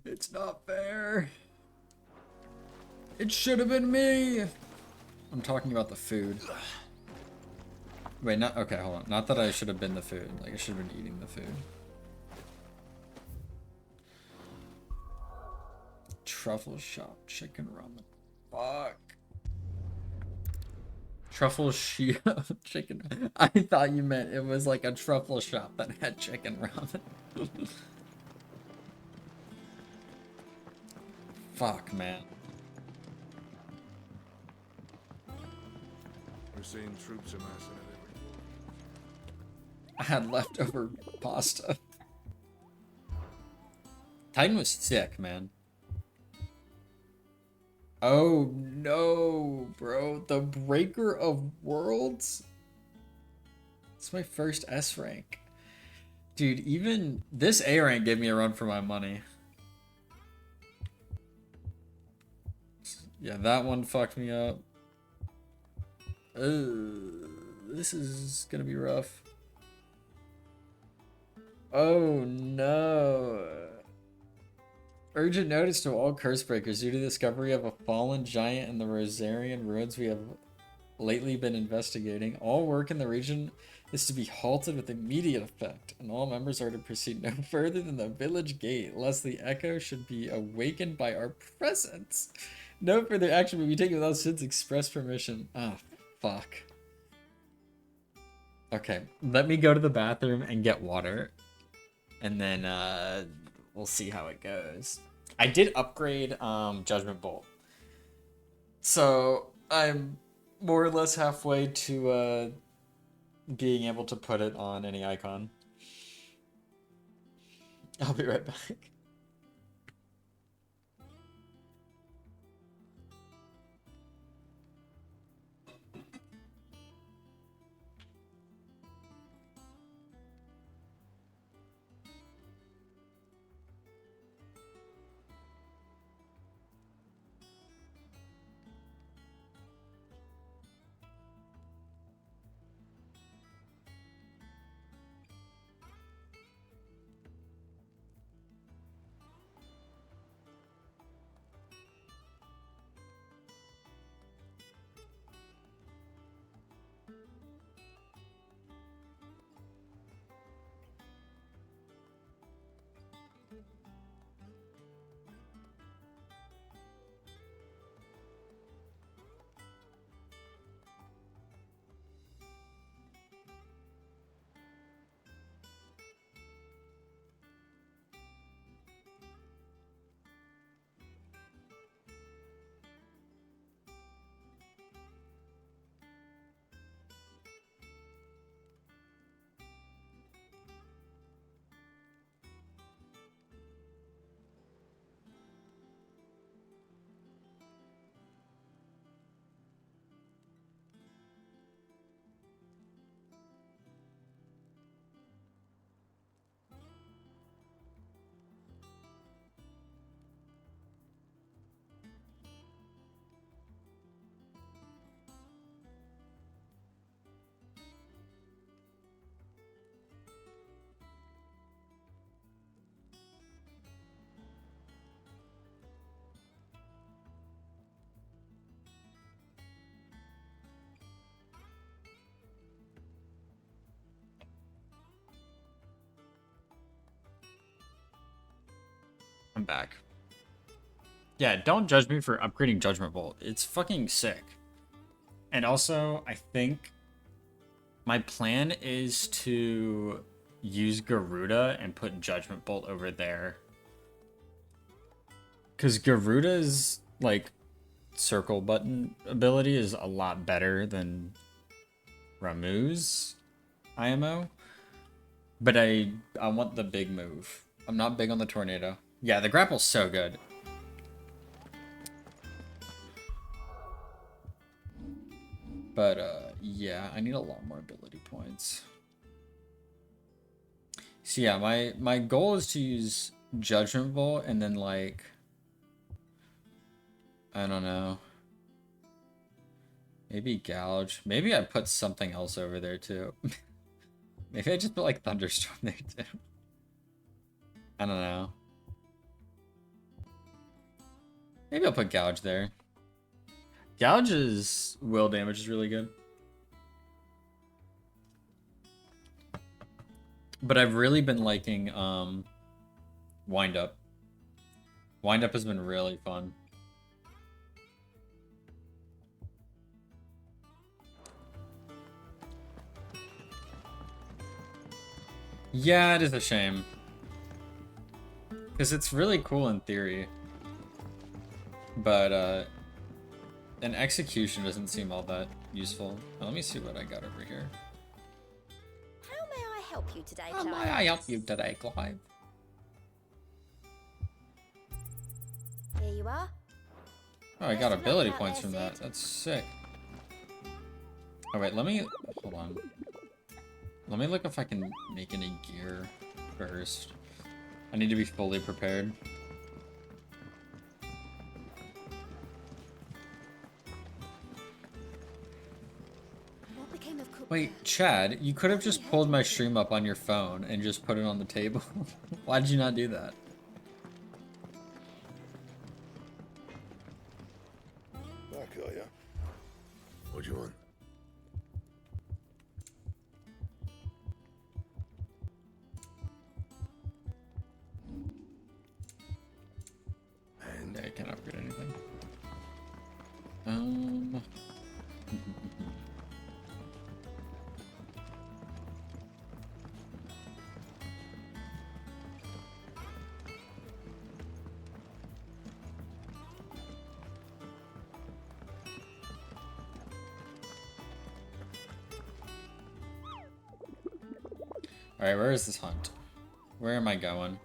It's not fair. It should have been me. I'm talking about the food. Wait, not okay, hold on. Not that I should have been the food. Like, I should have been eating the food. Truffle shop, chicken ramen. Fuck. Truffle shop, chicken. I thought you meant it was like a truffle shop that had chicken ramen. Fuck, man. We're seeing troops amassing at every... I had leftover pasta. Titan was sick, man. Oh no, bro. The Breaker of Worlds? It's my first S rank. Dude, even this A rank gave me a run for my money. Yeah, that one fucked me up. This is gonna be rough. Oh no. Urgent notice to all curse breakers due to the discovery of a fallen giant in the Rosarian ruins we have lately been investigating. All work in the region is to be halted with immediate effect, and all members are to proceed no further than the village gate, lest the echo should be awakened by our presence. No further action will be taken without Sid's express permission. Ah, fuck. Okay, let me go to the bathroom and get water, and then we'll see how it goes. I did upgrade Judgment Bolt, so I'm more or less halfway to being able to put it on any icon. I'll be right back. I'm back. Yeah, don't judge me for upgrading Judgment Bolt. It's fucking sick. And also, I think my plan is to use Garuda and put Judgment Bolt over there. Because Garuda's, like, circle button ability is a lot better than Ramu's IMO. But I want the big move. I'm not big on the tornado. Yeah, the grapple's so good. But, yeah, I need a lot more ability points. So, yeah, my goal is to use Judgment Bolt and then, like, I don't know. Maybe Gouge. Maybe I put something else over there, too. Maybe I just put, like, Thunderstorm there, too. I don't know. Maybe I'll put Gouge there. Gouge's will damage is really good. But I've really been liking Wind Up. Wind Up has been really fun. Yeah, it is a shame. Because it's really cool in theory. But an execution doesn't seem all that useful. Now, let me see what I got over here. How may I help you today, How Clive? may I help you today, Clive? Here you are. Oh, I got Best of ability luck out points there, from that. Sid. That's sick. Oh, wait, let me... Hold on. Let me look if I can make any gear first. I need to be fully prepared. What became of Cook? Wait, Chad, you could have just pulled my stream up on your phone and just put it on the table. Why did you not do that? Back, are ya? What do you want? Yeah, I can't upgrade anything. Alright, where is this hunt? Where am I going?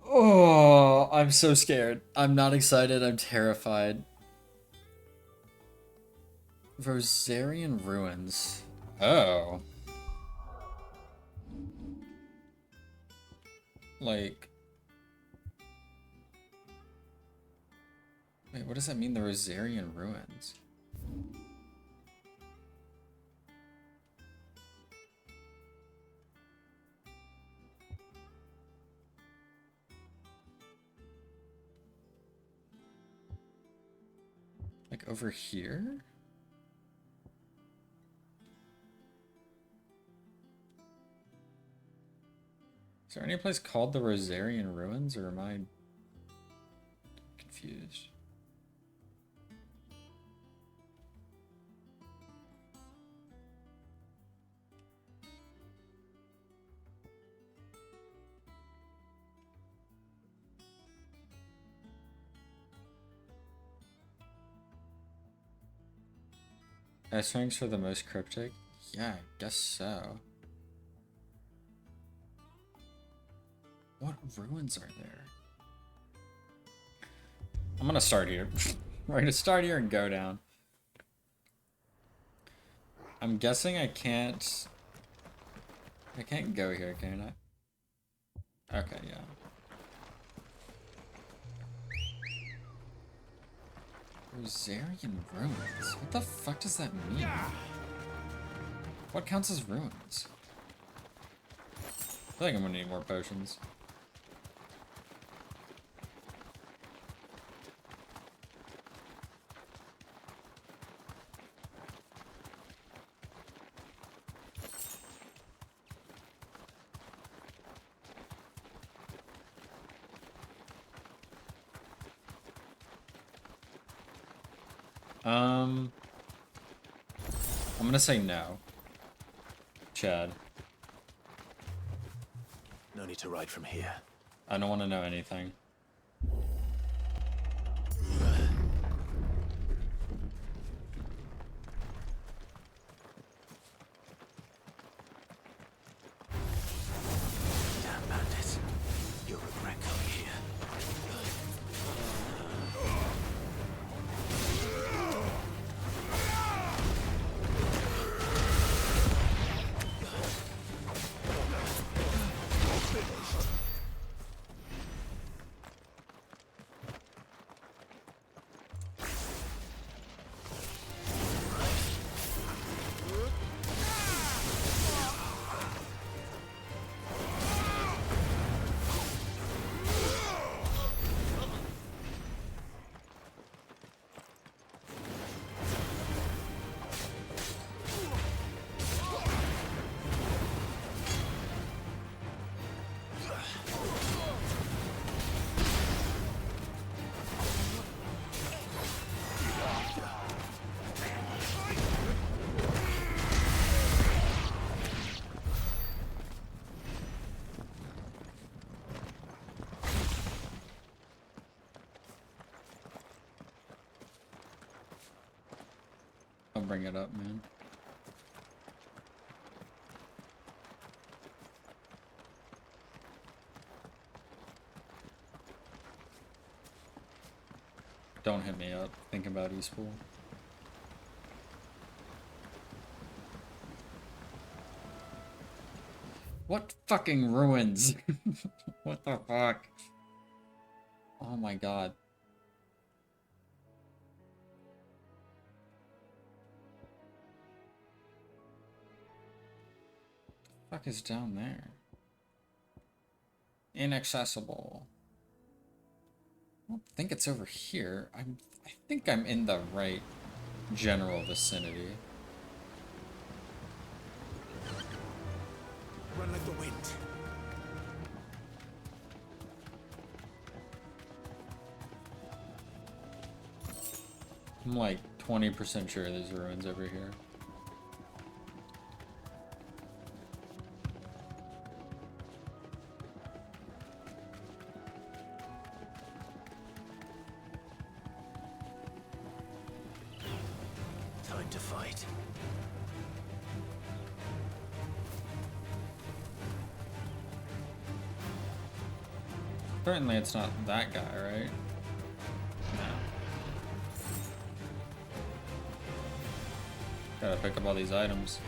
Oh, I'm so scared. I'm not excited. I'm terrified. Rosarian Ruins. Oh. Like... Wait, what does that mean, the Rosarian Ruins? Like over here? Is there any place called the Rosarian Ruins, or am I confused? S-ranks are the most cryptic? Yeah, I guess so. What ruins are there? I'm gonna start here. We're gonna start here and go down. I'm guessing I can't go here, can I? Okay, yeah. Rosarian Ruins? What the fuck does that mean? What counts as ruins? I feel like I'm gonna need more potions. I'm gonna say no. Chad. No need to ride from here. I don't want to know anything. Damn bandits. You'll regret coming here. I'll bring it up, man. Don't hit me up. Think about Eastpool. What fucking ruins? What the fuck? Oh my god. What the fuck is down there? Inaccessible. I don't think it's over here. I think I'm in the right general vicinity. Run like the wind. I'm like 20% sure there's ruins over here. Time to fight. Certainly it's not that guy, right? No. Gotta pick up all these items.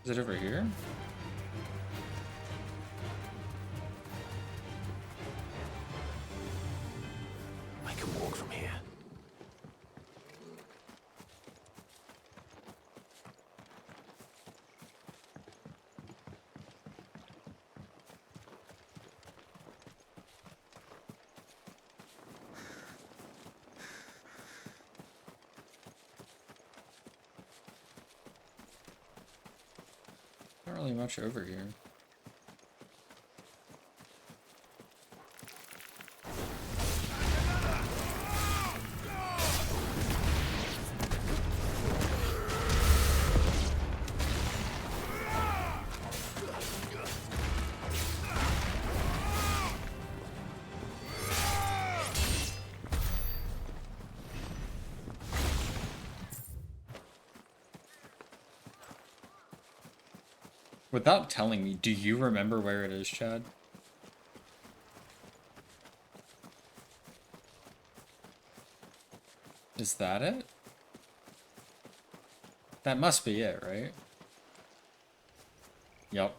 Is it over here? I can walk from here. Not really much over here. Without telling me, do you remember where it is, Chad? Is that it? That must be it, right? Yup.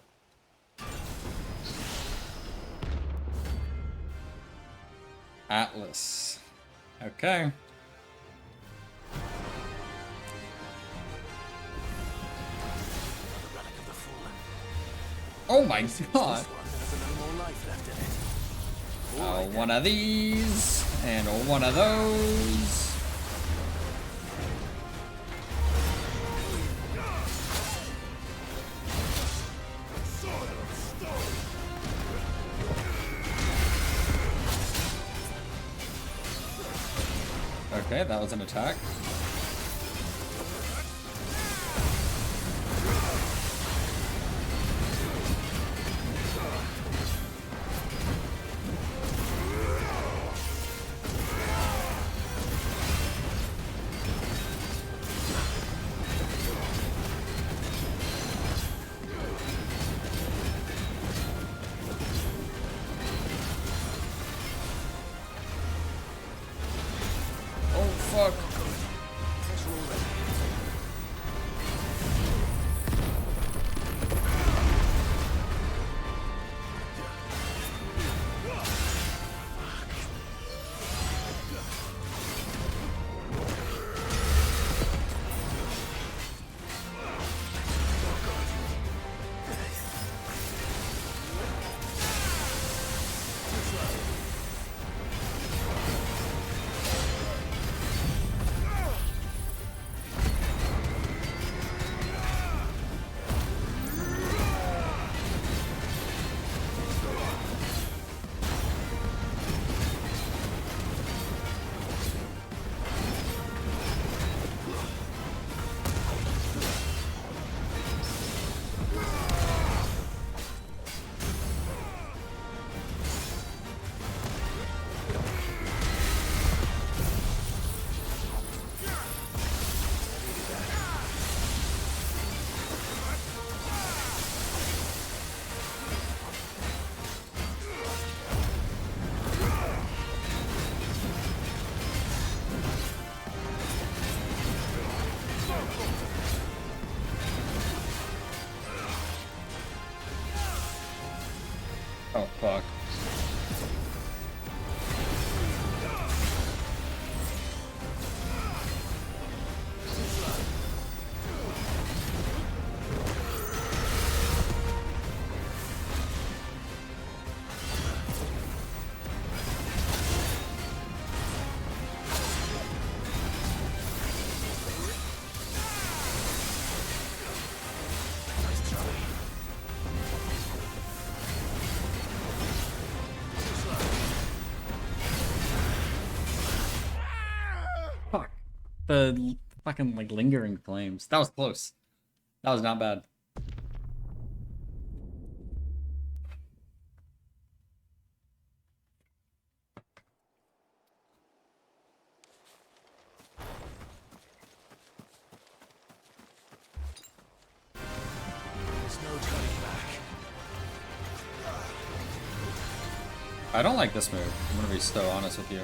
Atlas. Okay. The relic of the Oh my god. This one has no more life left in it. Oh, one of these and one of those. Okay, that was an attack. Oh fuck. Oh fuck. Fuck. The fucking like lingering flames. That was close. That was not bad. There's no turning back. I don't like this move. I'm gonna be so honest with you.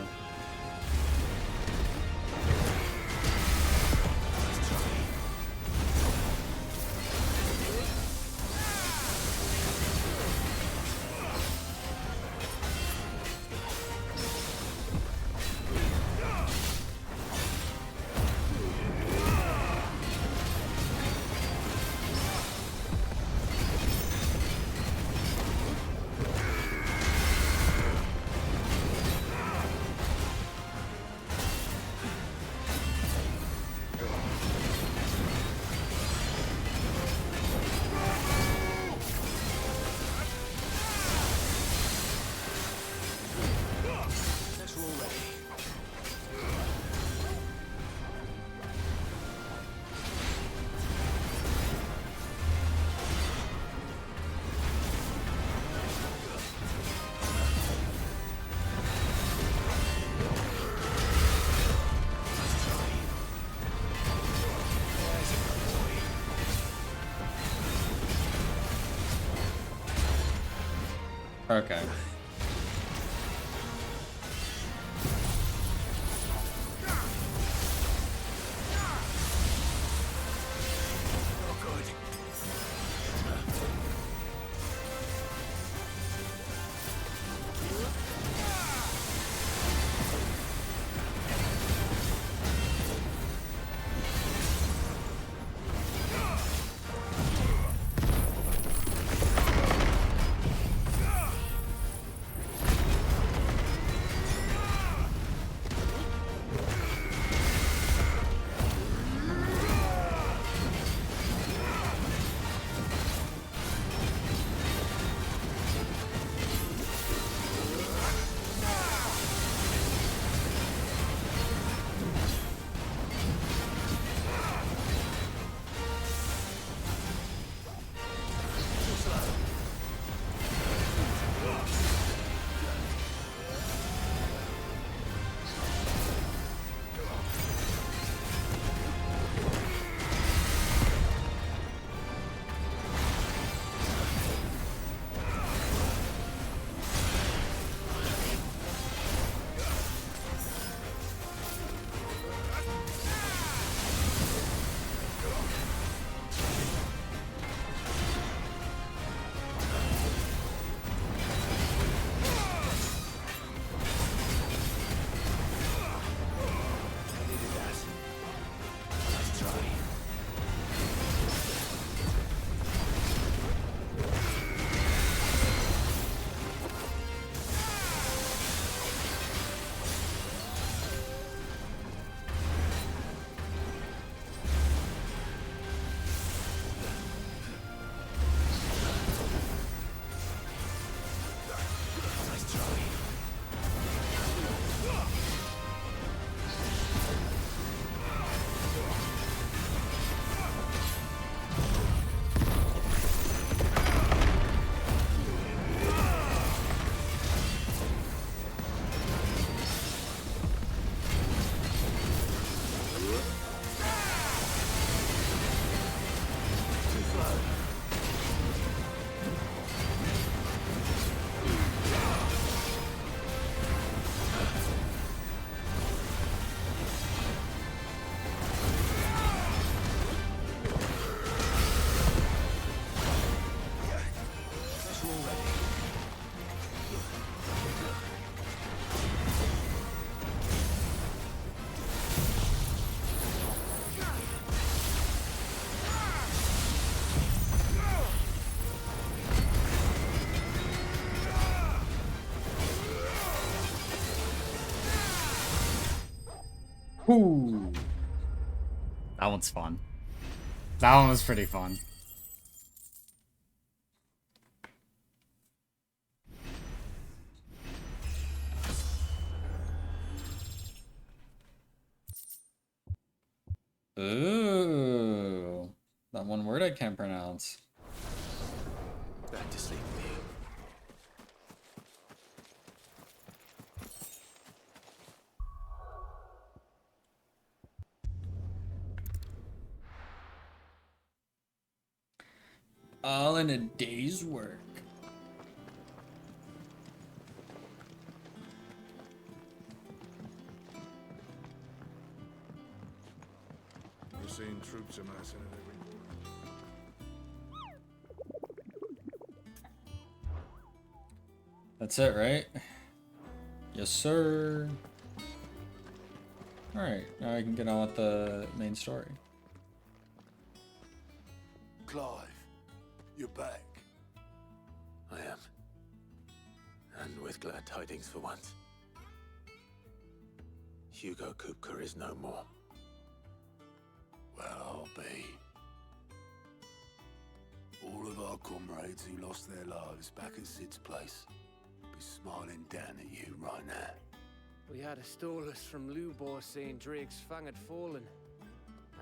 Okay. Ooh. That one's fun. That one was pretty fun. Ooh. That one word I can't pronounce. Back to sleep. All in a day's work. We're seeing troops amassing at every That's it, right? Yes, sir. Alright, now I can get on with the main story. Clive, you're back. I am. And with glad tidings for once. Hugo Kupka is no more. Well, I'll be. All of our comrades who lost their lives back at Sid's place be smiling down at you right now. We had a stolus from Lubor saying Drake's fang had fallen.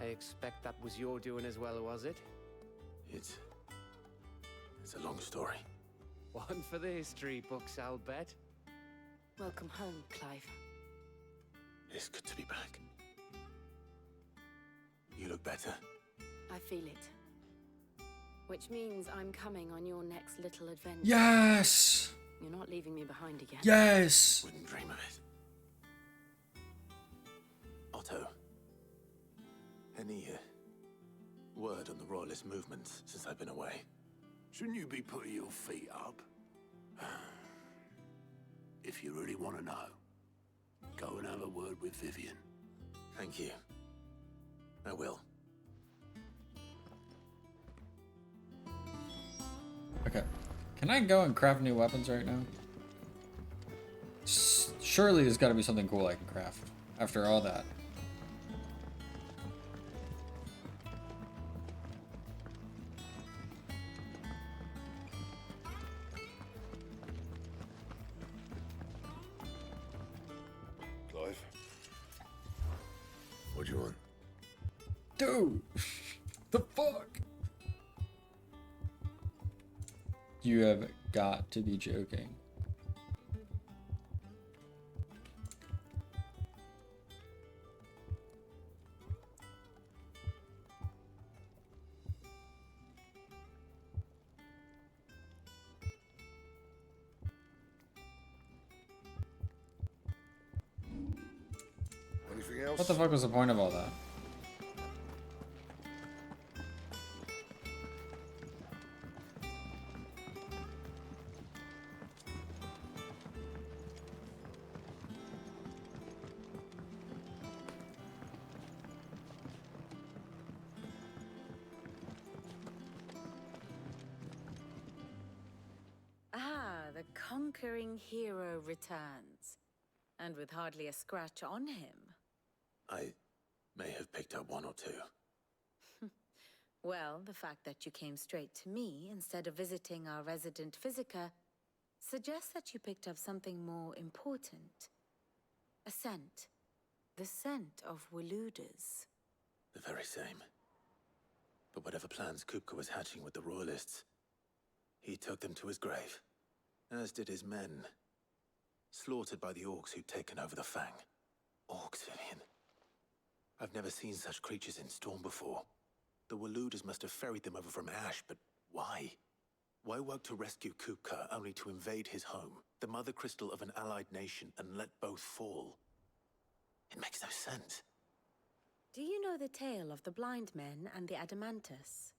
I expect that was your doing as well, was it? It's a long story. One for the history books, I'll bet. Welcome home, Clive. It's good to be back. You look better. I feel it. Which means I'm coming on your next little adventure. Yes! You're not leaving me behind again. Yes! Wouldn't dream of it. Otto, any word on the Royalist movement since I've been away? Shouldn't you be putting your feet up? If you really want to know, go and have a word with Vivian. Thank you. I will. Okay. Can I go and craft new weapons right now? Surely there's got to be something cool I can craft after all that. Clive, what do you want? Dude! The fuck? You have got to be joking. Anything else? What the fuck was the point of all that? The conquering hero returns, and with hardly a scratch on him. I may have picked up one or two. Well, the fact that you came straight to me instead of visiting our resident physiker suggests that you picked up something more important. A scent. The scent of Waludas. The very same. But whatever plans Kupka was hatching with the Royalists, he took them to his grave. As did his men. Slaughtered by the orcs who'd taken over the Fang. Orcs, Vivian. I've never seen such creatures in Storm before. The Waludas must have ferried them over from Ash, but why? Why work to rescue Kupka only to invade his home, the mother crystal of an allied nation, and let both fall? It makes no sense. Do you know the tale of the blind men and the Adamantus?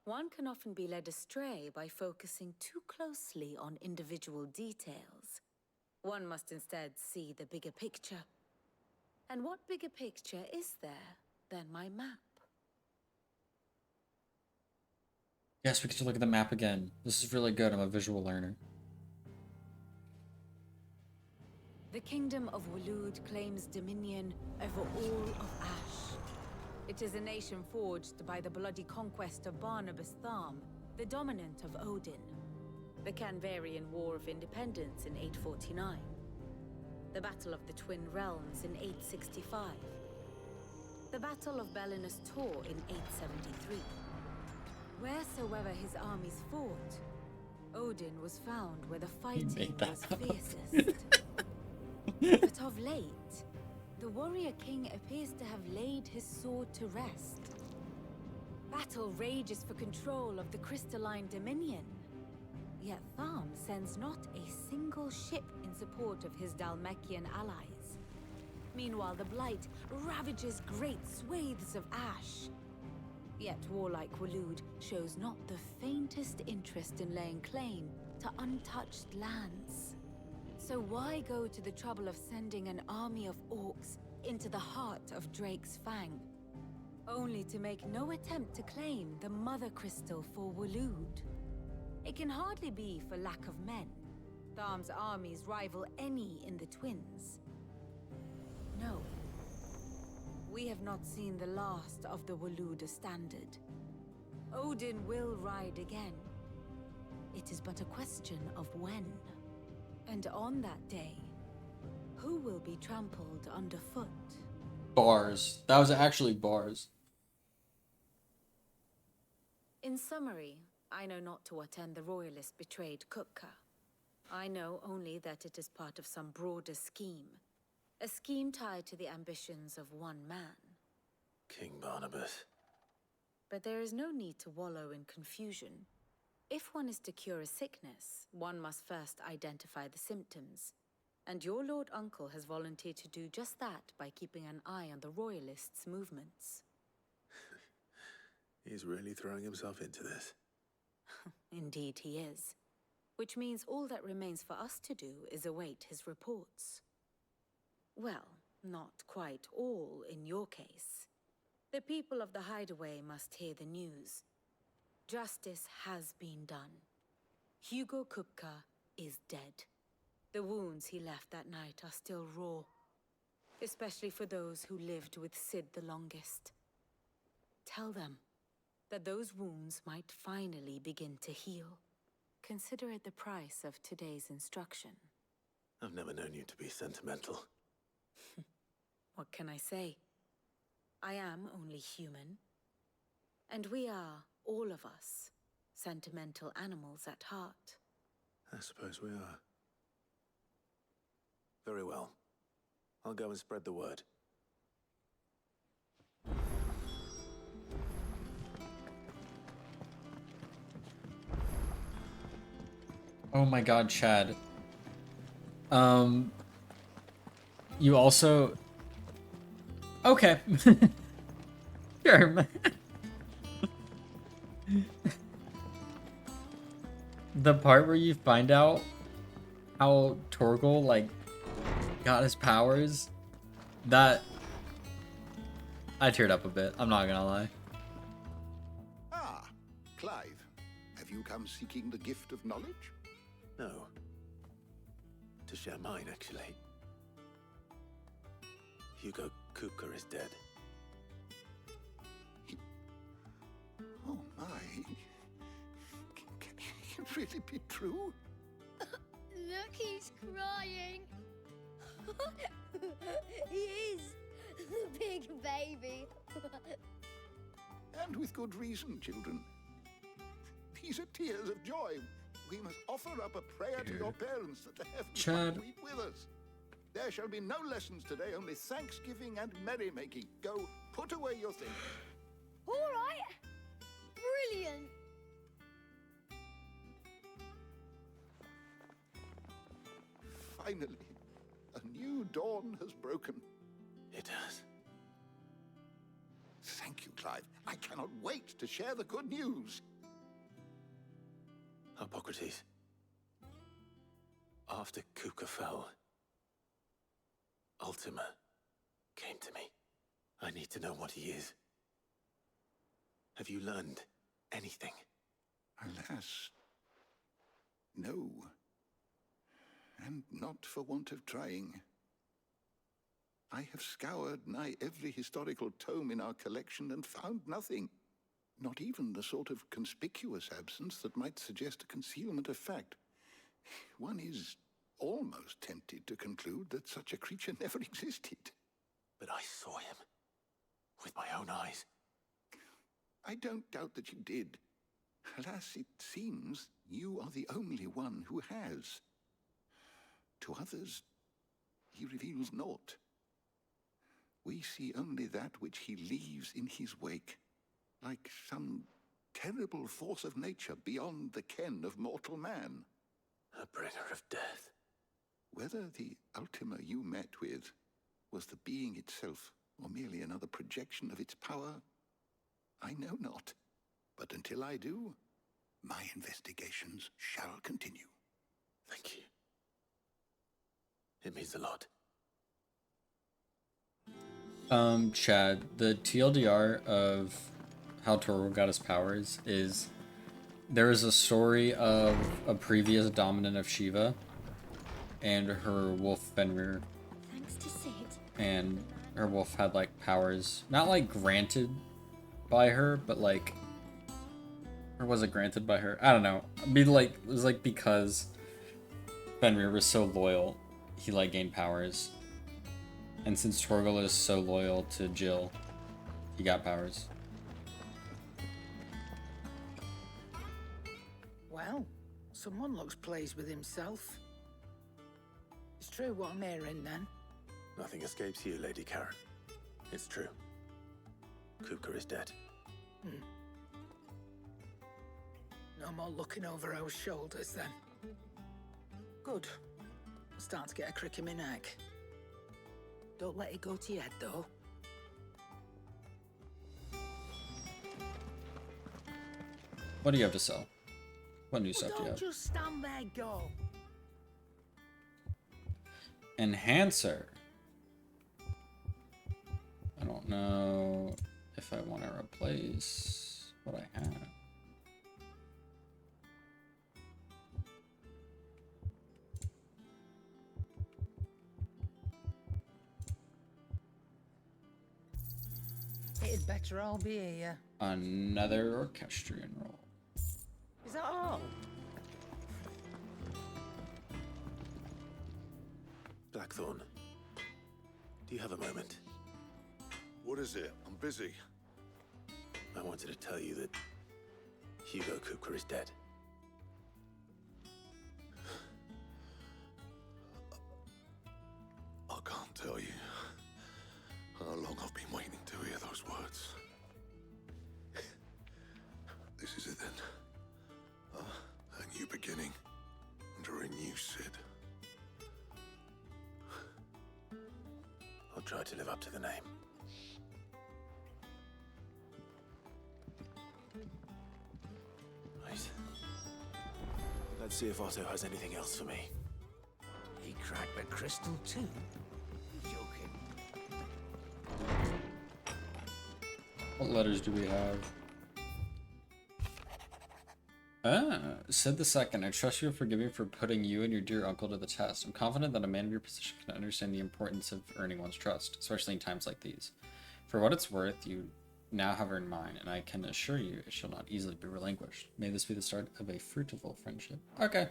One can often be led astray by focusing too closely on individual details. One must instead see the bigger picture. And what bigger picture is there than my map? Yes, we get to look at the map again. This is really good. I'm a visual learner. The kingdom of Waloed claims dominion over all of Ash. It is a nation forged by the bloody conquest of Barnabas Tharm, the dominant of Odin. The Canvarian War of Independence in 849. The Battle of the Twin Realms in 865. The Battle of Belinus Tor in 873. Wheresoever his armies fought, Odin was found where the fighting was fiercest. But of late, the warrior king appears to have laid his sword to rest. Battle rages for control of the crystalline dominion. Yet Tharm sends not a single ship in support of his Dhalmekian allies. Meanwhile, the Blight ravages great swathes of Ash. Yet warlike Waloed shows not the faintest interest in laying claim to untouched lands. So why go to the trouble of sending an army of orcs into the heart of Drake's Fang, only to make no attempt to claim the Mother Crystal for Waloed? It can hardly be for lack of men. Tharm's armies rival any in the Twins. No. We have not seen the last of the Waloed standard. Odin will ride again. It is but a question of when. And on that day, who will be trampled underfoot? Bars. That was actually bars. In summary, I know not to what end the royalist betrayed Kupka. I know only that it is part of some broader scheme. A scheme tied to the ambitions of one man. King Barnabas. But there is no need to wallow in confusion. If one is to cure a sickness, one must first identify the symptoms. And your Lord Uncle has volunteered to do just that by keeping an eye on the royalists' movements. He's really throwing himself into this. Indeed he is. Which means all that remains for us to do is await his reports. Well, not quite all in your case. The people of the Hideaway must hear the news. Justice has been done. Hugo Kupka is dead. The wounds he left that night are still raw, especially for those who lived with Sid the longest. Tell them that those wounds might finally begin to heal. Consider it the price of today's instruction. I've never known you to be sentimental. What can I say? I am only human. And we are, all of us, sentimental animals at heart. I suppose we are. Very well. I'll go and spread the word. Oh my god, Chad. You also... Okay. Sure, man. The part where you find out how Torgal, like, got his powers, that... I teared up a bit, I'm not gonna lie. Ah, Clive. Have you come seeking the gift of knowledge? No. To share mine, actually. Hugo Kupka is dead. Oh my. Can it really be true? Look, he's crying. He is. The big baby. And with good reason, children. These are tears of joy. We must offer up a prayer to your parents that the heavens Chad. might weep with us. There shall be no lessons today, only thanksgiving and merrymaking. Go, put away your things. All right. Brilliant. Finally, a new dawn has broken. It has. Thank you, Clive. I cannot wait to share the good news. Hippocrates. After Kupka fell, Ultima came to me. I need to know what he is. Have you learned anything? Alas, no. and not for want of trying. I have scoured nigh every historical tome in our collection and found nothing. Not even the sort of conspicuous absence that might suggest a concealment of fact. One is almost tempted to conclude that such a creature never existed. But I saw him. With my own eyes. I don't doubt that you did. Alas, it seems you are the only one who has. To others, he reveals naught. We see only that which he leaves in his wake, like some terrible force of nature beyond the ken of mortal man. A bringer of death. Whether the Ultima you met with was the being itself, or merely another projection of its power, I know not. But until I do, my investigations shall continue. Thank you. It means a lot. Chad, the TLDR of how Torgal got his powers is there is a story of a previous dominant of Shiva and her wolf Fenrir. Thanks to Sid. And her wolf had like powers, not like granted by her, but like, or was it granted by her? I don't know. It was like because Fenrir was so loyal, he like gained powers. And since Torgal is so loyal to Jill, he got powers. Well, someone looks pleased with himself. It's true what I'm hearing, then. Nothing escapes you, Lady Karen. It's true. Kupka is dead. No more looking over our shoulders, then. Good. I'm starting to get a crick in my neck. Don't let it go to your head, though. What do you have to sell? What new stuff do you Don't have? just stand there, go. Enhancer. I don't know if I want to replace what I have. It'd better all be here. Another orchestrion roll. Is that all? Blackthorn, do you have a moment? What is it? I'm busy. I wanted to tell you that Hugo Kupka is dead. I can't tell you how long I've been waiting to hear those words. This is it then. A new beginning under a new Sid. I'll try to live up to the name. Right. Let's see if Otto has anything else for me. He cracked the crystal too? Joking. What letters do we have? Sid the Second, I trust you will forgive me for putting you and your dear uncle to the test. I'm confident that a man of your position can understand the importance of earning one's trust, especially in times like these. For what it's worth, you now have earned mine, and I can assure you it shall not easily be relinquished. May this be the start of a fruitful friendship. Okay.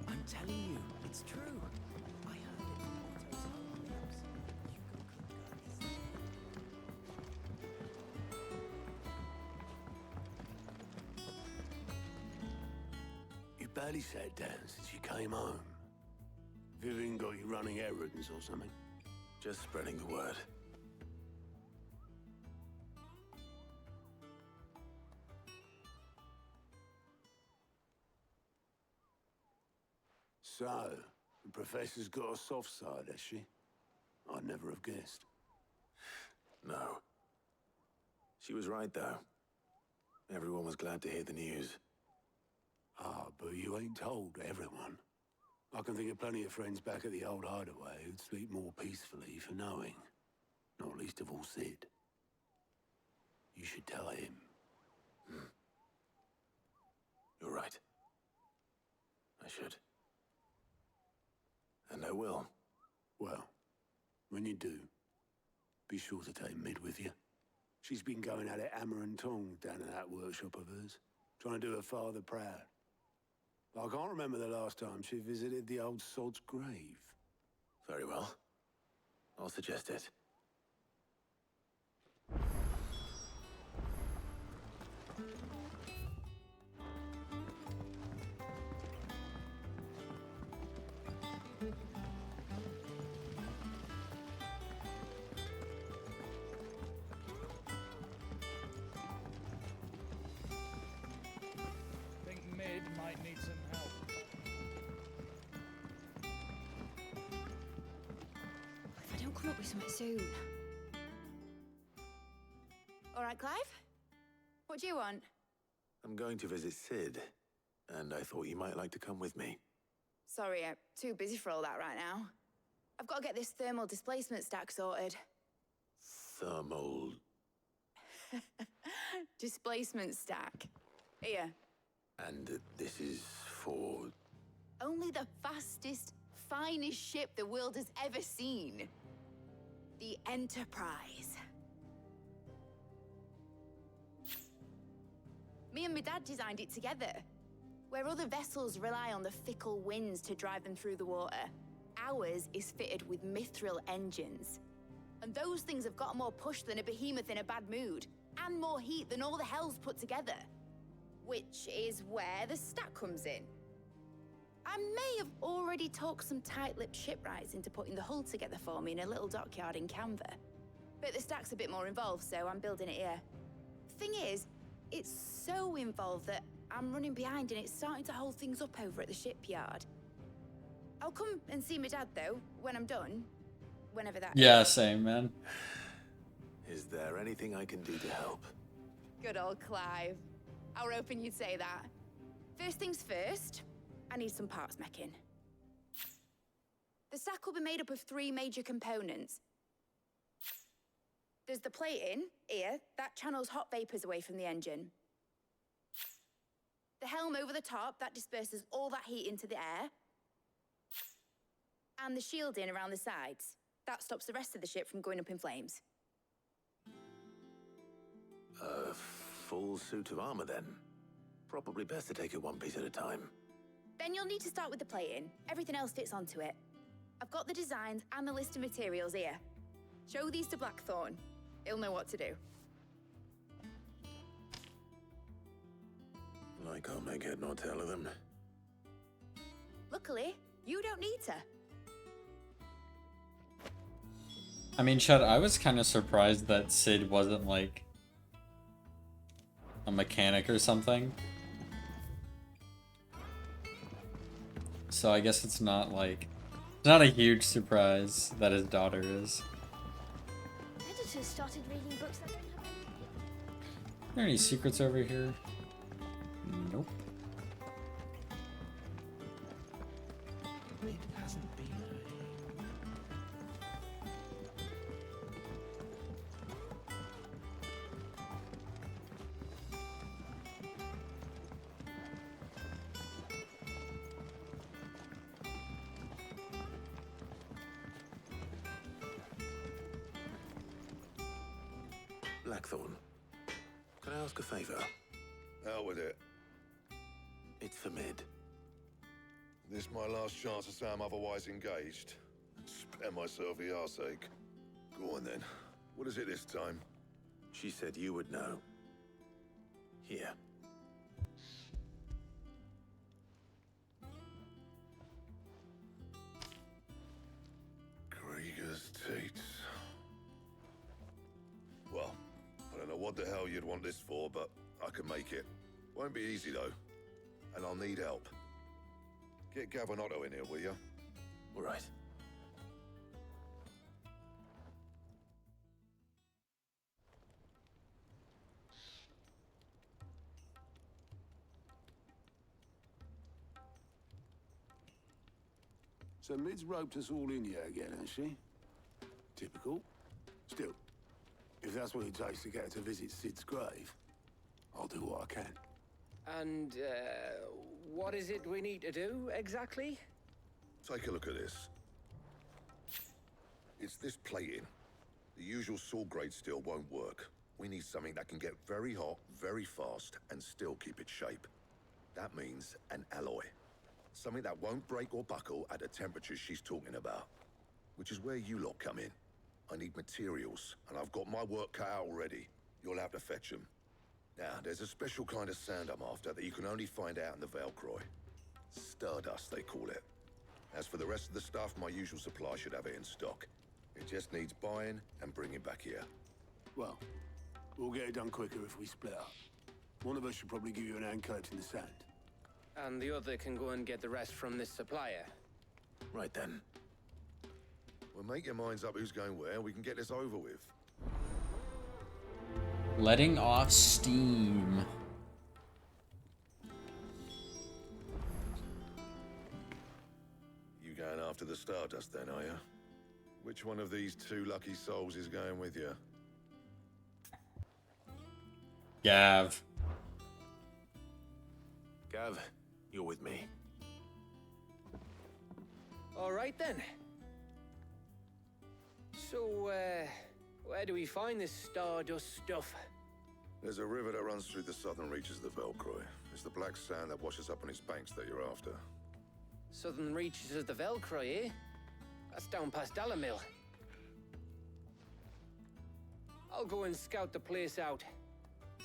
I'm telling you, it's true. I heard it from Otto's own lips. Hugo Kupka is You barely sat down since you came home. Vivian got you running errands or something? Just spreading the word. So, the Professor's got a soft side, has she? I'd never have guessed. No. She was right, though. Everyone was glad to hear the news. Ah, but you ain't told everyone. I can think of plenty of friends back at the old hideaway who'd sleep more peacefully for knowing. Not least of all Sid. You should tell him. You're right. I should. And I will. Well, when you do, be sure to take Mid with you. She's been going at it hammer and tongs down in that workshop of hers, trying to do her father proud. I can't remember the last time she visited the old sod's grave. Very well. I'll suggest it. Think Mid might need some help. If I don't come up with something soon. All right, Clive? What do you want? I'm going to visit Sid, and I thought you might like to come with me. Sorry, I'm too busy for all that right now. I've got to get this thermal displacement stack sorted. Thermal... Displacement stack. Here. And this is for... Only the fastest, finest ship the world has ever seen. The Enterprise. Me and my dad designed it together. Where other vessels rely on the fickle winds to drive them through the water, ours is fitted with mithril engines. And those things have got more push than a behemoth in a bad mood, and more heat than all the hells put together. Which is where the stack comes in. I may have already talked some tight-lipped shipwrights into putting the hull together for me in a little dockyard in Canva. But the stack's a bit more involved, so I'm building it here. Thing is, it's so involved that I'm running behind and it's starting to hold things up over at the shipyard. I'll come and see my dad, though, when I'm done. Whenever that Yeah, is. same, man. Is there anything I can do to help? Good old Clive. I were hoping you'd say that. First things first, I need some parts meching. The stack will be made up of 3 major components. There's the plating, here, that channels hot vapors away from the engine. The helm over the top, that disperses all that heat into the air. And the shielding around the sides. That stops the rest of the ship from going up in flames. A full suit of armor, then. Probably best to take it one piece at a time. Then you'll need to start with the plating. Everything else fits onto it. I've got the designs and the list of materials here. Show these to Blackthorn. He'll know what to do. I can't make head nor tail of them. Luckily, you don't need to. I mean, Chad, I was kind of surprised that Sid wasn't like a mechanic or something. So I guess it's not like, it's not a huge surprise that his daughter is. Editors started reading books that don't have any. Are there any secrets over here? Nope. It hasn't been Blackthorn, can I ask a favor? Out with it. It's for Mid. This my last chance to say I'm otherwise engaged. Spare myself the arseache. Go on then. What is it this time? She said you would know. Here. Krieger's teats. Well, I don't know what the hell you'd want this for, but I can make it. Won't be easy though. And I'll need help. Get Gavin-Otto in here, will you? All right. So Mid's roped us all in here again, has she? Typical. Still, if that's what it takes to get her to visit Sid's grave, I'll do what I can. And, what is it we need to do, exactly? Take a look at this. It's this plating. The usual sword grade steel won't work. We need something that can get very hot, very fast, and still keep its shape. That means an alloy. Something that won't break or buckle at the temperatures she's talking about. Which is where you lot come in. I need materials, and I've got my work cut out already. You'll have to fetch them. Now, there's a special kind of sand I'm after that you can only find out in the Velcroy. Stardust, they call it. As for the rest of the stuff, my usual supply should have it in stock. It just needs buying and bringing back here. Well, we'll get it done quicker if we split up. One of us should probably give you an hand collecting the sand. And the other can go and get the rest from this supplier. Right then. Well, make your minds up who's going where, we can get this over with. Letting off steam. You going after the Stardust then, are you? Which one of these two lucky souls is going with you? Gav. Gav, you're with me. All right then. So, where do we find this Stardust stuff? There's a river that runs through the southern reaches of the Velcroy. It's the black sand that washes up on its banks that you're after. Southern reaches of the Velcroy, eh? That's down past Dalamil. I'll go and scout the place out.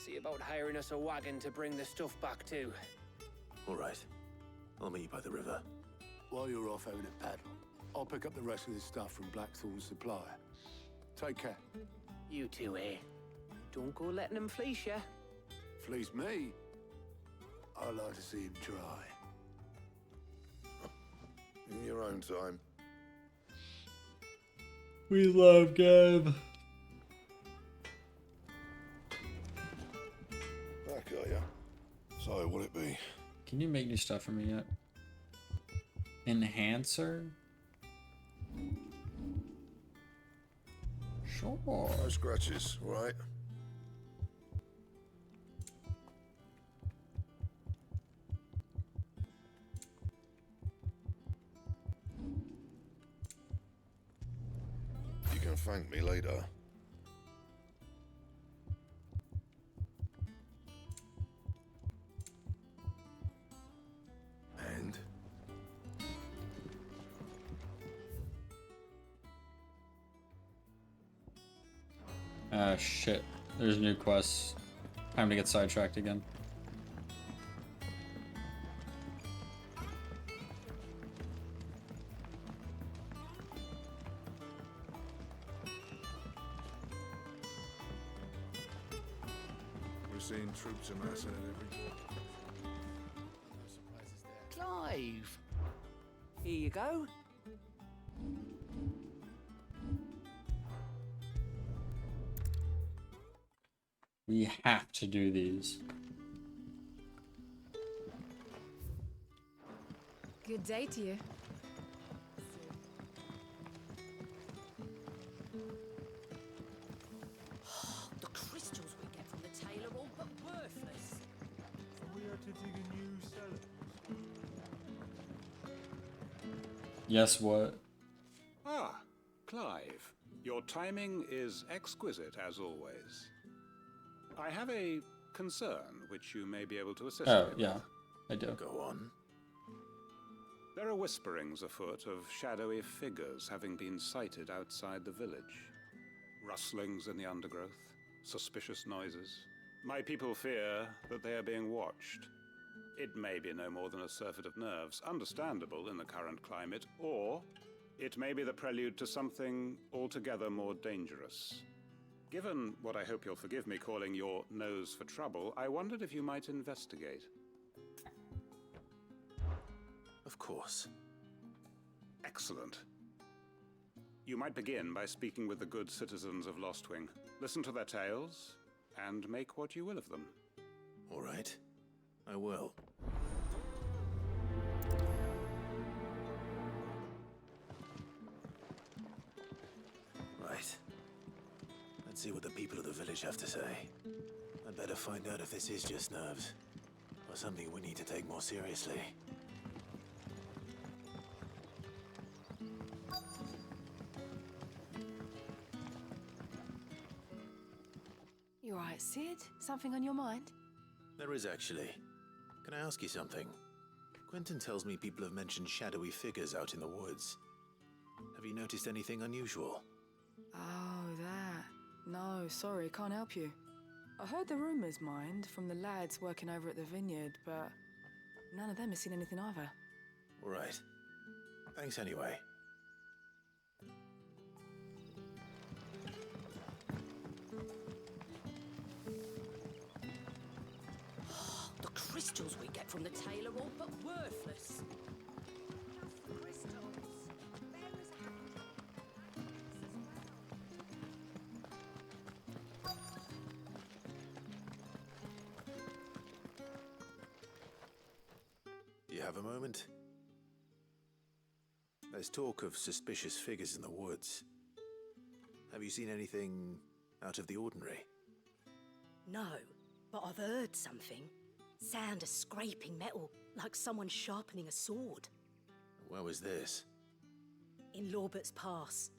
See about hiring us a wagon to bring the stuff back to. All right. I'll meet you by the river. While you're off having a paddle, I'll pick up the rest of this stuff from Blackthorn's supplier. Take care. You two, eh? Don't go letting him fleece ya. Fleece me? I'd like to see him try. In your own time. We love Gav. Back, are ya? So, what'll it be? Can you make new stuff for me yet? Enhancer? Sure. No scratches, right? You can thank me later. And? Shit. There's new quests. Time to get sidetracked again. We're seeing troops amassing at every door. Clive! Here you go. We have to do these. Good day to you. The crystals we get from the tail are all but worthless. So we are to dig a new cellar. Yes, what? Ah, Clive. Your timing is exquisite, as always. I have a concern which you may be able to assist me with. Yeah, I do. Go on. There are whisperings afoot of shadowy figures having been sighted outside the village. Rustlings in the undergrowth, suspicious noises. My people fear that they are being watched. It may be no more than a surfeit of nerves, understandable in the current climate, or it may be the prelude to something altogether more dangerous. Given what I hope you'll forgive me calling your nose for trouble, I wondered if you might investigate. Of course. Excellent. You might begin by speaking with the good citizens of Lostwing. Listen to their tales, and make what you will of them. All right. I will. and see what the people of the village have to say. I'd better find out if this is just nerves, or something we need to take more seriously. You alright, Sid? Something on your mind? There is actually. Can I ask you something? Quentin tells me people have mentioned shadowy figures out in the woods. Have you noticed anything unusual? Oh, that. No, sorry, can't help you. I heard the rumours, mind, from the lads working over at the vineyard, but none of them has seen anything either. All right. Thanks anyway. The crystals we get from the tailor are all but worthless. You have a moment? There's talk of suspicious figures in the woods. Have you seen anything out of the ordinary? No, but I've heard something. Sound of scraping metal, like someone sharpening a sword. Where was this? In Lorbert's Pass.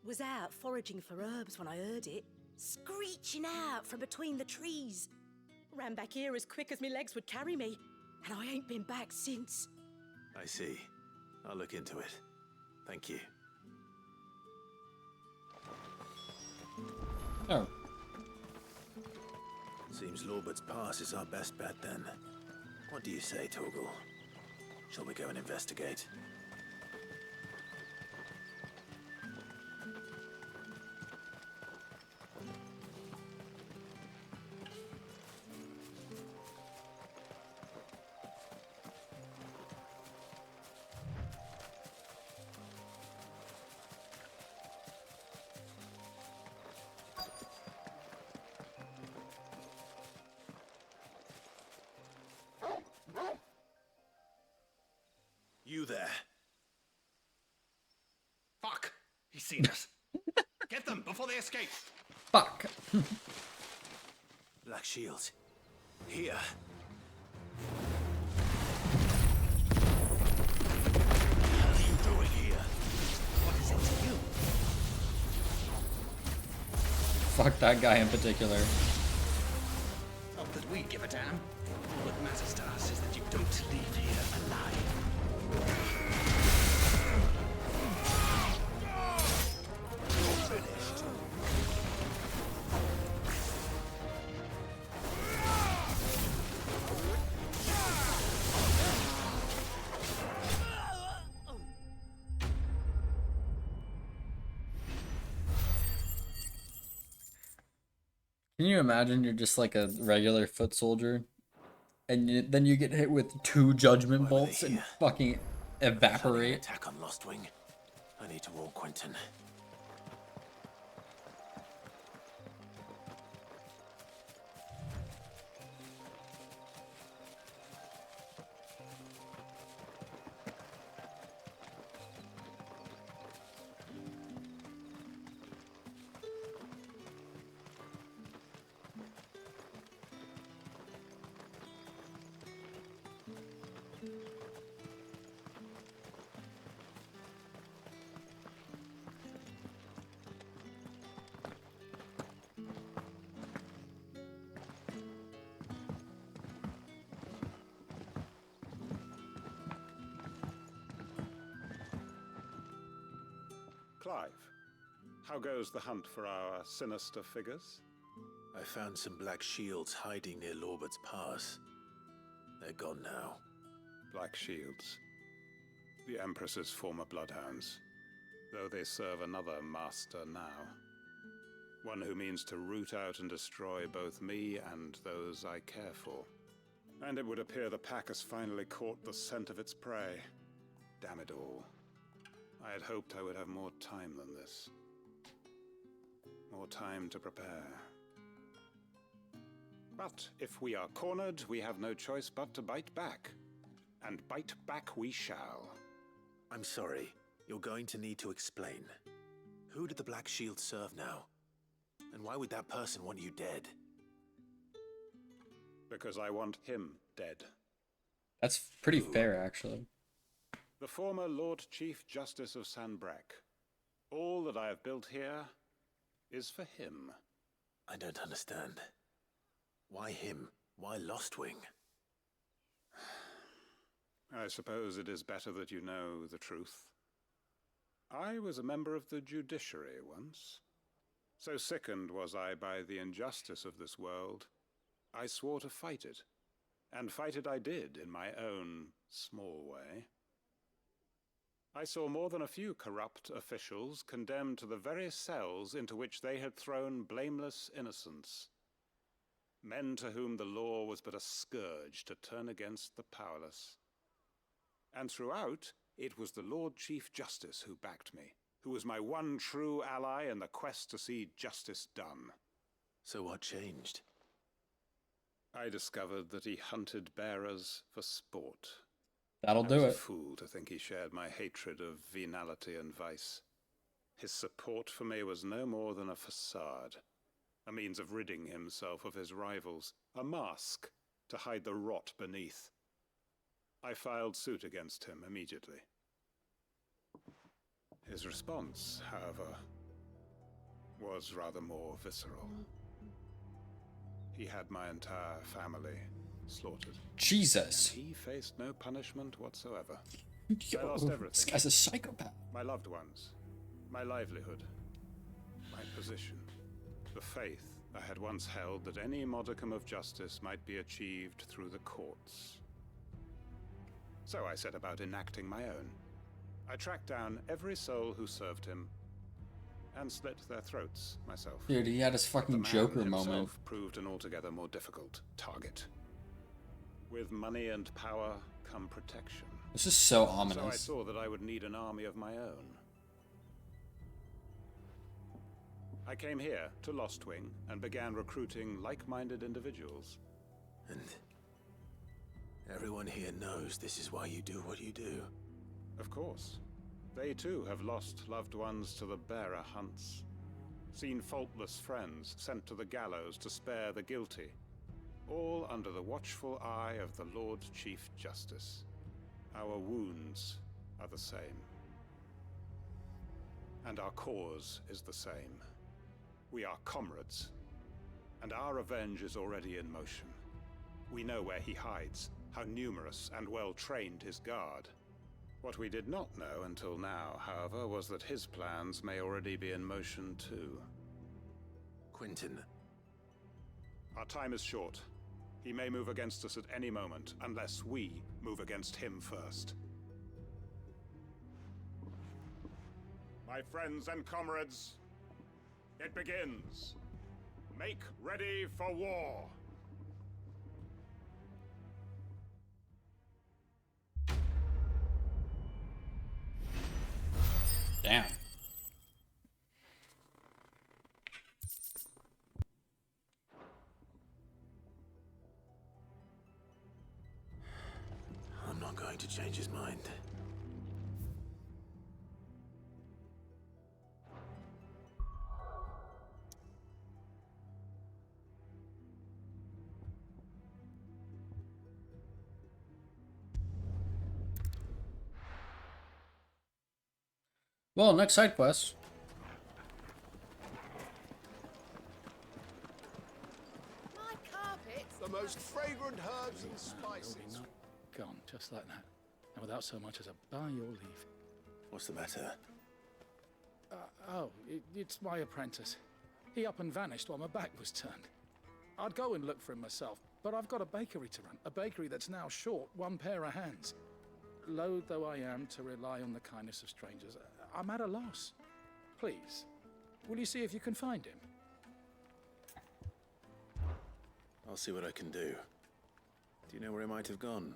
Was out foraging for herbs when I heard it, screeching out from between the trees. Ran back here as quick as my legs would carry me, and I ain't been back since. I see. I'll look into it. Thank you. Oh. Seems Lorbert's Pass is our best bet then. What do you say, Torgal? Shall we go and investigate? You there. Fuck! He's seen us. Get them before they escape. Fuck. Black Shields. Here. What are you doing here? What is it to you? Fuck that guy in particular. Not that we give a damn. All that matters to us is that you don't leave here alive. You're finished. Can you imagine you're just like a regular foot soldier, and then you get hit with 2 judgment bolts and fucking evaporate? Attack on Lost Wing. I need to warn Quentin. Clive, how goes the hunt for our sinister figures? I found some Black Shields hiding near Lorbert's Pass. They're gone now. Black Shields. The Empress's former bloodhounds. Though they serve another master now. One who means to root out and destroy both me and those I care for. And it would appear the pack has finally caught the scent of its prey. Damn it all. I had hoped I would have more time than this. More time to prepare. But if we are cornered, we have no choice but to bite back. And bite back we shall. I'm sorry. You're going to need to explain. Who did the Black Shield serve now? And why would that person want you dead? Because I want him dead. That's pretty fair, actually. The former Lord Chief Justice of Sanbreque. All that I have built here is for him. I don't understand. Why him? Why Lostwing? I suppose it is better that you know the truth. I was a member of the judiciary once. So sickened was I by the injustice of this world, I swore to fight it. And fight it I did in my own small way. I saw more than a few corrupt officials condemned to the very cells into which they had thrown blameless innocents. Men to whom the law was but a scourge to turn against the powerless. And throughout, it was the Lord Chief Justice who backed me, who was my one true ally in the quest to see justice done. So what changed? I discovered that he hunted bearers for sport. That'll do I was it. a fool to think he shared my hatred of venality and vice. His support for me was no more than a facade, a means of ridding himself of his rivals, a mask to hide the rot beneath. I filed suit against him immediately. His response, however, was rather more visceral. He had my entire family slaughtered. Jesus. And he faced no punishment whatsoever. Yo, I lost everything. this guy's a psychopath. My loved ones, my livelihood, my position, the faith I had once held that any modicum of justice might be achieved through the courts. So I set about enacting my own. I tracked down every soul who served him and slit their throats myself. Dude, he had his fucking But the man Joker himself moment. proved an altogether more difficult target. With money and power come protection. This is so So I ominous. saw that I would need an army of my own. I came here to Lostwing and began recruiting like-minded individuals. And everyone here knows this is why you do what you do. Of course. They too have lost loved ones to the bearer hunts. Seen faultless friends sent to the gallows to spare the guilty. All under the watchful eye of the Lord Chief Justice. Our wounds are the same. And our cause is the same. We are comrades. And our revenge is already in motion. We know where he hides, how numerous and well-trained his guard. What we did not know until now, however, was that his plans may already be in motion too. Quentin. Our time is short. He may move against us at any moment, unless we move against him first. My friends and comrades, it begins. Make ready for war. Damn. I'm not going to change his mind. Well, next side quest. My carpets. The most fragrant herbs and spices. Gone, just like that. And without so much as a by your leave. What's the matter? It's my apprentice. He up and vanished while my back was turned. I'd go and look for him myself, but I've got a bakery to run. A bakery that's now short one pair of hands. Loath though I am to rely on the kindness of strangers, I'm at a loss. Please, will you see if you can find him? I'll see what I can do. Do you know where he might have gone?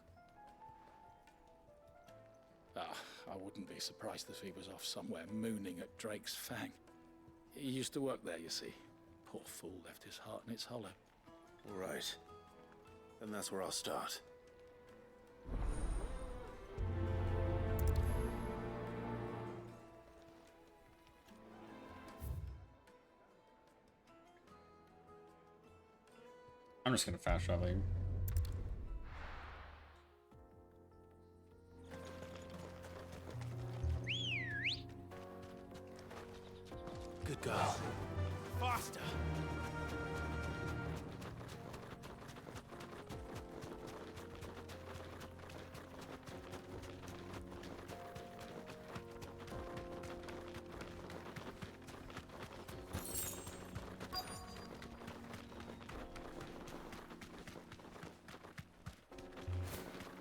I wouldn't be surprised if he was off somewhere mooning at Drake's Fang. He used to work there, you see. Poor fool left his heart in its hollow. All right. Then that's where I'll start. I'm just gonna fast travel here. Good girl. Faster!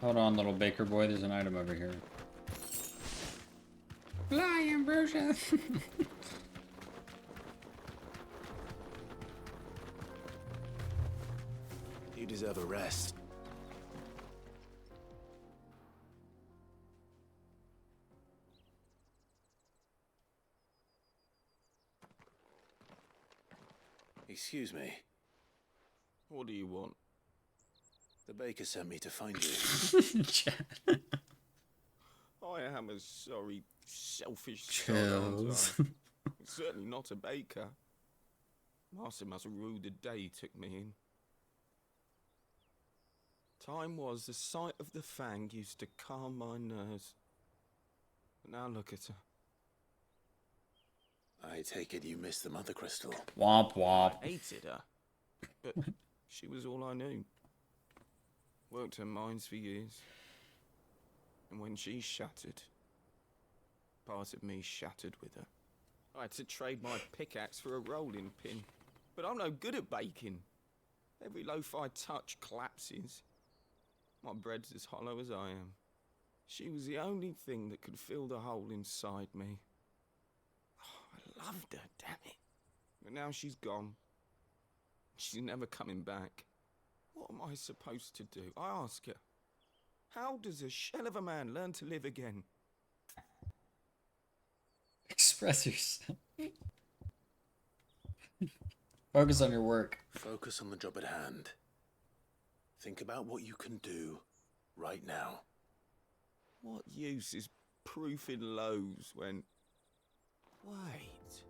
Hold on, little baker boy. There's an item over here. Fly, Ambrosia! You deserve a rest. Excuse me. What do you want? The baker sent me to find you. I am a sorry, selfish Chills. son, certainly not a baker. Master must have ruled the day he took me in. Time was the sight of the fang used to calm my nerves. But now look at her. I take it you missed the mother crystal. Womp womp. I hated her, but she was all I knew. Worked her mines for years. And when she shattered, part of me shattered with her. I had to trade my pickaxe for a rolling pin. But I'm no good at baking. Every loaf I touch collapses. My bread's as hollow as I am. She was the only thing that could fill the hole inside me. Oh, I loved her, damn it. But now she's gone. She's never coming back. What am I supposed to do? I ask her. How does a shell of a man learn to live again? Express yourself. Focus on your work. Focus on the job at hand. Think about what you can do right now. What use is proofing loaves when... Wait.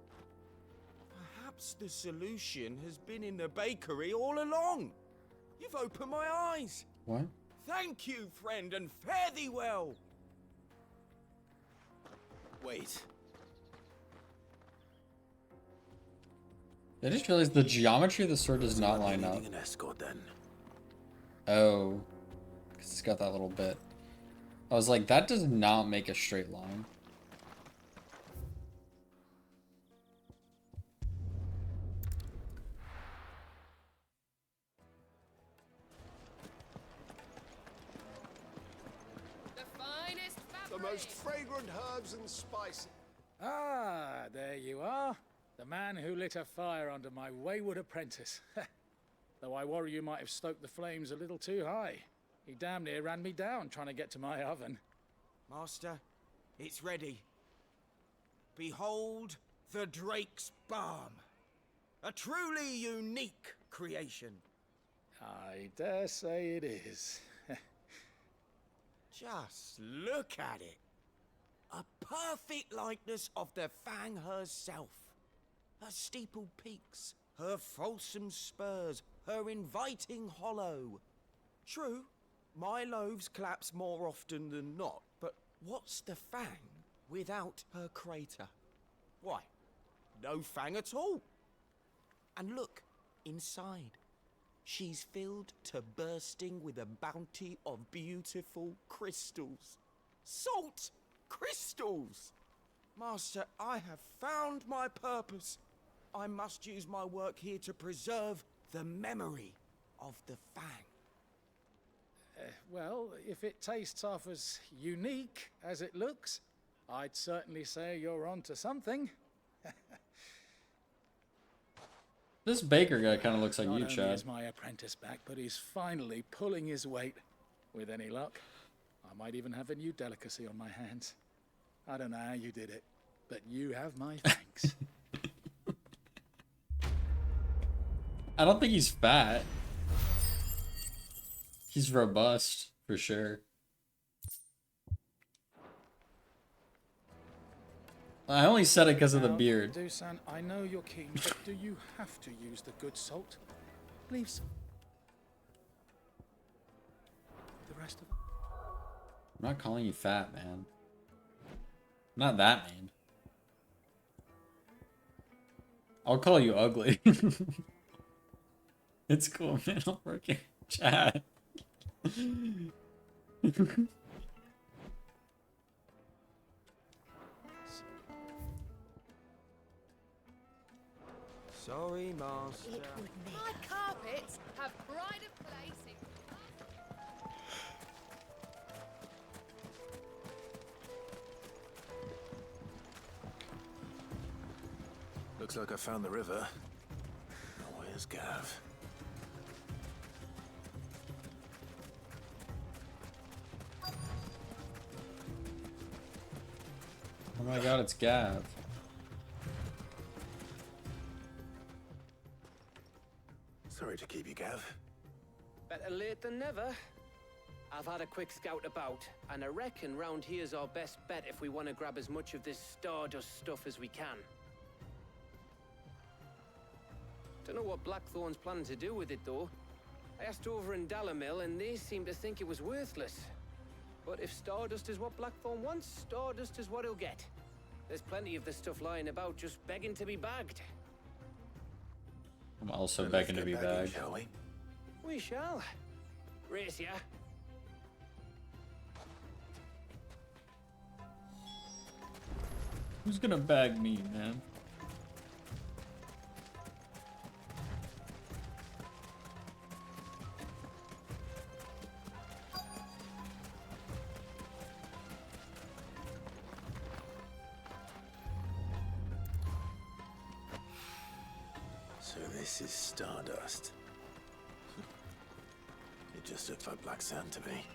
Perhaps the solution has been in the bakery all along. You've opened my eyes. What? Thank you, friend, and fare thee well. Wait. I just realized the geometry of the sword does not line up. An escort then. Oh. Because it's got that little bit. I was like, that does not make a straight line. The most fragrant herbs and spices. Ah, there you are. The man who lit a fire under my wayward apprentice. Though I worry you might have stoked the flames a little too high. He damn near ran me down trying to get to my oven. Master, it's ready. Behold the Drake's Balm. A truly unique creation. I dare say it is. Just look at it. A perfect likeness of the Fang herself. Her steepled peaks, her fulsome spurs, her inviting hollow. True, my loaves collapse more often than not, but what's the Fang without her crater? Why, no Fang at all. And look, inside. She's filled to bursting with a bounty of beautiful crystals. Salt crystals! Master, I have found my purpose. I must use my work here to preserve the memory of the Fang. Well, if it tastes half as unique as it looks, I'd certainly say you're onto something. This baker guy kind of looks like Not you, only Chad. is my apprentice back, but he's finally pulling his weight. With any luck, I might even have a new delicacy on my hands. I don't know how you did it, but you have my thanks. I don't think he's fat. He's robust, for sure. I only said it because of the Now, beard. Dusan, I know you're keen, but do you have to use the good salt? Leave some. rest of I'm not calling you fat, man. I'm not that mean. I'll call you ugly. It's cool, man. I'll work in chat. Sorry, master. My carpets have pride of place in. Looks like I found the river. Now where's Gav? Oh my god, it's Gav. Sorry to keep you, Gav. Better late than never. I've had a quick scout about, and I reckon round here's our best bet if we want to grab as much of this Stardust stuff as we can. Don't know what Blackthorn's planning to do with it, though. I asked over in Dalamil, and they seem to think it was worthless. But if Stardust is what Blackthorn wants, Stardust is what he'll get. There's plenty of this stuff lying about, just begging to be bagged. I'm also begging to be bagged. Shall we? We shall. Race ya. Who's gonna bag me, man? So this is Stardust. It just looks like black sand to me.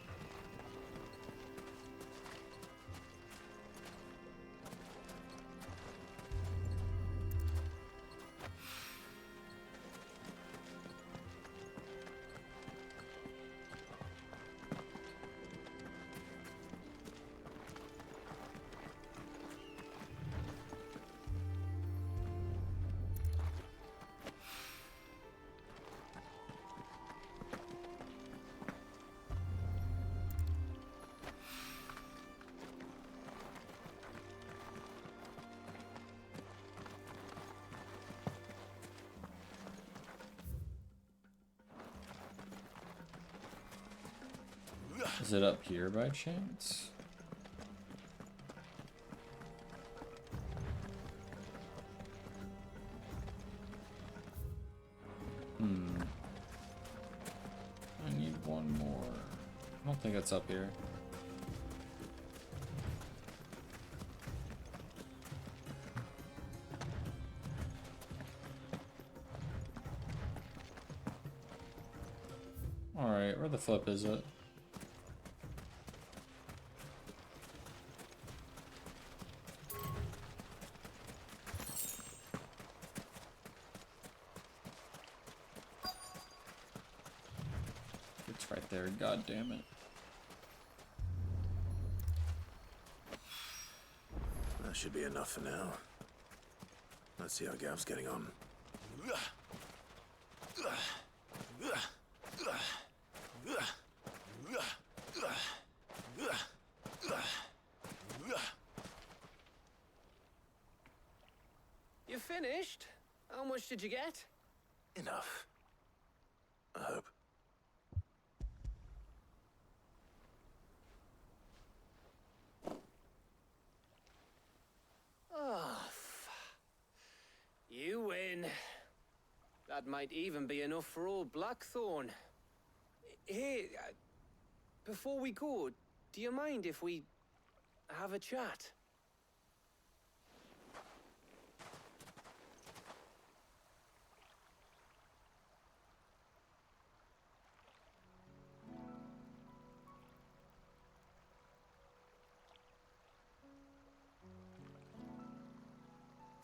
Is it up here by chance? I need one more. I don't think it's up here. Alright, where the flip is it? It's right there, god damn it. That should be enough for now. Let's see how Gav's getting on. You finished? How much did you get? Enough. I hope. Oh, you win. That might even be enough for old Blackthorn. Hey, before we go, do you mind if we have a chat?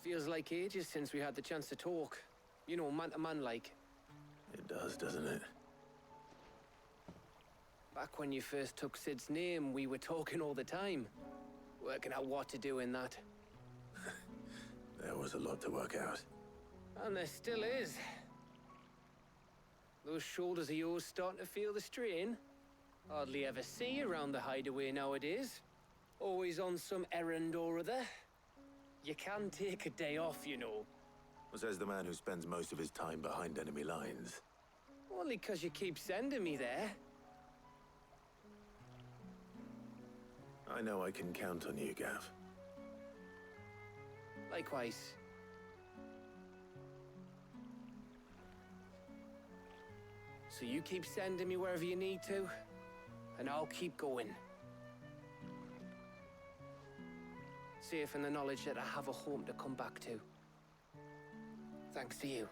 Feels like ages since we had the chance to talk. You know, man to man like. It does, doesn't it? Back when you first took Sid's name, we were talking all the time. Working out what to do in that. There was a lot to work out. And there still is. Those shoulders of yours starting to feel the strain? Hardly ever see you around the hideaway nowadays. Always on some errand or other. You can take a day off, you know. Says the man who spends most of his time behind enemy lines. Only 'cause you keep sending me there. I know I can count on you, Gav. Likewise. So you keep sending me wherever you need to, and I'll keep going. Safe in the knowledge that I have a home to come back to. Thanks to you.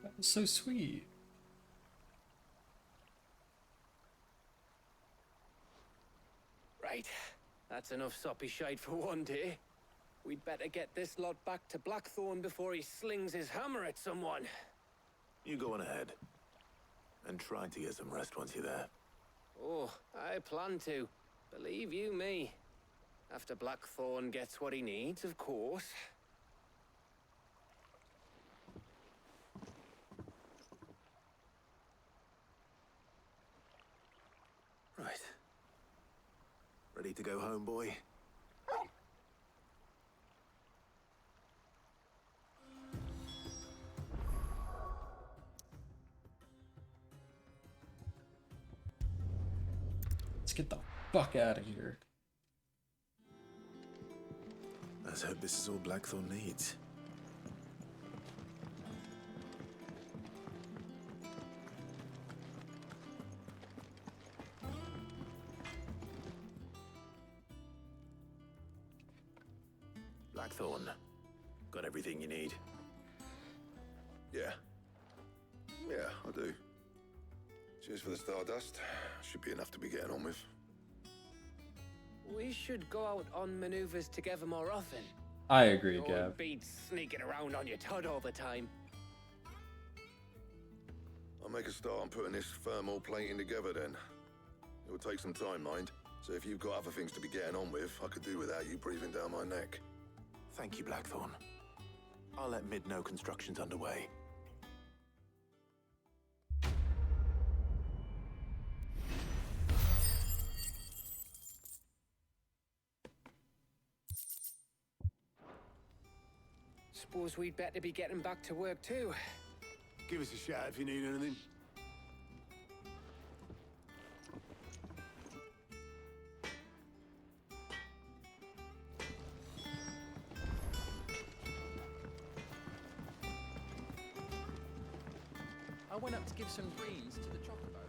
That was so sweet. Right. That's enough soppy shite for one day. We'd better get this lot back to Blackthorn before he slings his hammer at someone. You go on ahead. And try to get some rest once you're there. Oh, I plan to. Believe you me. After Blackthorn gets what he needs, of course. Right. Ready to go home, boy? Let's get the fuck out of here. Let's hope this is all Blackthorn needs. Blackthorn, got everything you need? Yeah. Yeah, I do. Cheers for the Stardust. Should be enough to be getting on with. We should go out on maneuvers together more often. I agree, Don't Gav. beat sneaking around on your tud all the time. I'll make a start on putting this thermal plating together then. It will take some time, mind. So if you've got other things to be getting on with, I could do without you breathing down my neck. Thank you, Blackthorn. I'll let Mid know construction's underway. Suppose we'd better be getting back to work too. Give us a shout if you need anything. I went up to give some greens to the chocobo.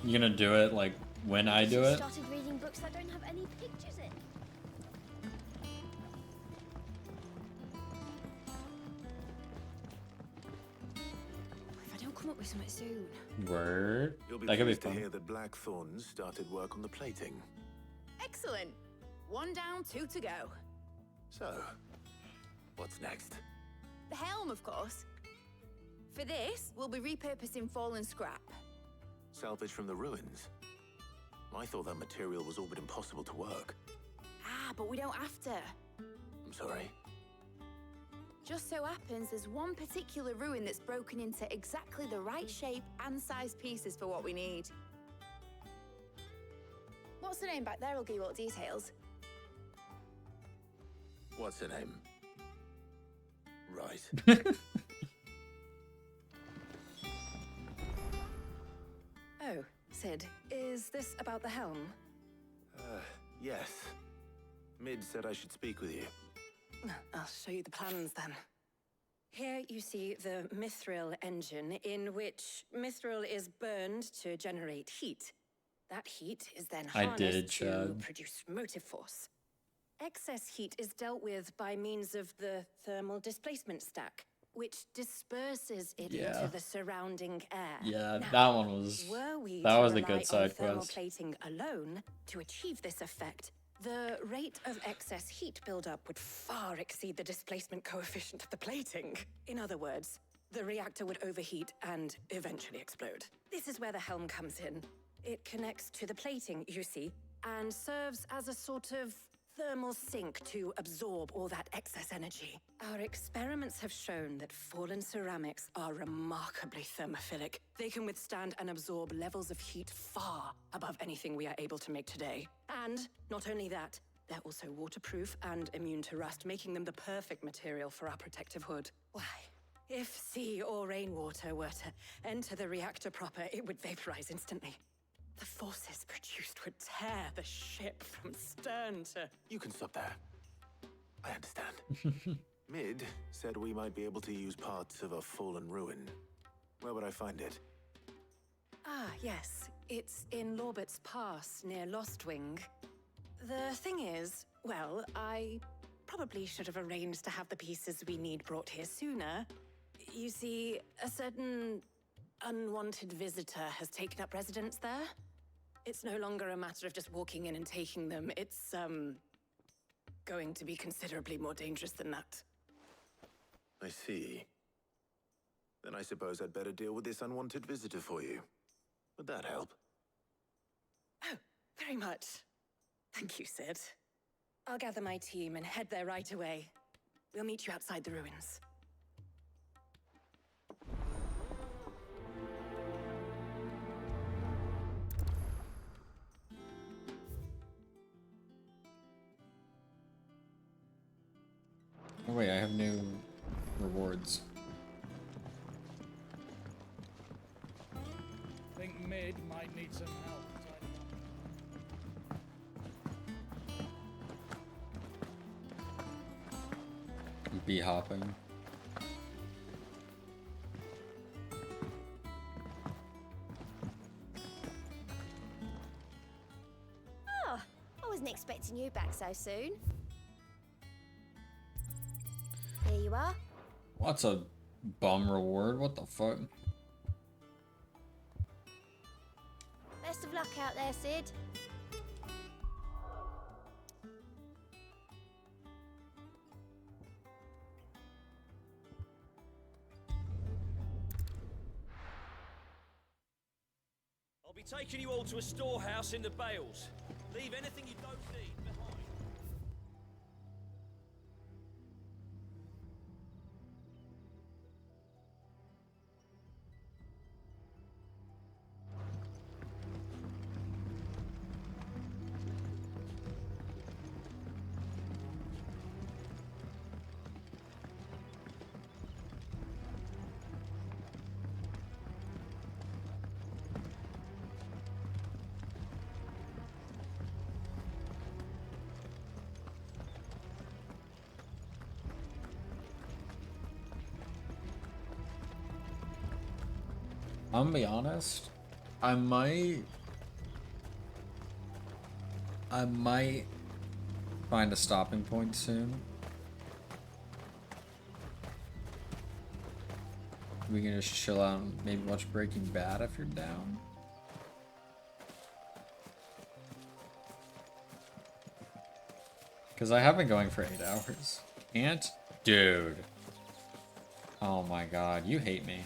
You gonna do it like when I do it? Started reading books that don't have any pictures in. If I don't come up with something soon. Word. You'll be That could be pleased to fun. hear that Blackthorn started work on the plating. Excellent. One down, two to go. So, what's next? The helm, of course. For this, we'll be repurposing fallen scrap. Salvage from the ruins. I thought that material was all but impossible to work. Ah, but we don't have to. I'm sorry. Just so happens there's one particular ruin that's broken into exactly the right shape and size pieces for what we need. What's the name back there? I'll give you all details. What's her name? Right. Oh, Sid, is this about the helm? Yes. Mid said I should speak with you. I'll show you the plans then. Here you see the mithril engine, in which mithril is burned to generate heat. That heat is then I harnessed did, to Chad. produce motive force. Excess heat is dealt with by means of the thermal displacement stack, which disperses it Yeah. into the surrounding air. Yeah, Now, that one was. were we That to was a rely good on side thermal quest. plating alone to achieve this effect, the rate of excess heat buildup would far exceed the displacement coefficient of the plating. In other words, the reactor would overheat and eventually explode. This is where the helm comes in. It connects to the plating, you see, and serves as a sort of thermal sink to absorb all that excess energy. Our experiments have shown that fallen ceramics are remarkably thermophilic. They can withstand and absorb levels of heat far above anything we are able to make today. And not only that, they're also waterproof and immune to rust, making them the perfect material for our protective hood. Why? If sea or rainwater were to enter the reactor proper, it would vaporize instantly. The forces produced would tear the ship from stern to... You can stop there. I understand. Mid said we might be able to use parts of a fallen ruin. Where would I find it? Ah, yes. It's in Lorbert's Pass, near Lostwing. The thing is, well, I probably should have arranged to have the pieces we need brought here sooner. You see, a certain unwanted visitor has taken up residence there. It's no longer a matter of just walking in and taking them. It's, going to be considerably more dangerous than that. I see. Then I suppose I'd better deal with this unwanted visitor for you. Would that help? Oh, very much. Thank you, Sid. I'll gather my team and head there right away. We'll meet you outside the ruins. Oh wait, I have new rewards. Think Mid might need some help. Bee hopping. Oh, I wasn't expecting you back so soon. Here you are. What's a bum reward? What the fuck? Best of luck out there, Sid. I'll be taking you all to a storehouse in the Bales. Leave anything you don't need behind. I'm gonna be honest, I might find a stopping point soon. We can just chill out and maybe watch Breaking Bad if you're down. Because I have been going for 8 hours. Can't? Dude. Oh my god, you hate me.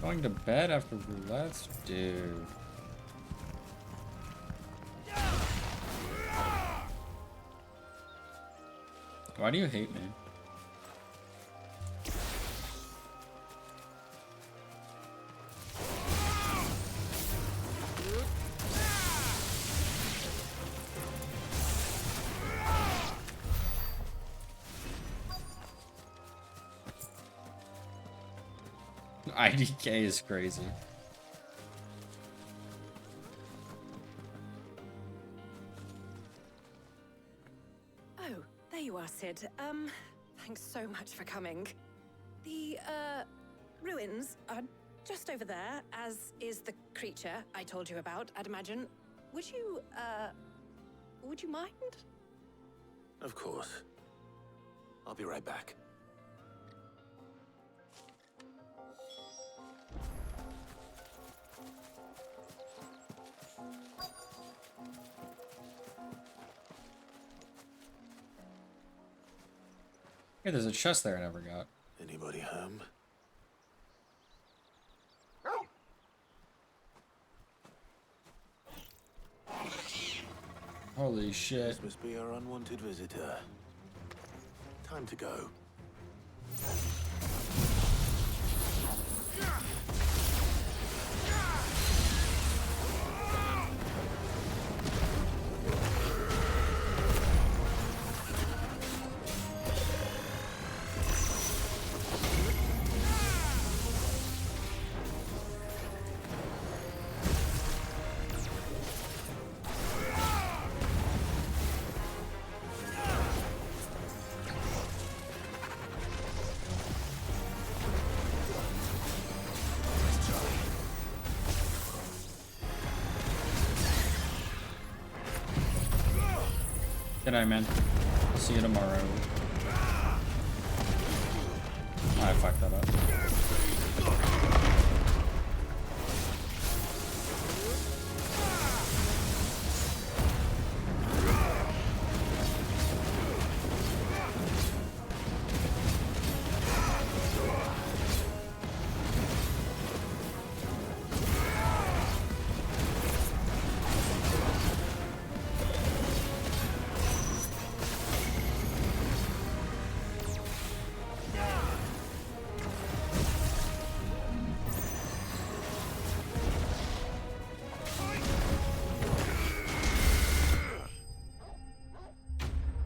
Going to bed after roulettes? Dude. Why do you hate me? IDK is crazy. Oh, there you are, Sid. Thanks so much for coming. The, ruins are just over there, as is the creature I told you about, I'd imagine. Would you mind? Of course. I'll be right back. Hey, there's a chest there I never got. Anybody home? Holy shit. This must be our unwanted visitor. Time to go. Good night, man. See you tomorrow. I fucked that up.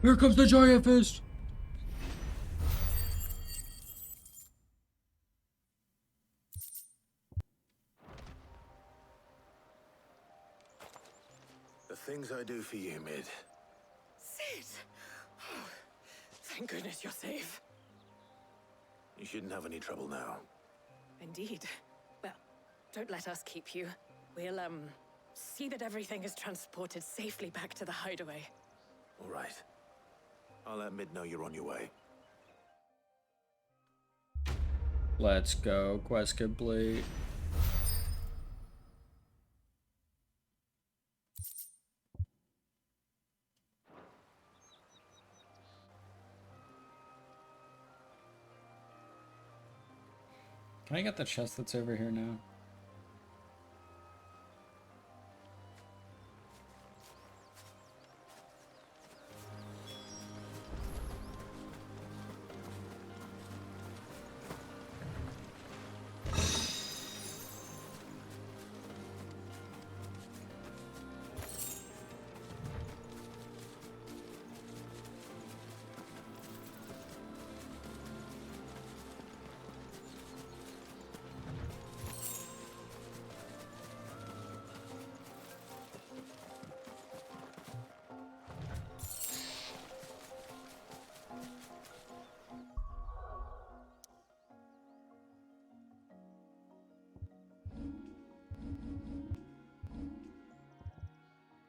Here comes the giant fist! The things I do for you, Mid. Sid! Oh, thank goodness you're safe. You shouldn't have any trouble now. Indeed. Well, don't let us keep you. We'll, see that everything is transported safely back to the hideaway. All right. I'll let Mid know you're on your way. Let's go. Quest complete. Can I get the chest that's over here now?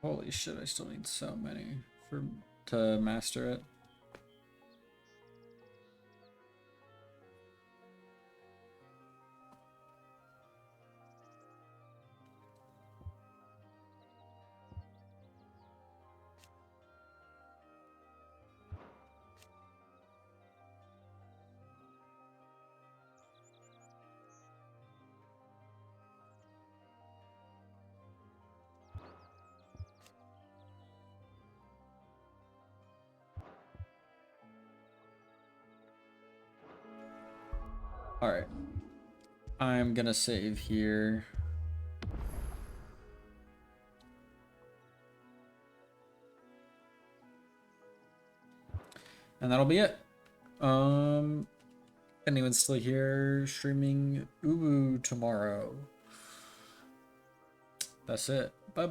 Holy shit, I still need so many to master it. Alright. I'm gonna save here. And that'll be it. Anyone's still here streaming Ubu tomorrow. That's it. Bye bye.